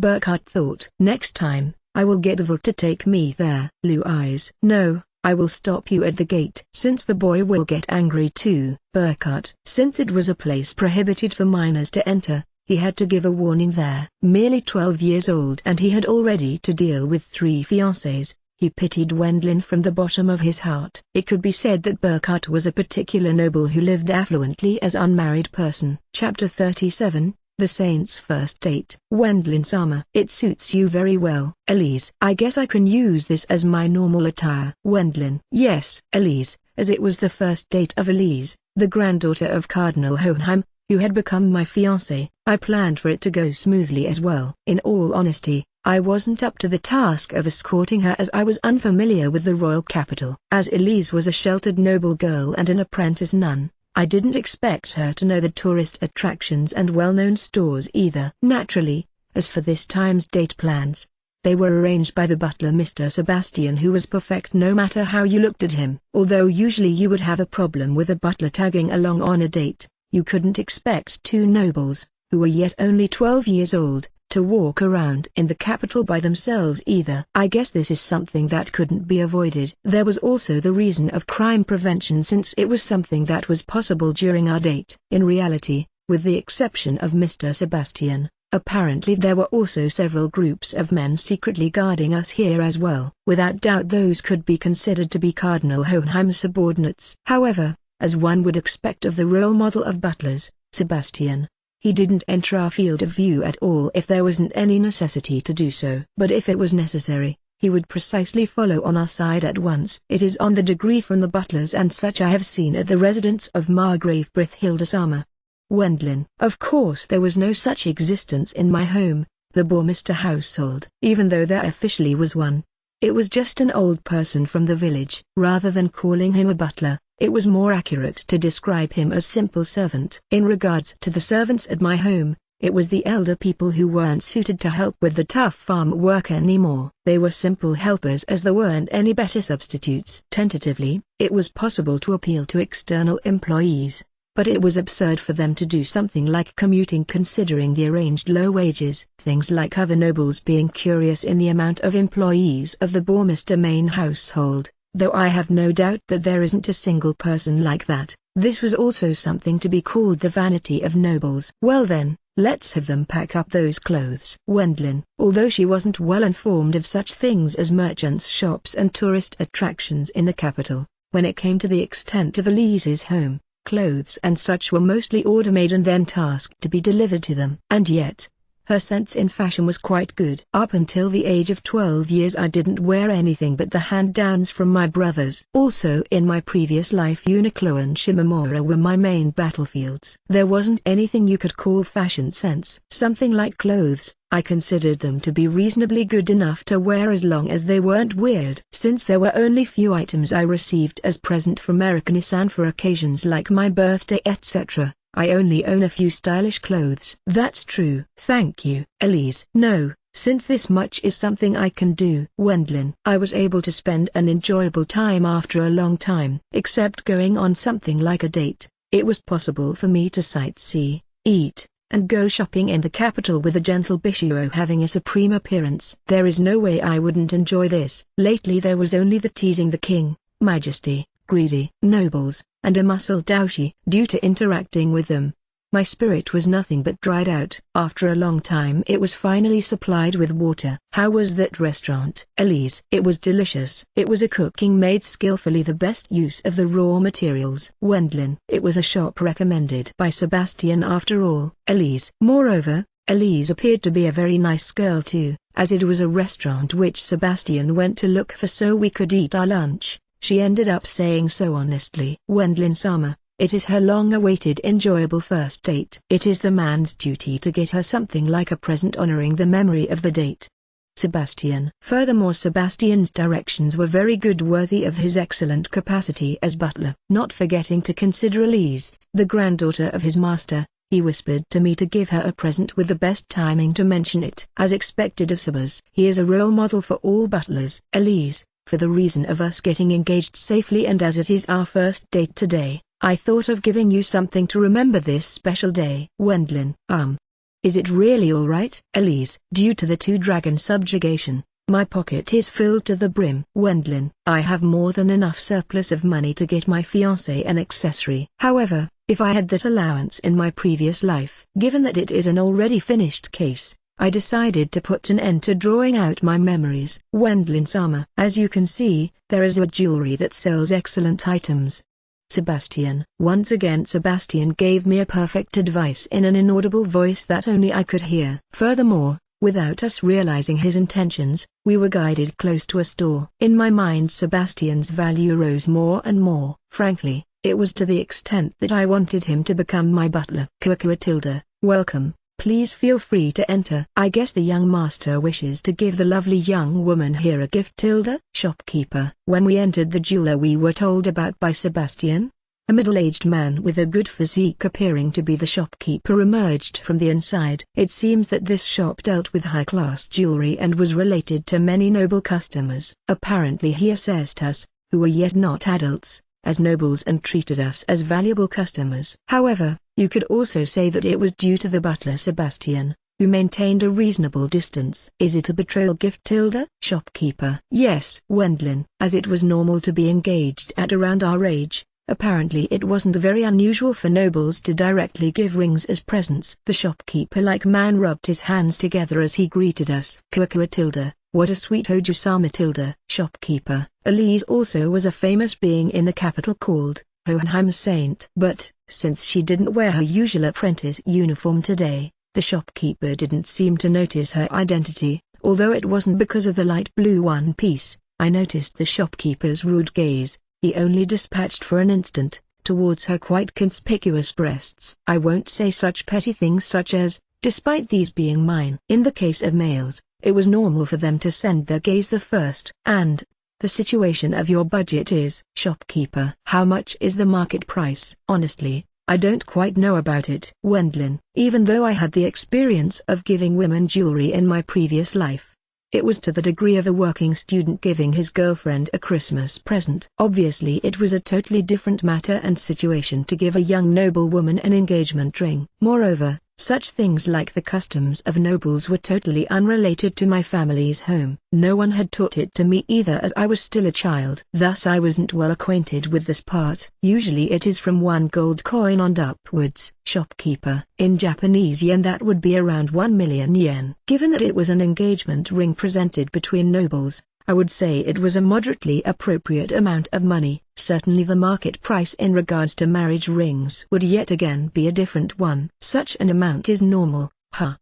Burkhart thought. Next time, I will get Devil to take me there. Louise. No. I will stop you at the gate. Since the boy will get angry too. Burkhart. Since it was a place prohibited for minors to enter, he had to give a warning there. Merely 12 years old and he had already to deal with 3 fiancés. He pitied Wendlin from the bottom of his heart. It could be said that Burkhart was a particular noble who lived affluently as unmarried person. Chapter 37. The Saint's First Date. Wendlin-sama. It suits you very well. Elise. I guess I can use this as my normal attire. Wendlin. Yes, Elise, as it was the first date of Elise, the granddaughter of Cardinal Hohenheim, who had become my fiancé. I planned for it to go smoothly as well. In all honesty, I wasn't up to the task of escorting her as I was unfamiliar with the royal capital. As Elise was a sheltered noble girl and an apprentice nun, I didn't expect her to know the tourist attractions and well-known stores either. Naturally, as for this time's date plans, they were arranged by the butler Mr. Sebastian, who was perfect no matter how you looked at him. Although usually you would have a problem with a butler tagging along on a date, you couldn't expect 2 nobles, who were yet only 12 years old, to walk around in the capital by themselves either. I guess this is something that couldn't be avoided. There was also the reason of crime prevention, since it was something that was possible during our date. In reality, with the exception of Mr. Sebastian, apparently there were also several groups of men secretly guarding us here as well. Without doubt those could be considered to be Cardinal Hohenheim's subordinates. However, as one would expect of the role model of butlers, Sebastian, he didn't enter our field of view at all if there wasn't any necessity to do so. But if it was necessary, he would precisely follow on our side at once. It is on the degree from the butlers and such I have seen at the residence of Margrave Brithhilda-sama. Wendlin. Of course there was no such existence in my home, the Bourmister household. Even though there officially was one, It was just an old person from the village. Rather than calling him a butler, it was more accurate to describe him as simple servant. In regards to the servants at my home, it was the elder people who weren't suited to help with the tough farm work anymore. They were simple helpers as there weren't any better substitutes. Tentatively, it was possible to appeal to external employees, but it was absurd for them to do something like commuting considering the arranged low wages. Things like other nobles being curious in the amount of employees of the Bourgmeister main household, though I have no doubt that there isn't a single person like that. This was also something to be called the vanity of nobles. Well then, let's have them pack up those clothes. Wendlin, although she wasn't well informed of such things as merchants' shops and tourist attractions in the capital, when it came to the extent of Elise's home, clothes and such were mostly order-made and then tasked to be delivered to them. And yet, her sense in fashion was quite good. Up until the age of 12 years I didn't wear anything but the hand-downs from my brothers. Also in my previous life Uniqlo and Shimamura were my main battlefields. There wasn't anything you could call fashion sense. Something like clothes, I considered them to be reasonably good enough to wear as long as they weren't weird. Since there were only few items I received as present from American-san for occasions like my birthday etc., I only own a few stylish clothes. That's true. Thank you, Elise. No, since this much is something I can do. Wendlin. I was able to spend an enjoyable time after a long time. Except going on something like a date, it was possible for me to sightsee, eat, and go shopping in the capital with a gentle Bishuo having a supreme appearance. There is no way I wouldn't enjoy this. Lately there was only the teasing the king, majesty, greedy nobles, and a muscle doushi. Due to interacting with them, my spirit was nothing but dried out. After a long time it was finally supplied with water. How was that restaurant? Elise. It was delicious. It was a cooking made skillfully, the best use of the raw materials. Wendlin. It was a shop recommended by Sebastian after all. Elise. Moreover, Elise appeared to be a very nice girl too, as it was a restaurant which Sebastian went to look for so we could eat our lunch. She ended up saying so honestly. Wendlin-sama, it is her long-awaited enjoyable first date. It is the man's duty to get her something like a present honoring the memory of the date. Sebastian. Furthermore, Sebastian's directions were very good, worthy of his excellent capacity as butler. Not forgetting to consider Elise, the granddaughter of his master, he whispered to me to give her a present with the best timing to mention it. As expected of Sebas, he is a role model for all butlers. Elise, for the reason of us getting engaged safely and as it is our first date today, I thought of giving you something to remember this special day. Wendlin. Is it really alright? Elise. Due to the two-dragon subjugation, my pocket is filled to the brim. Wendlin. I have more than enough surplus of money to get my fiancé an accessory. However, if I had that allowance in my previous life, given that it is an already finished case, I decided to put an end to drawing out my memories. Wendlin-sama. As you can see, there is a jewelry that sells excellent items. Sebastian. Once again Sebastian gave me a perfect advice in an inaudible voice that only I could hear. Furthermore, without us realizing his intentions, we were guided close to a store. In my mind Sebastian's value rose more and more. Frankly, it was to the extent that I wanted him to become my butler. Tilda, welcome. Please feel free to enter. I guess the young master wishes to give the lovely young woman here a gift. Shopkeeper. When we entered the jeweler we were told about by Sebastian. A middle-aged man with a good physique appearing to be the shopkeeper emerged from the inside. It seems that this shop dealt with high-class jewelry and was related to many noble customers. Apparently he assessed us, who were yet not adults, as nobles and treated us as valuable customers. However, you could also say that it was due to the butler Sebastian, who maintained a reasonable distance. Is it a betrayal gift? Shopkeeper. Yes. Wendlin. As it was normal to be engaged at around our age, apparently it wasn't very unusual for nobles to directly give rings as presents. The shopkeeper-like man rubbed his hands together as he greeted us. What a sweet Oju-sama. Shopkeeper. Elise also was a famous being in the capital called Hohenheim Saint. But, since she didn't wear her usual apprentice uniform today, the shopkeeper didn't seem to notice her identity. Although it wasn't because of the light blue one piece, I noticed the shopkeeper's rude gaze. He only dispatched for an instant, towards her quite conspicuous breasts. I won't say such petty things such as, despite these being mine. In the case of males, It was normal for them to send their gaze the first. And the situation of your budget is, shopkeeper. How much is the market price? Honestly, I don't quite know about it. Wendlin, even though I had the experience of giving women jewelry in my previous life, it was to the degree of a working student giving his girlfriend a Christmas present. Obviously it was a totally different matter and situation to give a young noblewoman an engagement ring. Moreover, such things like the customs of nobles were totally unrelated to my family's home. No one had taught it to me either, as I was still a child. Thus I wasn't well acquainted with this part. Usually it is from 1 gold coin on upwards. Shopkeeper. In Japanese yen that would be around 1 million yen. Given that it was an engagement ring presented between nobles, I would say it was a moderately appropriate amount of money. Certainly the market price in regards to marriage rings would yet again be a different one. Such an amount is normal.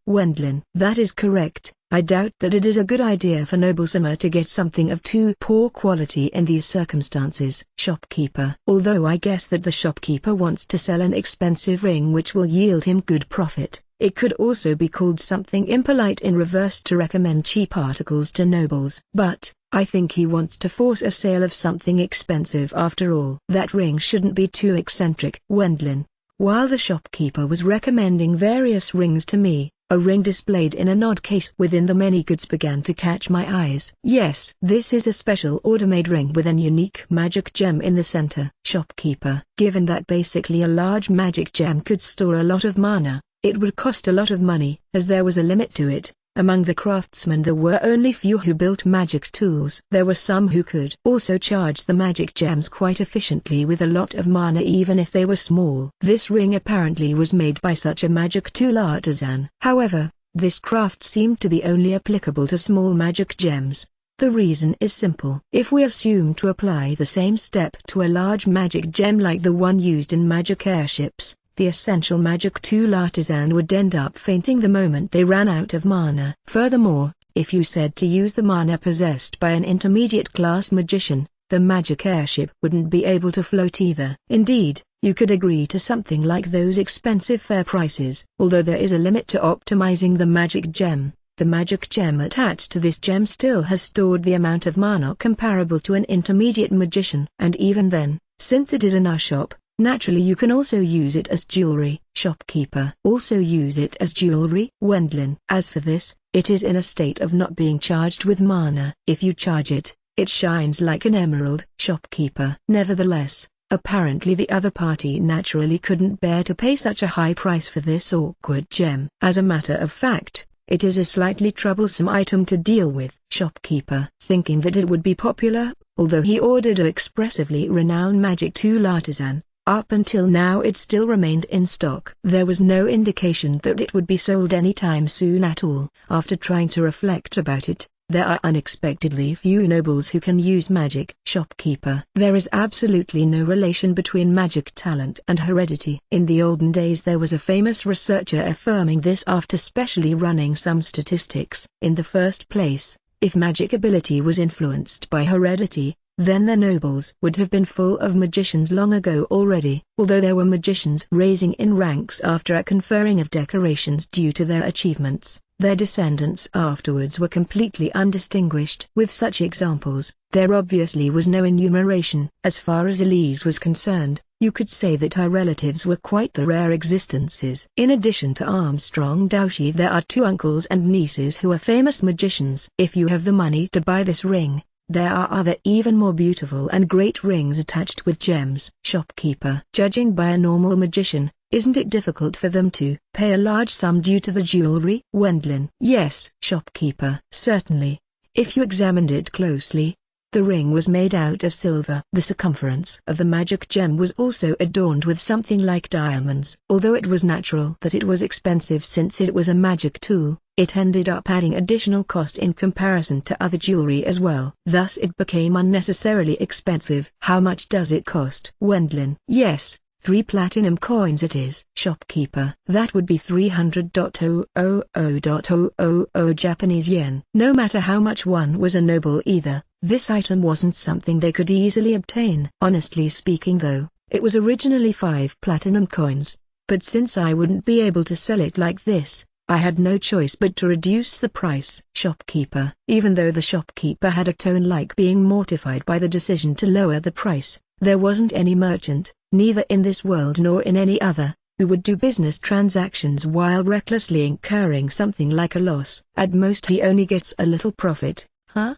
Wendlin. That is correct. I doubt that it is a good idea for Noble-sama to get something of too poor quality in these circumstances. Shopkeeper. Although I guess that the shopkeeper wants to sell an expensive ring which will yield him good profit, it could also be called something impolite in reverse to recommend cheap articles to nobles. But I think he wants to force a sale of something expensive after all. That ring shouldn't be too eccentric. Wendlin. While the shopkeeper was recommending various rings to me, a ring displayed in an odd case within the many goods began to catch my eyes. Yes, this is a special order-made ring with an unique magic gem in the center. Shopkeeper. Given that basically a large magic gem could store a lot of mana, it would cost a lot of money. As there was a limit to it, among the craftsmen there were only few who built magic tools. There were some who could also charge the magic gems quite efficiently with a lot of mana even if they were small. This ring apparently was made by such a magic tool artisan. However, this craft seemed to be only applicable to small magic gems. The reason is simple. If we assume to apply the same step to a large magic gem like the one used in magic airships, the essential magic tool artisan would end up fainting the moment they ran out of mana. Furthermore, if you said to use the mana possessed by an intermediate class magician, the magic airship wouldn't be able to float either. Indeed, you could agree to something like those expensive fair prices. Although there is a limit to optimizing the magic gem, the magic gem attached to this gem still has stored the amount of mana comparable to an intermediate magician. And even then, since it is in our shop, naturally you can also use it as jewelry. Shopkeeper. Also use it as jewelry. Wendlin. As for this, it is in a state of not being charged with mana. If you charge it, it shines like an emerald. Shopkeeper. Nevertheless, apparently the other party naturally couldn't bear to pay such a high price for this awkward gem. As a matter of fact, it is a slightly troublesome item to deal with. Shopkeeper. Thinking that it would be popular, although he ordered an expressively renowned magic tool artisan, up until now it still remained in stock. There was no indication that it would be sold anytime soon at all. After trying to reflect about it, there are unexpectedly few nobles who can use magic. Shopkeeper. There is absolutely no relation between magic talent and heredity. In the olden days there was a famous researcher affirming this after specially running some statistics. In the first place, if magic ability was influenced by heredity, then the nobles would have been full of magicians long ago already. Although there were magicians rising in ranks after a conferring of decorations due to their achievements, their descendants afterwards were completely undistinguished. With such examples, there obviously was no enumeration. As far as Elise was concerned, you could say that her relatives were quite the rare existences. In addition to Armstrong Doushi, there are 2 uncles and nieces who are famous magicians. If you have the money to buy this ring, there are other even more beautiful and great rings attached with gems. Shopkeeper. Judging by a normal magician, isn't it difficult for them to pay a large sum due to the jewelry? Wendlin. Yes. Shopkeeper. Certainly. If you examined it closely, the ring was made out of silver. The circumference of the magic gem was also adorned with something like diamonds. Although it was natural that it was expensive since it was a magic tool, it ended up adding additional cost in comparison to other jewelry as well. Thus it became unnecessarily expensive. How much does it cost? Wendlin. Yes, 3 platinum coins it is. Shopkeeper. That would be 300.000.000 Japanese yen. No matter how much one was a noble either, this item wasn't something they could easily obtain. Honestly speaking though, it was originally 5 platinum coins, but since I wouldn't be able to sell it like this, I had no choice but to reduce the price. Shopkeeper. Even though the shopkeeper had a tone like being mortified by the decision to lower the price, there wasn't any merchant, neither in this world nor in any other, who would do business transactions while recklessly incurring something like a loss. At most he only gets a little profit.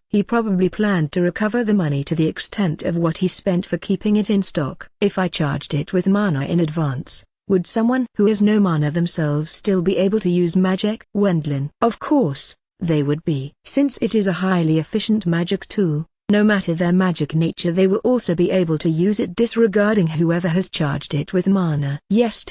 He probably planned to recover the money to the extent of what he spent for keeping it in stock. If I charged it with mana in advance, would someone who has no mana themselves still be able to use magic? Wendlin. Of course, they would be. Since it is a highly efficient magic tool, no matter their magic nature, they will also be able to use it, disregarding whoever has charged it with mana. Yes.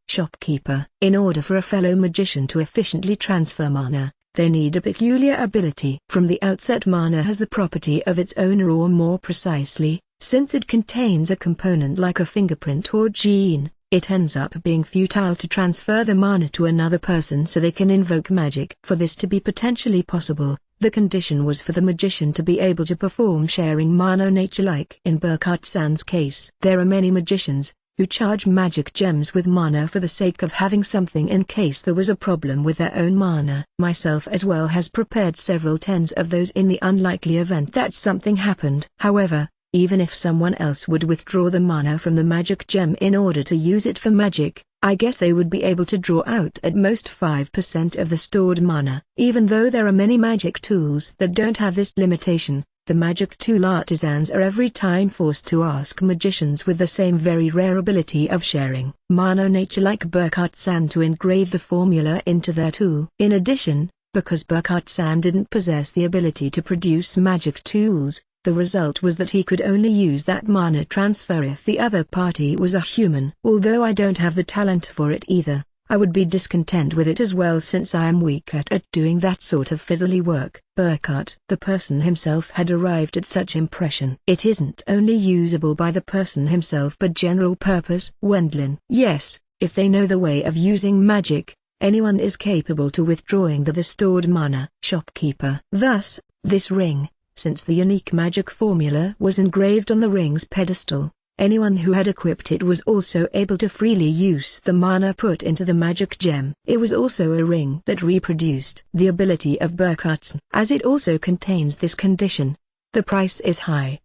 Shopkeeper. In order for a fellow magician to efficiently transfer mana, they need a peculiar ability. From the outset, mana has the property of its owner, or more precisely, since it contains a component like a fingerprint or gene, it ends up being futile to transfer the mana to another person so they can invoke magic. For this to be potentially possible, the condition was for the magician to be able to perform sharing mana nature. Like in Burkhardt-san's case, there are many magicians who charge magic gems with mana for the sake of having something in case there was a problem with their own mana. Myself as well has prepared several tens of those in the unlikely event that something happened. However, even if someone else would withdraw the mana from the magic gem in order to use it for magic, I guess they would be able to draw out at most 5% of the stored mana. Even though there are many magic tools that don't have this limitation, the magic tool artisans are every time forced to ask magicians with the same very rare ability of sharing mana nature like Burkhardt-san to engrave the formula into their tool. In addition, because Burkhardt-san didn't possess the ability to produce magic tools, the result was that he could only use that mana transfer if the other party was a human. Although I don't have the talent for it either, I would be discontent with it as well, since I am weak at doing that sort of fiddly work. Burkhardt, the person himself, had arrived at such impression. It isn't only usable by the person himself but general purpose. Wendlin. Yes, if they know the way of using magic, anyone is capable to withdrawing the stored mana. Shopkeeper. Thus, this ring, since the unique magic formula was engraved on the ring's pedestal, anyone who had equipped it was also able to freely use the mana put into the magic gem. It was also a ring that reproduced the ability of Burkhardt's, as it also contains this condition. The price is high.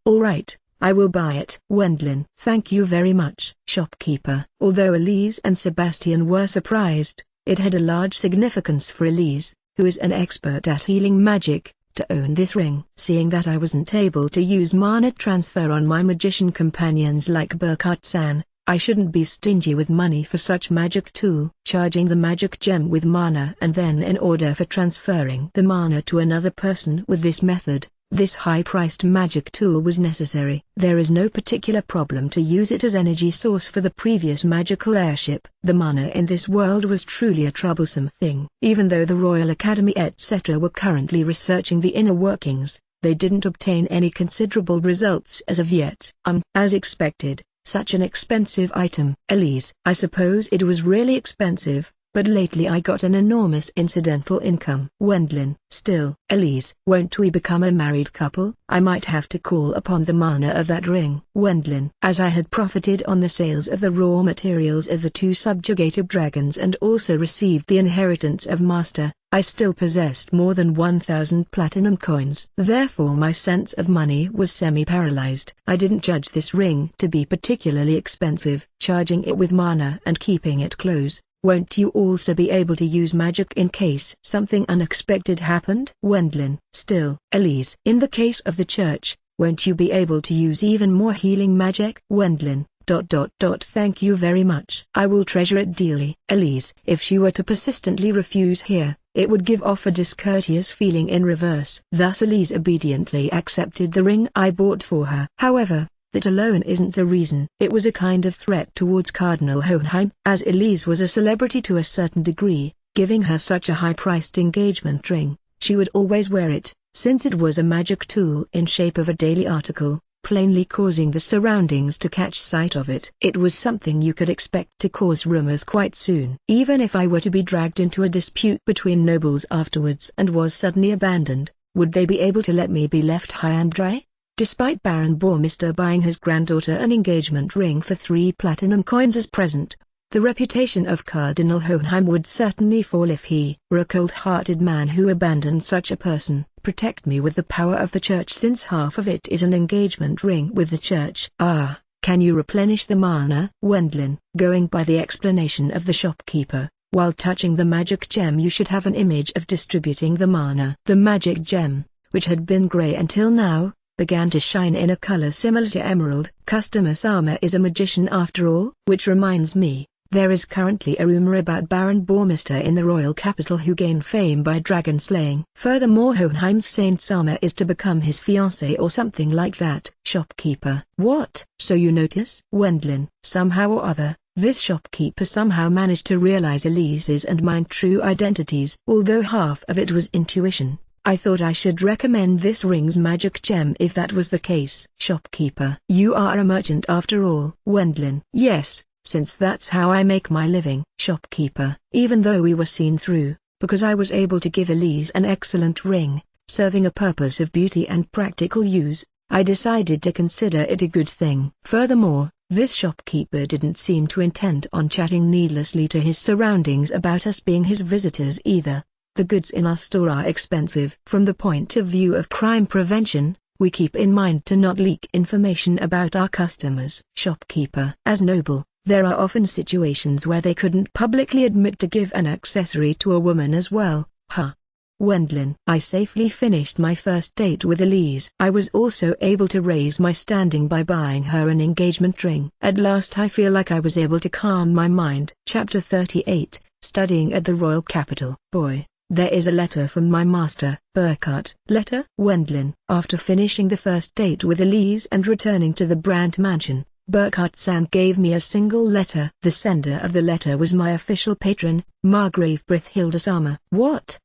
Alright, I will buy it. Wendlin. Thank you very much. Shopkeeper. Although Elise and Sebastian were surprised, it had a large significance for Elise, who is an expert at healing magic, to own this ring. Seeing that I wasn't able to use mana transfer on my magician companions like Burkhardt-san, I shouldn't be stingy with money for such magic tool. Charging the magic gem with mana, and then in order for transferring the mana to another person with this method, this high-priced magic tool was necessary. There is no particular problem to use it as energy source for the previous magical airship. The mana in this world was truly a troublesome thing. Even though the Royal Academy etc. were currently researching the inner workings, they didn't obtain any considerable results as of yet. As expected, such an expensive item. Elise. I suppose it was really expensive, but lately I got an enormous incidental income. Wendlin. Still. Elise. Won't we become a married couple? I might have to call upon the mana of that ring. Wendlin. As I had profited on the sales of the raw materials of the two subjugated dragons and also received the inheritance of Master, I still possessed more than 1,000 platinum coins. Therefore my sense of money was semi-paralyzed. I didn't judge this ring to be particularly expensive. Charging it with mana and keeping it close, won't you also be able to use magic in case something unexpected happened? Wendlin. Still. Elise. In the case of the church, won't you be able to use even more healing magic? Wendlin. Thank you very much. I will treasure it dearly. Elise. If she were to persistently refuse here, it would give off a discourteous feeling in reverse. Thus Elise obediently accepted the ring I bought for her. However, that alone isn't the reason. It was a kind of threat towards Cardinal Hohenheim, as Elise was a celebrity to a certain degree. Giving her such a high-priced engagement ring, she would always wear it, since it was a magic tool in shape of a daily article, plainly causing the surroundings to catch sight of it. It was something you could expect to cause rumors quite soon. Even if I were to be dragged into a dispute between nobles afterwards and was suddenly abandoned, would they be able to let me be left high and dry? Despite Baron Bormister buying his granddaughter an engagement ring for 3 platinum coins as present, The reputation of Cardinal Hohenheim would certainly fall if he were a cold-hearted man who abandoned such a person. Protect me with the power of the church, since half of it is an engagement ring with the church. Ah, can you replenish the mana? Wendlin, going by the explanation of the shopkeeper, while touching the magic gem you should have an image of distributing the mana. The magic gem, which had been grey until now, began to shine in a color similar to emerald. Customer Sama is a magician after all. Which reminds me, there is currently a rumor about Baron Bormister in the royal capital who gained fame by dragon slaying. Furthermore, Hohenheim's Saint Sama is to become his fiancé or something like that. Shopkeeper. What? So you notice? Wendlin. Somehow or other, this shopkeeper somehow managed to realize Elise's and mine true identities. Although half of it was intuition, I thought I should recommend this ring's magic gem if that was the case. Shopkeeper. You are a merchant after all. Wendlin. Yes, since that's how I make my living. Shopkeeper. Even though we were seen through, because I was able to give Elise an excellent ring, serving a purpose of beauty and practical use, I decided to consider it a good thing. Furthermore, this shopkeeper didn't seem to intend on chatting needlessly to his surroundings about us being his visitors either. The goods in our store are expensive. From the point of view of crime prevention, we keep in mind to not leak information about our customers. Shopkeeper. As noble, there are often situations where they couldn't publicly admit to give an accessory to a woman as well. Huh. Wendlin. I safely finished my first date with Elise. I was also able to raise my standing by buying her an engagement ring. At last I feel like I was able to calm my mind. Chapter 38, Studying at the Royal Capital. Boy, there is a letter from my master. Burkhart. Letter? Wendlin. After finishing the first date with Elise and returning to the Brandt mansion, Burkhart-san gave me a single letter. The sender of the letter was my official patron, Margrave Brithilda Sama. What?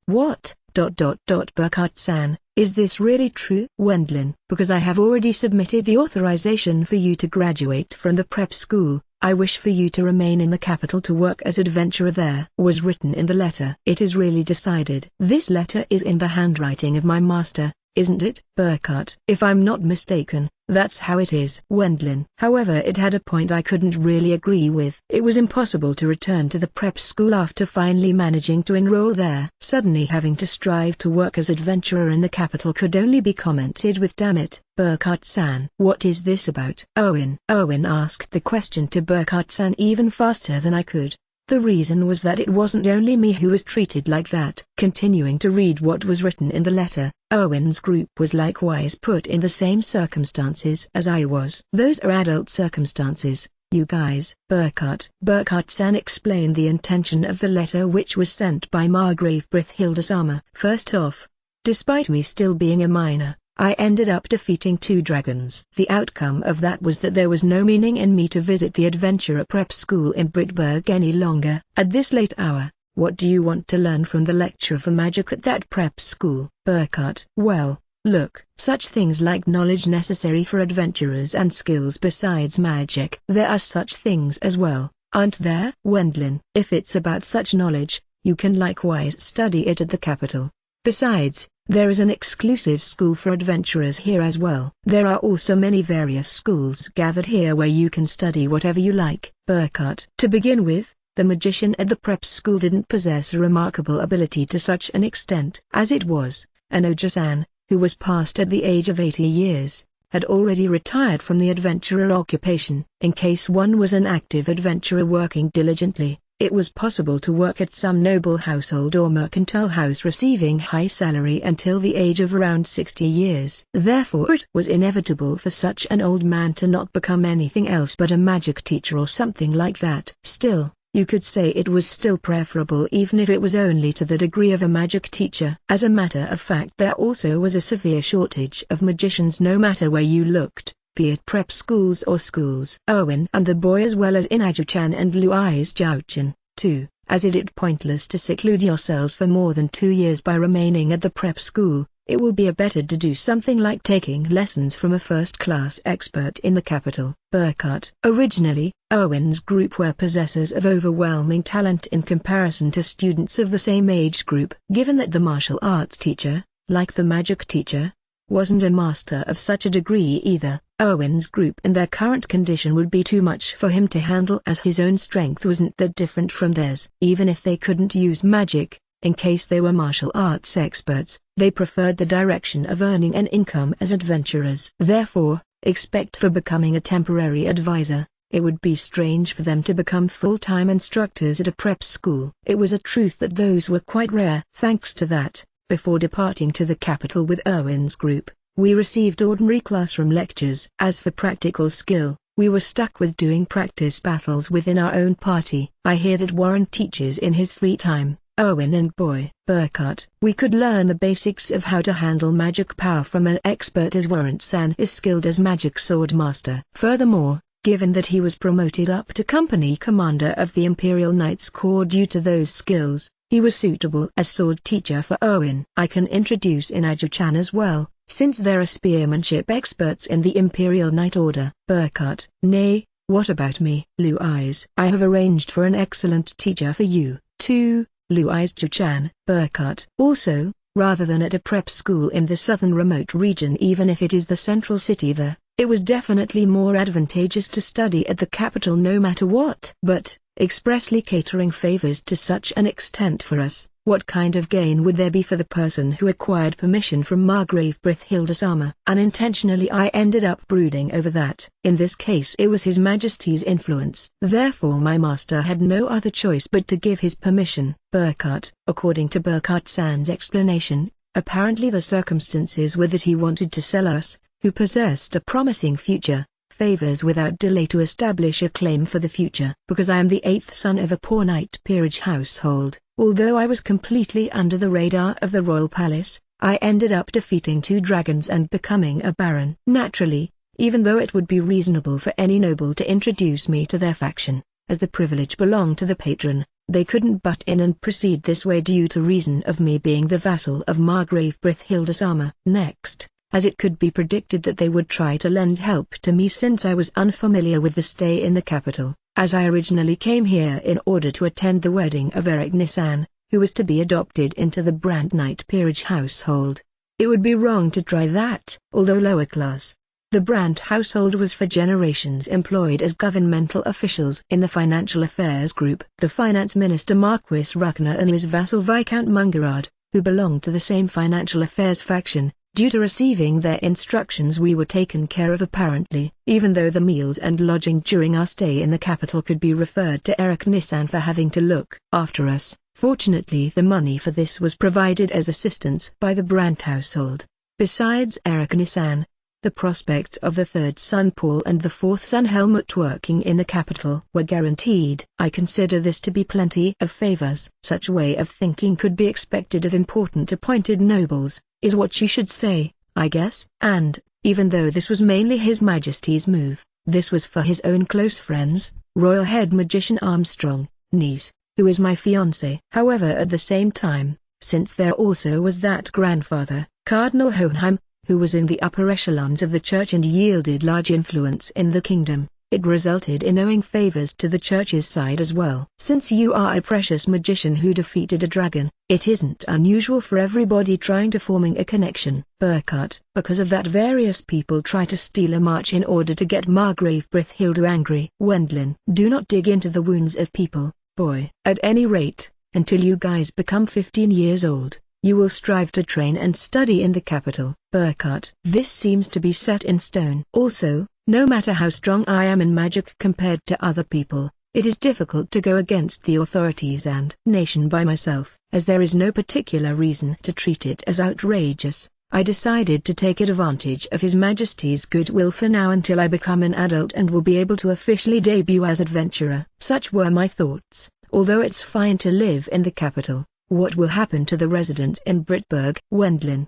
Burkhart-san, is this really true? Wendlin. Because I have already submitted the authorization for you to graduate from the prep school, I wish for you to remain in the capital to work as adventurer there. Was written in the letter. It is really decided. This letter is in the handwriting of my master, isn't it? Burkhart. If I'm not mistaken, that's how it is. Wendlin. However, it had a point I couldn't really agree with. It was impossible to return to the prep school after finally managing to enroll there. Suddenly having to strive to work as adventurer in the capital could only be commented with. Damn it, Burkhart-san. What is this about? Owen asked the question to Burkhart-san even faster than I could. The reason was that it wasn't only me who was treated like that. Continuing to read what was written in the letter, Owen's group was likewise put in the same circumstances as I was. Those are adult circumstances, you guys. Burkhart-san explained the intention of the letter, which was sent by Margrave Brithilda Sama. First off, despite me still being a minor, I ended up defeating 2 dragons. The outcome of that was that there was no meaning in me to visit the adventurer prep school in Britberg any longer. At this late hour, what do you want to learn from the lecturer for magic at that prep school? Burkhart. Well, look, such things like knowledge necessary for adventurers and skills besides magic. There are such things as well, aren't there? Wendlin. If it's about such knowledge, you can likewise study it at the capital. Besides, there is an exclusive school for adventurers here as well. There are also many various schools gathered here where you can study whatever you like. Burkhart. To begin with, the magician at the prep school didn't possess a remarkable ability to such an extent. As it was, Anoja-san, who was past at the age of 80 years, had already retired from the adventurer occupation. In case one was an active adventurer working diligently, it was possible to work at some noble household or mercantile house receiving high salary until the age of around 60 years. Therefore it was inevitable for such an old man to not become anything else but a magic teacher or something like that. Still, you could say it was still preferable even if it was only to the degree of a magic teacher. As a matter of fact, there also was a severe shortage of magicians no matter where you looked, be it prep schools or schools. Owen and the boy, as well as Inaju-chan and Louise Zhao-chan, too, as it is pointless to seclude yourselves for more than 2 years by remaining at the prep school. It will be better to do something like taking lessons from a first-class expert in the capital. Burkhart. Originally, Owen's group were possessors of overwhelming talent in comparison to students of the same age group. Given that the martial arts teacher, like the magic teacher, wasn't a master of such a degree either. Owen's group in their current condition would be too much for him to handle, as his own strength wasn't that different from theirs. Even if they couldn't use magic, in case they were martial arts experts, they preferred the direction of earning an income as adventurers. Therefore, except for becoming a temporary advisor, it would be strange for them to become full-time instructors at a prep school. It was a truth that those were quite rare. Thanks to that, before departing to the capital with Owen's group, we received ordinary classroom lectures. As for practical skill, we were stuck with doing practice battles within our own party. I hear that Warren teaches in his free time. Owen and Boy Burkhart. We could learn the basics of how to handle magic power from an expert, as Warren-san is skilled as magic sword master. Furthermore, given that he was promoted up to company commander of the Imperial Knights Corps due to those skills, he was suitable as sword teacher for Owen. I can introduce Inaju-chan as well, since there are spearmanship experts in the Imperial Knight Order. Burkhart. Nay, what about me? Louise. I have arranged for an excellent teacher for you, too, Louise-chan. Burkhart. Also, rather than at a prep school in the southern remote region, even if it is the central city there, it was definitely more advantageous to study at the capital no matter what. But, expressly catering favors to such an extent for us, what kind of gain would there be for the person who acquired permission from Margrave Brithhildesama? Unintentionally I ended up brooding over that. In this case it was His Majesty's influence. Therefore my master had no other choice but to give his permission. Burkhart. According to Burkhart-san's explanation, apparently the circumstances were that he wanted to sell us, who possessed a promising future, favors without delay to establish a claim for the future. Because I am the 8th son of a poor knight peerage household, although I was completely under the radar of the royal palace, I ended up defeating 2 dragons and becoming a baron. Naturally, even though it would be reasonable for any noble to introduce me to their faction, as the privilege belonged to the patron, they couldn't butt in and proceed this way due to reason of me being the vassal of Margrave Brithhildesama. Next, as it could be predicted that they would try to lend help to me since I was unfamiliar with the stay in the capital, as I originally came here in order to attend the wedding of Eric Nissan, who was to be adopted into the Brand Knight peerage household. It would be wrong to try that. Although lower class, the Brand household was for generations employed as governmental officials in the financial affairs group. The finance minister Marquis Ruckner and his vassal Viscount Mungerard, who belonged to the same financial affairs faction. Due to receiving their instructions we were taken care of apparently, even though the meals and lodging during our stay in the capital could be referred to Eric Nissan for having to look after us. Fortunately the money for this was provided as assistance by the Brandt household. Besides Eric Nissan, the prospects of the 3rd son Paul and the 4th son Helmut working in the capital were guaranteed. I consider this to be plenty of favors. Such way of thinking could be expected of important appointed nobles, is what you should say, I guess. And, even though this was mainly His Majesty's move, this was for his own close friends, Royal Head Magician Armstrong, niece, who is my fiancé. However, at the same time, since there also was that grandfather, Cardinal Hohenheim, who was in the upper echelons of the church and yielded large influence in the kingdom, it resulted in owing favors to the church's side as well. Since you are a precious magician who defeated a dragon, it isn't unusual for everybody trying to forming a connection. Burkhart. Because of that various people try to steal a march in order to get Margrave Brithhilde angry. Wendlin. Do not dig into the wounds of people, boy. At any rate, until you guys become 15 years old, you will strive to train and study in the capital. Burkhart. This seems to be set in stone. Also, no matter how strong I am in magic compared to other people, it is difficult to go against the authorities and nation by myself. As there is no particular reason to treat it as outrageous, I decided to take advantage of His Majesty's goodwill for now until I become an adult and will be able to officially debut as adventurer. Such were my thoughts. Although it's fine to live in the capital, what will happen to the residents in Brittburg? Wendlin.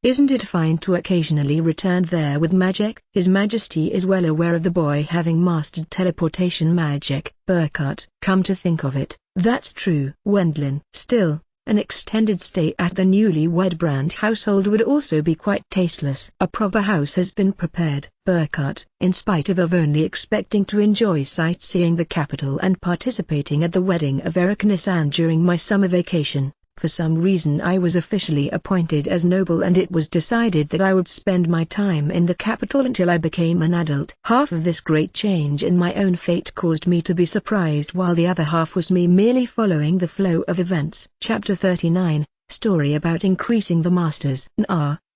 Isn't it fine to occasionally return there with magic? His Majesty is well aware of the boy having mastered teleportation magic. Burkhart. Come to think of it, that's true. Wendlin. Still, an extended stay at the newly-wed Brandt household would also be quite tasteless. A proper house has been prepared. Burkhart. In spite of only expecting to enjoy sightseeing the capital and participating at the wedding of Eric Nissan during my summer vacation, For some reason I was officially appointed as noble, and it was decided that I would spend my time in the capital until I became an adult. Half of this great change in my own fate caused me to be surprised, while the other half was me merely following the flow of events. Chapter 39, Story about increasing the masters.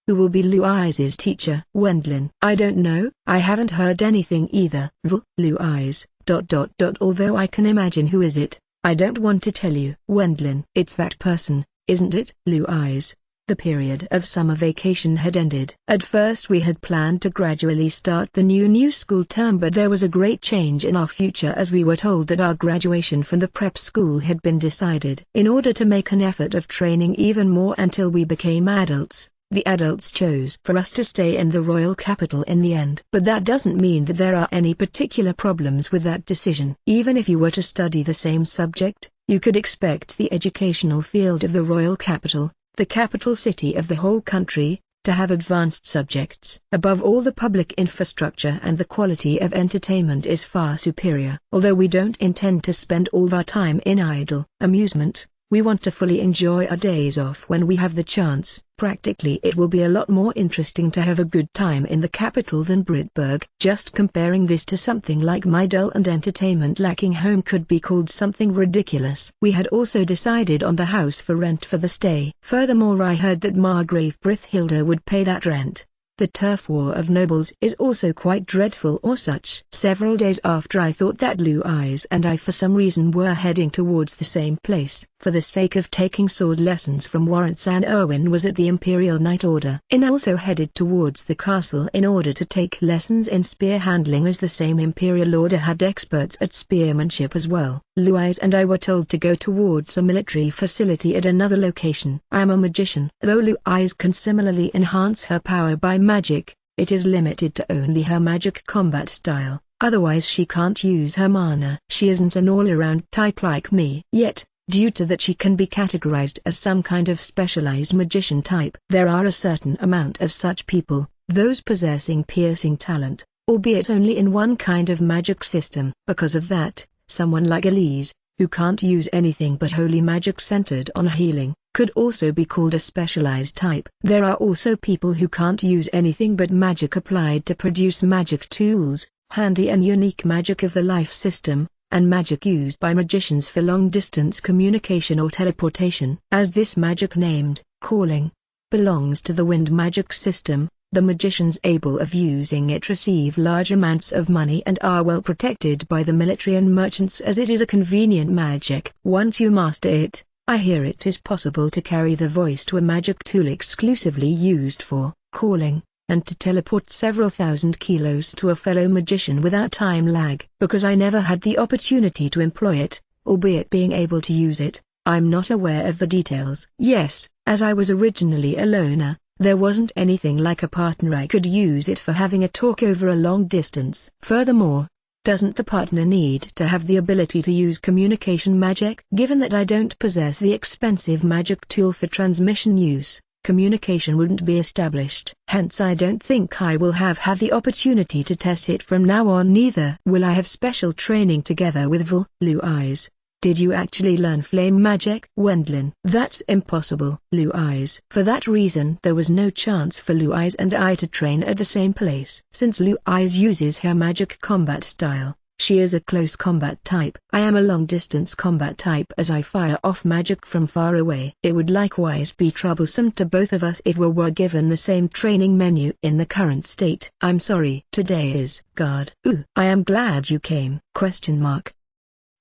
Who will be Louise's teacher? Wendlin. I don't know. I haven't heard anything either. Louise. Although I can imagine who is it. I don't want to tell you. Wendlin. It's that person, isn't it? Louise. The period of summer vacation had ended. At first we had planned to gradually start the new school term, but there was a great change in our future as we were told that our graduation from the prep school had been decided. In order to make an effort of training even more until we became adults, the adults chose for us to stay in the royal capital in the end. But that doesn't mean that there are any particular problems with that decision. Even if you were to study the same subject, you could expect the educational field of the royal capital, the capital city of the whole country, to have advanced subjects. Above all, the public infrastructure and the quality of entertainment is far superior. Although we don't intend to spend all our time in idle amusement, we want to fully enjoy our days off when we have the chance. Practically it will be a lot more interesting to have a good time in the capital than Britberg. Just comparing this to something like my dull and entertainment lacking home could be called something ridiculous. We had also decided on the house for rent for the stay. Furthermore, I heard that Margrave Brithhilda would pay that rent. The turf war of nobles is also quite dreadful or such. Several days after I thought that Louise and I for some reason were heading towards the same place. For the sake of taking sword lessons from Warrant San Erwin was at the Imperial Knight Order. I also headed towards the castle in order to take lessons in spear handling, as the same Imperial Order had experts at spearmanship as well. Louise and I were told to go towards a military facility at another location. I am a magician. Though Louise can similarly enhance her power by magic, it is limited to only her magic combat style, otherwise she can't use her mana. She isn't an all-around type like me. Yet, due to that she can be categorized as some kind of specialized magician type. There are a certain amount of such people, those possessing piercing talent, albeit only in one kind of magic system. Because of that, someone like Elise, who can't use anything but holy magic centered on healing, could also be called a specialized type. There are also people who can't use anything but magic applied to produce magic tools, handy and unique magic of the life system, and magic used by magicians for long-distance communication or teleportation. As this magic named calling belongs to the wind magic system, the magicians able of using it receive large amounts of money and are well protected by the military and merchants, as it is a convenient magic. Once you master it, I hear it is possible to carry the voice to a magic tool exclusively used for calling, and to teleport several thousand kilos to a fellow magician without time lag. Because I never had the opportunity to employ it, albeit being able to use it, I'm not aware of the details. Yes, as I was originally a loner, there wasn't anything like a partner I could use it for having a talk over a long distance. Furthermore, doesn't the partner need to have the ability to use communication magic? Given that I don't possess the expensive magic tool for transmission use, communication wouldn't be established. Hence I don't think I will have the opportunity to test it from now on. Neither will I have special training together with Louise. Did you actually learn flame magic? Wendlin. That's impossible. Louise. For that reason there was no chance for Louise and I to train at the same place. Since Louise uses her magic combat style, she is a close combat type. I am a long-distance combat type, as I fire off magic from far away. It would likewise be troublesome to both of us if we were given the same training menu in the current state. I'm sorry. Today is guard. I am glad you came.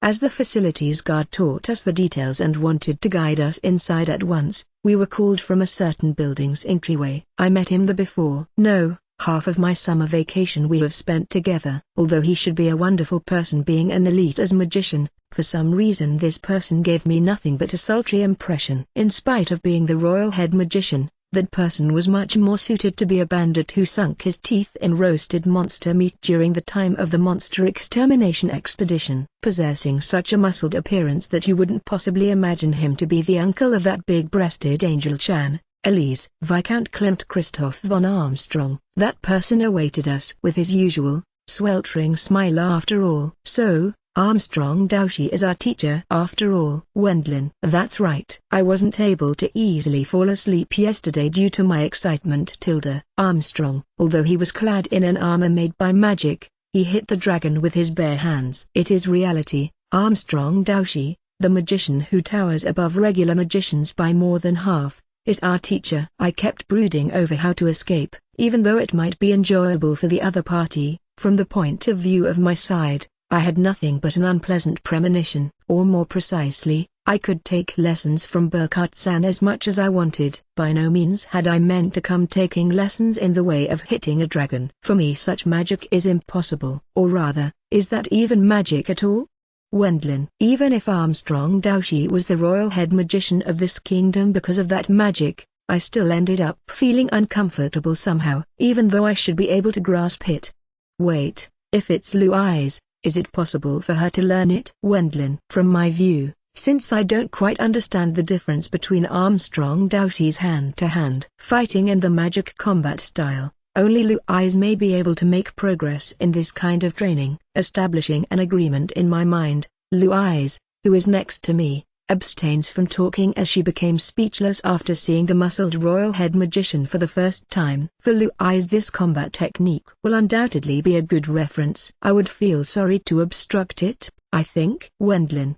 As the facilities guard taught us the details and wanted to guide us inside at once, we were called from a certain building's entryway. I met him before. No, half of my summer vacation we have spent together. Although he should be a wonderful person being an elite as magician, for some reason this person gave me nothing but a sultry impression. In spite of being the royal head magician, that person was much more suited to be a bandit who sunk his teeth in roasted monster meat during the time of the monster extermination expedition, possessing such a muscled appearance that you wouldn't possibly imagine him to be the uncle of that big-breasted Angel Chan, Elise. Viscount Klimt Christoph von Armstrong. That person awaited us with his usual, sweltering smile after all. So, Armstrong Daoshi is our teacher after all. Wendlin. That's right. I wasn't able to easily fall asleep yesterday due to my excitement. Armstrong, although he was clad in an armor made by magic, he hit the dragon with his bare hands. It is reality. Armstrong Daoshi, the magician who towers above regular magicians by more than half, is our teacher. I kept brooding over how to escape, even though it might be enjoyable for the other party. From the point of view of my side, I had nothing but an unpleasant premonition, or more precisely, I could take lessons from Burkhardt-san as much as I wanted. By no means had I meant to come taking lessons in the way of hitting a dragon. For me such magic is impossible. Or rather, is that even magic at all? Wendlin. Even if Armstrong Daoshi was the royal head magician of this kingdom because of that magic, I still ended up feeling uncomfortable somehow, even though I should be able to grasp it. Wait, if it's Luai's, is it possible for her to learn it? Wendlin. From my view, since I don't quite understand the difference between Armstrong Daoshi's hand-to-hand fighting and the magic combat style, only Luai's may be able to make progress in this kind of training. Establishing an agreement in my mind, Luai's, who is next to me, abstains from talking as she became speechless after seeing the muscled royal head magician for the first time. For Luai's this combat technique will undoubtedly be a good reference. I would feel sorry to obstruct it, I think. Wendlin.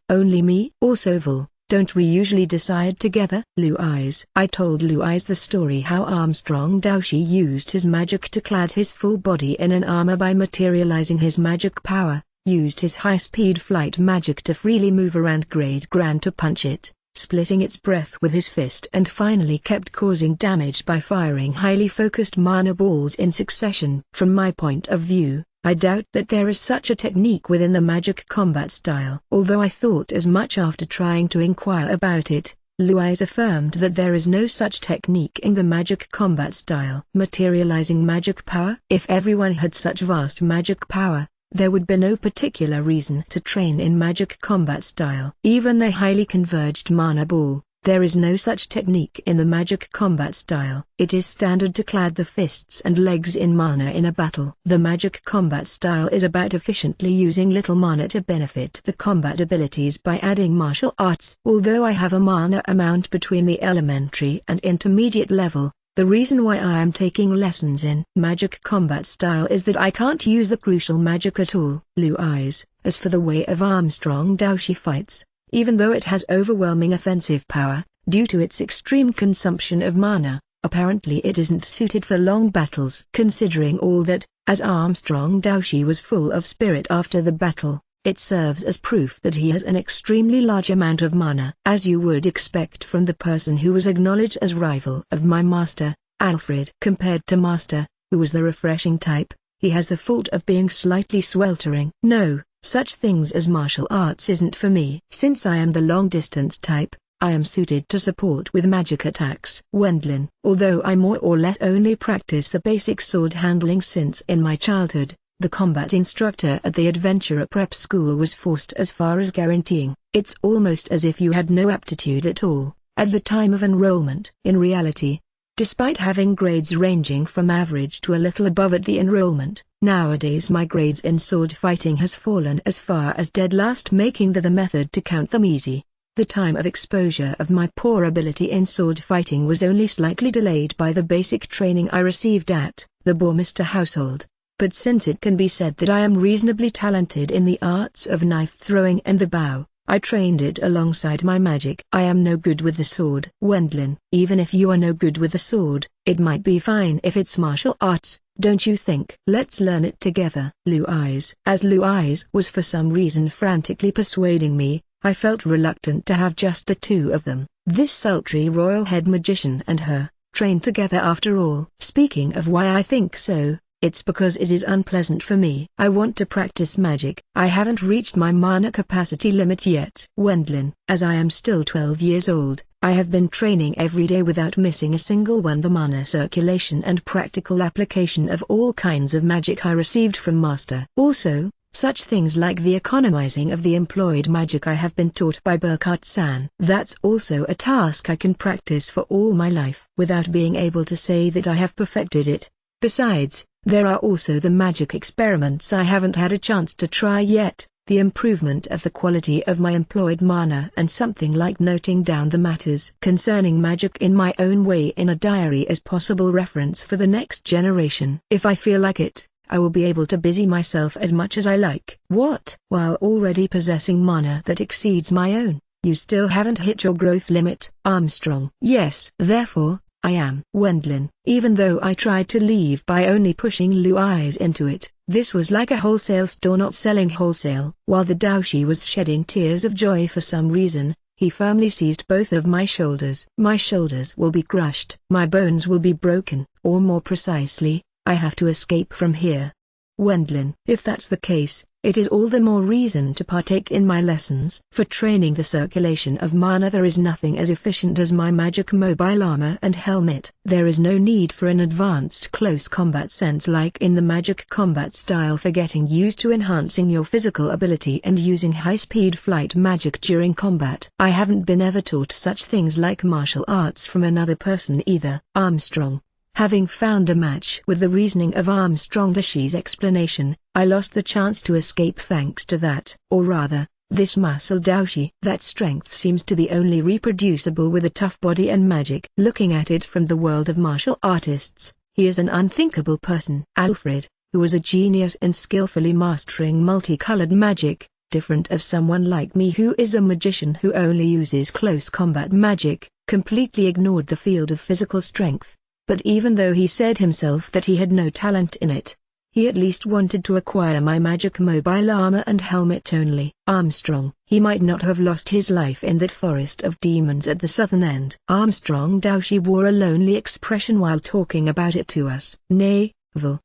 Only me? Also Vol, don't we usually decide together? Luai's. I told Luai's the story how Armstrong Daoshi used his magic to clad his full body in an armor by materializing his magic power, used his high-speed flight magic to freely move around Great Grand to punch it, splitting its breath with his fist, and finally kept causing damage by firing highly focused mana balls in succession. From my point of view, I doubt that there is such a technique within the magic combat style. Although I thought as much after trying to inquire about it, Luai's affirmed that there is no such technique in the magic combat style. Materializing magic power? If everyone had such vast magic power, there would be no particular reason to train in magic combat style. Even the highly converged mana ball, there is no such technique in the magic combat style. It is standard to clad the fists and legs in mana in a battle. The magic combat style is about efficiently using little mana to benefit the combat abilities by adding martial arts. Although I have a mana amount between the elementary and intermediate level, the reason why I am taking lessons in magic combat style is that I can't use the crucial magic at all. Luai's. As for the way of Armstrong Daoshi fights, even though it has overwhelming offensive power, due to its extreme consumption of mana, apparently it isn't suited for long battles. Considering all that, as Armstrong Daoshi was full of spirit after the battle, it serves as proof that he has an extremely large amount of mana. As you would expect from the person who was acknowledged as rival of my master, Alfred. Compared to master, who was the refreshing type, he has the fault of being slightly sweltering. No, such things as martial arts isn't for me. Since I am the long-distance type, I am suited to support with magic attacks. Wendlin. Although I more or less only practice the basic sword handling since in my childhood, the combat instructor at the adventurer prep school was forced as far as guaranteeing, it's almost as if you had no aptitude at all, at the time of enrollment. In reality, despite having grades ranging from average to a little above at the enrollment, nowadays my grades in sword fighting has fallen as far as dead last, making the method to count them easy. The time of exposure of my poor ability in sword fighting was only slightly delayed by the basic training I received at the Bourmester household. But since it can be said that I am reasonably talented in the arts of knife throwing and the bow, I trained it alongside my magic. I am no good with the sword. Wendlin. Even if you are no good with the sword, it might be fine if it's martial arts, don't you think? Let's learn it together. Luai's. As Luai's was for some reason frantically persuading me, I felt reluctant to have just the two of them, this sultry royal head magician and her, trained together after all. Speaking of why I think so, it's because it is unpleasant for me. I want to practice magic. I haven't reached my mana capacity limit yet. Wendlin. As I am still 12 years old, I have been training every day without missing a single one. The mana circulation and practical application of all kinds of magic I received from Master. Also, such things like the economizing of the employed magic I have been taught by Burkhardt-san. That's also a task I can practice for all my life without being able to say that I have perfected it. Besides, there are also the magic experiments I haven't had a chance to try yet, the improvement of the quality of my employed mana, and something like noting down the matters concerning magic in my own way in a diary as possible reference for the next generation. If I feel like it, I will be able to busy myself as much as I like. What? While already possessing mana that exceeds my own, you still haven't hit your growth limit? Armstrong. Yes. Therefore, I am. Wendlin. Even though I tried to leave by only pushing Lu eyes into it, this was like a wholesale store not selling wholesale. While the Daoshi was shedding tears of joy for some reason, he firmly seized both of my shoulders. My shoulders will be crushed. My bones will be broken, or more precisely, I have to escape from here. Wendlin. If that's the case, it is all the more reason to partake in my lessons. For training the circulation of mana there is nothing as efficient as my magic mobile armor and helmet. There is no need for an advanced close combat sense like in the magic combat style for getting used to enhancing your physical ability and using high-speed flight magic during combat. I haven't been ever taught such things like martial arts from another person either. Armstrong. Having found a match with the reasoning of Armstrong Dashi's explanation, I lost the chance to escape thanks to that. Or rather, this muscle Daoshi. That strength seems to be only reproducible with a tough body and magic. Looking at it from the world of martial artists, he is an unthinkable person. Alfred, who was a genius in skillfully mastering multicolored magic, different of someone like me who is a magician who only uses close combat magic, completely ignored the field of physical strength. But even though he said himself that he had no talent in it, he at least wanted to acquire my magic mobile armor and helmet only. Armstrong. He might not have lost his life in that forest of demons at the southern end. Armstrong Daoshi wore a lonely expression while talking about it to us. Nay,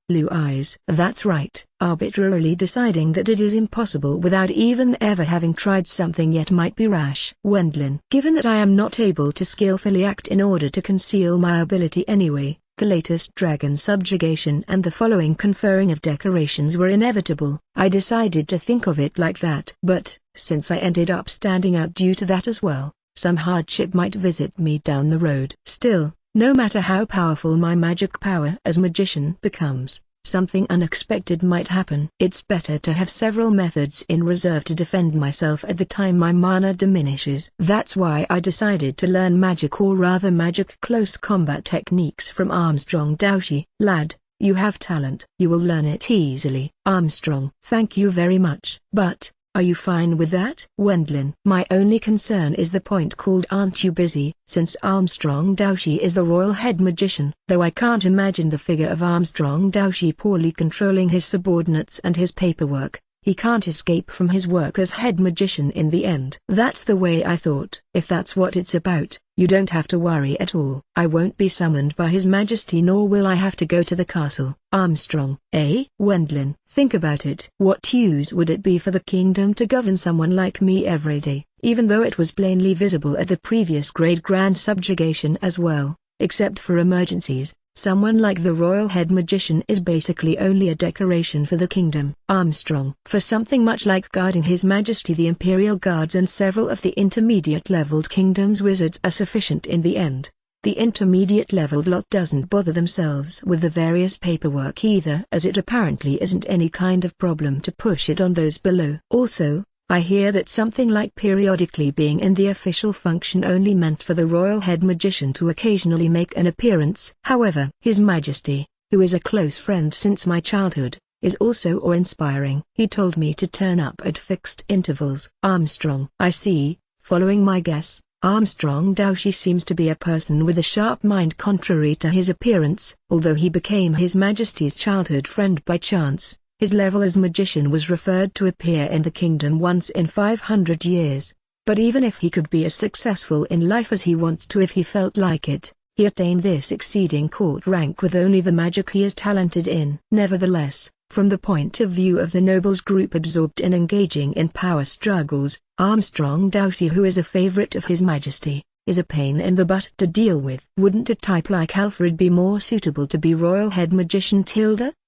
Lu eyes. That's right. Arbitrarily deciding that it is impossible without even ever having tried something yet might be rash. Wendlin. Given that I am not able to skillfully act in order to conceal my ability anyway, the latest dragon subjugation and the following conferring of decorations were inevitable. I decided to think of it like that. But, since I ended up standing out due to that as well, some hardship might visit me down the road. Still, no matter how powerful my magic power as magician becomes, something unexpected might happen. It's better to have several methods in reserve to defend myself at the time my mana diminishes. That's why I decided to learn magic, or rather magic close combat techniques from Armstrong Daoshi. Lad, you have talent. You will learn it easily. Armstrong. Thank you very much. But, are you fine with that? Wendlin. My only concern is the point called "Aren't you busy?" Since Armstrong Daoshi is the royal head magician. Though I can't imagine the figure of Armstrong Daoshi poorly controlling his subordinates and his paperwork, he can't escape from his work as head magician in the end. That's the way I thought. If that's what it's about, you don't have to worry at all. I won't be summoned by His Majesty, nor will I have to go to the castle. Armstrong. Wendlin. Think about it. What use would it be for the kingdom to govern someone like me every day, even though it was plainly visible at the previous Great Grand Subjugation as well, except for emergencies? Someone like the royal head magician is basically only a decoration for the kingdom. Armstrong. For something much like guarding His Majesty, the Imperial Guards and several of the intermediate-leveled kingdom's wizards are sufficient in the end. The intermediate-leveled lot doesn't bother themselves with the various paperwork either, as it apparently isn't any kind of problem to push it on those below. Also, I hear that something like periodically being in the official function only meant for the royal head magician to occasionally make an appearance. However, His Majesty, who is a close friend since my childhood, is also awe-inspiring. He told me to turn up at fixed intervals. Armstrong. I see. Following my guess, Armstrong Daoshi seems to be a person with a sharp mind contrary to his appearance. Although he became His Majesty's childhood friend by chance, his level as magician was referred to appear in the kingdom once in 500 years. But even if he could be as successful in life as he wants to if he felt like it, he attained this exceeding court rank with only the magic he is talented in. Nevertheless, from the point of view of the nobles group absorbed in engaging in power struggles, Armstrong Daoshi, who is a favorite of His Majesty, is a pain in the butt to deal with. Wouldn't a type like Alfred be more suitable to be royal head magician?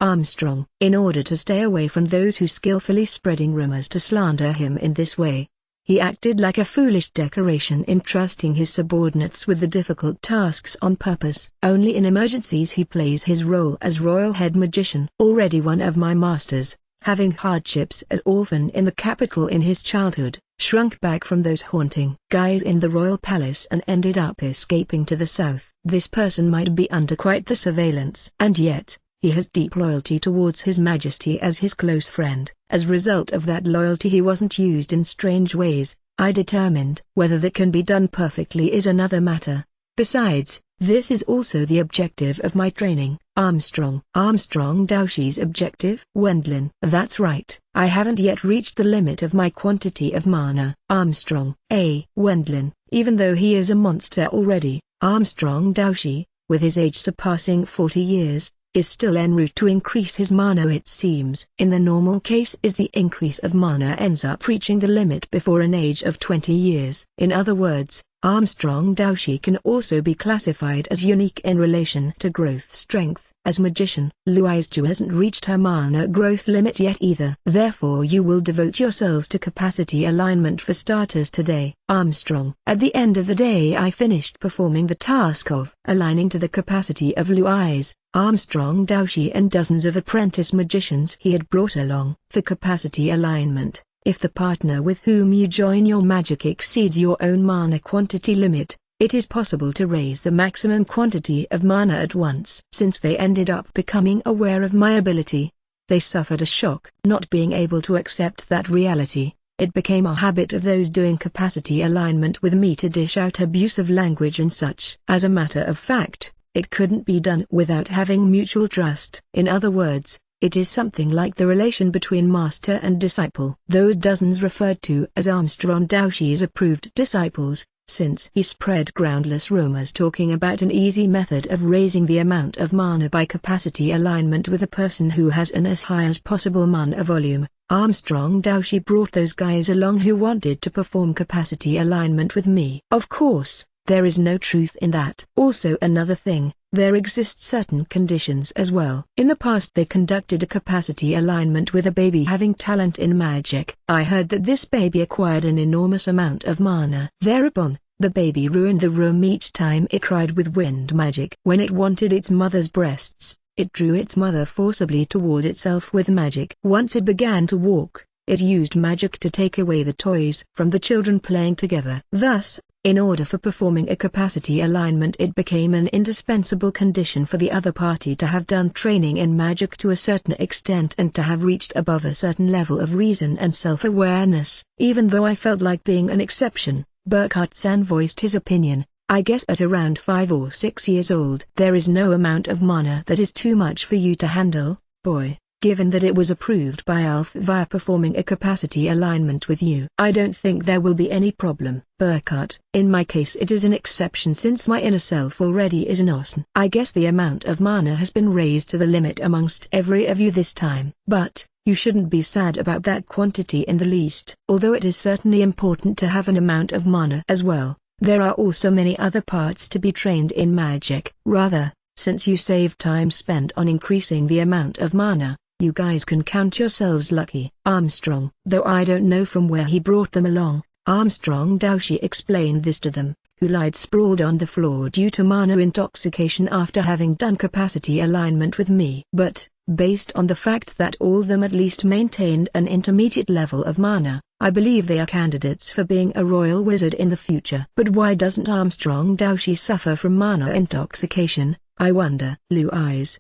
Armstrong. In order to stay away from those who skillfully spreading rumors to slander him in this way, he acted like a foolish decoration, entrusting his subordinates with the difficult tasks on purpose. Only in emergencies he plays his role as royal head magician. Already one of my masters, having hardships as orphan in the capital in his childhood, shrunk back from those haunting guys in the royal palace and ended up escaping to the south. This person might be under quite the surveillance, and yet he has deep loyalty towards His Majesty as his close friend. As a result of that loyalty, he wasn't used in strange ways. I determined. Whether that can be done perfectly is another matter. Besides, this is also the objective of my training. Armstrong Daoshi's objective? Wendlin. That's right. I haven't yet reached the limit of my quantity of mana. Armstrong. Wendlin. Even though he is a monster already, Armstrong Daoshi, with his age surpassing 40 years, is still en route to increase his mana. It seems in the normal case is the increase of mana ends up reaching the limit before an age of 20 years. In other words, Armstrong Daoshi can also be classified as unique in relation to growth strength. As magician, Luizhu hasn't reached her mana growth limit yet either. Therefore you will devote yourselves to capacity alignment for starters today. Armstrong. At the end of the day I finished performing the task of aligning to the capacity of Luiz, Armstrong Daoshi and dozens of apprentice magicians he had brought along. For capacity alignment, if the partner with whom you join your magic exceeds your own mana quantity limit, it is possible to raise the maximum quantity of mana at once. Since they ended up becoming aware of my ability, they suffered a shock. Not being able to accept that reality, it became a habit of those doing capacity alignment with me to dish out abusive language and such. As a matter of fact, it couldn't be done without having mutual trust. In other words, it is something like the relation between master and disciple. Those dozens referred to as Armstrong Daoshi's approved disciples, since he spread groundless rumors talking about an easy method of raising the amount of mana by capacity alignment with a person who has an as high as possible mana volume. Armstrong Daoshi brought those guys along who wanted to perform capacity alignment with me. Of course, there is no truth in that. Also another thing, there exist certain conditions as well. In the past they conducted a capacity alignment with a baby having talent in magic. I heard that this baby acquired an enormous amount of mana. Thereupon, the baby ruined the room each time it cried with wind magic. When it wanted its mother's breasts, it drew its mother forcibly toward itself with magic. Once it began to walk, it used magic to take away the toys from the children playing together. Thus, in order for performing a capacity alignment, it became an indispensable condition for the other party to have done training in magic to a certain extent and to have reached above a certain level of reason and self-awareness. Even though I felt like being an exception, Burkhardt-san voiced his opinion. I guess at around 5 or 6 years old, there is no amount of mana that is too much for you to handle, boy. Given that it was approved by Alf via performing a capacity alignment with you, I don't think there will be any problem. Burkhardt, in my case it is an exception since my inner self already is an Osen. I guess the amount of mana has been raised to the limit amongst every of you this time. But, you shouldn't be sad about that quantity in the least. Although it is certainly important to have an amount of mana as well, there are also many other parts to be trained in magic. Rather, since you save time spent on increasing the amount of mana, you guys can count yourselves lucky. Armstrong. Though I don't know from where he brought them along, Armstrong Daoshi explained this to them, who lied sprawled on the floor due to mana intoxication after having done capacity alignment with me. But, based on the fact that all of them at least maintained an intermediate level of mana, I believe they are candidates for being a royal wizard in the future. But why doesn't Armstrong Daoshi suffer from mana intoxication, I wonder? Luiz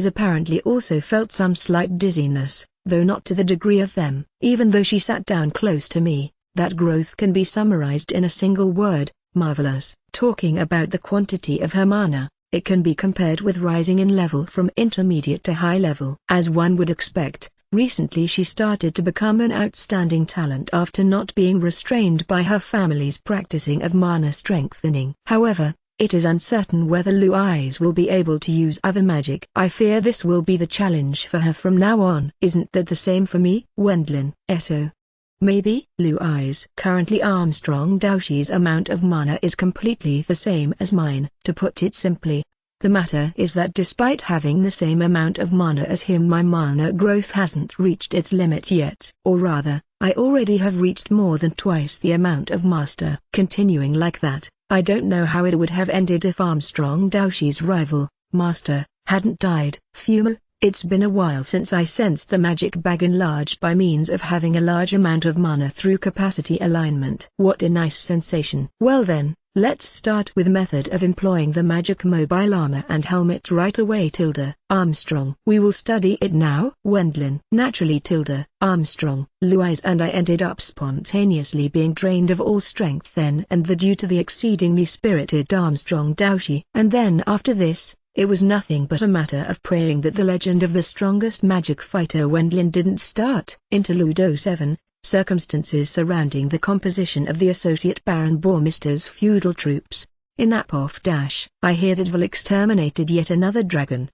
apparently also felt some slight dizziness, though not to the degree of them. Even though she sat down close to me, that growth can be summarized in a single word: marvelous. Talking about the quantity of her mana, it can be compared with rising in level from intermediate to high level. As one would expect, recently she started to become an outstanding talent after not being restrained by her family's practicing of mana strengthening. However, it is uncertain whether Luiz will be able to use other magic. I fear this will be the challenge for her from now on. Isn't that the same for me? Wendlin. Eto. Maybe. Luiz. Currently Armstrong Daoshi's amount of mana is completely the same as mine. To put it simply, the matter is that despite having the same amount of mana as him, my mana growth hasn't reached its limit yet. Or rather, I already have reached more than twice the amount of master. Continuing like that, I don't know how it would have ended if Armstrong Daoshi's rival, Master, hadn't died. Fumo, It's been a while since I sensed the magic bag enlarged by means of having a large amount of mana through capacity alignment. What a nice sensation. Well then, let's start with method of employing the magic mobile armor and helmet right away. Armstrong. We will study it now. Wendlin. Naturally. Armstrong. Louise and I ended up spontaneously being drained of all strength then and there due to the exceedingly spirited Armstrong Doushi. And then after this, it was nothing but a matter of praying that the legend of the strongest magic fighter Wendlin didn't start. Interlude 07. Circumstances surrounding the composition of the Associate Baron Bourmister's feudal troops. In Apoff dash. I hear that Vil exterminated yet another dragon.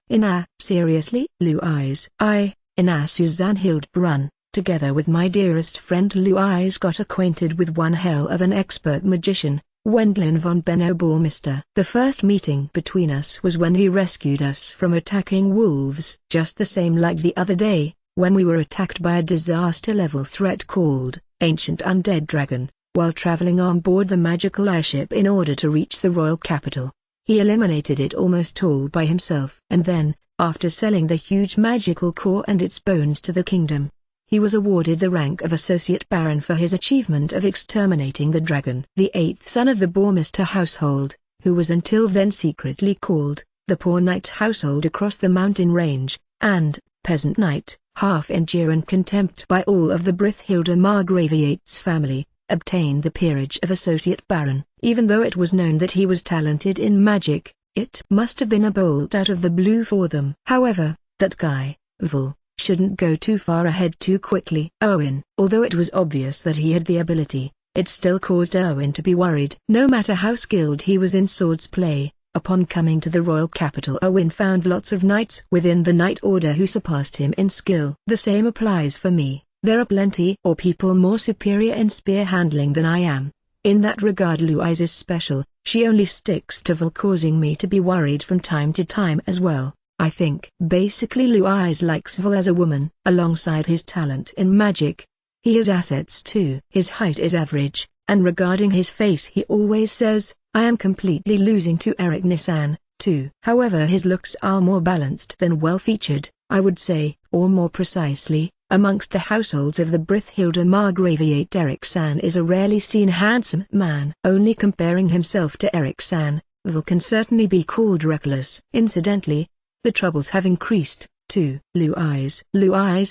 Seriously? Louise. Suzanne Hildebrun, together with my dearest friend Louise got acquainted with one hell of an expert magician, Wendlin von Benno Bourmister. The first meeting between us was when he rescued us from attacking wolves. Just the same like the other day, when we were attacked by a disaster-level threat called Ancient Undead Dragon, while traveling on board the magical airship in order to reach the royal capital. He eliminated it almost all by himself. And then, after selling the huge magical core and its bones to the kingdom, he was awarded the rank of Associate Baron for his achievement of exterminating the dragon. The eighth son of the Bourmister household, who was until then secretly called the Poor Knight household across the mountain range, and Peasant Knight, half in jeer and contempt by all of the Brithhilda Margraviate's family, obtained the peerage of Associate Baron. Even though it was known that he was talented in magic, it must have been a bolt out of the blue for them. However, that guy, Vil, shouldn't go too far ahead too quickly. Although it was obvious that he had the ability, it still caused Owen to be worried. No matter how skilled he was in swords play, upon coming to the royal capital Owen found lots of knights within the Knight Order who surpassed him in skill. The same applies for me. There are plenty or people more superior in spear handling than I am. In that regard Louise is special. She only sticks to Vil, causing me to be worried from time to time as well. I think basically Louise likes Vil as a woman. Alongside his talent in magic, he has assets too. His height is average, and regarding his face he always says, I am completely losing to Eric Nissan, too. However, his looks are more balanced than well-featured, I would say, or more precisely, amongst the households of the Brithhilda Margraviate Eric San is a rarely seen handsome man. Only comparing himself to Eric San, Vil can certainly be called reckless. Incidentally, the troubles have increased, too. Louise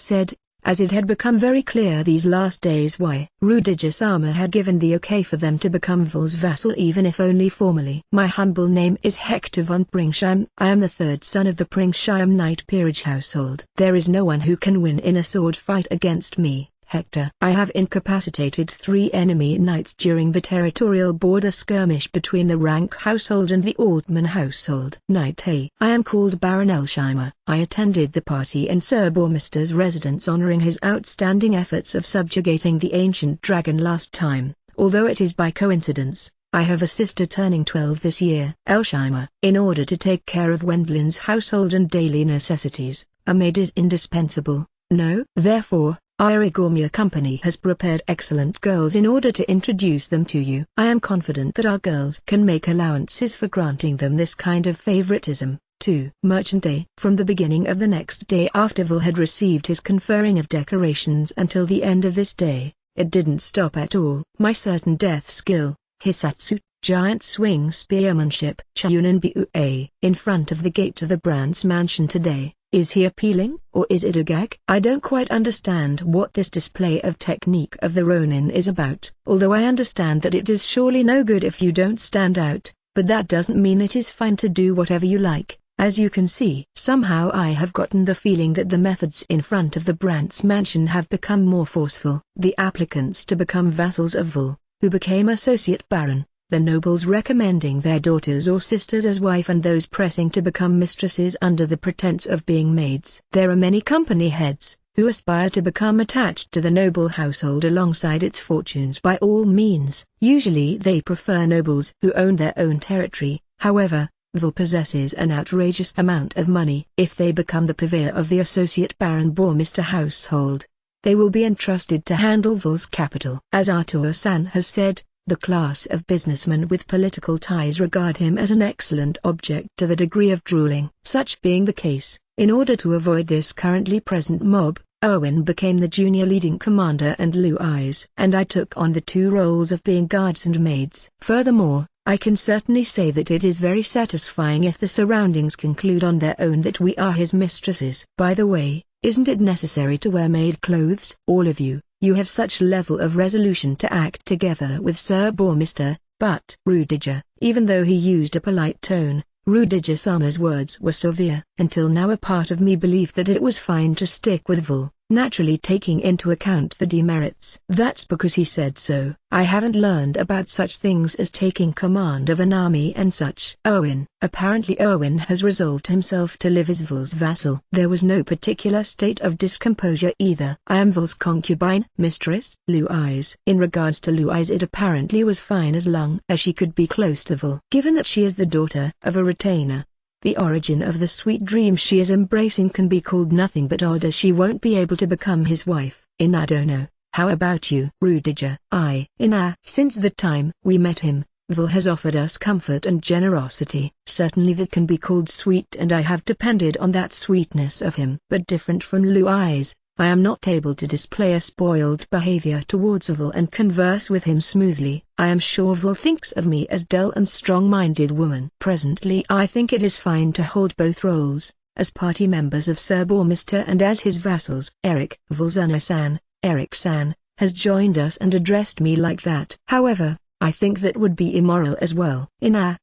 said, as it had become very clear these last days why Rudiger Sama had given the okay for them to become Vil's vassal even if only formally. My humble name is Hector von Pringsheim. I am the third son of the Pringsheim Knight peerage household. There is no one who can win in a sword fight against me, Hector. I have incapacitated 3 enemy knights during the territorial border skirmish between the Rank household and the Altman household. Knight A. I am called Baron Elsheimer. I attended the party in Sir Bourmister's residence honoring his outstanding efforts of subjugating the ancient dragon last time. Although it is by coincidence, I have a sister turning 12 this year. Elsheimer. In order to take care of Wendlin's household and daily necessities, a maid is indispensable. No. Therefore, Origami Company has prepared excellent girls in order to introduce them to you. I am confident that our girls can make allowances for granting them this kind of favoritism, too. Merchant Day. From the beginning of the next day after Vil had received his conferring of decorations until the end of this day, it didn't stop at all. My certain death skill, Hisatsu, giant swing spearmanship, Chunin Bua, in front of the gate to the Brand's mansion today. Is he appealing, or is it a gag? I don't quite understand what this display of technique of the Ronin is about. Although I understand that it is surely no good if you don't stand out, but that doesn't mean it is fine to do whatever you like. As you can see, somehow I have gotten the feeling that the methods in front of the Brandt's mansion have become more forceful. The applicants to become vassals of Vil, who became Associate Baron, the nobles recommending their daughters or sisters as wife and those pressing to become mistresses under the pretense of being maids. There are many company heads, who aspire to become attached to the noble household alongside its fortunes by all means. Usually they prefer nobles who own their own territory. However, Vil possesses an outrageous amount of money. If they become the purveyor of the Associate Baron Bourmister household, they will be entrusted to handle Vil's capital. As Artur-san has said, The class of businessmen with political ties regard him as an excellent object to the degree of drooling. Such being the case, in order to avoid this currently present mob, Owen became the junior leading commander and Blue Eyes and I took on the two roles of being guards and maids. Furthermore, I can certainly say that it is very satisfying if the surroundings conclude on their own that we are his mistresses. By the way, isn't it necessary to wear maid clothes? All of you have such level of resolution to act together with Sir Bormister, but Rudiger, even though he used a polite tone, Rudiger-sama's words were severe. Until now a part of me believed that it was fine to stick with Vol, naturally taking into account the demerits. That's because he said so. I haven't learned about such things as taking command of an army and such. Apparently Owen has resolved himself to live as Vol's vassal. There was no particular state of discomposure either. I am Vol's concubine, mistress, Blue Eyes. In regards to Blue Eyes, it apparently was fine as long as she could be close to Vol. Given that she is the daughter of a retainer, the origin of the sweet dream she is embracing can be called nothing but odd, as she won't be able to become his wife. I don't know. How about you, Rudiger? Since the time we met him, Vol has offered us comfort and generosity. Certainly that can be called sweet, and I have depended on that sweetness of him. But different from Blue Eyes, I am not able to display a spoiled behavior towards Vol and converse with him smoothly. I am sure Vol thinks of me as dull and strong-minded woman. Presently I think it is fine to hold both roles, as party members of Sir Bormister and as his vassals. Volzana-san, Eric-san, has joined us and addressed me like that. However, I think that would be immoral as well.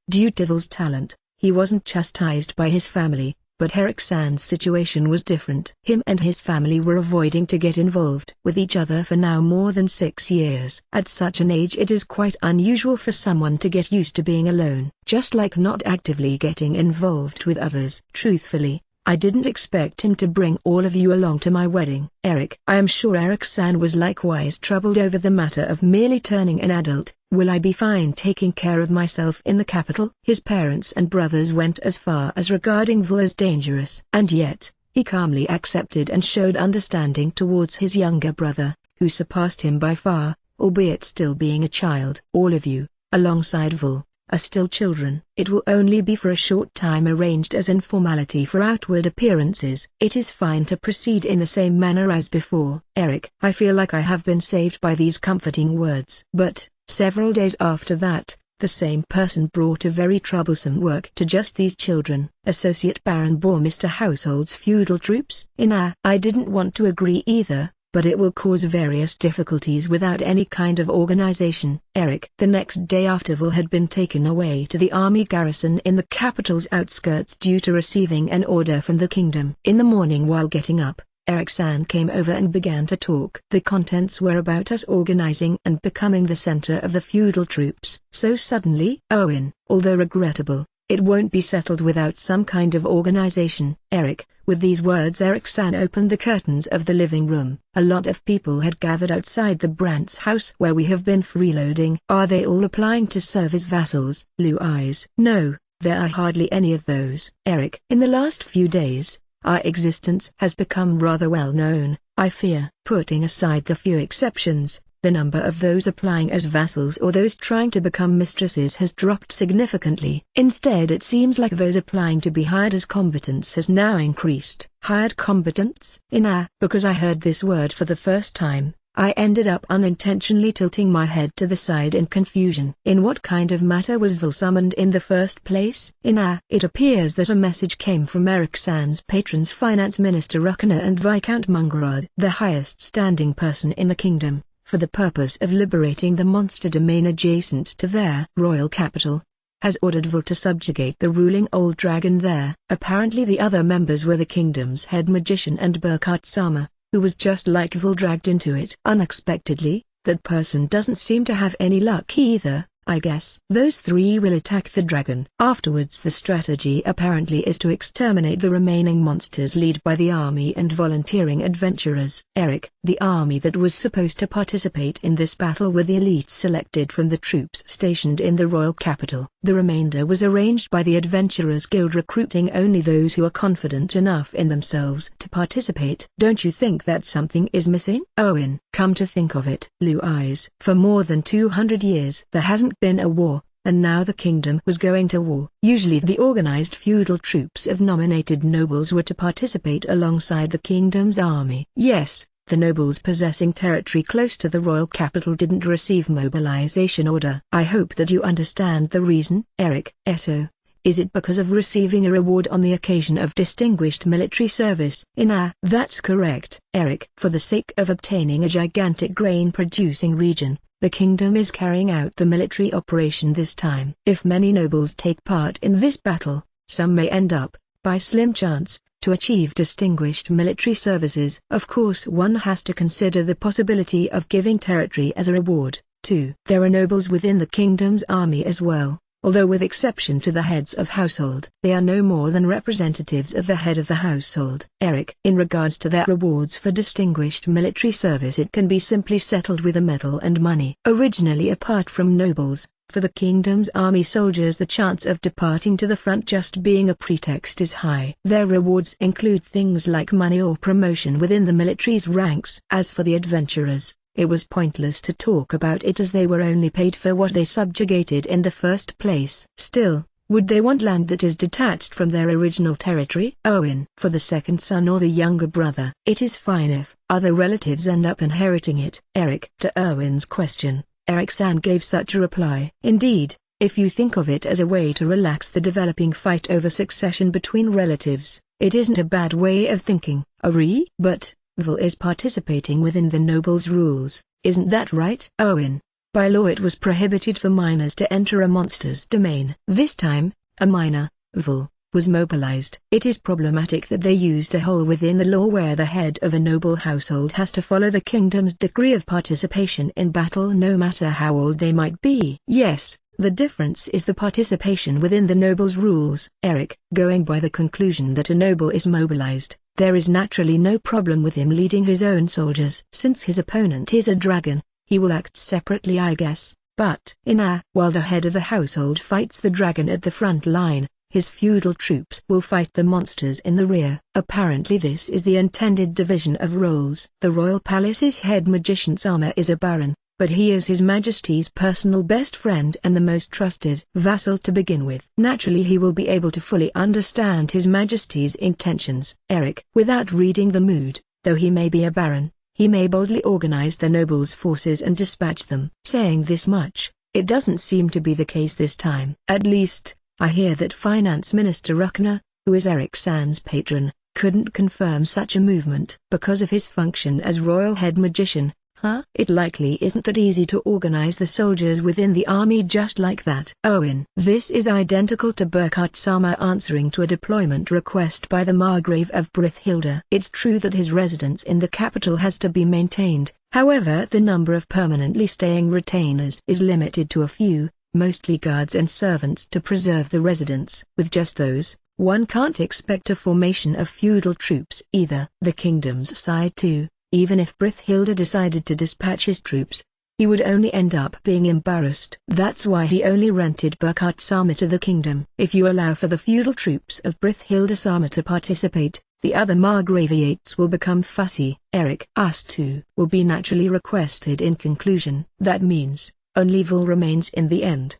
Due to Vol's talent, he wasn't chastised by his family. But Eric-san's situation was different. Him and his family were avoiding to get involved with each other for now more than 6 years. At such an age it is quite unusual for someone to get used to being alone, just like not actively getting involved with others. Truthfully, I didn't expect him to bring all of you along to my wedding. I am sure Eric-san was likewise troubled over the matter of merely turning an adult. Will I be fine taking care of myself in the capital? His parents and brothers went as far as regarding Vol as dangerous. And yet, he calmly accepted and showed understanding towards his younger brother, who surpassed him by far, albeit still being a child. All of you, alongside Vol, are still children. It will only be for a short time, arranged as informality for outward appearances. It is fine to proceed in the same manner as before. I feel like I have been saved by these comforting words. But, several days after that, the same person brought a very troublesome work to just these children. Associate Baron Bormister households feudal troops. I didn't want to agree either, but it will cause various difficulties without any kind of organization. The next day after Vol had been taken away to the army garrison in the capital's outskirts due to receiving an order from the kingdom. In the morning while getting up, Eric-san came over and began to talk. The contents were about us organizing and becoming the center of the feudal troops. So suddenly, although regrettable, it won't be settled without some kind of organization. With these words Eric-san opened the curtains of the living room. A lot of people had gathered outside the Brandt's house where we have been freeloading. Are they all applying to serve as vassals? Blue Eyes. No, there are hardly any of those. In the last few days, our existence has become rather well known. I fear, putting aside the few exceptions, the number of those applying as vassals or those trying to become mistresses has dropped significantly. Instead it seems like those applying to be hired as combatants has now increased. Hired combatants? Because I heard this word for the first time, I ended up unintentionally tilting my head to the side in confusion. In what kind of matter was Vol summoned in the first place? It appears that a message came from Eric-san's patrons, Finance Minister Ruckner and Viscount Mungerod, the highest standing person in the kingdom, for the purpose of liberating the monster domain adjacent to their royal capital, has ordered Vol to subjugate the ruling old dragon there. Apparently the other members were the kingdom's head magician and Burkhardt-sama, who was just like Vol dragged into it. Unexpectedly, that person doesn't seem to have any luck either. I guess those three will attack the dragon. Afterwards the strategy apparently is to exterminate the remaining monsters led by the army and volunteering adventurers. The army that was supposed to participate in this battle were the elites selected from the troops stationed in the royal capital. The remainder was arranged by the Adventurers Guild, recruiting only those who are confident enough in themselves to participate. Don't you think that something is missing? Come to think of it, Blue Eyes, for more than 200 years there hasn't been a war, and now the kingdom was going to war. Usually the organized feudal troops of nominated nobles were to participate alongside the kingdom's army. Yes, the nobles possessing territory close to the royal capital didn't receive mobilization order. I hope that you understand the reason. Eric Eto. Is it because of receiving a reward on the occasion of distinguished military service? That's correct, Eric. For the sake of obtaining a gigantic grain-producing region, the kingdom is carrying out the military operation this time. If many nobles take part in this battle, some may end up, by slim chance, to achieve distinguished military services. Of course one has to consider the possibility of giving territory as a reward, too. There are nobles within the kingdom's army as well. Although with exception to the heads of household, they are no more than representatives of the head of the household. Eric. In regards to their rewards for distinguished military service, it can be simply settled with a medal and money. Originally, apart from nobles, for the kingdom's army soldiers the chance of departing to the front just being a pretext is high. Their rewards include things like money or promotion within the military's ranks. As for the adventurers, it was pointless to talk about it as they were only paid for what they subjugated in the first place. Still, would they want land that is detached from their original territory? Owen. For the second son or the younger brother, it is fine if other relatives end up inheriting it. Eric. To Owen's question, Eric-san gave such a reply. Indeed, if you think of it as a way to relax the developing fight over succession between relatives, it isn't a bad way of thinking. But Vil is participating within the nobles' rules, isn't that right? Owen. By law it was prohibited for minors to enter a monster's domain. This time, a minor, Vil, was mobilized. It is problematic that they used a hole within the law where the head of a noble household has to follow the kingdom's decree of participation in battle no matter how old they might be. Yes, the difference is the participation within the noble's rules. Eric. Going by the conclusion that a noble is mobilized, there is naturally no problem with him leading his own soldiers. Since his opponent is a dragon, he will act separately, I guess. But while the head of the household fights the dragon at the front line, his feudal troops will fight the monsters in the rear. Apparently this is the intended division of roles. The royal palace's head magician Sama is a baron, but he is His Majesty's personal best friend and the most trusted vassal to begin with. Naturally he will be able to fully understand His Majesty's intentions. Eric. Without reading the mood, though he may be a baron, he may boldly organize the nobles' forces and dispatch them. Saying this much, it doesn't seem to be the case this time. At least, I hear that Finance Minister Ruckner, who is Eric-san's patron, couldn't confirm such a movement because of his function as royal head magician. It likely isn't that easy to organize the soldiers within the army just like that. Owen. This is identical to Burkhard Sama answering to a deployment request by the Margrave of Brithhilde. It's true that his residence in the capital has to be maintained, however the number of permanently staying retainers is limited to a few, mostly guards and servants to preserve the residence. With just those, one can't expect a formation of feudal troops either. The kingdom's side too. Even if Brithhilde decided to dispatch his troops, he would only end up being embarrassed. That's why he only rented Burkhard Sama to the kingdom. If you allow for the feudal troops of Brithhilde Sama to participate, the other Margraviates will become fussy. Eric. Us too will be naturally requested in conclusion. That means, only Vil remains in the end.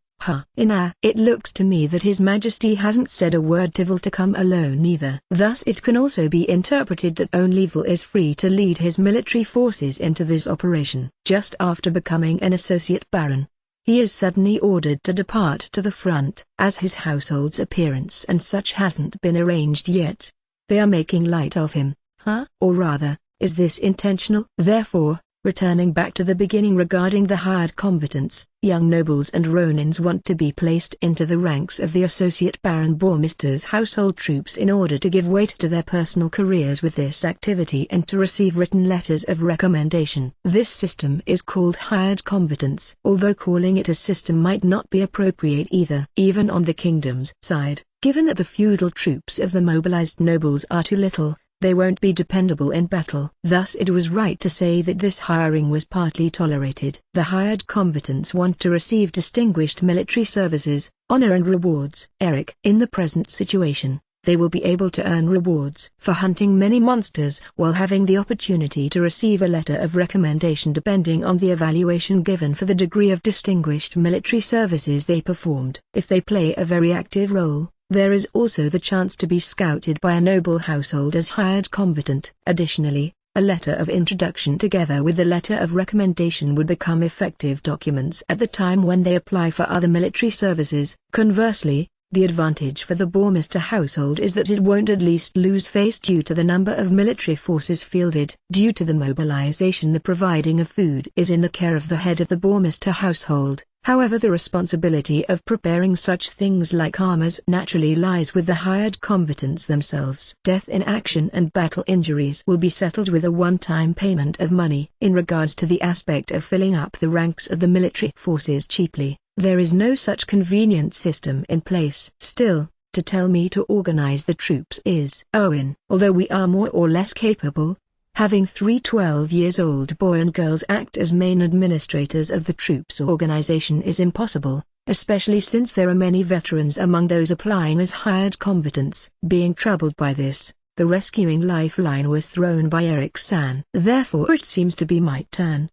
It looks to me that His Majesty hasn't said a word to Vil to come alone either. Thus it can also be interpreted that only Vil is free to lead his military forces into this operation. Just after becoming an associate baron, he is suddenly ordered to depart to the front. As his household's appearance and such hasn't been arranged yet, they are making light of him. Or rather, is this intentional? Therefore, returning back to the beginning regarding the hired combatants, young nobles and ronins want to be placed into the ranks of the associate Baron Bormister's household troops in order to give weight to their personal careers with this activity and to receive written letters of recommendation. This system is called hired combatants. Although calling it a system might not be appropriate either. Even on the kingdom's side, given that the feudal troops of the mobilized nobles are too little, they won't be dependable in battle. Thus it was right to say that this hiring was partly tolerated. The hired combatants want to receive distinguished military services, honor and rewards. Eric. In the present situation, they will be able to earn rewards for hunting many monsters while having the opportunity to receive a letter of recommendation depending on the evaluation given for the degree of distinguished military services they performed. If they play a very active role, there is also the chance to be scouted by a noble household as hired combatant. Additionally, a letter of introduction together with the letter of recommendation would become effective documents at the time when they apply for other military services. Conversely, the advantage for the Bourmester household is that it won't at least lose face due to the number of military forces fielded. Due to the mobilization, the providing of food is in the care of the head of the Bourmester household. However, the responsibility of preparing such things like armors naturally lies with the hired combatants themselves. Death in action and battle injuries will be settled with a one-time payment of money. In regards to the aspect of filling up the ranks of the military forces cheaply, there is no such convenient system in place. Still, to tell me to organize the troops is Owen. Although we are more or less capable, having 3 12-years-old boy and girls act as main administrators of the troops organization is impossible, especially since there are many veterans among those applying as hired combatants. Being troubled by this, the rescuing lifeline was thrown by Eric-san. Therefore it seems to be my turn,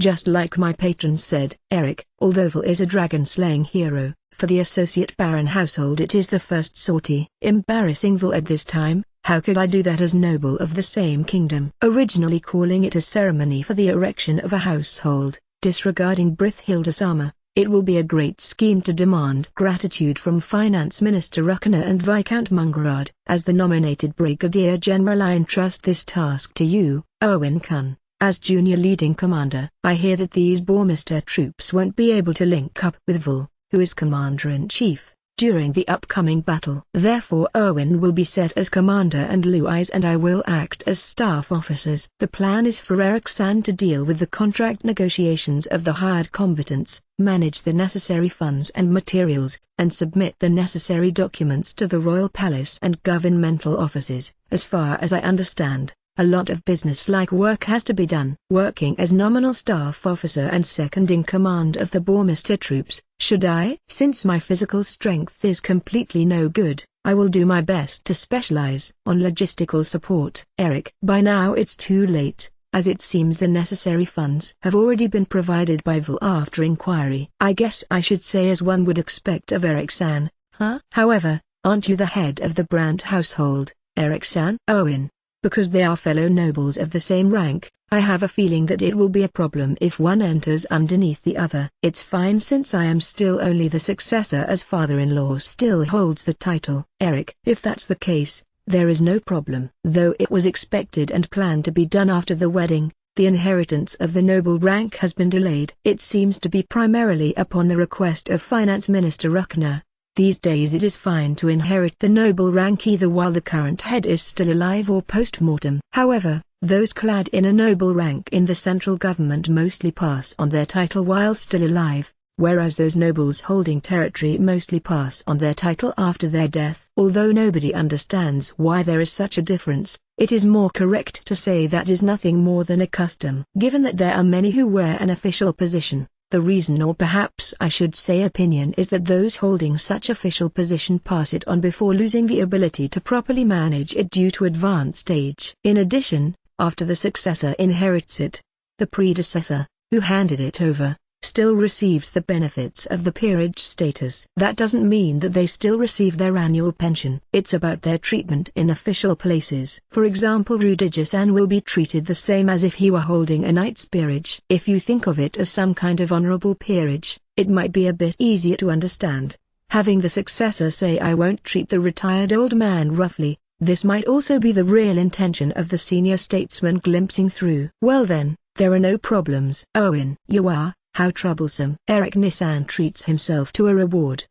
just like my patron said. Eric, although Vil is a dragon-slaying hero, for the associate baron household it is the first sortie. Embarrassing Vil at this time. How could I do that as noble of the same kingdom? Originally calling it a ceremony for the erection of a household, disregarding Brithhilda-sama, it will be a great scheme to demand gratitude from Finance Minister Ruckner and Viscount Mungerard. As the nominated Brigadier General, I entrust this task to you, Owen-kun, as junior leading commander. I hear that these Bourmester troops won't be able to link up with Vil, who is Commander-in-Chief, during the upcoming battle. Therefore Owen will be set as commander and Louise and I will act as staff officers. The plan is for Eric-san to deal with the contract negotiations of the hired combatants, manage the necessary funds and materials, and submit the necessary documents to the royal palace and governmental offices. As far as I understand, a lot of business-like work has to be done. Working as nominal staff officer and second in command of the Bourmester troops, should I? Since my physical strength is completely no good, I will do my best to specialize on logistical support. Eric, by now it's too late, as it seems the necessary funds have already been provided by Vil after inquiry. I guess I should say as one would expect of Eric-san, huh? However, aren't you the head of the Brandt household, Eric-san? Owen. Because they are fellow nobles of the same rank, I have a feeling that it will be a problem if one enters underneath the other. It's fine since I am still only the successor as father-in-law still holds the title. Eric, if that's the case, there is no problem. Though it was expected and planned to be done after the wedding, the inheritance of the noble rank has been delayed. It seems to be primarily upon the request of Finance Minister Ruckner. These days it is fine to inherit the noble rank either while the current head is still alive or post-mortem. However, those clad in a noble rank in the central government mostly pass on their title while still alive, whereas those nobles holding territory mostly pass on their title after their death. Although nobody understands why there is such a difference, it is more correct to say that is nothing more than a custom. Given that there are many who wear an official position, the reason, or perhaps I should say opinion, is that those holding such official position pass it on before losing the ability to properly manage it due to advanced age. In addition, after the successor inherits it, the predecessor, who handed it over, still receives the benefits of the peerage status. That doesn't mean that they still receive their annual pension. It's about their treatment in official places. For example, Rudiger-san will be treated the same as if he were holding a knight's peerage. If you think of it as some kind of honorable peerage, it might be a bit easier to understand. Having the successor say I won't treat the retired old man roughly, this might also be the real intention of the senior statesman glimpsing through. Well then, there are no problems. Owen, you are. How troublesome. Eric Nissan treats himself to a reward.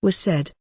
Was said,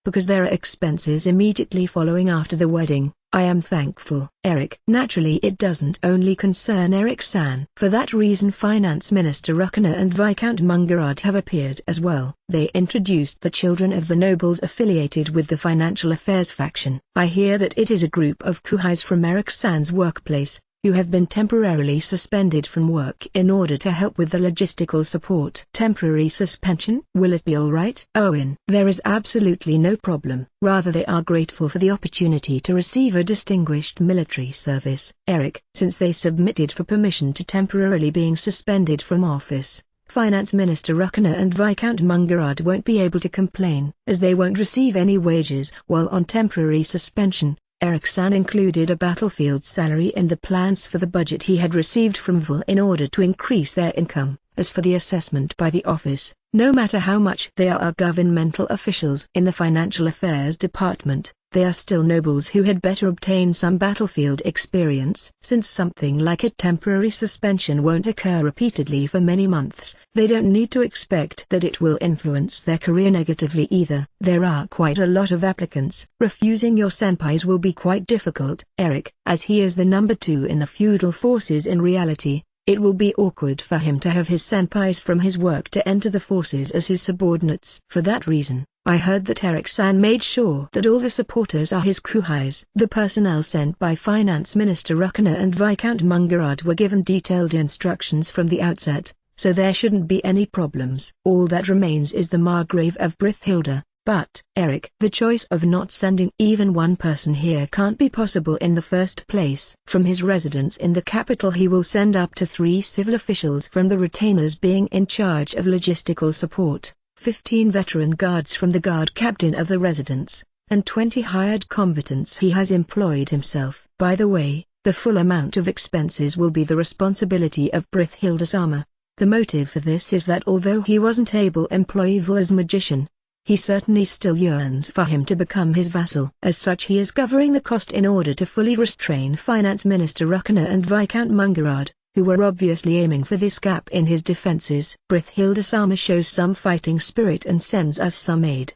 because there are expenses immediately following after the wedding. I am thankful. Eric. Naturally it doesn't only concern Eric-san. For that reason Finance Minister Ruckner and Viscount Mungerard have appeared as well. They introduced the children of the nobles affiliated with the Financial Affairs faction. I hear that it is a group of Kuhais from Eric-san's workplace, You have been temporarily suspended from work in order to help with the logistical support. Temporary suspension? Will it be alright? Owen. There is absolutely no problem. Rather, they are grateful for the opportunity to receive a distinguished military service. Eric. Since they submitted for permission to temporarily being suspended from office, Finance Minister Ruckner and Viscount Mungerard won't be able to complain, as they won't receive any wages while on temporary suspension. Eric-san included a battlefield salary in the plans for the budget he had received from VL in order to increase their income. As for the assessment by the office, no matter how much they are governmental officials in the Financial Affairs Department, they are still nobles who had better obtain some battlefield experience. Since something like a temporary suspension won't occur repeatedly for many months, they don't need to expect that it will influence their career negatively either. There are quite a lot of applicants. Refusing your senpais will be quite difficult. Eric, as he is the number 2 in the feudal forces in reality, it will be awkward for him to have his senpais from his work to enter the forces as his subordinates. For that reason, I heard that Eric-san made sure that all the supporters are his kuhais. The personnel sent by Finance Minister Ruckner and Viscount Mungerard were given detailed instructions from the outset, so there shouldn't be any problems. All that remains is the Margrave of Brithhilda. But, Eric, the choice of not sending even one person here can't be possible in the first place. From his residence in the capital he will send up to 3 civil officials from the retainers being in charge of logistical support, 15 veteran guards from the guard captain of the residence, and 20 hired combatants he has employed himself. By the way, the full amount of expenses will be the responsibility of Brithhilda-sama. The motive for this is that although he wasn't able to employ VL as magician, he certainly still yearns for him to become his vassal. As such, he is covering the cost in order to fully restrain Finance Minister Ruckner and Viscount Mungerard, who were obviously aiming for this gap in his defenses. Brithhilda-sama shows some fighting spirit and sends us some aid.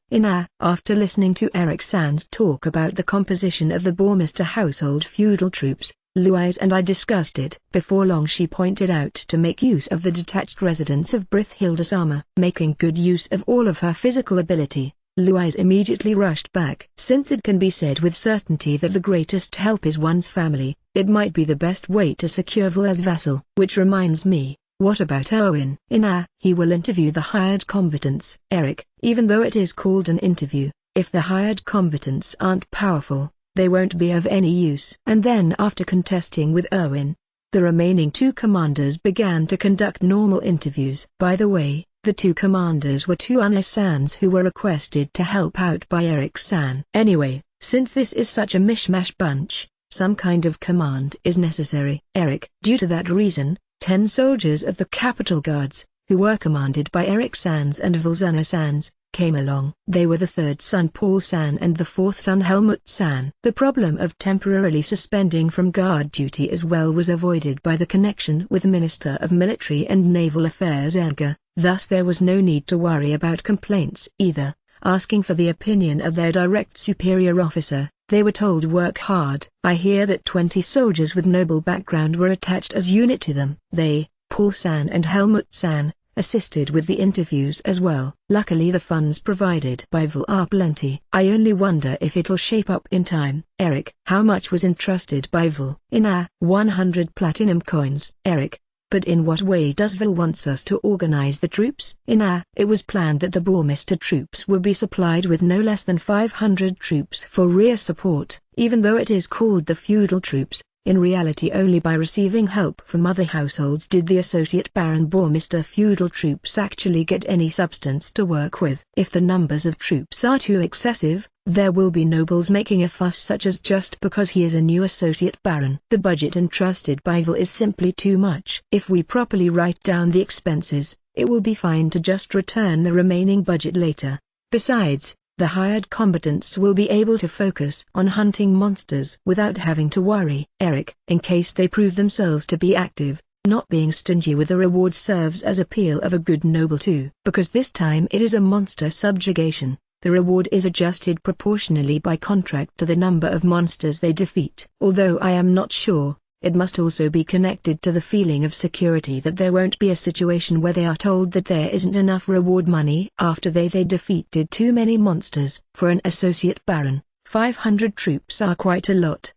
After listening to Eric-san's talk about the composition of the Bourmister household feudal troops, Louise and I discussed it. Before long she pointed out to make use of the detached residence of Brithhilda-sama. Making good use of all of her physical ability, Louise immediately rushed back. Since it can be said with certainty that the greatest help is one's family, it might be the best way to secure VL as vassal. Which reminds me, what about Owen? He will interview the hired combatants. Eric, even though it is called an interview, if the hired combatants aren't powerful, they won't be of any use. And then after contesting with Owen, the remaining 2 commanders began to conduct normal interviews. By the way, the 2 commanders were 2 Unai-sans who were requested to help out by Eric-san. Anyway, since this is such a mishmash bunch, some kind of command is necessary. Eric, due to that reason, 10 soldiers of the capital guards, who were commanded by Eric-sans and Valzana-sans, came along. They were the 3rd son Paul-san and the 4th son Helmut-san. The problem of temporarily suspending from guard duty as well was avoided by the connection with Minister of Military and Naval Affairs Edgar, thus there was no need to worry about complaints either. Asking for the opinion of their direct superior officer, they were told work hard. I hear that 20 soldiers with noble background were attached as unit to them. They, Paul-san and Helmut-san, assisted with the interviews as well. Luckily the funds provided by VL are plenty. I only wonder if it'll shape up in time. Eric, how much was entrusted by VL? 100 platinum coins. Eric, but in what way does VL wants us to organize the troops? It was planned that the Bourmister troops would be supplied with no less than 500 troops for rear support, even though it is called the feudal troops. In reality only by receiving help from other households did the Associate Baron Bourmister feudal troops actually get any substance to work with. If the numbers of troops are too excessive, there will be nobles making a fuss such as just because he is a new Associate Baron. The budget entrusted by VL is simply too much. If we properly write down the expenses, it will be fine to just return the remaining budget later. Besides, the hired combatants will be able to focus on hunting monsters without having to worry. Eric, in case they prove themselves to be active, not being stingy with the reward serves as appeal of a good noble too. Because this time it is a monster subjugation, the reward is adjusted proportionally by contract to the number of monsters they defeat. Although I am not sure, it must also be connected to the feeling of security that there won't be a situation where they are told that there isn't enough reward money after they defeated too many monsters. For an associate baron, 500 troops are quite a lot.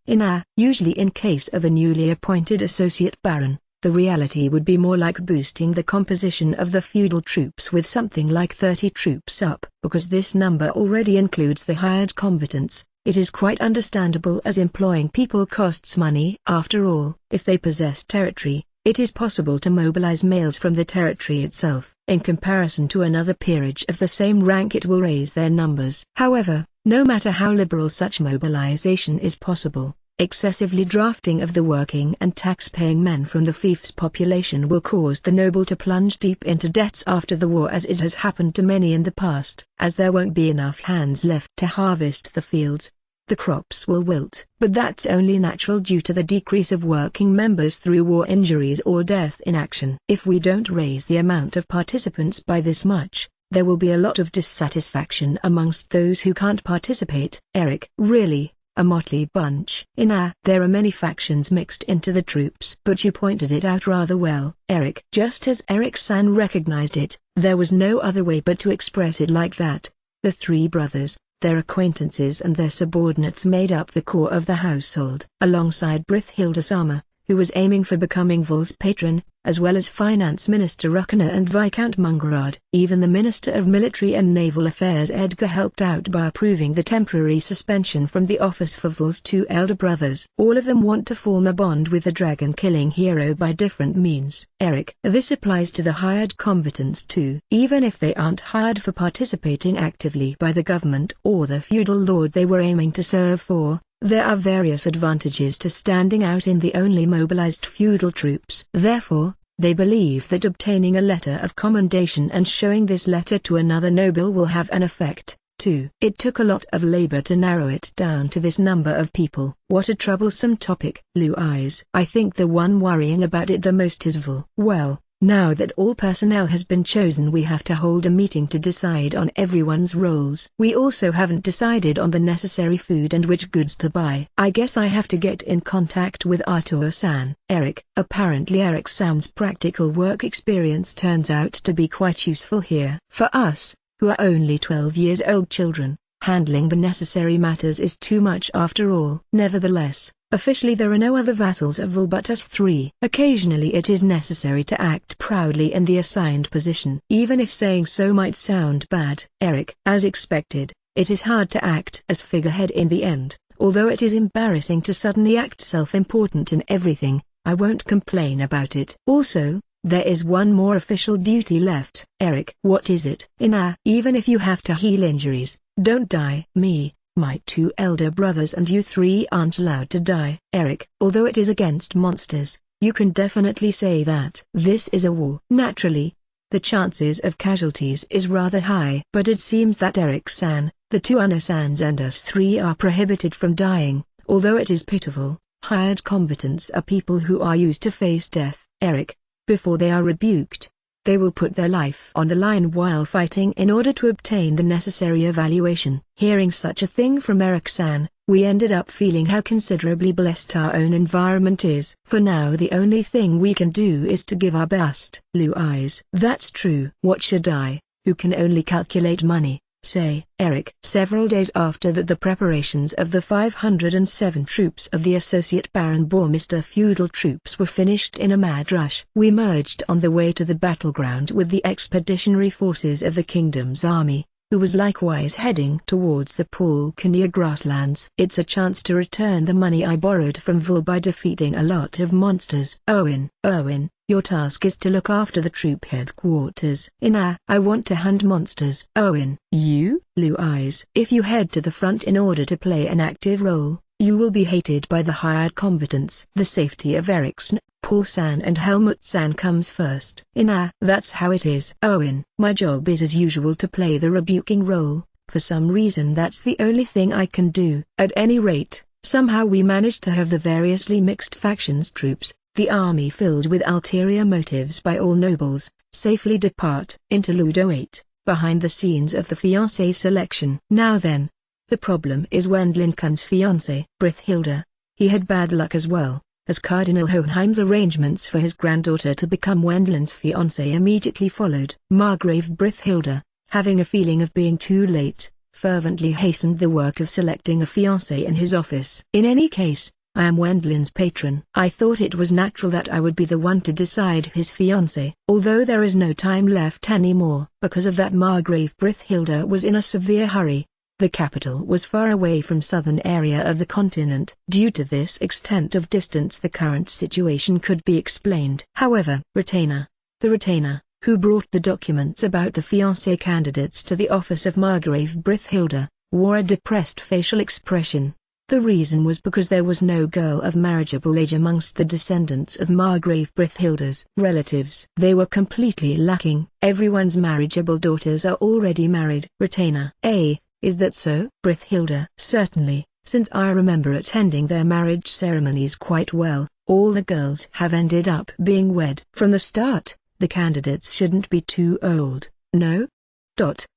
Usually in case of a newly appointed associate baron, the reality would be more like boosting the composition of the feudal troops with something like 30 troops up. Because this number already includes the hired combatants, it is quite understandable as employing people costs money. After all, if they possess territory, it is possible to mobilize males from the territory itself. In comparison to another peerage of the same rank, it will raise their numbers. However, no matter how liberal such mobilization is possible, excessively drafting of the working and tax-paying men from the fief's population will cause the noble to plunge deep into debts after the war, as it has happened to many in the past. As there won't be enough hands left to harvest the fields, the crops will wilt. But that's only natural due to the decrease of working members through war injuries or death in action. If we don't raise the amount of participants by this much, there will be a lot of dissatisfaction amongst those who can't participate. Eric, really? A motley bunch. There are many factions mixed into the troops. But you pointed it out rather well, Eric. Just as Eric-san recognized it, there was no other way but to express it like that. The three brothers, their acquaintances and their subordinates made up the core of the household. Alongside Brithhilde-sama, who was aiming for becoming Vol's patron, as well as Finance Minister Ruckner and Viscount Mungerard. Even the Minister of Military and Naval Affairs Edgar helped out by approving the temporary suspension from the office for Vol's two elder brothers. All of them want to form a bond with the dragon-killing hero by different means. Eric, this applies to the hired combatants too. Even if they aren't hired for participating actively by the government or the feudal lord they were aiming to serve for, there are various advantages to standing out in the only mobilized feudal troops. Therefore, they believe that obtaining a letter of commendation and showing this letter to another noble will have an effect, too. It took a lot of labor to narrow it down to this number of people. What a troublesome topic. Blue eyes. I think the one worrying about it the most is Vol. Well, now that all personnel has been chosen, we have to hold a meeting to decide on everyone's roles. We also haven't decided on the necessary food and which goods to buy. I guess I have to get in contact with Arthur-san. Eric. Apparently Eric-san's practical work experience turns out to be quite useful here. For us, who are only 12 years old children, handling the necessary matters is too much after all. Nevertheless, officially there are no other vassals of Vol but us three. Occasionally it is necessary to act proudly in the assigned position, even if saying so might sound bad. Eric. As expected, it is hard to act as figurehead in the end, although it is embarrassing to suddenly act self-important in everything. I won't complain about it. Also, there is one more official duty left. Eric. What is it? Even if you have to heal injuries, don't die. Me, my two elder brothers and you three aren't allowed to die. Eric. Although it is against monsters, you can definitely say that. This is a war. Naturally, the chances of casualties is rather high. But it seems that Eric-san, the two Anna-sans and us three are prohibited from dying, although it is pitiful. Hired combatants are people who are used to face death. Eric. Before they are rebuked, they will put their life on the line while fighting in order to obtain the necessary evaluation. Hearing such a thing from Eric-san, we ended up feeling how considerably blessed our own environment is. For now the only thing we can do is to give our best. Blue eyes. That's true. What should I, who can only calculate money, say? Eric. Several days after that, the preparations of the 507 troops of the Associate Baron Bormister feudal troops were finished in a mad rush. We merged on the way to the battleground with the expeditionary forces of the kingdom's army, who was likewise heading towards the Palkania grasslands. It's a chance to return the money I borrowed from Vol by defeating a lot of monsters. Owen, your task is to look after the troop headquarters. I want to hunt monsters. Owen. You? Blue eyes. If you head to the front in order to play an active role, you will be hated by the hired combatants. The safety of Ericsson, Paul-san and Helmut-san comes first. That's how it is. Owen. My job is as usual to play the rebuking role. For some reason that's the only thing I can do. At any rate, somehow we managed to have the variously mixed factions troops, the army filled with ulterior motives by all nobles, safely depart. Interlude 08, behind the scenes of the fiancé selection. Now then, the problem is Wendlinkun's fiancé. Brithhilde. He had bad luck as well, as Cardinal Hohenheim's arrangements for his granddaughter to become Wendlin's fiancé immediately followed. Margrave Brithhilde, having a feeling of being too late, fervently hastened the work of selecting a fiancé in his office. In any case, I am Wendlin's patron. I thought it was natural that I would be the one to decide his fiancé. Although there is no time left anymore. Because of that, Margrave Brithilda was in a severe hurry. The capital was far away from southern area of the continent. Due to this extent of distance, the current situation could be explained. However, the retainer, who brought the documents about the fiancé candidates to the office of Margrave Brithilda, wore a depressed facial expression. The reason was because there was no girl of marriageable age amongst the descendants of Margrave Brithilda's relatives. They were completely lacking. Everyone's marriageable daughters are already married. Retainer: is that so? Brithilda: certainly, since I remember attending their marriage ceremonies quite well, all the girls have ended up being wed. From the start, the candidates shouldn't be too old, no?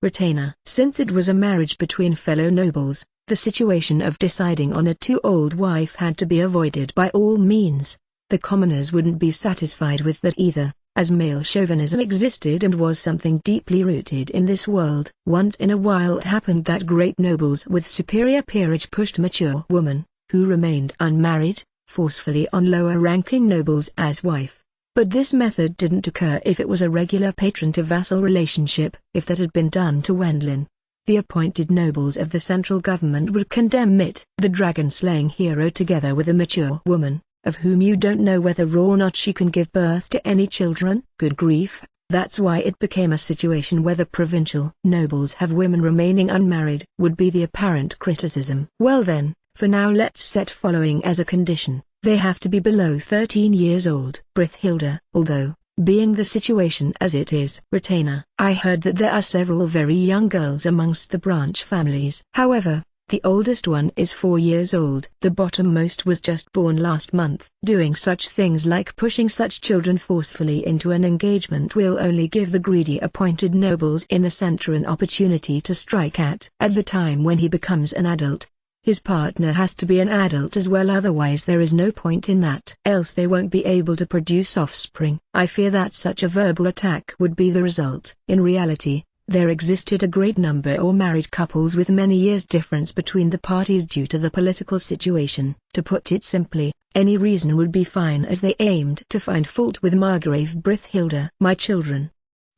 Retainer: since it was a marriage between fellow nobles, the situation of deciding on a too old wife had to be avoided by all means. The commoners wouldn't be satisfied with that either, as male chauvinism existed and was something deeply rooted in this world. Once in a while it happened that great nobles with superior peerage pushed mature women, who remained unmarried, forcefully on lower-ranking nobles as wife. But this method didn't occur if it was a regular patron-to-vassal relationship. If that had been done to Wendlin, the appointed nobles of the central government would condemn it. The dragon-slaying hero together with a mature woman, of whom you don't know whether or not she can give birth to any children. Good grief, that's why it became a situation where the provincial nobles have women remaining unmarried, would be the apparent criticism. Well then, for now let's set following as a condition: they have to be below 13 years old. Brithilda: although, being the situation as it is. Retainer: I heard that there are several very young girls amongst the branch families. However, the oldest one is 4 years old. The bottommost was just born last month. Doing such things like pushing such children forcefully into an engagement will only give the greedy appointed nobles in the center an opportunity to strike at the time when he becomes an adult. His partner has to be an adult as well, otherwise there is no point in that. Else they won't be able to produce offspring. I fear that such a verbal attack would be the result. In reality, there existed a great number of married couples with many years difference between the parties due to the political situation. To put it simply, any reason would be fine as they aimed to find fault with Margrave Brithilda. My children,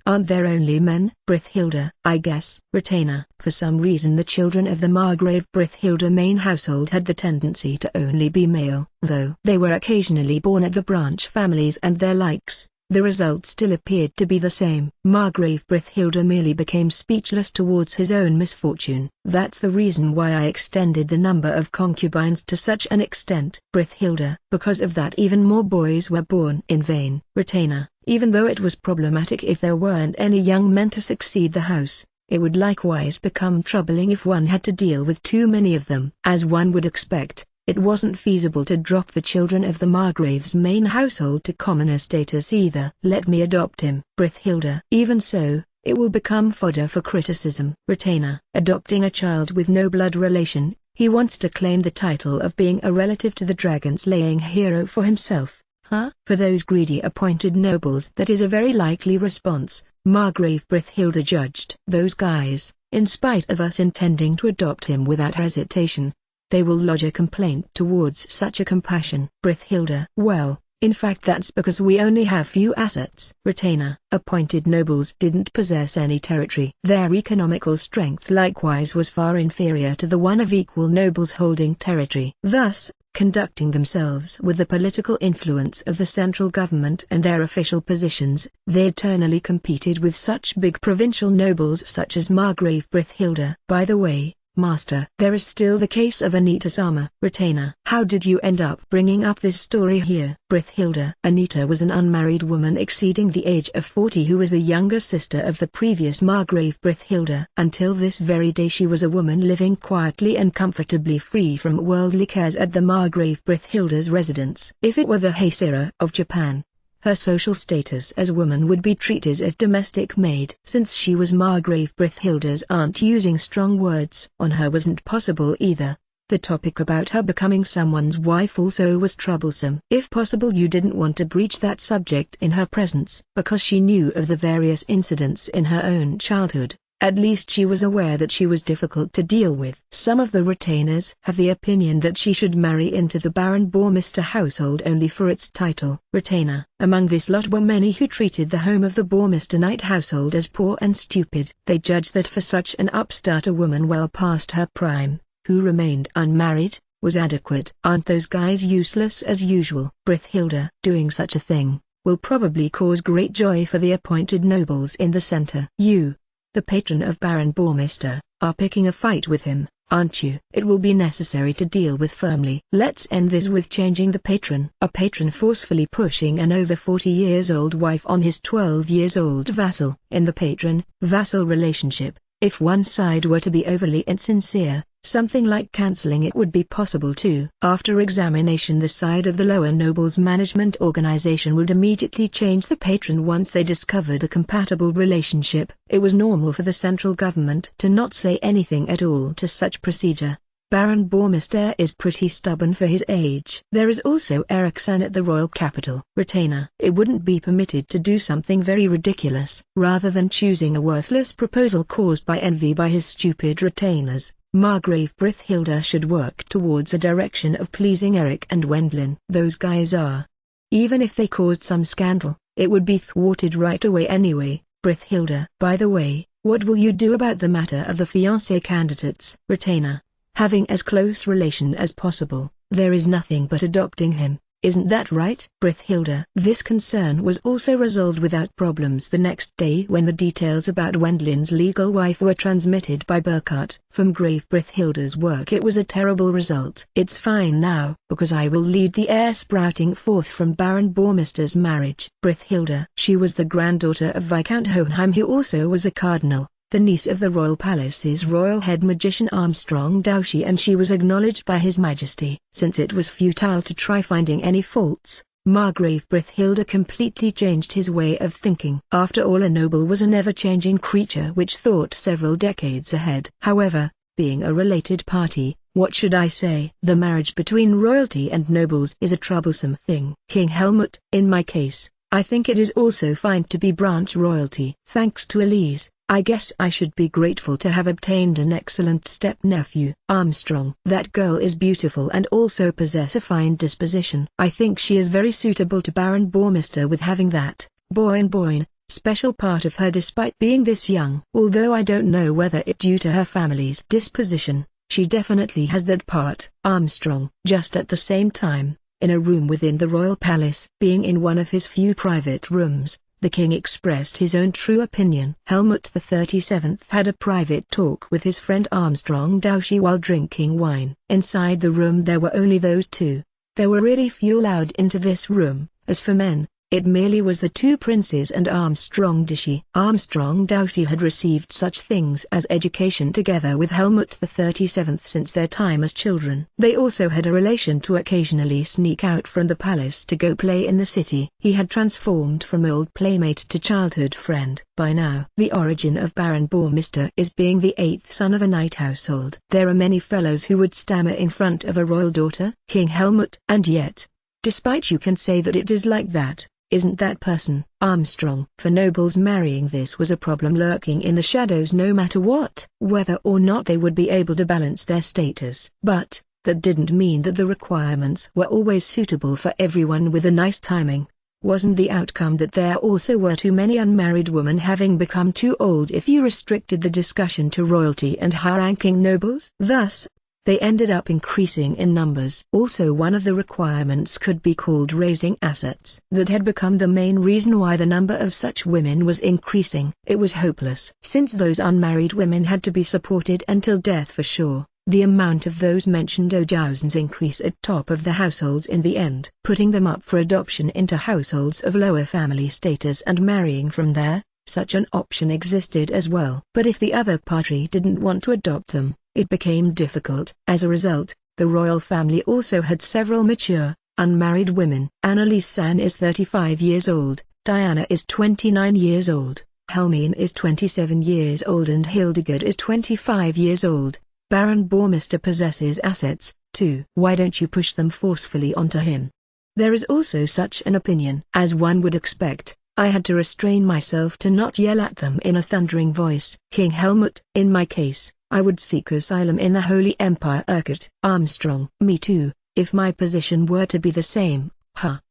aren't there only men? Brithilda: I guess. Retainer: for some reason the children of the Margrave Brithilda main household had the tendency to only be male. Though they were occasionally born at the branch families and their likes, the result still appeared to be the same. Margrave Brithilda merely became speechless towards his own misfortune. That's the reason why I extended the number of concubines to such an extent. Brithilda: because of that even more boys were born in vain. Retainer: even though it was problematic if there weren't any young men to succeed the house, it would likewise become troubling if one had to deal with too many of them. As one would expect, it wasn't feasible to drop the children of the Margrave's main household to commoner status either. Let me adopt him. Brithilda: even so, it will become fodder for criticism. Retainer: adopting a child with no blood relation, he wants to claim the title of being a relative to the dragon-slaying hero for himself. Huh? For those greedy appointed nobles that is a very likely response, Margrave Brithilda judged. Those guys, in spite of us intending to adopt him without hesitation, they will lodge a complaint towards such a compassion. Brithilda: well, in fact that's because we only have few assets. Retainer: appointed nobles didn't possess any territory. Their economical strength likewise was far inferior to the one of equal nobles holding territory. Thus, conducting themselves with the political influence of the central government and their official positions, they eternally competed with such big provincial nobles such as Margrave Brithilda. By the way, Master, there is still the case of Anita-sama. Retainer: how did you end up bringing up this story here? Brithilda: Anita was an unmarried woman exceeding the age of 40 who was the younger sister of the previous Margrave Brithilda. Until this very day she was a woman living quietly and comfortably free from worldly cares at the Margrave Brithilda's residence. If it were the Heisei of Japan, her social status as woman would be treated as domestic maid. Since she was Margrave Brithilda's aunt, using strong words on her wasn't possible either. The topic about her becoming someone's wife also was troublesome. If possible you didn't want to breach that subject in her presence, because she knew of the various incidents in her own childhood. At least she was aware that she was difficult to deal with. Some of the retainers have the opinion that she should marry into the Baron Bourmister household only for its title. Retainer. Among this lot were many who treated the home of the Bourmister Knight household as poor and stupid. They judged that for such an upstart a woman well past her prime, who remained unmarried, was adequate. Aren't those guys useless as usual? Brithilda. Doing such a thing will probably cause great joy for the appointed nobles in the center. You, the patron of Baron Bourmister, are picking a fight with him, aren't you? It will be necessary to deal with firmly. Let's end this with changing the patron. A patron forcefully pushing an over 40 years old wife on his 12 years old vassal. In the patron-vassal relationship, if one side were to be overly insincere, something like cancelling it would be possible too. After examination, the side of the lower nobles management organization would immediately change the patron once they discovered a compatible relationship. It was normal for the central government to not say anything at all to such procedure. Baron Bourmister is pretty stubborn for his age. There is also Ericsson at the royal capital. Retainer. It wouldn't be permitted to do something very ridiculous. Rather than choosing a worthless proposal caused by envy by his stupid retainers, Margrave Brithilda should work towards a direction of pleasing Eric and Wendlin. Those guys are. Even if they caused some scandal, it would be thwarted right away anyway. Brithilda. By the way, what will you do about the matter of the fiancé candidates? Retainer. Having as close relation as possible, there is nothing but adopting him, isn't that right? Brithilda. This concern was also resolved without problems the next day when the details about Wendlin's legal wife were transmitted by Burkhart. From Grave Brithilda's work it was a terrible result. It's fine now, because I will lead the heir sprouting forth from Baron Bourmister's marriage. Brithilda. She was the granddaughter of Viscount Hohenheim, who also was a cardinal, the niece of the royal palace's royal head magician Armstrong Douchy, and she was acknowledged by His Majesty. Since it was futile to try finding any faults, Margrave Brithilda completely changed his way of thinking. After all, a noble was an ever-changing creature which thought several decades ahead. However, being a related party, what should I say? The marriage between royalty and nobles is a troublesome thing. King Helmut. In my case, I think it is also fine to be branch royalty. Thanks to Elise, I guess I should be grateful to have obtained an excellent step-nephew. Armstrong. That girl is beautiful and also possess a fine disposition. I think she is very suitable to Baron Bourmister, with having that boin special part of her despite being this young. Although I don't know whether it's due to her family's disposition, she definitely has that part. Armstrong. Just at the same time, in a room within the royal palace, being in one of his few private rooms, the king expressed his own true opinion. Helmut XXXVII had a private talk with his friend Armstrong Douchy while drinking wine. Inside the room there were only those two. There were really few allowed into this room. As for men, it merely was the two princes and Armstrong Douchy. Armstrong Douchy had received such things as education together with Helmut XXXVII since their time as children. They also had a relation to occasionally sneak out from the palace to go play in the city. He had transformed from old playmate to childhood friend. By now, the origin of Baron Bourmister is being the 8th son of a knight household. There are many fellows who would stammer in front of a royal daughter, King Helmut. And yet, despite you can say that it is like that, isn't that person, Armstrong? For nobles, marrying this was a problem lurking in the shadows no matter what, whether or not they would be able to balance their status. But, that didn't mean that the requirements were always suitable for everyone with a nice timing. Wasn't the outcome that there also were too many unmarried women having become too old if you restricted the discussion to royalty and high-ranking nobles? Thus, they ended up increasing in numbers. Also, one of the requirements could be called raising assets. That had become the main reason why the number of such women was increasing. It was hopeless. Since those unmarried women had to be supported until death for sure, the amount of those mentioned thousands increase at top of the households in the end, putting them up for adoption into households of lower family status and marrying from there. Such an option existed as well. But if the other party didn't want to adopt them, it became difficult. As a result, the royal family also had several mature, unmarried women. Annalise San is 35 years old, Diana is 29 years old, Helmine is 27 years old and Hildegard is 25 years old. Baron Bourmister possesses assets, too. Why don't you push them forcefully onto him? There is also such an opinion. As one would expect, I had to restrain myself to not yell at them in a thundering voice. King Helmut, in my case, I would seek asylum in the Holy Empire. Urquhart Armstrong. Me too, if my position were to be the same.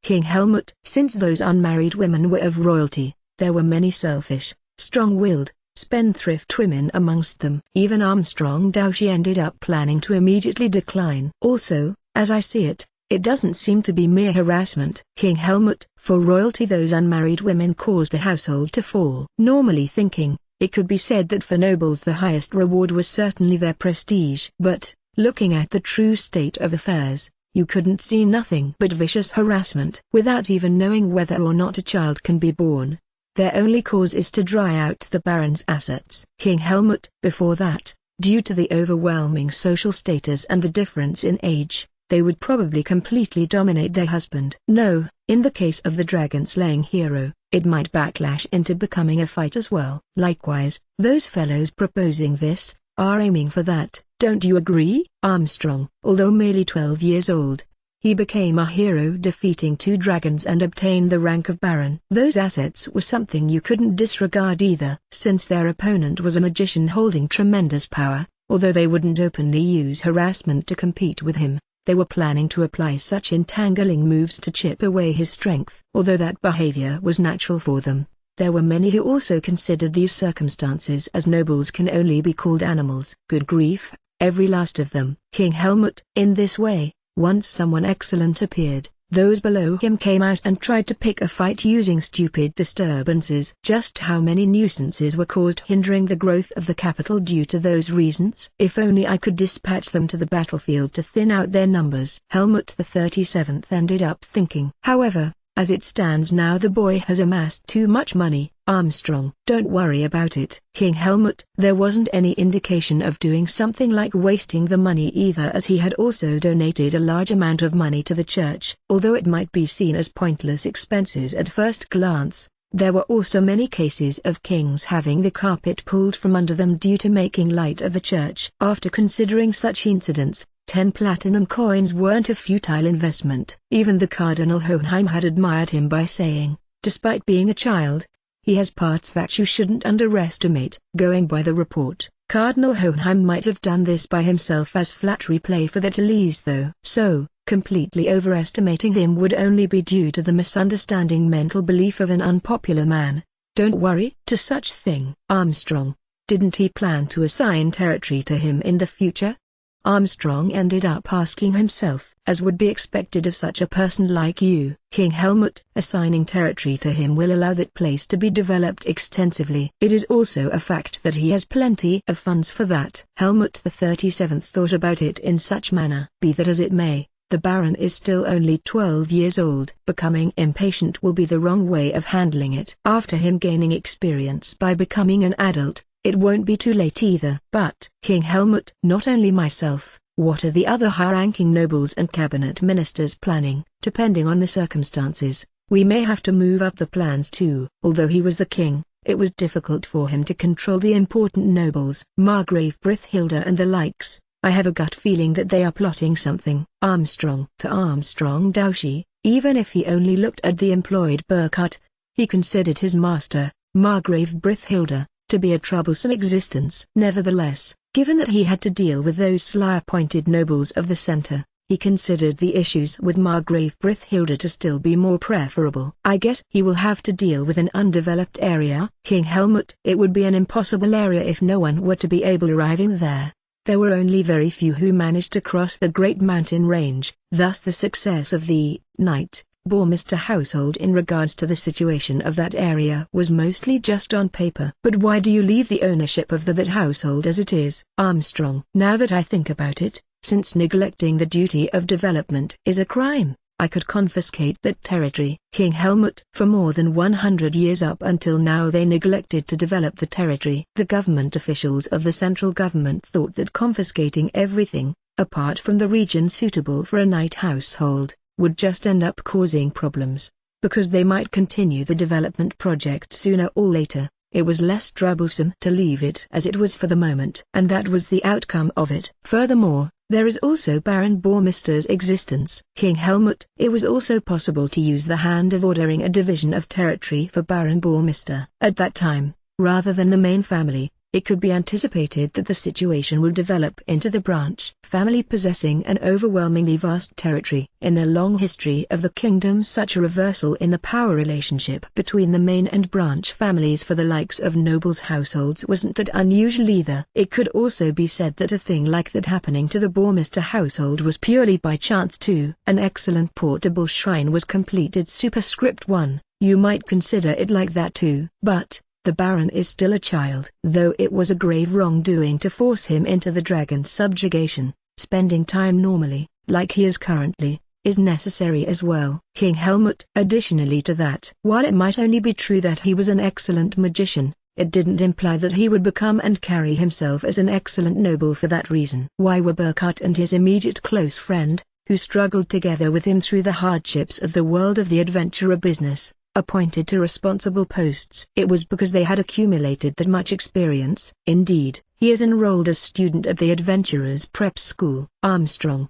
King Helmut. Since those unmarried women were of royalty, there were many selfish, strong-willed, spendthrift women amongst them. Even Armstrong Doushi ended up planning to immediately decline. Also, as I see it, it doesn't seem to be mere harassment. King Helmut. For royalty, those unmarried women caused the household to fall. Normally thinking, it could be said that for nobles the highest reward was certainly their prestige. But, looking at the true state of affairs, you couldn't see nothing but vicious harassment. Without even knowing whether or not a child can be born, their only cause is to dry out the baron's assets. King Helmut. Before that, due to the overwhelming social status and the difference in age, they would probably completely dominate their husband. No, in the case of the dragon-slaying hero, it might backlash into becoming a fight as well. Likewise, those fellows proposing this, are aiming for that, don't you agree? Armstrong. Although merely 12 years old, he became a hero, defeating 2 dragons and obtained the rank of baron. Those assets were something you couldn't disregard either. Since their opponent was a magician holding tremendous power, although they wouldn't openly use harassment to compete with him, they were planning to apply such entangling moves to chip away his strength. Although that behavior was natural for them, there were many who also considered these circumstances as nobles can only be called animals. Good grief, every last of them. King Helmut. In this way, once someone excellent appeared, those below him came out and tried to pick a fight using stupid disturbances. Just how many nuisances were caused hindering the growth of the capital due to those reasons? If only I could dispatch them to the battlefield to thin out their numbers. Helmut the 37th ended up thinking. However, as it stands now, the boy has amassed too much money. Armstrong. Don't worry about it. King Helmut. There wasn't any indication of doing something like wasting the money either, as he had also donated a large amount of money to the church. Although it might be seen as pointless expenses at first glance, there were also many cases of kings having the carpet pulled from under them due to making light of the church. After considering such incidents, 10 platinum coins weren't a futile investment. Even the Cardinal Hohenheim had admired him by saying, despite being a child, he has parts that you shouldn't underestimate. Going by the report, Cardinal Hohenheim might have done this by himself as flattery play for the Talese though. So, completely overestimating him would only be due to the misunderstanding mental belief of an unpopular man. Don't worry. To such thing. Armstrong. Didn't he plan to assign territory to him in the future? Armstrong ended up asking himself, as would be expected of such a person like you. King Helmut. Assigning territory to him will allow that place to be developed extensively. It is also a fact that he has plenty of funds for that. Helmut the 37th thought about it in such manner. Be that as it may, the Baron is still only 12 years old. Becoming impatient will be the wrong way of handling it. After him gaining experience by becoming an adult, it won't be too late either. But, King Helmut, not only myself, what are the other high-ranking nobles and cabinet ministers planning? Depending on the circumstances, we may have to move up the plans too. Although he was the king, it was difficult for him to control the important nobles, Margrave Brithhilda and the likes. I have a gut feeling that they are plotting something. Armstrong. To Armstrong Doushi, even if he only looked at the employed Burkhardt, he considered his master, Margrave Brithhilda, to be a troublesome existence. Nevertheless, given that he had to deal with those sly-appointed nobles of the center, he considered the issues with Margrave Brithhilda to still be more preferable. I guess he will have to deal with an undeveloped area. King Helmut. It would be an impossible area if no one were to be able arriving there. There were only very few who managed to cross the great mountain range, thus the success of the Knight Bourmester household in regards to the situation of that area was mostly just on paper. But why do you leave the ownership of that household as it is? Armstrong. Now that I think about it, since neglecting the duty of development is a crime, I could confiscate that territory. King Helmut. For more than 100 years up until now they neglected to develop the territory. The government officials of the central government thought that confiscating everything, apart from the region suitable for a knight household, would just end up causing problems, because they might continue the development project sooner or later. It was less troublesome to leave it as it was for the moment. And that was the outcome of it. Furthermore, There is also Baron Bourmister's existence. King Helmut. It was also possible to use the hand of ordering a division of territory for Baron Bourmister. At that time, rather than the main family, it could be anticipated that the situation would develop into the branch family possessing an overwhelmingly vast territory. In a long history of the kingdom, such a reversal in the power relationship between the main and branch families for the likes of nobles' households wasn't that unusual either. It could also be said that a thing like that happening to the Bourmister household was purely by chance too. An excellent portable shrine was completed. Superscript 1, you might consider it like that too. But the Baron is still a child. Though it was a grave wrongdoing to force him into the dragon subjugation, spending time normally, like he is currently, is necessary as well. King Helmut. Additionally to that, while it might only be true that he was an excellent magician, it didn't imply that he would become and carry himself as an excellent noble for that reason. Why were Burkhart and his immediate close friend, who struggled together with him through the hardships of the world of the adventurer business, appointed to responsible posts? It was because they had accumulated that much experience. Indeed, he is enrolled as student at the Adventurers Prep School. Armstrong.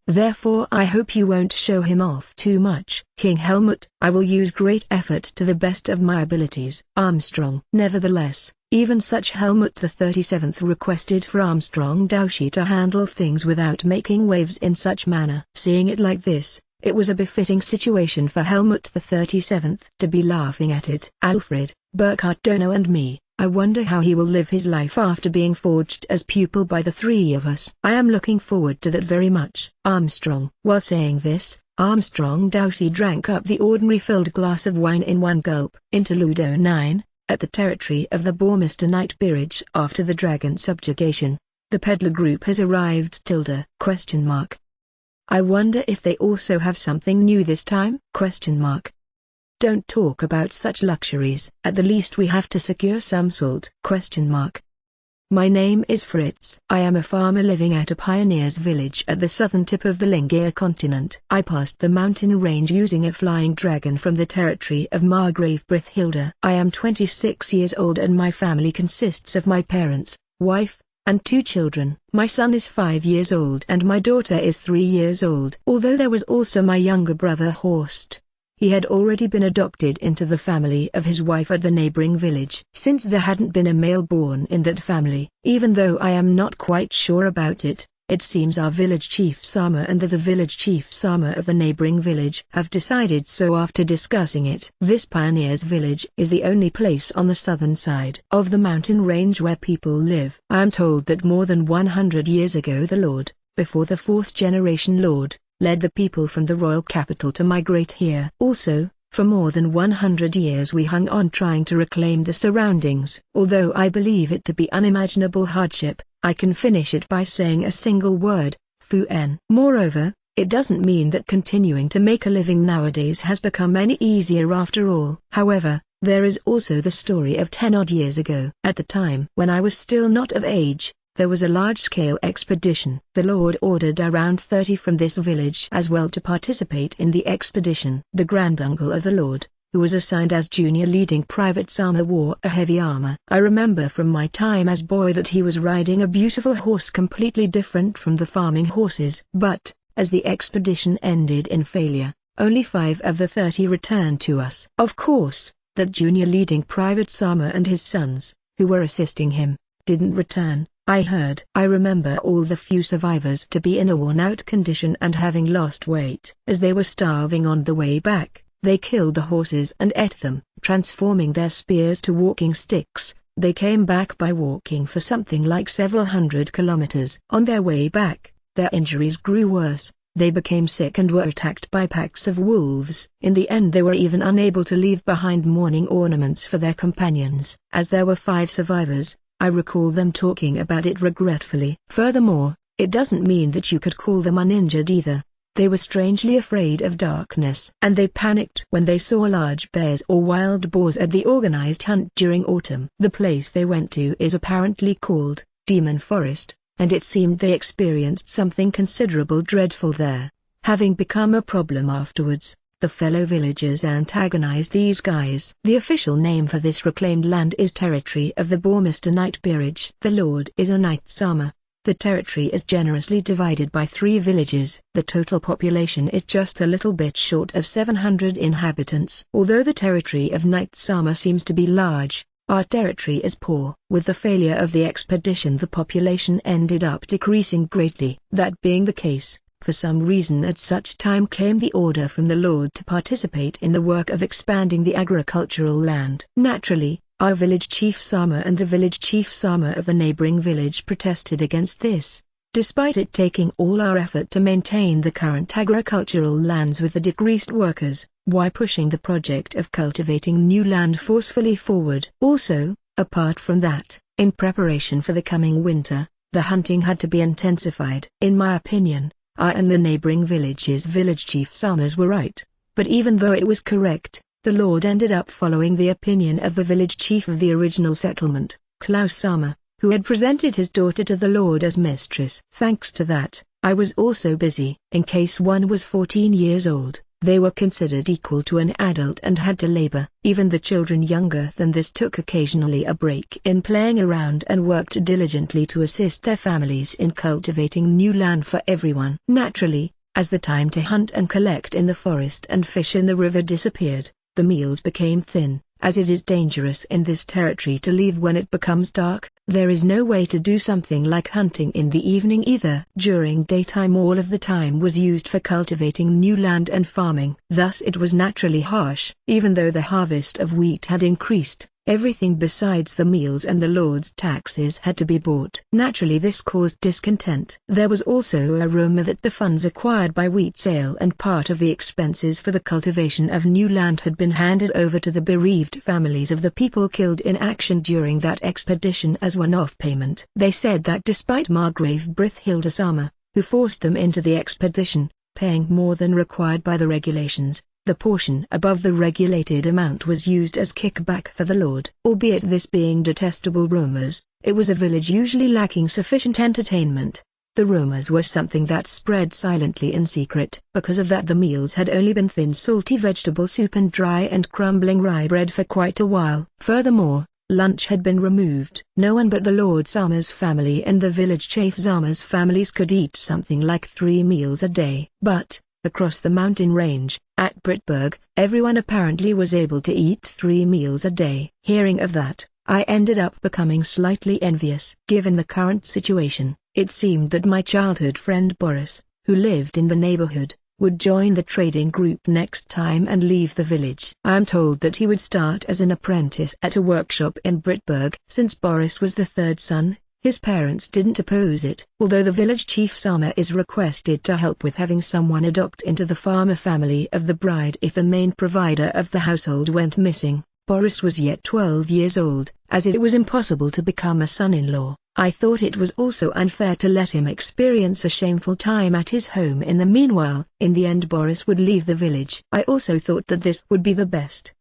Therefore I hope you won't show him off too much. King Helmut. I will use great effort to the best of my abilities. Armstrong. Nevertheless, even such Helmut the 37th requested for Armstrong Doushi to handle things without making waves in such manner. Seeing it like this, it was a befitting situation for Helmut the 37th to be laughing at it. Alfred, Burkhart Dono and me. I wonder how he will live his life after being forged as pupil by the three of us. I am looking forward to that very much. Armstrong. While saying this, Armstrong Doushi drank up the ordinary filled glass of wine in one gulp. Interlude 09, at the territory of the Bourmister Knight Peerage after the dragon subjugation, the peddler group has arrived. Question mark. I wonder if they also have something new this time? Question mark. Don't talk about such luxuries. At the least we have to secure some salt. Question mark. My name is Fritz. I am a farmer living at a pioneer's village at the southern tip of the Lingir continent. I passed the mountain range using a flying dragon from the territory of Margrave Brithhilda. I am 26 years old and my family consists of my parents, wife, and 2 children. My son is 5 years old and my daughter is 3 years old. Although there was also my younger brother Horst. He had already been adopted into the family of his wife at the neighboring village. Since there hadn't been a male born in that family, even though I am not quite sure about it, it seems our village chief Sama and the village chief Sama of the neighboring village have decided so after discussing it. This pioneer's village is the only place on the southern side of the mountain range where people live. I am told that more than 100 years ago the Lord, before the 4th generation Lord, led the people from the royal capital to migrate here. Also, for more than 100 years we hung on trying to reclaim the surroundings. Although I believe it to be unimaginable hardship, I can finish it by saying a single word, Fu-en. Moreover, it doesn't mean that continuing to make a living nowadays has become any easier after all. However, there is also the story of 10 odd years ago. At the time when I was still not of age, there was a large-scale expedition. The Lord ordered around 30 from this village as well to participate in the expedition. The granduncle of the Lord, who was assigned as junior leading private Sama, wore a heavy armor. I remember from my time as boy that he was riding a beautiful horse completely different from the farming horses. But, as the expedition ended in failure, only 5 of the 30 returned to us. Of course, that junior leading private Sama and his sons, who were assisting him, didn't return. I heard. I remember all the few survivors to be in a worn-out condition and having lost weight. As they were starving on the way back, they killed the horses and ate them. Transforming their spears to walking sticks, they came back by walking for something like several hundred kilometers. On their way back, their injuries grew worse. They became sick and were attacked by packs of wolves. In the end they were even unable to leave behind mourning ornaments for their companions. As there were 5 survivors, I recall them talking about it regretfully. Furthermore, it doesn't mean that you could call them uninjured either. They were strangely afraid of darkness. And they panicked when they saw large bears or wild boars at the organized hunt during autumn. The place they went to is apparently called Demon Forest, and it seemed they experienced something considerable dreadful there. Having become a problem afterwards, the fellow villagers antagonized these guys. The official name for this reclaimed land is Territory of the Bourmister Knight Peerage. The Lord is a Knight Sama, The territory is generously divided by 3 villages. The total population is just a little bit short of 700 inhabitants. Although the territory of Night Sama seems to be large, our territory is poor. With the failure of the expedition, the population ended up decreasing greatly. That being the case, for some reason at such time came the order from the Lord to participate in the work of expanding the agricultural land. Naturally, our village chief Sama and the village chief Sama of the neighboring village protested against this. Despite it taking all our effort to maintain the current agricultural lands with the decreased workers, why pushing the project of cultivating new land forcefully forward? Also, apart from that, in preparation for the coming winter, the hunting had to be intensified. In my opinion, I and the neighboring village's village chief Samas were right, but even though it was correct, the Lord ended up following the opinion of the village chief of the original settlement, Klaus Sama, who had presented his daughter to the Lord as mistress. Thanks to that, I was also busy. In case one was 14 years old, they were considered equal to an adult and had to labor. Even the children younger than this took occasionally a break in playing around and worked diligently to assist their families in cultivating new land for everyone. Naturally, as the time to hunt and collect in the forest and fish in the river disappeared, the meals became thin. As it is dangerous in this territory to leave when it becomes dark, there is no way to do something like hunting in the evening either. During daytime all of the time was used for cultivating new land and farming. Thus it was naturally harsh. Even though the harvest of wheat had increased, everything besides the meals and the Lord's taxes had to be bought. Naturally this caused discontent. There was also a rumor that the funds acquired by wheat sale and part of the expenses for the cultivation of new land had been handed over to the bereaved families of the people killed in action during that expedition as one-off payment. They said that despite Margrave Brithhilda Sama, who forced them into the expedition, paying more than required by the regulations, the portion above the regulated amount was used as kickback for the Lord. Albeit this being detestable rumors, it was a village usually lacking sufficient entertainment. The rumors were something that spread silently in secret. Because of that the meals had only been thin salty vegetable soup and dry and crumbling rye bread for quite a while. Furthermore, lunch had been removed. No one but the Lord Sama's family and the village chief Sama's families could eat something like 3 meals a day. But, across the mountain range, at Brittberg, everyone apparently was able to eat 3 meals a day. Hearing of that, I ended up becoming slightly envious. Given the current situation, it seemed that my childhood friend Boris, who lived in the neighborhood, would join the trading group next time and leave the village. I am told that he would start as an apprentice at a workshop in Brittberg. Since Boris was the 3rd son, his parents didn't oppose it. Although the village chief Sama is requested to help with having someone adopt into the farmer family of the bride if the main provider of the household went missing, Boris was yet 12 years old. As it was impossible to become a son-in-law, I thought it was also unfair to let him experience a shameful time at his home in the meanwhile. In the end Boris would leave the village. I also thought that this would be the best.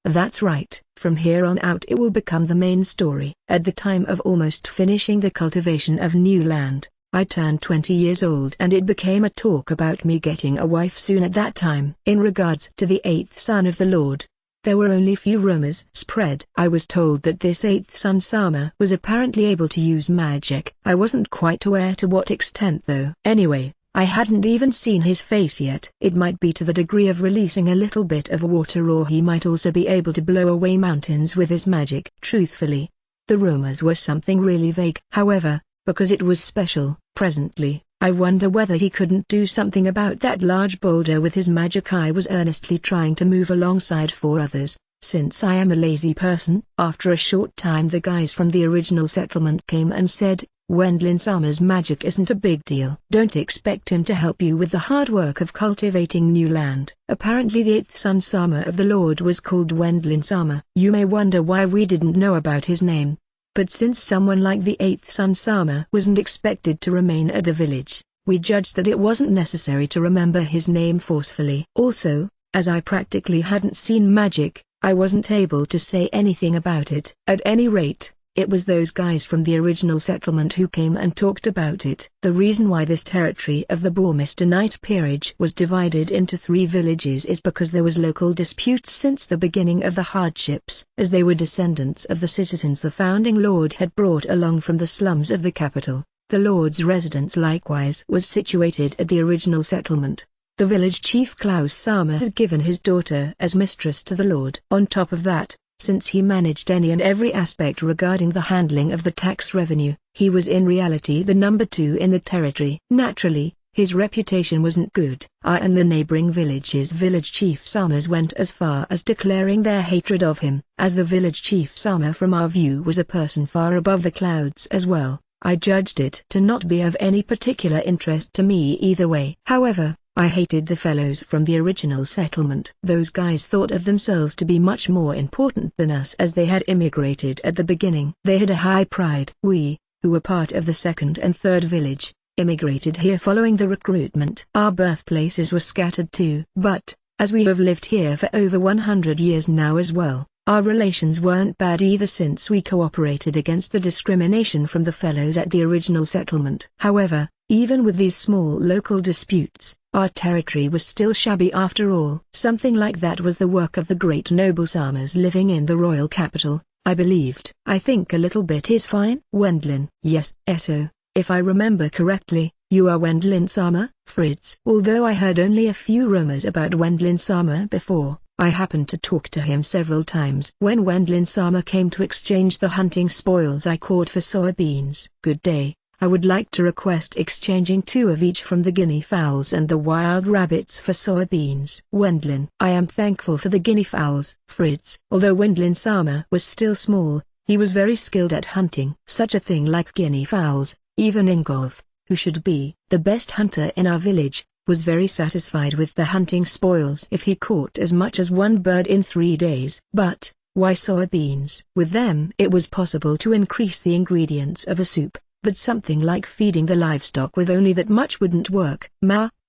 That's right. From here on out it will become the main story. At the time of almost finishing the cultivation of new land, I turned 20 years old and it became a talk about me getting a wife soon at that time. In regards to the 8th son of the Lord, there were only few rumors spread. I was told that this 8th son Sama was apparently able to use magic. I wasn't quite aware to what extent though. Anyway, I hadn't even seen his face yet. It might be to the degree of releasing a little bit of water, or he might also be able to blow away mountains with his magic. Truthfully, the rumors were something really vague. However, because it was special, presently, I wonder whether he couldn't do something about that large boulder with his magic. I was earnestly trying to move alongside 4 others, since I am a lazy person. After a short time the guys from the original settlement came and said, Wendlin Sama's magic isn't a big deal. Don't expect him to help you with the hard work of cultivating new land. Apparently the 8th son Sama of the Lord was called Wendlin Sama. You may wonder why we didn't know about his name. But since someone like the 8th son Sama wasn't expected to remain at the village, we judged that it wasn't necessary to remember his name forcefully. Also, as I practically hadn't seen magic, I wasn't able to say anything about it. At any rate, it was those guys from the original settlement who came and talked about it. The reason why this territory of the Bormister Night Peerage was divided into 3 villages is because there was local disputes since the beginning of the hardships. As they were descendants of the citizens the founding lord had brought along from the slums of the capital, The Lord's residence likewise was situated at the original settlement. The village chief Klaus Sama had given his daughter as mistress to the Lord. On top of that, since he managed any and every aspect regarding the handling of the tax revenue, he was in reality the number 2 in the territory. Naturally, his reputation wasn't good. I and the neighboring village's village chief Samas went as far as declaring their hatred of him. As the village chief Sama from our view was a person far above the clouds as well, I judged it to not be of any particular interest to me either way. However, I hated the fellows from the original settlement. Those guys thought of themselves to be much more important than us as they had immigrated at the beginning. They had a high pride. We, who were part of the second and third village, immigrated here following the recruitment. Our birthplaces were scattered too. But, as we have lived here for over 100 years now as well, our relations weren't bad either since we cooperated against the discrimination from the fellows at the original settlement. However, even with these small local disputes, our territory was still shabby after all. Something like that was the work of the great noble Samas living in the royal capital, I believed. I think a little bit is fine. Wendlin. Yes, Eto, if I remember correctly, you are Wendlin Sama? Fritz. Although I heard only a few rumors about Wendlin Sama before, I happened to talk to him several times. When Wendlin Sama came to exchange the hunting spoils I caught for soybeans. Good day. I would like to request exchanging 2 of each from the guinea fowls and the wild rabbits for soybeans. Wendlin. I am thankful for the guinea fowls. Fritz. Although Wendlin Sama was still small, he was very skilled at hunting. Such a thing like guinea fowls, even Ingolf, who should be the best hunter in our village, was very satisfied with the hunting spoils if he caught as much as 1 bird in 3 days. But, why soybeans? With them it was possible to increase the ingredients of a soup. But something like feeding the livestock with only that much wouldn't work.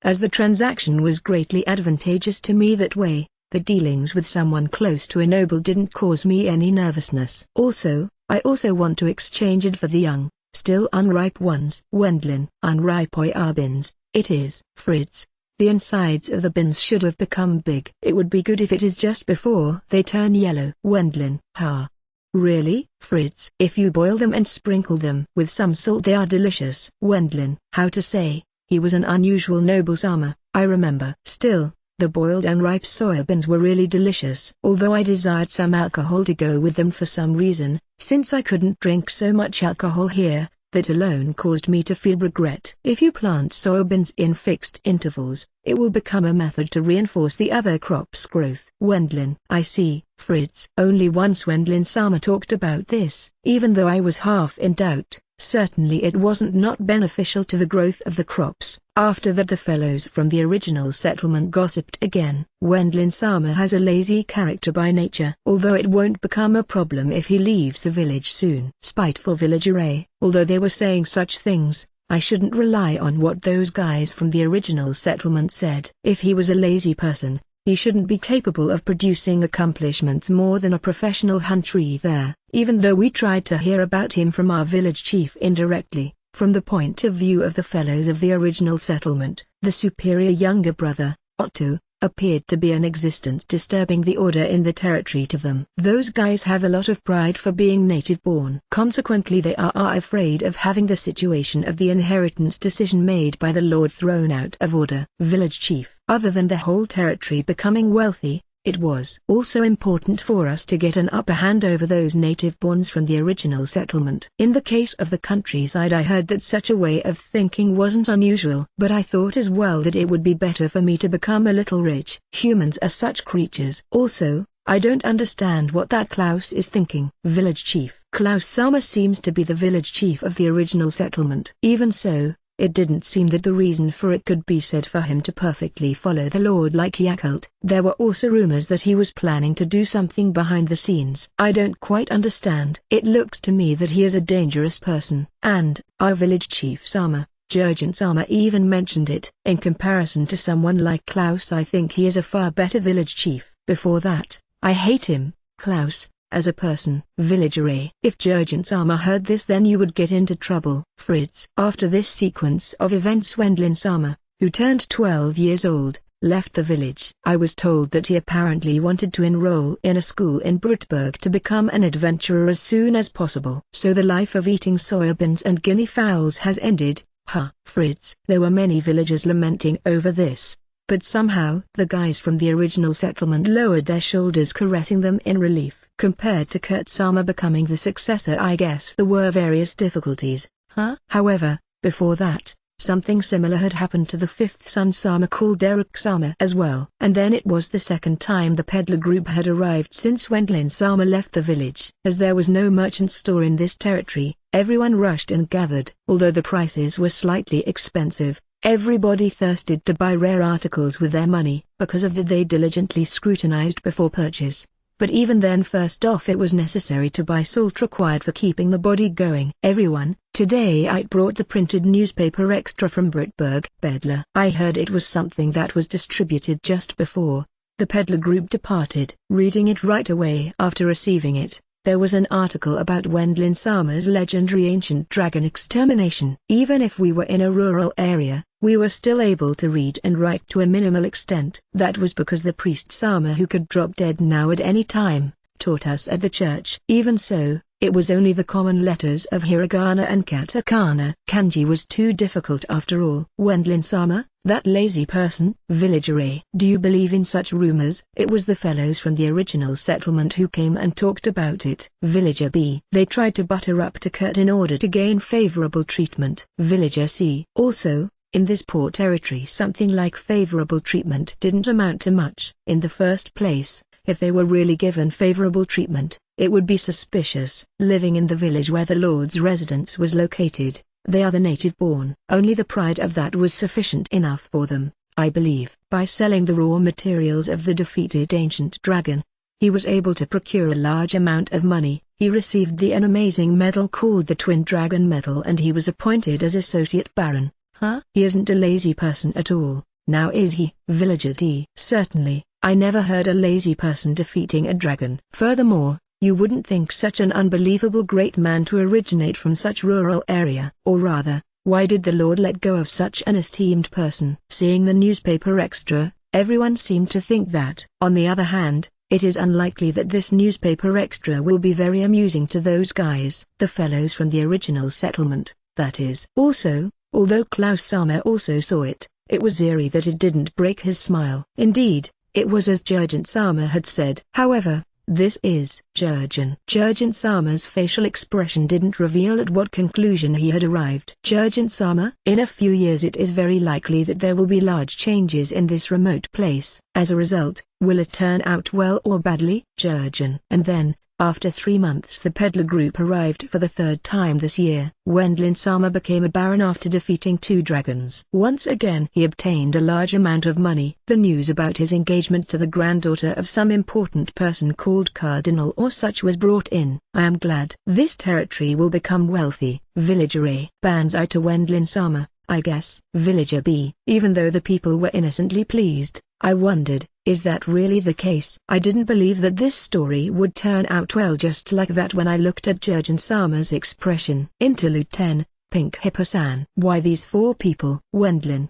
As the transaction was greatly advantageous to me that way, the dealings with someone close to a noble didn't cause me any nervousness. I also want to exchange it for the young, still unripe ones. Wendlin. Unripe bins, it is. Fritz. The insides of the bins should have become big. It would be good if it is just before they turn yellow. Wendlin. Really, Fritz? If you boil them and sprinkle them with some salt they are delicious. Wendlin. How to say, he was an unusual noble Sama, I remember. Still, the boiled unripe soybeans were really delicious. Although I desired some alcohol to go with them for some reason, since I couldn't drink so much alcohol here, that alone caused me to feel regret. If you plant soybeans in fixed intervals, it will become a method to reinforce the other crop's growth. Wendlin. I see, Fritz. Only once Wendlin Sama talked about this. Even though I was half in doubt, certainly it wasn't not beneficial to the growth of the crops. After that the fellows from the original settlement gossiped again. Wendlin Sama has a lazy character by nature. Although it won't become a problem if he leaves the village soon. Spiteful villager. Although they were saying such things, I shouldn't rely on what those guys from the original settlement said. If he was a lazy person, he shouldn't be capable of producing accomplishments more than a professional hunter there. Even though we tried to hear about him from our village chief indirectly, from the point of view of the fellows of the original settlement, the superior younger brother, Otto, appeared to be an existence disturbing the order in the territory to them. Those guys have a lot of pride for being native-born. Consequently they are afraid of having the situation of the inheritance decision made by the Lord thrown out of order. Village chief. Other than the whole territory becoming wealthy, it was also important for us to get an upper hand over those native-borns from the original settlement. In the case of the countryside I heard that such a way of thinking wasn't unusual. But I thought as well that it would be better for me to become a little rich. Humans are such creatures. Also, I don't understand what that Klaus is thinking. Village chief. Klaus Sama seems to be the village chief of the original settlement. Even so, it didn't seem that the reason for it could be said for him to perfectly follow the Lord like Yakult. There were also rumors that he was planning to do something behind the scenes. I don't quite understand. It looks to me that he is a dangerous person. And, our village chief Sama, Jurgen Sama even mentioned it. In comparison to someone like Klaus I think he is a far better village chief. Before that, I hate him, Klaus, as a person. Villager. If Jurgen Sama heard this then you would get into trouble. Fritz. After this sequence of events Wendlin Sama, who turned 12 years old, left the village. I was told that he apparently wanted to enroll in a school in Brutberg to become an adventurer as soon as possible. So the life of eating soybeans and guinea fowls has ended, huh? Fritz. There were many villagers lamenting over this. But somehow the guys from the original settlement lowered their shoulders, caressing them in relief. Compared to Kurt-sama becoming the successor, I guess there were various difficulties, huh? However, before that, something similar had happened to the fifth son Sama, called Derek-sama, as well. And then it was the second time the peddler group had arrived since Wendlin-sama left the village. As there was no merchant store in this territory, everyone rushed and gathered. Although the prices were slightly expensive, everybody thirsted to buy rare articles with their money. Because of that, they diligently scrutinized before purchase. But even then, first off, it was necessary to buy salt required for keeping the body going. Everyone, today I brought the printed newspaper extra from Brutberg. Peddler. I heard it was something that was distributed just before the peddler group departed. Reading it right away after receiving it, there was an article about Wendlin-sama's legendary ancient dragon extermination. Even if we were in a rural area, we were still able to read and write to a minimal extent. That was because the priest Sama, who could drop dead now at any time, taught us at the church. Even so, it was only the common letters of hiragana and katakana. Kanji was too difficult after all. Wendlin-sama, that lazy person. Villager A. Do you believe in such rumors? It was the fellows from the original settlement who came and talked about it. Villager B. They tried to butter up to Kurt in order to gain favorable treatment. Villager C. Also, in this poor territory, something like favorable treatment didn't amount to much. In the first place, if they were really given favorable treatment, it would be suspicious. Living in the village where the Lord's residence was located, they are the native-born. Only the pride of that was sufficient enough for them, I believe. By selling the raw materials of the defeated ancient dragon, he was able to procure a large amount of money. He received an amazing medal called the Twin Dragon Medal, and he was appointed as Associate Baron. Huh? He isn't a lazy person at all, now is he? Villager D. Certainly, I never heard a lazy person defeating a dragon. Furthermore, you wouldn't think such an unbelievable great man to originate from such rural area. Or rather, why did the Lord let go of such an esteemed person? Seeing the newspaper extra, everyone seemed to think that. On the other hand, it is unlikely that this newspaper extra will be very amusing to those guys. The fellows from the original settlement, that is. Also, although Klaus-sama also saw it, it was eerie that it didn't break his smile. Indeed, it was as Jurgen-sama had said. However, this is Jurgen. Jurgen-sama's facial expression didn't reveal at what conclusion he had arrived. Jurgen-sama, in a few years it is very likely that there will be large changes in this remote place. As a result, will it turn out well or badly? Jurgen. And then, after 3 months, the peddler group arrived for the third time this year. Wendlin-sama became a baron after defeating 2 dragons. Once again he obtained a large amount of money. The news about his engagement to the granddaughter of some important person called Cardinal or such was brought in. I am glad. This territory will become wealthy. Villager A. Banzai to Wendlin-sama, I guess. Villager B. Even though the people were innocently pleased, I wondered, is that really the case? I didn't believe that this story would turn out well just like that when I looked at Jurgen-sama's expression. Interlude 10, Pink Hippo-san. Why these 4 people? Wendlin.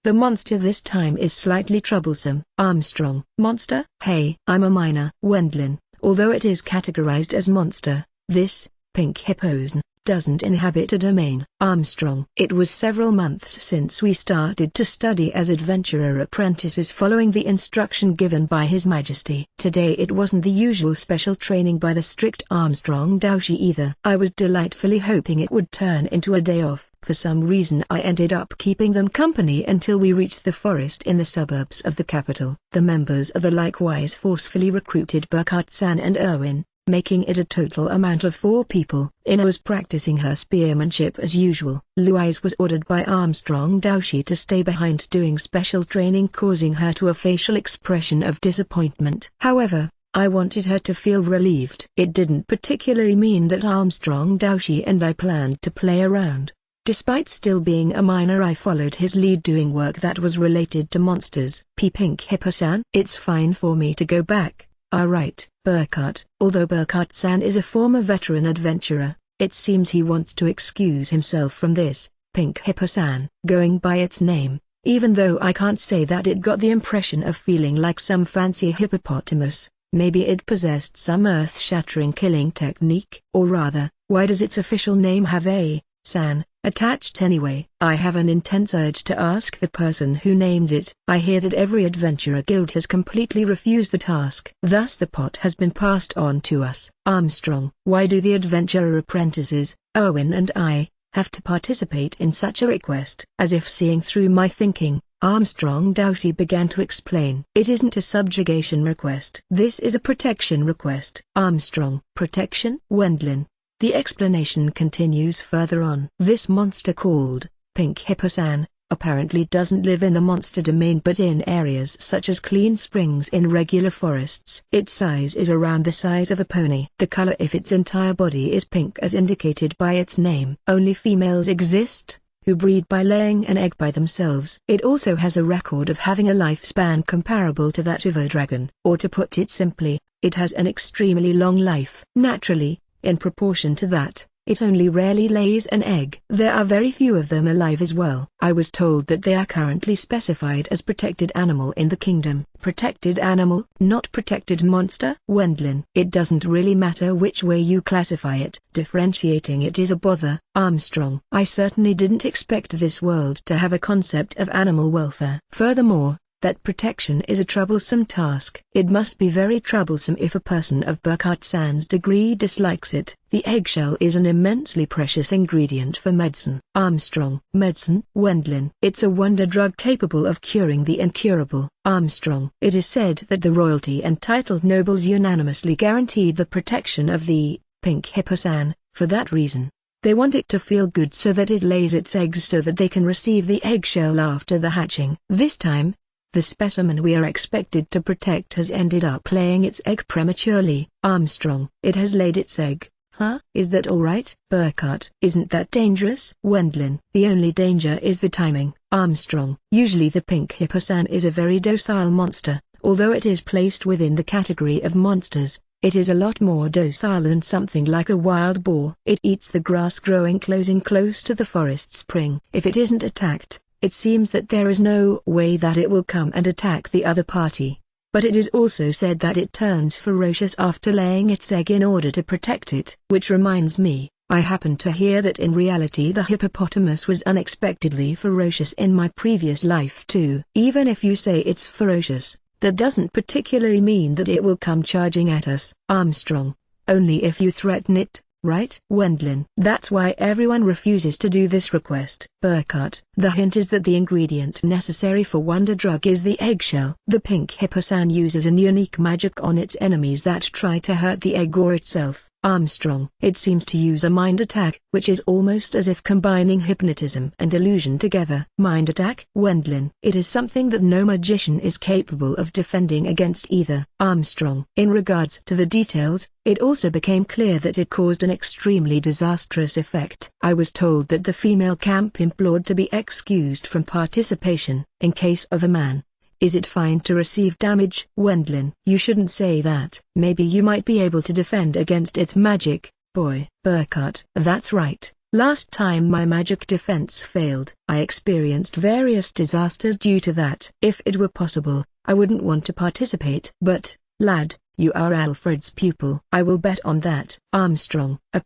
The monster this time is slightly troublesome. Armstrong. Monster? Hey, I'm a minor. Wendlin. Although it is categorized as monster, this, Pink Hippos, doesn't inhabit a domain. Armstrong. It was several months since we started to study as adventurer apprentices following the instruction given by His Majesty. Today it wasn't the usual special training by the strict Armstrong Daoshi either. I was delightfully hoping it would turn into a day off. For some reason I ended up keeping them company until we reached the forest in the suburbs of the capital. The members of the likewise forcefully recruited Burkhardt-san and Erwin, making it a total amount of 4 people. Ina was practicing her spearmanship as usual. Louise was ordered by Armstrong Daoshi to stay behind doing special training, causing her to a facial expression of disappointment. However, I wanted her to feel relieved. It didn't particularly mean that Armstrong Daoshi and I planned to play around. Despite still being a minor, I followed his lead doing work that was related to monsters. Pink Hippo-san. It's fine for me to go back. Right, Burkhardt. Although Burkhardt-san is a former veteran adventurer, it seems he wants to excuse himself from this. Pink Hippo-san. Going by its name, Even though I can't say that it got the impression of feeling like some fancy hippopotamus, maybe it possessed some earth-shattering killing technique. Or rather, why does its official name have a san attached anyway? I have an intense urge to ask the person who named it. I hear that every adventurer guild has completely refused the task. Thus the pot has been passed on to us. Armstrong. Why do the adventurer apprentices, Owen and I, have to participate in such a request? As if seeing through my thinking, Armstrong Dowsey began to explain. It isn't a subjugation request. This is a protection request. Armstrong. Protection? Wendlin. The explanation continues further on. This monster called Pink Hippo-san apparently doesn't live in the monster domain but in areas such as clean springs in regular forests. Its size is around the size of a pony. The color of its entire body is pink as indicated by its name. Only females exist, who breed by laying an egg by themselves. It also has a record of having a lifespan comparable to that of a dragon. Or to put it simply, it has an extremely long life. Naturally, in proportion to that, it only rarely lays an egg. There are very few of them alive as well. I was told that they are currently specified as protected animal in the kingdom. Protected animal, not protected monster? Wendlin. It doesn't really matter which way you classify it. Differentiating it is a bother. Armstrong. I certainly didn't expect this world to have a concept of animal welfare. Furthermore, that protection is a troublesome task. It must be very troublesome if a person of Burkhardt-san's degree dislikes it. The eggshell is an immensely precious ingredient for medicine. Armstrong. Medicine? Wendlin. It's a wonder drug capable of curing the incurable. Armstrong. It is said that the royalty and titled nobles unanimously guaranteed the protection of the Pink Hippo-san. For that reason, they want it to feel good so that it lays its eggs so that they can receive the eggshell after the hatching. This time, the specimen we are expected to protect has ended up laying its egg prematurely. Armstrong. It has laid its egg. Huh? Is that alright? Burkhardt. Isn't that dangerous? Wendlin. The only danger is the timing. Armstrong. Usually the Pink Hippo-san is a very docile monster. Although it is placed within the category of monsters, it is a lot more docile than something like a wild boar. It eats the grass growing close to the forest spring. If it isn't attacked, it seems that there is no way that it will come and attack the other party. But it is also said that it turns ferocious after laying its egg in order to protect it. Which reminds me, I happened to hear that in reality the hippopotamus was unexpectedly ferocious in my previous life too. Even if you say it's ferocious, that doesn't particularly mean that it will come charging at us. Armstrong. Only if you threaten it, right? Wendlin. That's why everyone refuses to do this request. Burkhardt. The hint is that the ingredient necessary for wonder drug is the eggshell. The Pink Hippo-san uses an unique magic on its enemies that try to hurt the egg or itself. Armstrong. It seems to use a mind attack, which is almost as if combining hypnotism and illusion together. Mind attack? Wendlin. It is something that no magician is capable of defending against either. Armstrong. In regards to the details, it also became clear that it caused an extremely disastrous effect. I was told that the female camp implored to be excused from participation. In case of a man, is it fine to receive damage? Wendlin. You shouldn't say that. Maybe you might be able to defend against its magic, boy. Burkhardt. That's right. Last time my magic defense failed. I experienced various disasters due to that. If it were possible, I wouldn't want to participate. But, lad, you are Alfred's pupil. I will bet on that. Armstrong. I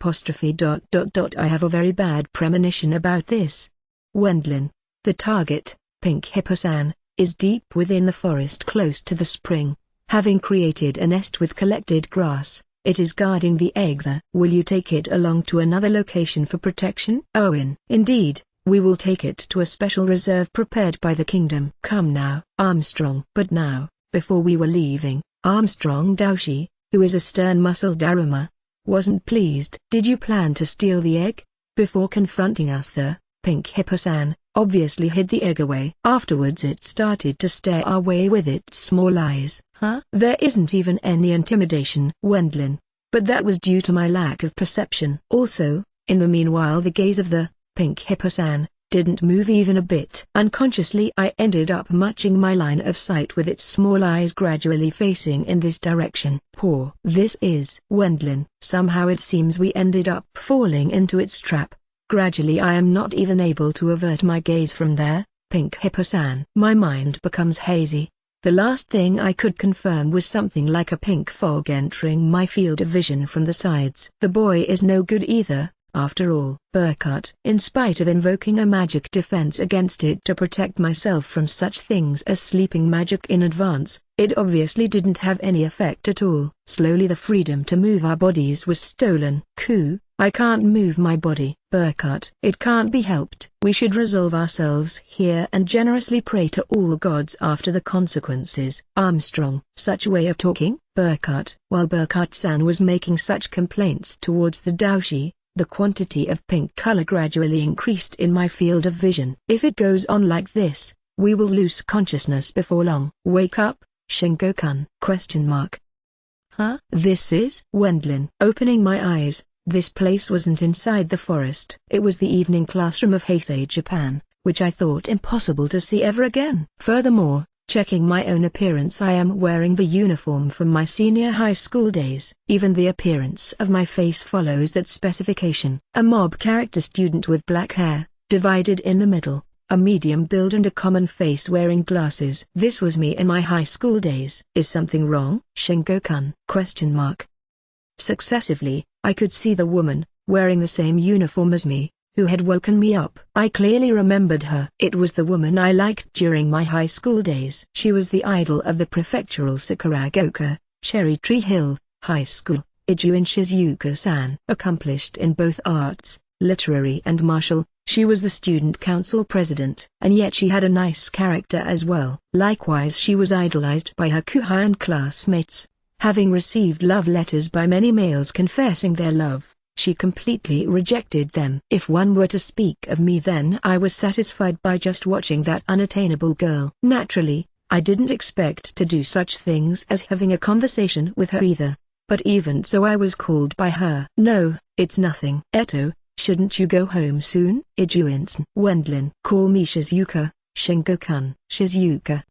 have a very bad premonition about this. Wendlin. The target, Pink Hippo-san, is deep within the forest close to the spring. Having created a nest with collected grass, it is guarding the egg there. Will you take it along to another location for protection? Owen. Indeed, we will take it to a special reserve prepared by the kingdom. Come now. Armstrong. But now, before we were leaving, Armstrong Dowsey, who is a stern-muscled Daruma, wasn't pleased. Did you plan to steal the egg? Before confronting us the Pink Hippo-san obviously hid the egg away. Afterwards it started to stare our way with its small eyes. Huh? There isn't even any intimidation. Wendlin. But that was due to my lack of perception. Also, in the meanwhile the gaze of the Pink Hippo-san didn't move even a bit. Unconsciously I ended up matching my line of sight with its small eyes gradually facing in this direction. Poor. This is Wendlin. Somehow it seems we ended up falling into its trap. Gradually I am not even able to avert my gaze from there. Pink Hippo-san. My mind becomes hazy. The last thing I could confirm was something like a pink fog entering my field of vision from the sides. The boy is no good either, after all. Burkhart. In spite of invoking a magic defense against it to protect myself from such things as sleeping magic in advance, it obviously didn't have any effect at all. Slowly the freedom to move our bodies was stolen. I can't move my body. Burkhart. It can't be helped. We should resolve ourselves here and generously pray to all gods after the consequences. Armstrong. Such way of talking? Burkhart. While Burkhart-san was making such complaints towards the Daoshi, the quantity of pink color gradually increased in my field of vision. If it goes on like this, we will lose consciousness before long. Wake up, Shingo-kun? Huh? This is Wendlin. Opening my eyes, this place wasn't inside the forest. It was the evening classroom of Heisei, Japan, which I thought impossible to see ever again. Furthermore, checking my own appearance, I am wearing the uniform from my senior high school days. Even the appearance of my face follows that specification. A mob character student with black hair, divided in the middle, a medium build and a common face wearing glasses. This was me in my high school days. Is something wrong? Shingo-kun? Successively, I could see the woman, wearing the same uniform as me, who had woken me up. I clearly remembered her. It was the woman I liked during my high school days. She was the idol of the prefectural Sakuragoka, Cherry Tree Hill, High School, Ijuin Shizuka-san. Accomplished in both arts, literary and martial, she was the student council president. And yet she had a nice character as well. Likewise she was idolized by her kuhai and classmates. Having received love letters by many males confessing their love, she completely rejected them. If one were to speak of me, then I was satisfied by just watching that unattainable girl. Naturally, I didn't expect to do such things as having a conversation with her either. But even so, I was called by her. No, it's nothing. Eto, shouldn't you go home soon? Ijuin-san. Wendlin. Call me Shizuka, Shingo-kun. Shizuka.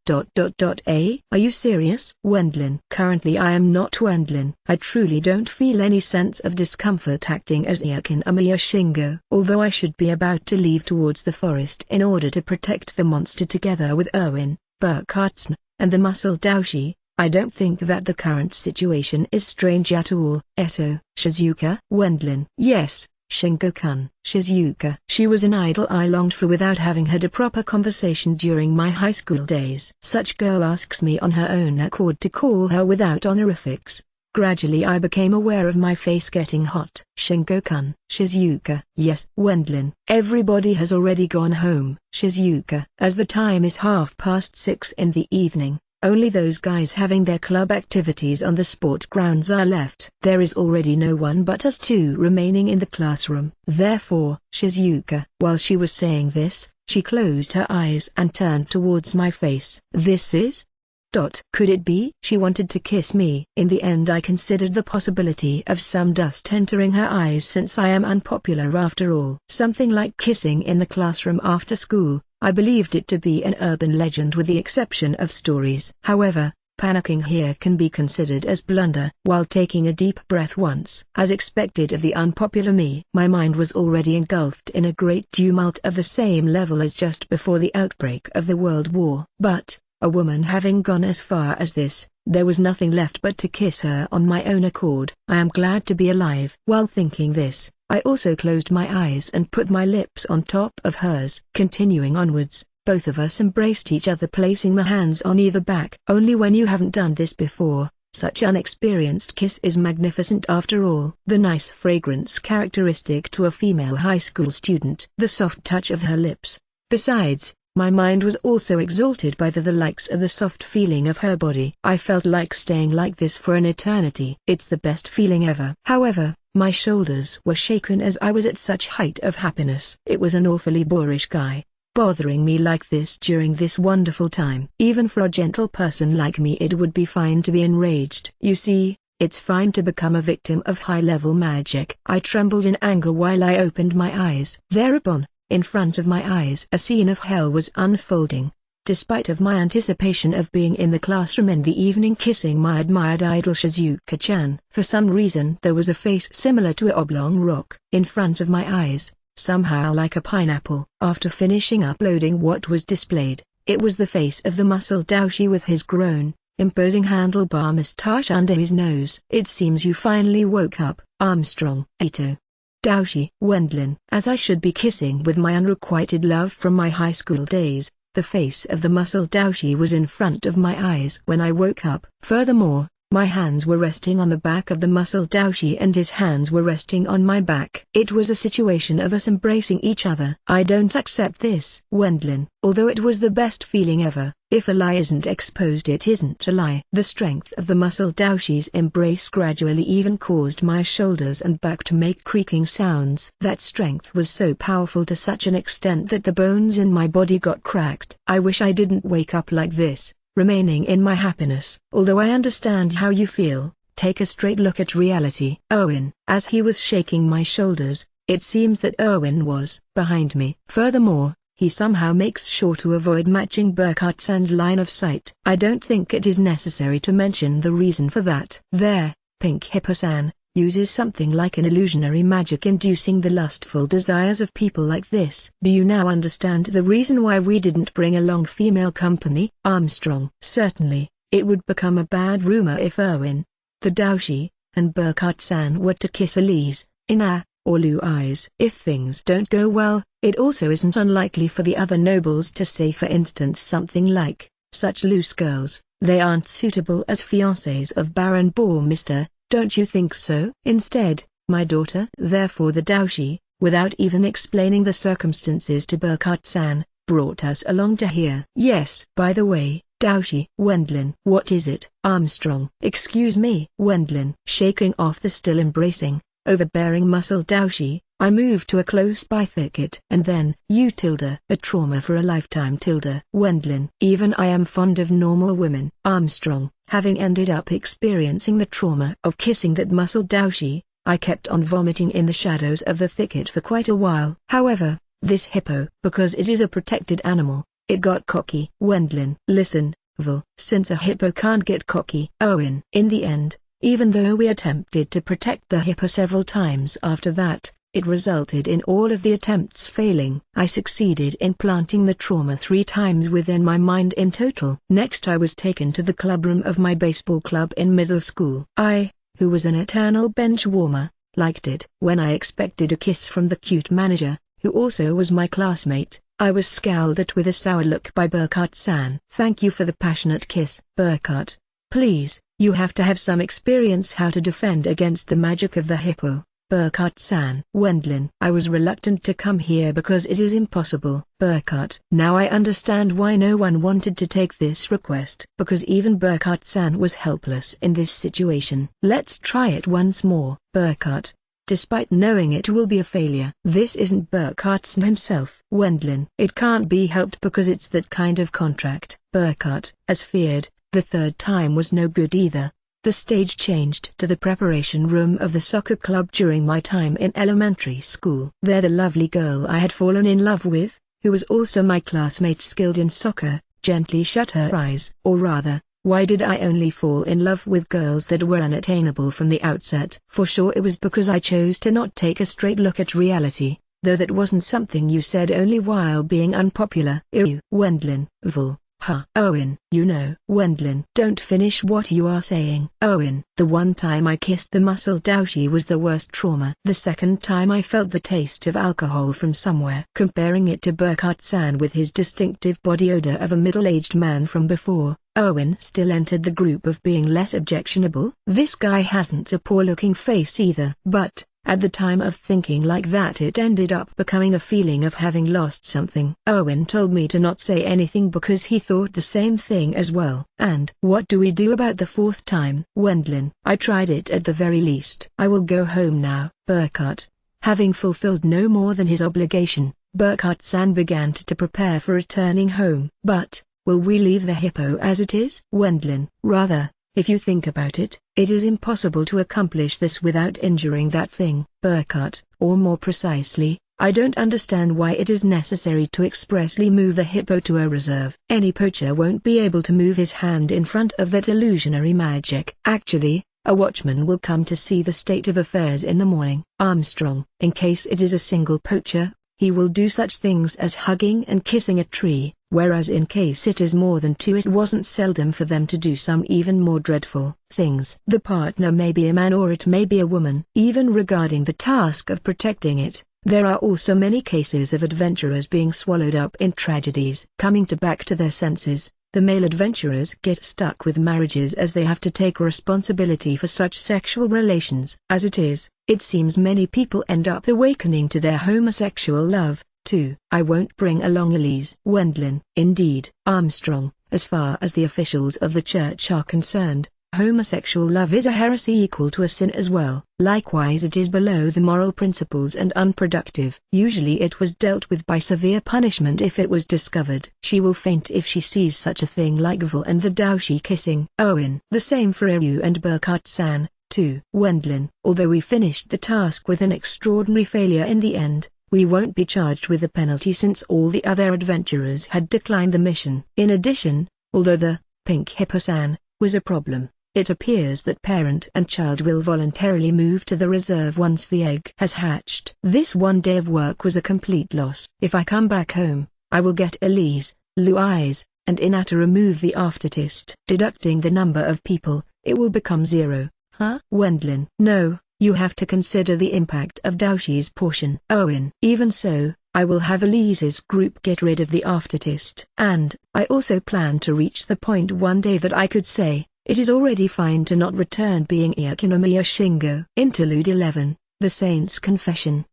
Are you serious? Wendlin. Currently I am not Wendlin. I truly don't feel any sense of discomfort acting as Iakin Amiya Shingo. Although I should be about to leave towards the forest in order to protect the monster together with Erwin, Burkhart, and the muscle Daoshi, I don't think that the current situation is strange at all. Eto. Shizuka. Wendlin. Yes, Shingo-kun. Shizuka. She was an idol I longed for without having had a proper conversation during my high school days. Such girl asks me on her own accord to call her without honorifics. Gradually I became aware of my face getting hot. Shingo-kun. Shizuka. Yes. Wendlin. Everybody has already gone home. Shizuka. As the time is 6:30 in the evening, only those guys having their club activities on the sport grounds are left. There is already no one but us two remaining in the classroom. Therefore, Shizuka. While she was saying this, she closed her eyes and turned towards my face. This is? Could it be? She wanted to kiss me. In the end I considered the possibility of some dust entering her eyes, since I am unpopular after all. Something like kissing in the classroom after school. I believed it to be an urban legend with the exception of stories. However, panicking here can be considered as blunder. While taking a deep breath once, as expected of the unpopular me, my mind was already engulfed in a great tumult of the same level as just before the outbreak of the World War. But, a woman having gone as far as this, there was nothing left but to kiss her on my own accord. I am glad to be alive. While thinking this, I also closed my eyes and put my lips on top of hers. Continuing onwards, both of us embraced each other, placing the hands on either back. Only when you haven't done this before, such unexperienced kiss is magnificent after all. The nice fragrance characteristic to a female high school student. The soft touch of her lips. Besides, my mind was also exalted by the likes of the soft feeling of her body. I felt like staying like this for an eternity. It's the best feeling ever. However, my shoulders were shaken as I was at such height of happiness. It was an awfully boorish guy, bothering me like this during this wonderful time. Even for a gentle person like me it would be fine to be enraged. You see, it's fine to become a victim of high-level magic. I trembled in anger while I opened my eyes. Thereupon, in front of my eyes a scene of hell was unfolding. Despite of my anticipation of being in the classroom in the evening kissing my admired idol Shizuka-chan, for some reason there was a face similar to a oblong rock in front of my eyes, somehow like a pineapple. After finishing uploading what was displayed, it was the face of the muscle Daoshi with his grown, imposing handlebar moustache under his nose. It seems you finally woke up, Armstrong. Ito. Daoshi. Wendlin. As I should be kissing with my unrequited love from my high school days, the face of the muscle Daoshi was in front of my eyes when I woke up. Furthermore, my hands were resting on the back of the muscle Daoshi and his hands were resting on my back. It was a situation of us embracing each other. I don't accept this. Wendlin. Although it was the best feeling ever, if a lie isn't exposed it isn't a lie. The strength of the muscle Daoshi's embrace gradually even caused my shoulders and back to make creaking sounds. That strength was so powerful to such an extent that the bones in my body got cracked. I wish I didn't wake up like this, remaining in my happiness. Although I understand how you feel, take a straight look at reality. Owen. As he was shaking my shoulders, it seems that Owen was behind me. Furthermore, he somehow makes sure to avoid matching Burkhardt-san's line of sight. I don't think it is necessary to mention the reason for that. There, Pink Hippo-san uses something like an illusionary magic inducing the lustful desires of people like this. Do you now understand the reason why we didn't bring along female company? Armstrong. Certainly, it would become a bad rumor if Erwin, the Daoshi, and Burkhardt-san were to kiss Elise, Ina, or Lu Eyes. If things don't go well, it also isn't unlikely for the other nobles to say for instance something like, such loose girls, they aren't suitable as fiancés of Baron Bormister, don't you think so? Instead, my daughter. Therefore the Daoshi, without even explaining the circumstances to Burkhardt-san, brought us along to here. Yes. By the way, Daoshi. Wendlin. What is it? Armstrong. Excuse me. Wendlin. Shaking off the still embracing, overbearing muscle Daoshi, I moved to a close-by thicket. And then, you tilde. A trauma for a lifetime tilde. Wendlin. Even I am fond of normal women. Armstrong. Having ended up experiencing the trauma of kissing that muscle Daoshi, I kept on vomiting in the shadows of the thicket for quite a while. However, this hippo, because it is a protected animal, it got cocky. Wendlin. Listen, Val, since a hippo can't get cocky. Owen. In the end, even though we attempted to protect the hippo several times after that, it resulted in all of the attempts failing. I succeeded in planting the trauma 3 times within my mind in total. Next I was taken to the clubroom of my baseball club in middle school. I, who was an eternal bench warmer, liked it. When I expected a kiss from the cute manager, who also was my classmate, I was scowled at with a sour look by Burkhardt-san. Thank you for the passionate kiss. Burkhardt, please, you have to have some experience how to defend against the magic of the hippo. Burkhardt-san. Wendlin. I was reluctant to come here because it is impossible. Burkhardt. Now I understand why no one wanted to take this request. Because even Burkhardt-san was helpless in this situation. Let's try it once more. Burkhardt. Despite knowing it will be a failure. This isn't Burkhardt-san himself. Wendlin. It can't be helped because it's that kind of contract. Burkhardt. As feared, the 3rd time was no good either. The stage changed to the preparation room of the soccer club during my time in elementary school. There the lovely girl I had fallen in love with, who was also my classmate skilled in soccer, gently shut her eyes. Or rather, why did I only fall in love with girls that were unattainable from the outset? For sure it was because I chose to not take a straight look at reality, though that wasn't something you said only while being unpopular. Wendlin. Val. Ha. Owen. You know. Wendlin. Don't finish what you are saying. Owen. The one time I kissed the muscle Daoshi was the worst trauma. The second time I felt the taste of alcohol from somewhere. Comparing it to Burkhardt-san with his distinctive body odor of a middle-aged man from before, Owen still entered the group of being less objectionable. This guy hasn't a poor-looking face either. But, at the time of thinking like that it ended up becoming a feeling of having lost something. Owen told me to not say anything because he thought the same thing as well. And what do we do about the 4th time? Wendlin. I tried it at the very least. I will go home now. Burkhardt. Having fulfilled no more than his obligation, Burkhardt-san began to prepare for returning home. But, will we leave the hippo as it is? Wendlin. Rather. If you think about it, it is impossible to accomplish this without injuring that thing. Burkhardt. Or more precisely, I don't understand why it is necessary to expressly move the hippo to a reserve. Any poacher won't be able to move his hand in front of that illusionary magic. Actually, A watchman will come to see the state of affairs in the morning. Armstrong. In case it is a single poacher, he will do such things as hugging and kissing a tree, whereas in case it is more than two, it wasn't seldom for them to do some even more dreadful things. The partner may be a man or it may be a woman. Even regarding the task of protecting it, there are also many cases of adventurers being swallowed up in tragedies. Coming back to their senses, the male adventurers get stuck with marriages as they have to take responsibility for such sexual relations. As it is, it seems many people end up awakening to their homosexual love, too. I won't bring along Elise. Wendlin. Indeed. Armstrong. As far as the officials of the church are concerned, homosexual love is a heresy equal to a sin as well. Likewise, it is below the moral principles and unproductive. Usually it was dealt with by severe punishment if it was discovered. She will faint if she sees such a thing like Vil and the Daoshi kissing. Owen. The same for Iryu and Burkhardt-san, too. Wendlin. Although we finished the task with an extraordinary failure in the end, we won't be charged with a penalty since all the other adventurers had declined the mission. In addition, although the Pink Hippo-san was a problem, it appears that parent and child will voluntarily move to the reserve once the egg has hatched. This one day of work was a complete loss. If I come back home, I will get Elise, Louise, and Ina to remove the aftertaste. Deducting the number of people, it will become 0. Huh? Wendlin. No, you have to consider the impact of Daoshi's portion. Owen. Even so, I will have Elise's group get rid of the aftertaste. And I also plan to reach the point one day that I could say, it is already fine to not return being Iakinomiya Shingo. Interlude 11, The Saint's Confession.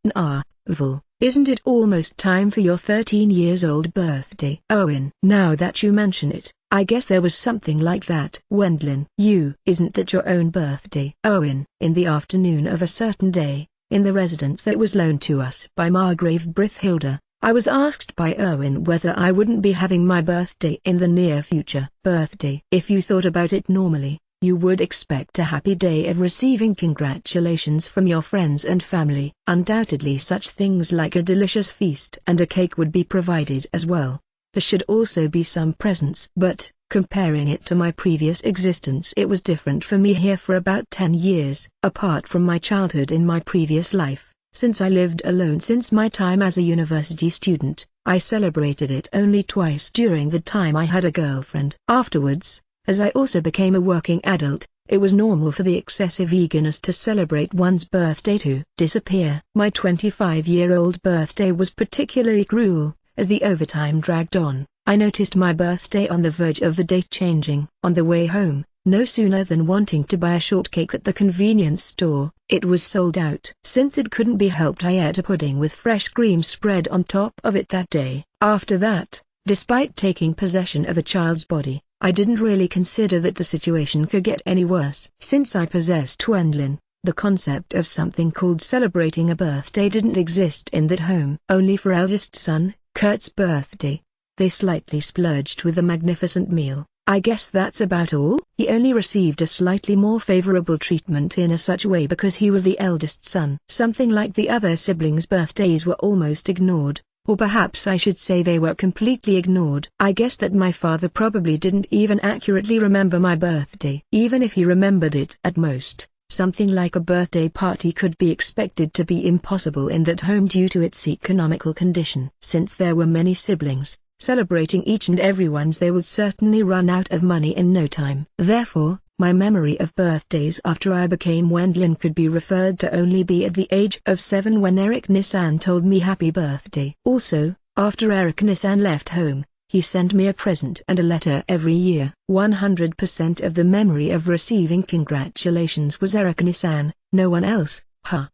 Vil, isn't it almost time for your 13-years-old birthday? Owen. Now that you mention it, I guess there was something like that. Wendlin. Isn't that your own birthday? Owen. In the afternoon of a certain day, in the residence that was loaned to us by Margrave Brithhilda, I was asked by Owen whether I wouldn't be having my birthday in the near future. Birthday. If you thought about it normally, you would expect a happy day of receiving congratulations from your friends and family. Undoubtedly such things like a delicious feast and a cake would be provided as well. There should also be some presents. But, comparing it to my previous existence, it was different for me here for about 10 years. Apart from my childhood in my previous life, since I lived alone since my time as a university student, I celebrated it only twice during the time I had a girlfriend. Afterwards, as I also became a working adult, it was normal for the excessive eagerness to celebrate one's birthday to disappear. My 25-year-old birthday was particularly cruel. As the overtime dragged on, I noticed my birthday on the verge of the date changing. On the way home, no sooner than wanting to buy a shortcake at the convenience store, it was sold out. Since it couldn't be helped, I ate a pudding with fresh cream spread on top of it that day. After that, despite taking possession of a child's body, I didn't really consider that the situation could get any worse. Since I possessed Wendlin, the concept of something called celebrating a birthday didn't exist in that home. Only for eldest son, Kurt's birthday, they slightly splurged with a magnificent meal. I guess that's about all. He only received a slightly more favorable treatment in a such way because he was the eldest son. Something like the other siblings' birthdays were almost ignored, or perhaps I should say they were completely ignored. I guess that my father probably didn't even accurately remember my birthday. Even if he remembered it at most, something like a birthday party could be expected to be impossible in that home due to its economical condition. Since there were many siblings, celebrating each and everyone's, they would certainly run out of money in no time. Therefore, my memory of birthdays after I became Wendlin could be referred to only be at the age of 7 when Eric Nissan told me happy birthday. Also, after Eric Nissan left home, he sent me a present and a letter every year. 100% of the memory of receiving congratulations was Eric Nissan, no one else.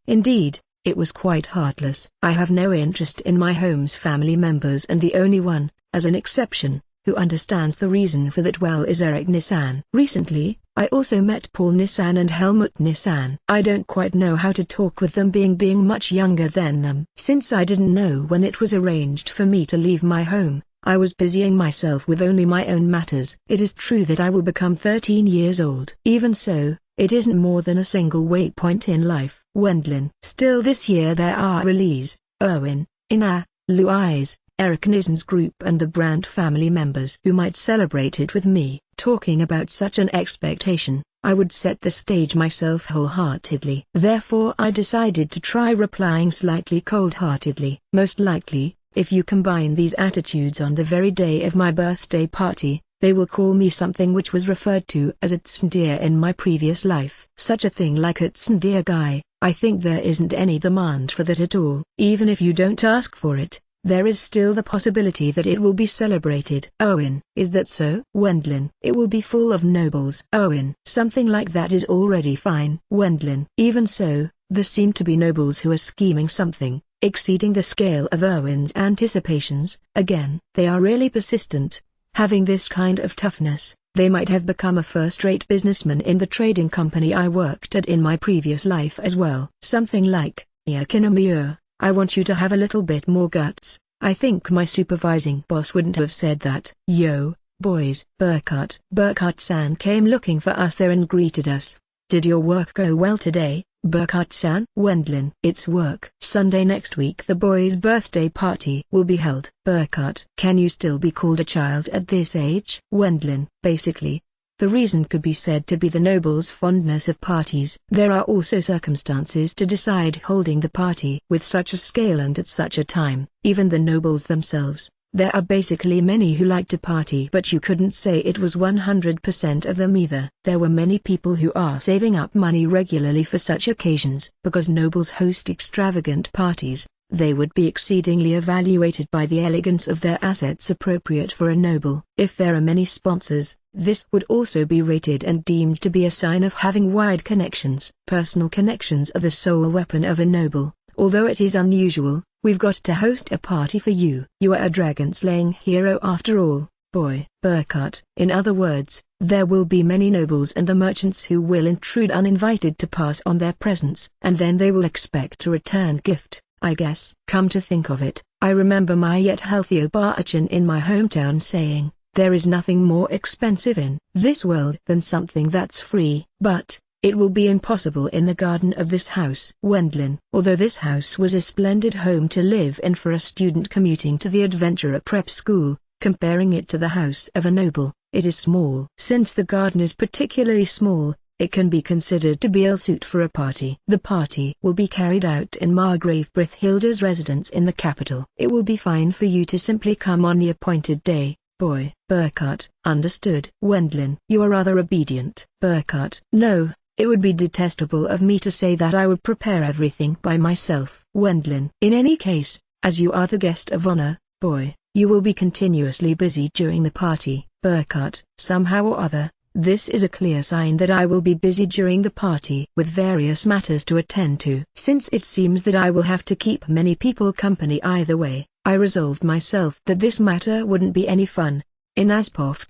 Indeed, it was quite heartless. I have no interest in my home's family members, and the only one, as an exception, who understands the reason for that well is Eric Nissan. Recently, I also met Paul Nissan and Helmut Nissan. I don't quite know how to talk with them being much younger than them. Since I didn't know when it was arranged for me to leave my home, I was busying myself with only my own matters. It is true that I will become 13 years old. Even so, it isn't more than a single waypoint in life. Wendlin. Still this year there are Elise, Erwin, Ina, Louise, Eric Nissan's group and the Brandt family members who might celebrate it with me. Talking about such an expectation, I would set the stage myself wholeheartedly. Therefore I decided to try replying slightly cold-heartedly. Most likely, if you combine these attitudes on the very day of my birthday party, they will call me something which was referred to as a tsundere in my previous life. Such a thing like a tsundere guy, I think there isn't any demand for that at all. Even if you don't ask for it, there is still the possibility that it will be celebrated. Owen, is that so? Wendlin, it will be full of nobles. Owen, something like that is already fine. Wendlin, even so, there seem to be nobles who are scheming something, exceeding the scale of Owen's anticipations. Again, they are really persistent. Having this kind of toughness, they might have become a first-rate businessman in the trading company I worked at in my previous life as well. Something like, Yakinomio, I want you to have a little bit more guts. I think my supervising boss wouldn't have said that. Yo, boys. Burkhart-san came looking for us there and greeted us. Did your work go well today, Burkhart-san? Wendlin, it's work. Sunday next week the boys' birthday party will be held. Burkhart, can you still be called a child at this age? Wendlin, basically. The reason could be said to be the nobles' fondness of parties. There are also circumstances to decide holding the party with such a scale and at such a time. Even the nobles themselves, there are basically many who like to party, but you couldn't say it was 100% of them either. There were many people who are saving up money regularly for such occasions. Because nobles host extravagant parties, they would be exceedingly evaluated by the elegance of their assets appropriate for a noble. If there are many sponsors, this would also be rated and deemed to be a sign of having wide connections. Personal connections are the sole weapon of a noble. Although it is unusual, we've got to host a party for you. You are a dragon-slaying hero after all, boy. Burkhart, in other words, there will be many nobles and the merchants who will intrude uninvited to pass on their presents, and then they will expect a return gift, I guess. Come to think of it, I remember my yet healthy Oba-chan in my hometown saying, there is nothing more expensive in this world than something that's free. But it will be impossible in the garden of this house. Wendlin, although this house was a splendid home to live in for a student commuting to the adventurer prep school, comparing it to the house of a noble, it is small. Since the garden is particularly small, it can be considered to be ill-suited for a party. The party will be carried out in Margrave Brithhilda's residence in the capital. It will be fine for you to simply come on the appointed day, boy. Burkhart, understood. Wendlin, you are rather obedient. Burkhart, no. It would be detestable of me to say that I would prepare everything by myself. Wendlin, in any case, as you are the guest of honor, boy, you will be continuously busy during the party. Burkhart, somehow or other, this is a clear sign that I will be busy during the party with various matters to attend to. Since it seems that I will have to keep many people company either way, I resolved myself that this matter wouldn't be any fun. In Aspov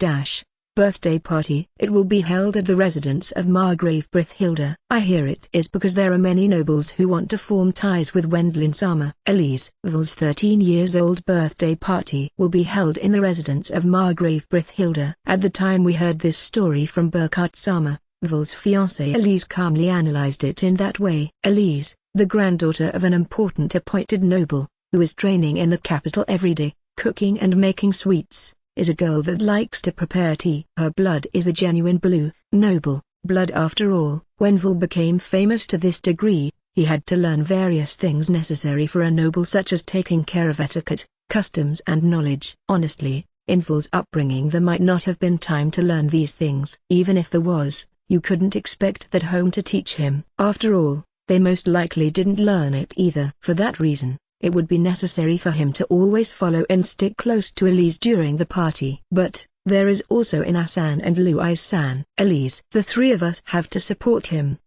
birthday party. It will be held at the residence of Margrave Brithhilda. I hear it is because there are many nobles who want to form ties with Wendlin-sama. Elise Vl's 13-years-old birthday party will be held in the residence of Margrave Brithhilda. At the time we heard this story from Burkhart-sama, Vl's fiancée Elise calmly analyzed it in that way. Elise, the granddaughter of an important appointed noble, who is training in the capital every day, cooking and making sweets, is a girl that likes to prepare tea. Her blood is the genuine blue, noble blood after all. When Vl became famous to this degree, he had to learn various things necessary for a noble, such as taking care of etiquette, customs and knowledge. Honestly, in Vl's upbringing there might not have been time to learn these things. Even if there was, you couldn't expect that home to teach him. After all, they most likely didn't learn it either. For that reason, it would be necessary for him to always follow and stick close to Elise during the party. But there is also Ina-san and Lui-san. Elise, the three of us have to support him.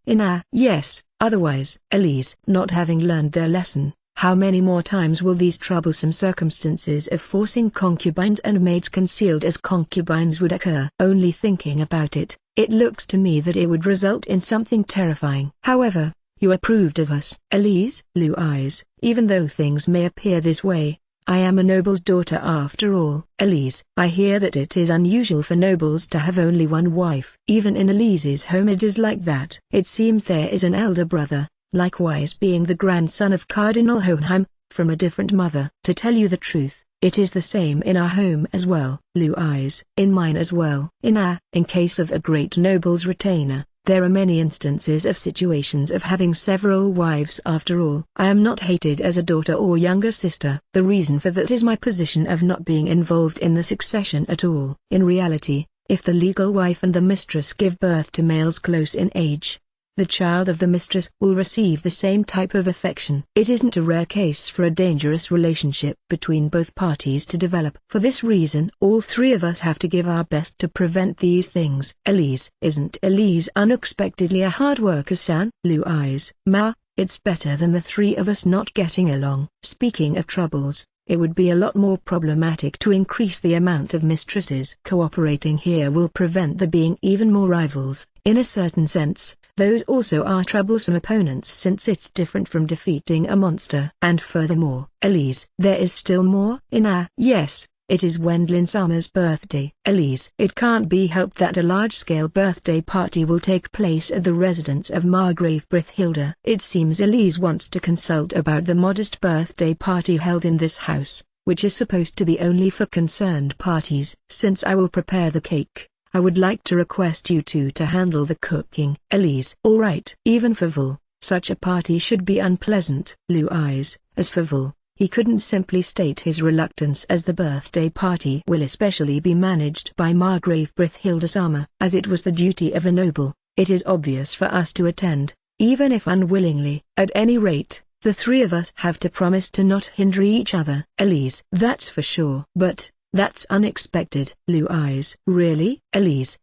Yes, otherwise. Elise, not having learned their lesson, how many more times will these troublesome circumstances of forcing concubines and maids concealed as concubines would occur? Only thinking about it, it looks to me that it would result in something terrifying. However, you approved of us. Elise, Louise, even though things may appear this way, I am a noble's daughter after all. Elise, I hear that it is unusual for nobles to have only one wife. Even in Elise's home it is like that. It seems there is an elder brother, likewise being the grandson of Cardinal Hohenheim, from a different mother. To tell you the truth, it is the same in our home as well. Louise, in mine as well. In case of a great noble's retainer, There are many instances of situations of having several wives after all. I am not hated as a daughter or younger sister. The reason for that is my position of not being involved in the succession at all. In reality, if the legal wife and the mistress give birth to males close in age, the child of the mistress will receive the same type of affection. It isn't a rare case for a dangerous relationship between both parties to develop. For this reason, all three of us have to give our best to prevent these things. Elise. Isn't Elise unexpectedly a hard worker, San? Blue eyes. Ma, it's better than the three of us not getting along. Speaking of troubles, it would be a lot more problematic to increase the amount of mistresses cooperating here will prevent there being even more rivals. In a certain sense, those also are troublesome opponents since it's different from defeating a monster. And furthermore, Elise, there is still more. Yes, it is Wendlin-sama's birthday. Elise, it can't be helped that a large-scale birthday party will take place at the residence of Margrave Brithhilda. It seems Elise wants to consult about the modest birthday party held in this house, which is supposed to be only for concerned parties. Since I will prepare the cake, I would like to request you two to handle the cooking. Elise. All right. Even for Vul, such a party should be unpleasant. Blue eyes. As for Vul, he couldn't simply state his reluctance as the birthday party will especially be managed by Margrave Brithhilda-sama. As it was the duty of a noble, it is obvious for us to attend, even if unwillingly. At any rate, the three of us have to promise to not hinder each other. Elise. That's for sure. But that's unexpected. Blue eyes. Really? Elise.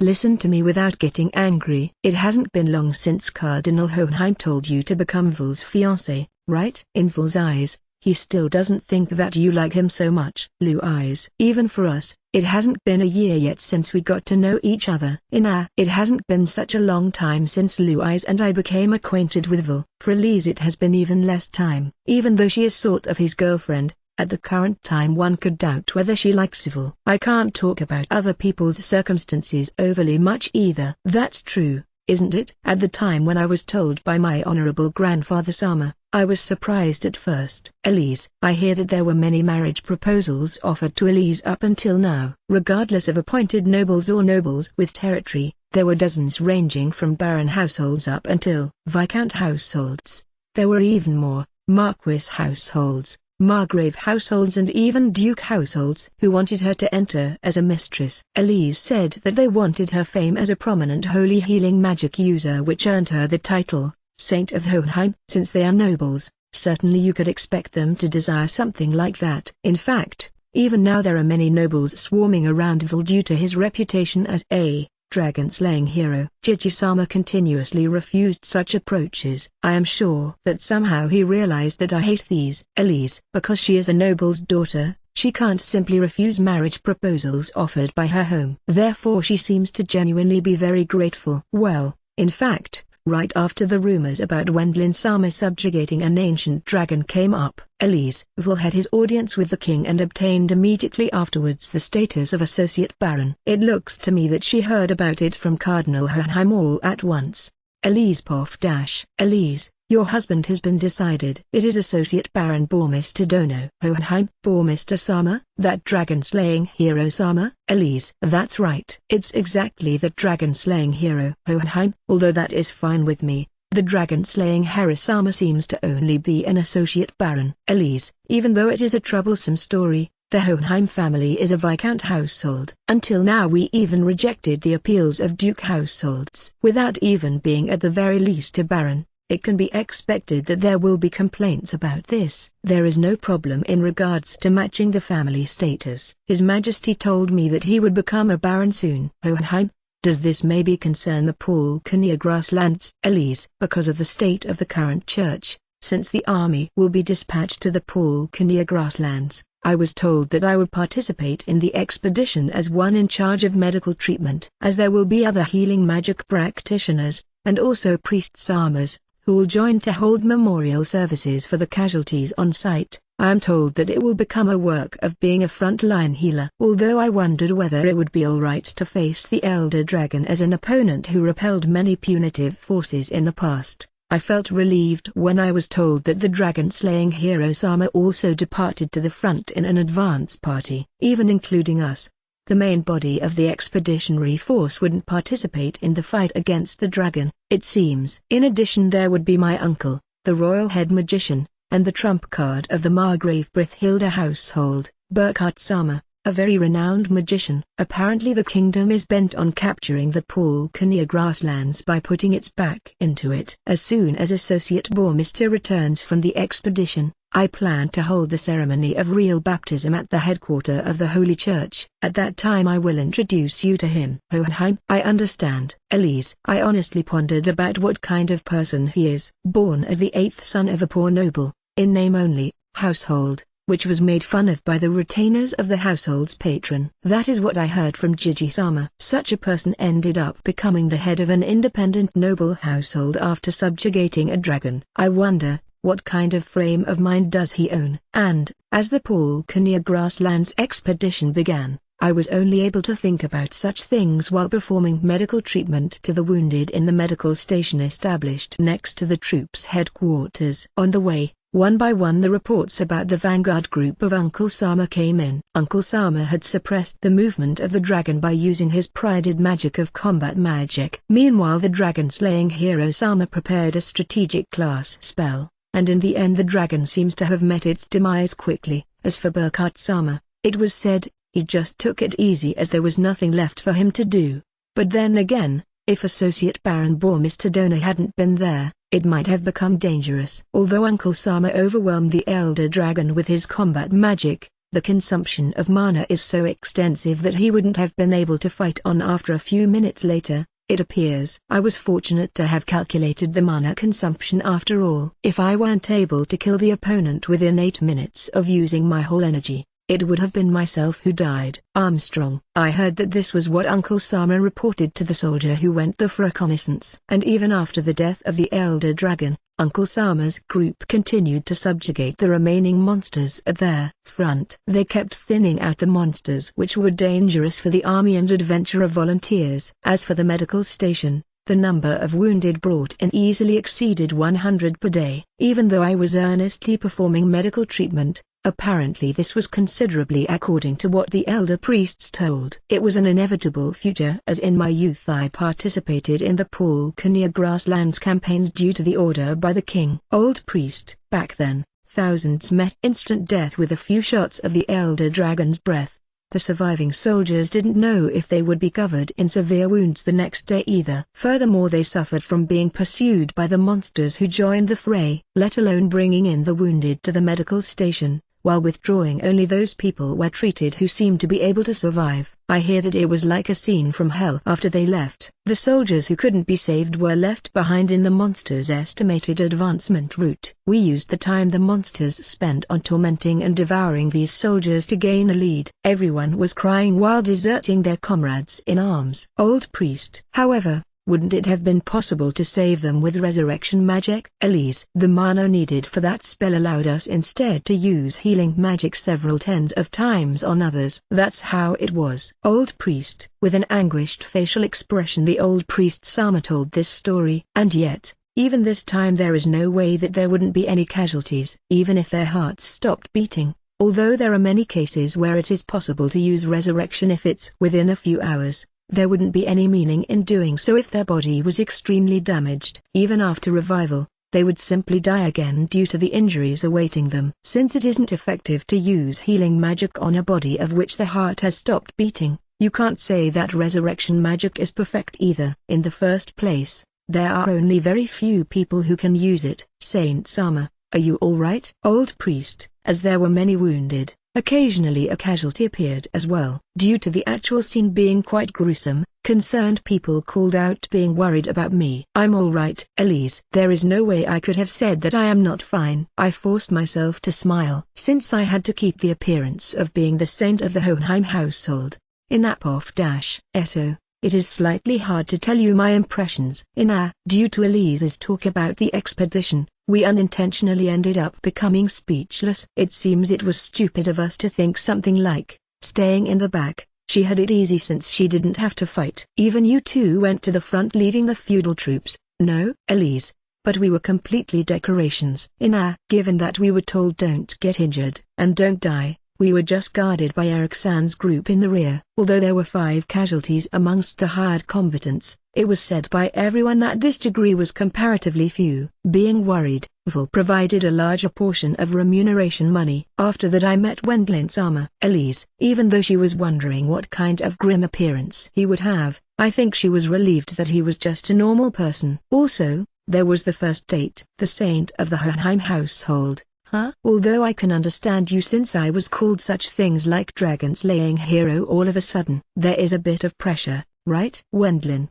Listen to me without getting angry. It hasn't been long since Cardinal Hohenheim told you to become Vul's fiancé, right? In Vul's eyes, he still doesn't think that you like him so much. Blue eyes. Even for us, it hasn't been a year yet since we got to know each other. It hasn't been such a long time since Blue eyes and I became acquainted with Vul. For Elise it has been even less time. Even though she is sort of his girlfriend, at the current time one could doubt whether she likes Vul. I can't talk about other people's circumstances overly much either. That's true, isn't it? At the time when I was told by my honorable grandfather Sama, I was surprised at first. Elise. I hear that there were many marriage proposals offered to Elise up until now. Regardless of appointed nobles or nobles with territory, there were dozens ranging from baron households up until viscount households. There were even more, marquis households, margrave households and even duke households who wanted her to enter as a mistress. Elise said that they wanted her fame as a prominent holy healing magic user, which earned her the title Saint of Hohenheim. Since they are nobles, certainly you could expect them to desire something like that. In fact, even now there are many nobles swarming around Vul due to his reputation as a dragon-slaying hero. Jiji-sama continuously refused such approaches. I am sure that somehow he realized that I hate these. Elise. Because she is a noble's daughter, she can't simply refuse marriage proposals offered by her home. Therefore she seems to genuinely be very grateful. Well, in fact, right after the rumors about Wendlin-sama subjugating an ancient dragon came up, Elise Vul had his audience with the king and obtained immediately afterwards the status of associate baron. It looks to me that she heard about it from Cardinal Hohenheim all at once. Elise Poff dash. Elise, your husband has been decided. It is Associate Baron Bormister Dono Hohenheim. Bormister-sama, that dragon-slaying hero-sama? Elise. That's right. It's exactly the dragon-slaying hero Hohenheim. Although that is fine with me, the dragon-slaying hero-sama seems to only be an associate baron. Elise. Even though it is a troublesome story, the Hohenheim family is a viscount household. Until now we even rejected the appeals of duke households. Without even being at the very least a baron, it can be expected that there will be complaints about this. There is no problem in regards to matching the family status. His Majesty told me that he would become a baron soon. Hohenheim, does this maybe concern the Pulkania grasslands? Elise. Because of the state of the current church, since the army will be dispatched to the Pulkania grasslands, I was told that I would participate in the expedition as one in charge of medical treatment. As there will be other healing magic practitioners, and also priest-samas, who will join to hold memorial services for the casualties on site, I am told that it will become a work of being a front-line healer. Although I wondered whether it would be alright to face the Elder Dragon as an opponent who repelled many punitive forces in the past, I felt relieved when I was told that the dragon-slaying hero Sama also departed to the front in an advance party, even including us. The main body of the expeditionary force wouldn't participate in the fight against the dragon, it seems. In addition there would be my uncle, the royal head magician, and the trump card of the Margrave Brithhilda household, Burkhard-sama, a very renowned magician. Apparently the kingdom is bent on capturing the Pulkania grasslands by putting its back into it. As soon as Associate Bourmister returns from the expedition, I plan to hold the ceremony of real baptism at the headquarters of the Holy Church. At that time I will introduce you to him. Hohenheim. I understand, Elise. I honestly pondered about what kind of person he is. Born as the 8th son of a poor noble, in name only, household, which was made fun of by the retainers of the household's patron. That is what I heard from Jiji-sama. Such a person ended up becoming the head of an independent noble household after subjugating a dragon. I wonder, what kind of frame of mind does he own? And, as the Pulkania grasslands expedition began, I was only able to think about such things while performing medical treatment to the wounded in the medical station established next to the troops' headquarters. On the way, one by one the reports about the vanguard group of Uncle Sama came in. Uncle Sama had suppressed the movement of the dragon by using his prided magic of combat magic. Meanwhile the dragon-slaying hero Sama prepared a strategic class spell, and in the end the dragon seems to have met its demise quickly. As for Burkhard-sama, it was said, he just took it easy as there was nothing left for him to do. But then again, if Associate Baron Bourmister Donor hadn't been there, it might have become dangerous. Although Uncle Sama overwhelmed the elder dragon with his combat magic, the consumption of mana is so extensive that he wouldn't have been able to fight on after a few minutes later, it appears. I was fortunate to have calculated the mana consumption after all. If I weren't able to kill the opponent within 8 minutes of using my whole energy, it would have been myself who died. Armstrong. I heard that this was what Uncle Sama reported to the soldier who went there for reconnaissance. And even after the death of the elder dragon, Uncle Sama's group continued to subjugate the remaining monsters at their front. They kept thinning out the monsters which were dangerous for the army and adventurer volunteers. As for the medical station, the number of wounded brought in easily exceeded 100 per day. Even though I was earnestly performing medical treatment, apparently this was considerably according to what the elder priests told. It was an inevitable future as in my youth I participated in the Pulkania grasslands campaigns due to the order by the king. Old priest. Back then, thousands met instant death with a few shots of the elder dragon's breath. The surviving soldiers didn't know if they would be covered in severe wounds the next day either. Furthermore they suffered from being pursued by the monsters who joined the fray, let alone bringing in the wounded to the medical station. While withdrawing only those people were treated who seemed to be able to survive. I hear that it was like a scene from hell after they left. The soldiers who couldn't be saved were left behind in the monsters' estimated advancement route. We used the time the monsters spent on tormenting and devouring these soldiers to gain a lead. Everyone was crying while deserting their comrades in arms. Old priest. However, wouldn't it have been possible to save them with resurrection magic? Elise. The mana needed for that spell allowed us instead to use healing magic several tens of times on others. That's how it was. Old priest. With an anguished facial expression the old priest Sama told this story. And yet, even this time there is no way that there wouldn't be any casualties, even if their hearts stopped beating. Although there are many cases where it is possible to use resurrection if it's within a few hours. There wouldn't be any meaning in doing so if their body was extremely damaged. Even after revival, they would simply die again due to the injuries awaiting them. Since it isn't effective to use healing magic on a body of which the heart has stopped beating, you can't say that resurrection magic is perfect either. In the first place, there are only very few people who can use it. Saint Sama, are you alright? Old priest. As there were many wounded, occasionally a casualty appeared as well. Due to the actual scene being quite gruesome, concerned people called out being worried about me. I'm alright, Elise. There is no way I could have said that I am not fine. I forced myself to smile. Since I had to keep the appearance of being the saint of the Hohenheim household. In Eto, it is slightly hard to tell you my impressions. Due to Elise's talk about the expedition, we unintentionally ended up becoming speechless. It seems it was stupid of us to think something like, staying in the back, she had it easy since she didn't have to fight. Even you two went to the front leading the feudal troops. No, Elise. But we were completely decorations. Given that we were told don't get injured, and don't die, We were just guarded by Eric-san's group in the rear. Although there were 5 casualties amongst the hired combatants, it was said by everyone that this degree was comparatively few. Being worried, Vol provided a larger portion of remuneration money. After that I met Wendlin-sama. Elise, even though she was wondering what kind of grim appearance he would have, I think she was relieved that he was just a normal person. Also, there was the first date. The saint of the Hohenheim household. Huh? Although I can understand you since I was called such things like dragon slaying hero all of a sudden. There is a bit of pressure, right? Wendlin,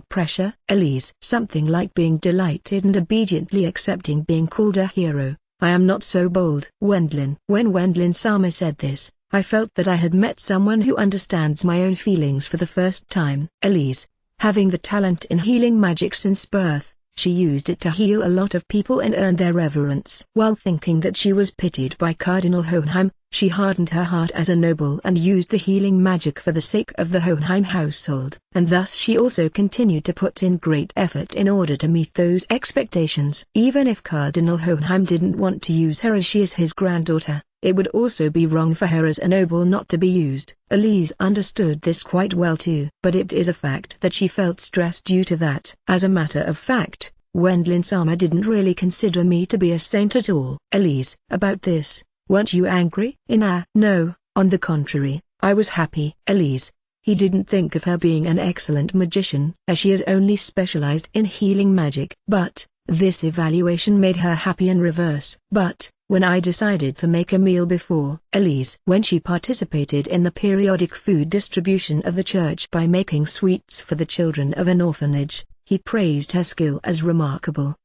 pressure? Elise. Something like being delighted and obediently accepting being called a hero. I am not so bold. Wendlin. When Wendlin-sama said this, I felt that I had met someone who understands my own feelings for the first time. Elise. Having the talent in healing magic since birth, she used it to heal a lot of people and earn their reverence. While thinking that she was pitied by Cardinal Hohenheim, she hardened her heart as a noble and used the healing magic for the sake of the Hohenheim household. And thus she also continued to put in great effort in order to meet those expectations. Even if Cardinal Hohenheim didn't want to use her as she is his granddaughter, it would also be wrong for her as a noble not to be used. Elise understood this quite well too. But it is a fact that she felt stressed due to that. As a matter of fact, Wendlin-sama didn't really consider me to be a saint at all. Elise, about this, weren't you angry? No, on the contrary, I was happy. Elise, he didn't think of her being an excellent magician, as she is only specialized in healing magic. But this evaluation made her happy in reverse. But when I decided to make a meal before Elise, when she participated in the periodic food distribution of the church by making sweets for the children of an orphanage, he praised her skill as remarkable.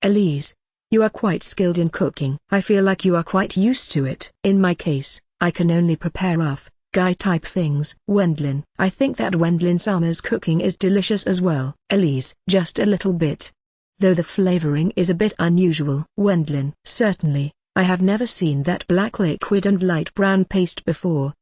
Elise, you are quite skilled in cooking. I feel like you are quite used to it. In my case, I can only prepare rough, guy-type things. Wendlin, I think that Wendlin-sama's cooking is delicious as well. Elise, just a little bit, though the flavoring is a bit unusual. Wendlin, certainly, I have never seen that black liquid and light brown paste before.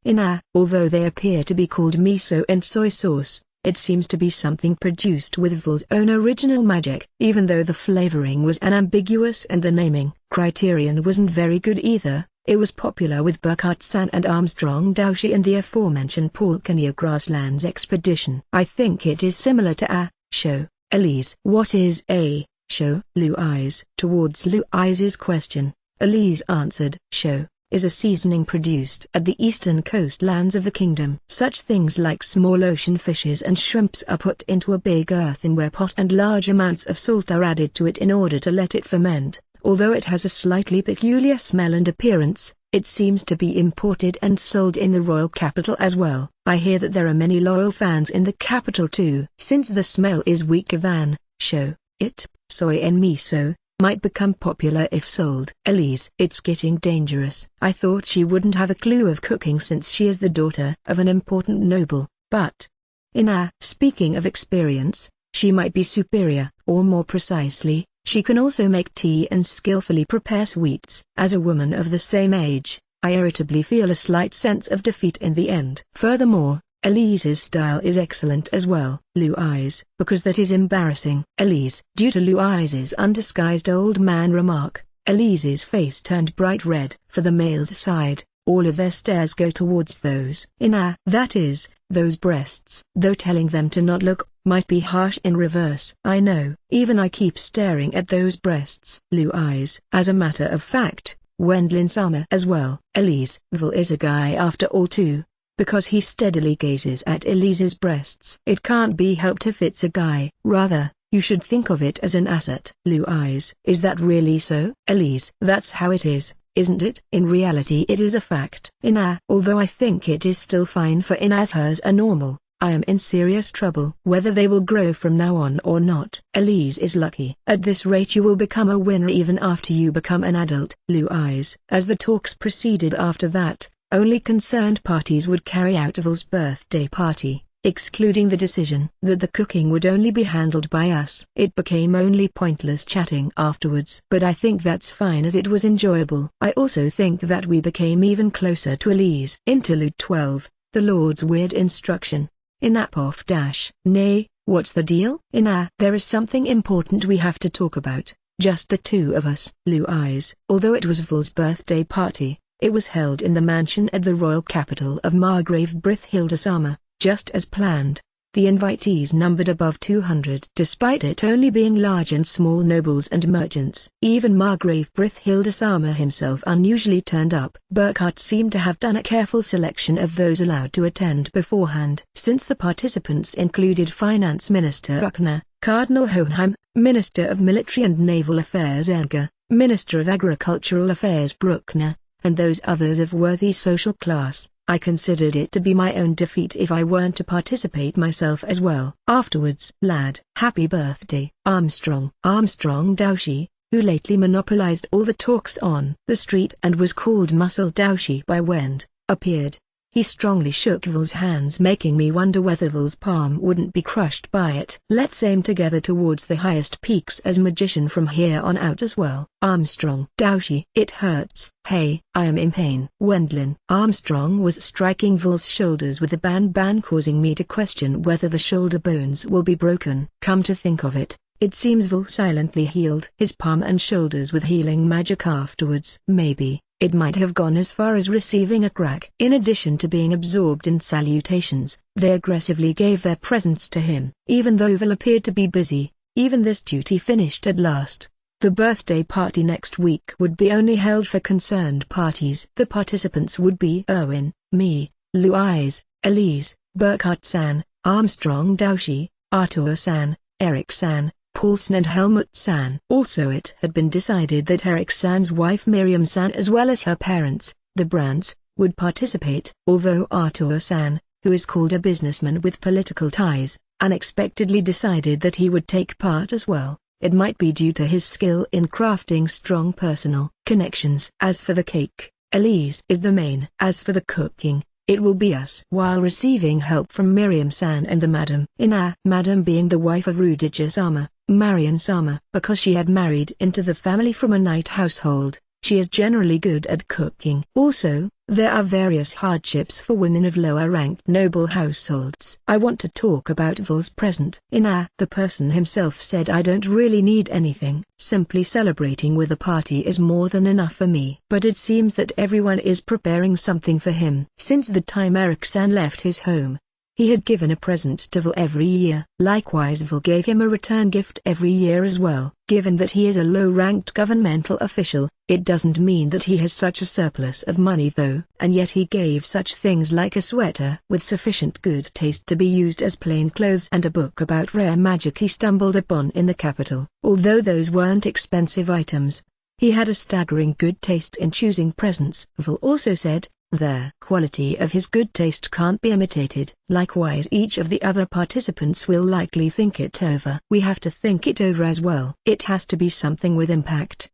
Although they appear to be called miso and soy sauce, it seems to be something produced with Vol's own original magic. Even though the flavoring was unambiguous and the naming criterion wasn't very good either, it was popular with Burkhardt-san and Armstrong Doushi and the aforementioned Palkania Grasslands expedition. I think it is similar to a show. Elise. What is a show? Louise. Towards Louise's question, Elise answered, show is a seasoning produced at the eastern coastlands of the kingdom. Such things like small ocean fishes and shrimps are put into a big earthenware pot and large amounts of salt are added to it in order to let it ferment. Although it has a slightly peculiar smell and appearance, it seems to be imported and sold in the royal capital as well. I hear that there are many loyal fans in the capital too. Since the smell is weaker than show, soy and miso, might become popular if sold. Elise. It's getting dangerous. I thought she wouldn't have a clue of cooking since she is the daughter of an important noble, but speaking of experience, she might be superior, or more precisely, she can also make tea and skillfully prepare sweets. As a woman of the same age, I irritably feel a slight sense of defeat in the end. Furthermore, Elise's style is excellent as well. Louise. Because that is embarrassing. Elise. Due to Louise's undisguised old man remark, Elise's face turned bright red. For the male's side, all of their stares go towards those that is, those breasts. Though telling them to not look might be harsh in reverse. I know. Even I keep staring at those breasts. Louise. As a matter of fact, Wendlin-sama as well. Elise. Vol is a guy after all too, because he steadily gazes at Elise's breasts. It can't be helped if it's a guy. Rather, you should think of it as an asset. Louise. Is that really so? Elise. That's how it is, isn't it? In reality it is a fact. Although I think it is still fine for as hers are normal, I am in serious trouble. Whether they will grow from now on or not. Elise is lucky. At this rate you will become a winner even after you become an adult. Louise. As the talks proceeded after that, only concerned parties would carry out Vol's birthday party, excluding the decision that the cooking would only be handled by us. It became only pointless chatting afterwards. But I think that's fine as it was enjoyable. I also think that we became even closer to Elise. Interlude 12, The Lord's Weird Instruction. Nay, what's the deal? There is something important we have to talk about, just the two of us. Louise. Although it was Vol's birthday party, It was held in the mansion at the royal capital of Margrave Brithhildesama, just as planned. The invitees numbered above 200 despite it only being large and small nobles and merchants. Even Margrave Brithhildesama himself unusually turned up. Burkhardt seemed to have done a careful selection of those allowed to attend beforehand. Since the participants included Finance Minister Ruckner, Cardinal Hohenheim, Minister of Military and Naval Affairs Elger, Minister of Agricultural Affairs Bruckner, and those others of worthy social class, I considered it to be my own defeat if I weren't to participate myself as well. Afterwards, lad, happy birthday, Armstrong. Armstrong Doushi, who lately monopolized all the talks on the street and was called Muscle Doushi by Wend, appeared. He strongly shook Vol's hands, making me wonder whether Vol's palm wouldn't be crushed by it. Let's aim together towards the highest peaks as magician from here on out as well. Armstrong Doushi. It hurts. Hey, I am in pain. Wendlin. Armstrong was striking Vol's shoulders with the ban causing me to question whether the shoulder bones will be broken. Come to think of it, it seems Vol silently healed his palm and shoulders with healing magic afterwards. Maybe it might have gone as far as receiving a crack. In addition to being absorbed in salutations, they aggressively gave their presents to him. Even though Vol appeared to be busy, even this duty finished at last. The birthday party next week would be only held for concerned parties. The participants would be Erwin, me, Louise, Elise, Burkhardt-san, Armstrong Doushi, Arthur-san, Eric-san, Paulson and Helmut-san. Also it had been decided that Eric-san's wife Miriam-san as well as her parents, the Brandts, would participate. Although Arthur-san, who is called a businessman with political ties, unexpectedly decided that he would take part as well, it might be due to his skill in crafting strong personal connections. As for the cake, Elise is the main. As for the cooking, it will be us. While receiving help from Miriam-san and the Madam Madam being the wife of Rudiger-sama, Marian-sama. Because she had married into the family from a knight household, she is generally good at cooking. Also, there are various hardships for women of lower-ranked noble households. I want to talk about Vol's present. The person himself said I don't really need anything. Simply celebrating with a party is more than enough for me. But it seems that everyone is preparing something for him. Since the time Eric-san left his home, he had given a present to Vol every year. Likewise Vol gave him a return gift every year as well. Given that he is a low-ranked governmental official, it doesn't mean that he has such a surplus of money though. And yet he gave such things like a sweater with sufficient good taste to be used as plain clothes and a book about rare magic he stumbled upon in the capital. Although those weren't expensive items, he had a staggering good taste in choosing presents. Vol also said, the quality of his good taste can't be imitated. Likewise each of the other participants will likely think it over. We have to think it over as well. It has to be something with impact.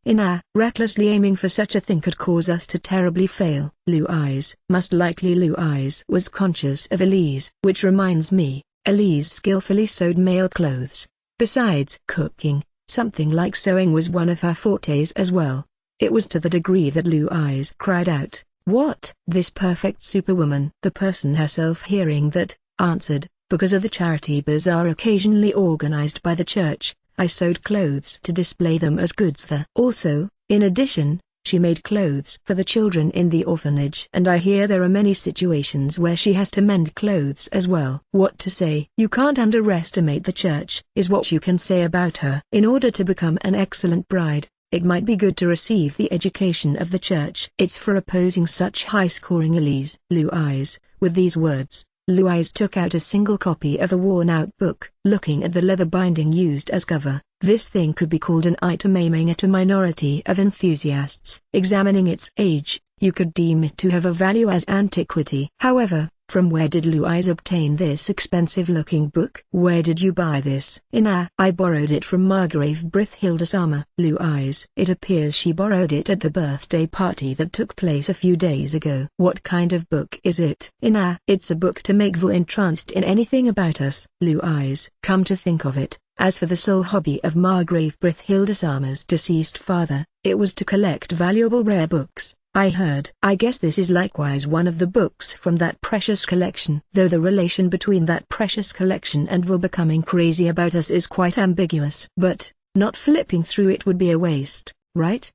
Recklessly aiming for such a thing could cause us to terribly fail. Louise. Most likely Louise was conscious of Elise. Which reminds me, Elise skillfully sewed male clothes. Besides cooking, something like sewing was one of her fortes as well. It was to the degree that Louise cried out, "What?" This perfect superwoman. The person herself hearing that, answered, "Because of the charity bazaar occasionally organized by the church, I sewed clothes to display them as goods there." Also, in addition, she made clothes for the children in the orphanage. And I hear there are many situations where she has to mend clothes as well. What to say? You can't underestimate the church, is what you can say about her. In order to become an excellent bride, it might be good to receive the education of the church. It's for opposing such high-scoring Elise. Louise. With these words, Louise took out a single copy of a worn-out book. Looking at the leather binding used as cover, this thing could be called an item aiming at a minority of enthusiasts. Examining its age, you could deem it to have a value as antiquity. However, from where did Louise obtain this expensive-looking book? Where did you buy this? I borrowed it from Margrave Brithhildesama. Louise. It appears she borrowed it at the birthday party that took place a few days ago. What kind of book is it? It's a book to make Vol entranced in anything about us. Louise. Come to think of it, as for the sole hobby of Margrave Brithhildesama's deceased father, it was to collect valuable rare books. I heard. I guess this is likewise one of the books from that precious collection. Though the relation between that precious collection and Vol becoming crazy about us is quite ambiguous. But, not flipping through it would be a waste. right?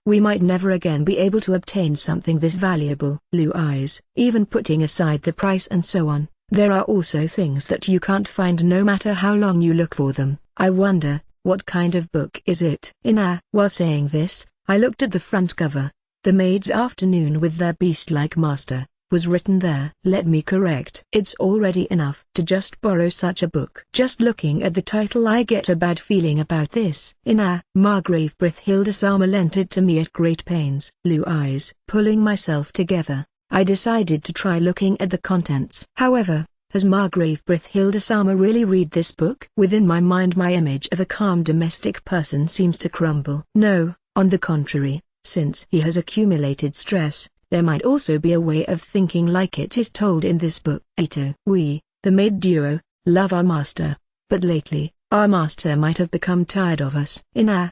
We might never again be able to obtain something this valuable. Blue eyes. Even putting aside the price and so on, there are also things that you can't find no matter how long you look for them. I wonder, what kind of book is it? While saying this, I looked at the front cover. The Maid's Afternoon with Their Beast-like Master was written there. Let me correct. It's already enough to just borrow such a book. Just looking at the title I get a bad feeling about this. Margrave Brithilda Sama lent it to me at great pains. Blue eyes. Pulling myself together, I decided to try looking at the contents. However, has Margrave Brithilda Sama really read this book? Within my mind my image of a calm domestic person seems to crumble. No, on the contrary, since he has accumulated stress, there might also be a way of thinking like it is told in this book. Ito. We, the maid duo, love our master, but lately, our master might have become tired of us.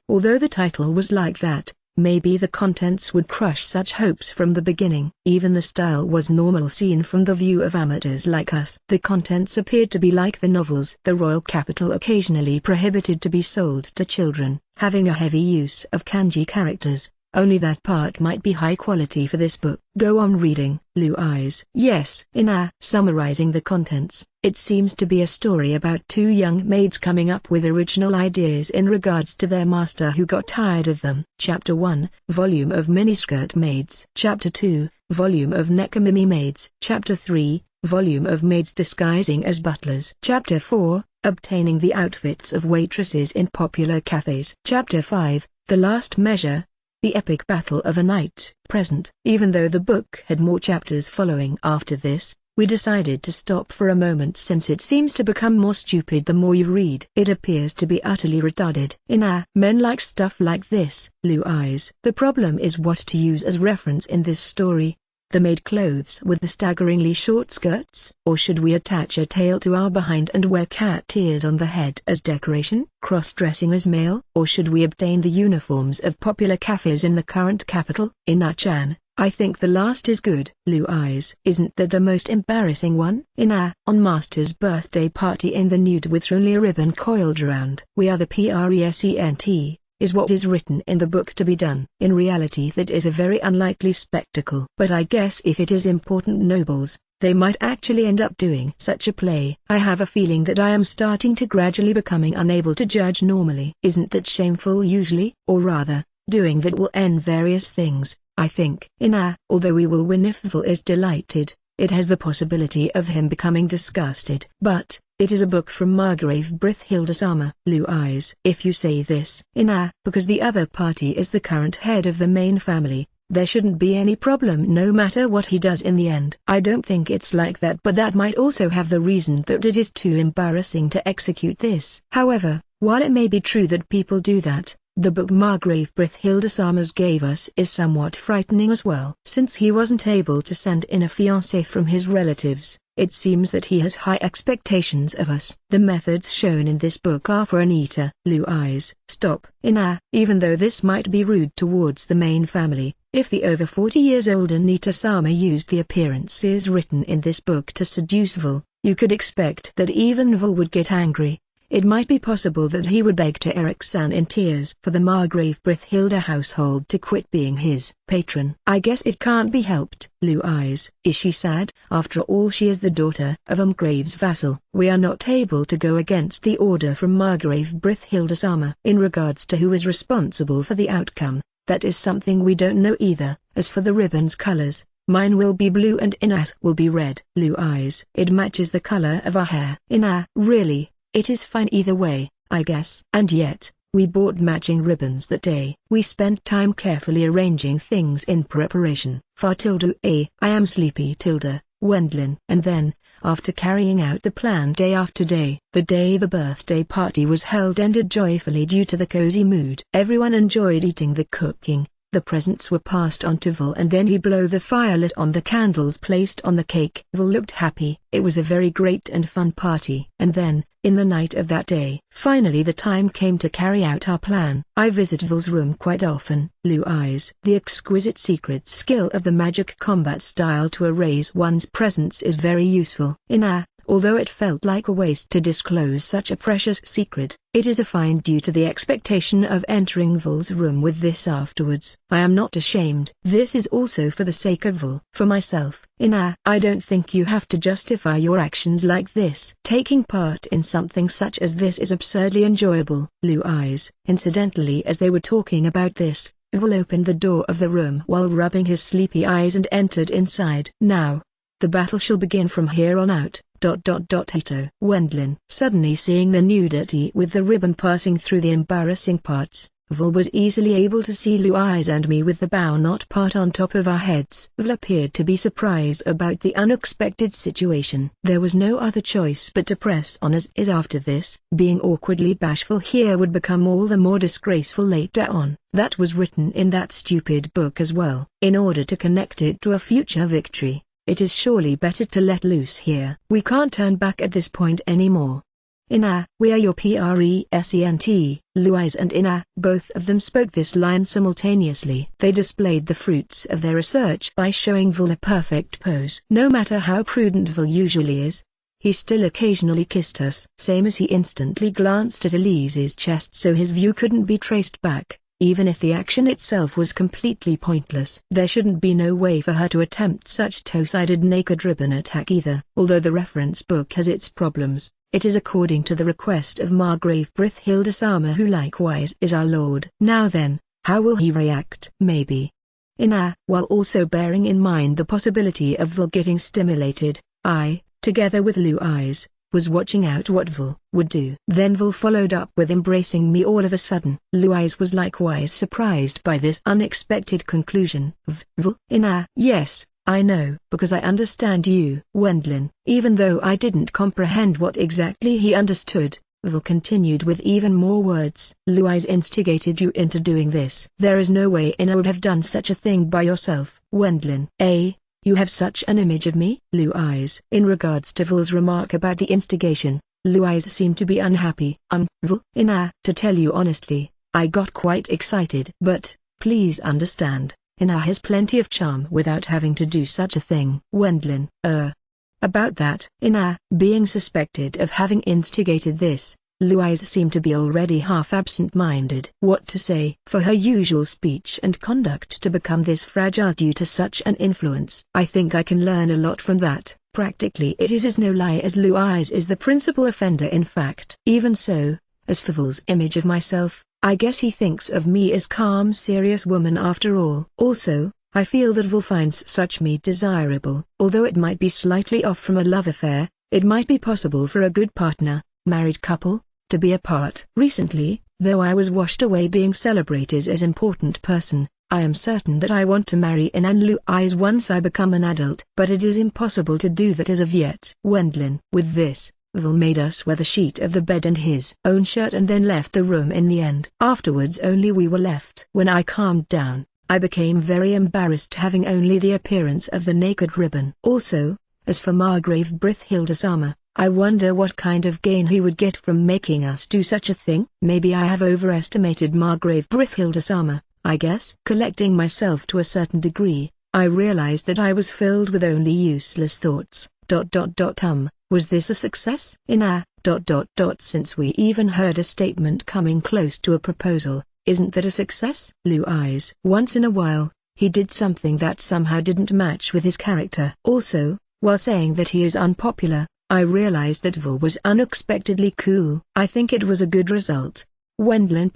Although the title was like that, maybe the contents would crush such hopes from the beginning. Even the style was normal seen from the view of amateurs like us. The contents appeared to be like the novels. The royal capital occasionally prohibited to be sold to children, having a heavy use of kanji characters. Only that part might be high quality for this book. Go on reading. Blue eyes. Yes. Summarizing the contents, it seems to be a story about two young maids coming up with original ideas in regards to their master who got tired of them. Chapter 1, Volume of Miniskirt Maids. Chapter 2, Volume of Nekomimi Maids. Chapter 3, Volume of Maids Disguising as Butlers. Chapter 4, Obtaining the Outfits of Waitresses in Popular Cafes. Chapter 5, The Last Measure. The Epic Battle of a Night. Present. Even though the book had more chapters following after this, we decided to stop for a moment since it seems to become more stupid the more you read. It appears to be utterly retarded. Men like stuff like this. Blue eyes. The problem is what to use as reference in this story. The maid clothes with the staggeringly short skirts? Or should we attach a tail to our behind and wear cat ears on the head as decoration? Cross-dressing as male? Or should we obtain the uniforms of popular cafes in the current capital? Ina-chan, I think the last is good. Blue eyes. Isn't that the most embarrassing one? On Master's birthday party in the nude with only a ribbon coiled around. We are the present. Is what is written in the book to be done. In reality that is a very unlikely spectacle. But I guess if it is important nobles, they might actually end up doing such a play. I have a feeling that I am starting to gradually becoming unable to judge normally. Isn't that shameful usually? Or rather, doing that will end various things, I think. Although we will win if Vil is delighted, it has the possibility of him becoming disgusted. But it is a book from Margrave Brithilda Sama. Blue eyes. If you say this, because the other party is the current head of the main family, there shouldn't be any problem no matter what he does in the end. I don't think it's like that, but that might also have the reason that it is too embarrassing to execute this. However, while it may be true that people do that, the book Margrave Brithilda Sama's gave us is somewhat frightening as well. Since he wasn't able to send in a fiancé from his relatives, it seems that he has high expectations of us. The methods shown in this book are for Anita. Blue eyes. Stop. Even though this might be rude towards the main family, if the over 40 years old Anita Sama used the appearances written in this book to seduce Vil, you could expect that even Vil would get angry. It might be possible that he would beg to Eric-san in tears for the Margrave Brithilda household to quit being his patron. I guess it can't be helped. Blue eyes. Is she sad? After all, she is the daughter of Margrave's vassal. We are not able to go against the order from Margrave Brithilda Sama. In regards to who is responsible for the outcome, that is something we don't know either. As for the ribbon's colors, mine will be blue and Ina's will be red. Blue eyes. It matches the color of our hair. Really? It is fine either way, I guess. And yet, we bought matching ribbons that day. We spent time carefully arranging things in preparation. I am sleepy Wendlin. And then, after carrying out the plan day after day, the day the birthday party was held ended joyfully due to the cozy mood. Everyone enjoyed eating the cooking. The presents were passed on to Vil and then he blew the fire lit on the candles placed on the cake. Vil looked happy. It was a very great and fun party. And then, in the night of that day, finally the time came to carry out our plan. I visit Vil's room quite often. Blue eyes. The exquisite secret skill of the magic combat style to erase one's presence is very useful. Although it felt like a waste to disclose such a precious secret, it is a fine due to the expectation of entering Vol's room with this afterwards. I am not ashamed. This is also for the sake of Vol. For myself, I don't think you have to justify your actions like this. Taking part in something such as this is absurdly enjoyable. Louise. Incidentally, as they were talking about this, Vol opened the door of the room while rubbing his sleepy eyes and entered inside. Now, the battle shall begin from here on out. Hito. Wendlin. Suddenly seeing the nudity with the ribbon passing through the embarrassing parts, Vol was easily able to see Louise and me with the bow knot part on top of our heads. Vol appeared to be surprised about the unexpected situation. There was no other choice but to press on as is after this. Being awkwardly bashful here would become all the more disgraceful later on. That was written in that stupid book as well. In order to connect it to a future victory, it is surely better to let loose here. We can't turn back at this point anymore. We are your present. Louise and both of them spoke this line simultaneously. They displayed the fruits of their research by showing Vol a perfect pose. No matter how prudent Vol usually is, he still occasionally kissed us. Same as he instantly glanced at Elise's chest so his view couldn't be traced back. Even if the action itself was completely pointless. There shouldn't be no way for her to attempt such two-sided naked ribbon attack either. Although the reference book has its problems, it is according to the request of Margrave Brithhildesama, who likewise is our lord. Now then, how will he react? Maybe. While also bearing in mind the possibility of Vol getting stimulated, I, together with Louise, was watching out what Vol would do. Then Vol followed up with embracing me all of a sudden. Louise was likewise surprised by this unexpected conclusion. Vol. Yes, I know. Because I understand you. Wendlin. Even though I didn't comprehend what exactly he understood, Vol continued with even more words. Louise instigated you into doing this. There is no way would have done such a thing by yourself. Wendlin. You have such an image of me? Louise. In regards to Vol's remark about the instigation, Louise seemed to be unhappy. Vol. To tell you honestly, I got quite excited. But, please understand, has plenty of charm without having to do such a thing. Wendlin. About that. Being suspected of having instigated this, Louise seemed to be already half absent-minded. What to say for her usual speech and conduct to become this fragile due to such an influence? I think I can learn a lot from that. Practically it is no lie as Louise is the principal offender in fact. Even so, as for Vol's image of myself, I guess he thinks of me as calm serious woman after all. Also, I feel that Vol finds such me desirable. Although it might be slightly off from a love affair, it might be possible for a good partner, married couple, to be apart. Recently, though I was washed away being celebrated as important person, I am certain that I want to marry and Louise once I become an adult. But it is impossible to do that as of yet. Wendlin. With this, Vol made us wear the sheet of the bed and his own shirt and then left the room in the end. Afterwards only we were left. When I calmed down, I became very embarrassed having only the appearance of the naked ribbon. Also, as for Margrave Brithhildesama, I wonder what kind of gain he would get from making us do such a thing. Maybe I have overestimated Margrave Brithhildesama, I guess. Collecting myself to a certain degree, I realized that I was filled with only useless thoughts. Was this a success? Since we even heard a statement coming close to a proposal, isn't that a success? Louise. Once in a while, he did something that somehow didn't match with his character. Also, while saying that he is unpopular, I realized that Vol was unexpectedly cool. I think it was a good result. Wendlin.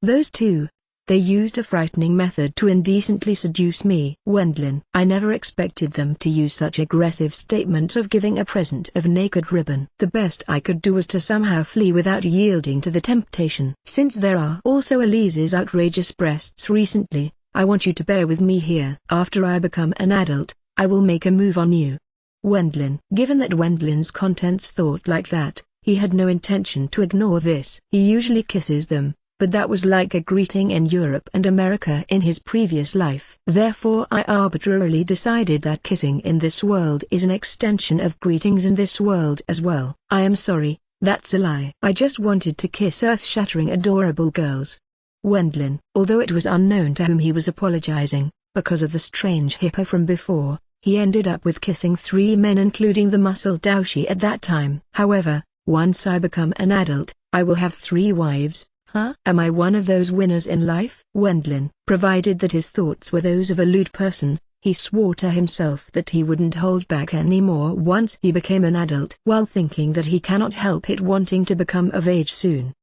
Those two. They used a frightening method to indecently seduce me. Wendlin. I never expected them to use such aggressive statement of giving a present of naked ribbon. The best I could do was to somehow flee without yielding to the temptation. Since there are also Elise's outrageous breasts recently, I want you to bear with me here. After I become an adult, I will make a move on you. Wendlin. Given that Wendlin's contents thought like that, he had no intention to ignore this. He usually kisses them, but that was like a greeting in Europe and America in his previous life. Therefore I arbitrarily decided that kissing in this world is an extension of greetings in this world as well. I am sorry, that's a lie. I just wanted to kiss earth-shattering adorable girls. Wendlin. Although it was unknown to whom he was apologizing, because of the strange hippo from before, He ended up with kissing 3 men including the muscle Daoshi at that time. However, once I become an adult, I will have 3 wives. Huh? Am I one of those winners in life? Wendlin, provided that his thoughts were those of a lewd person, he swore to himself that he wouldn't hold back anymore once he became an adult. While thinking that he cannot help it wanting to become of age soon,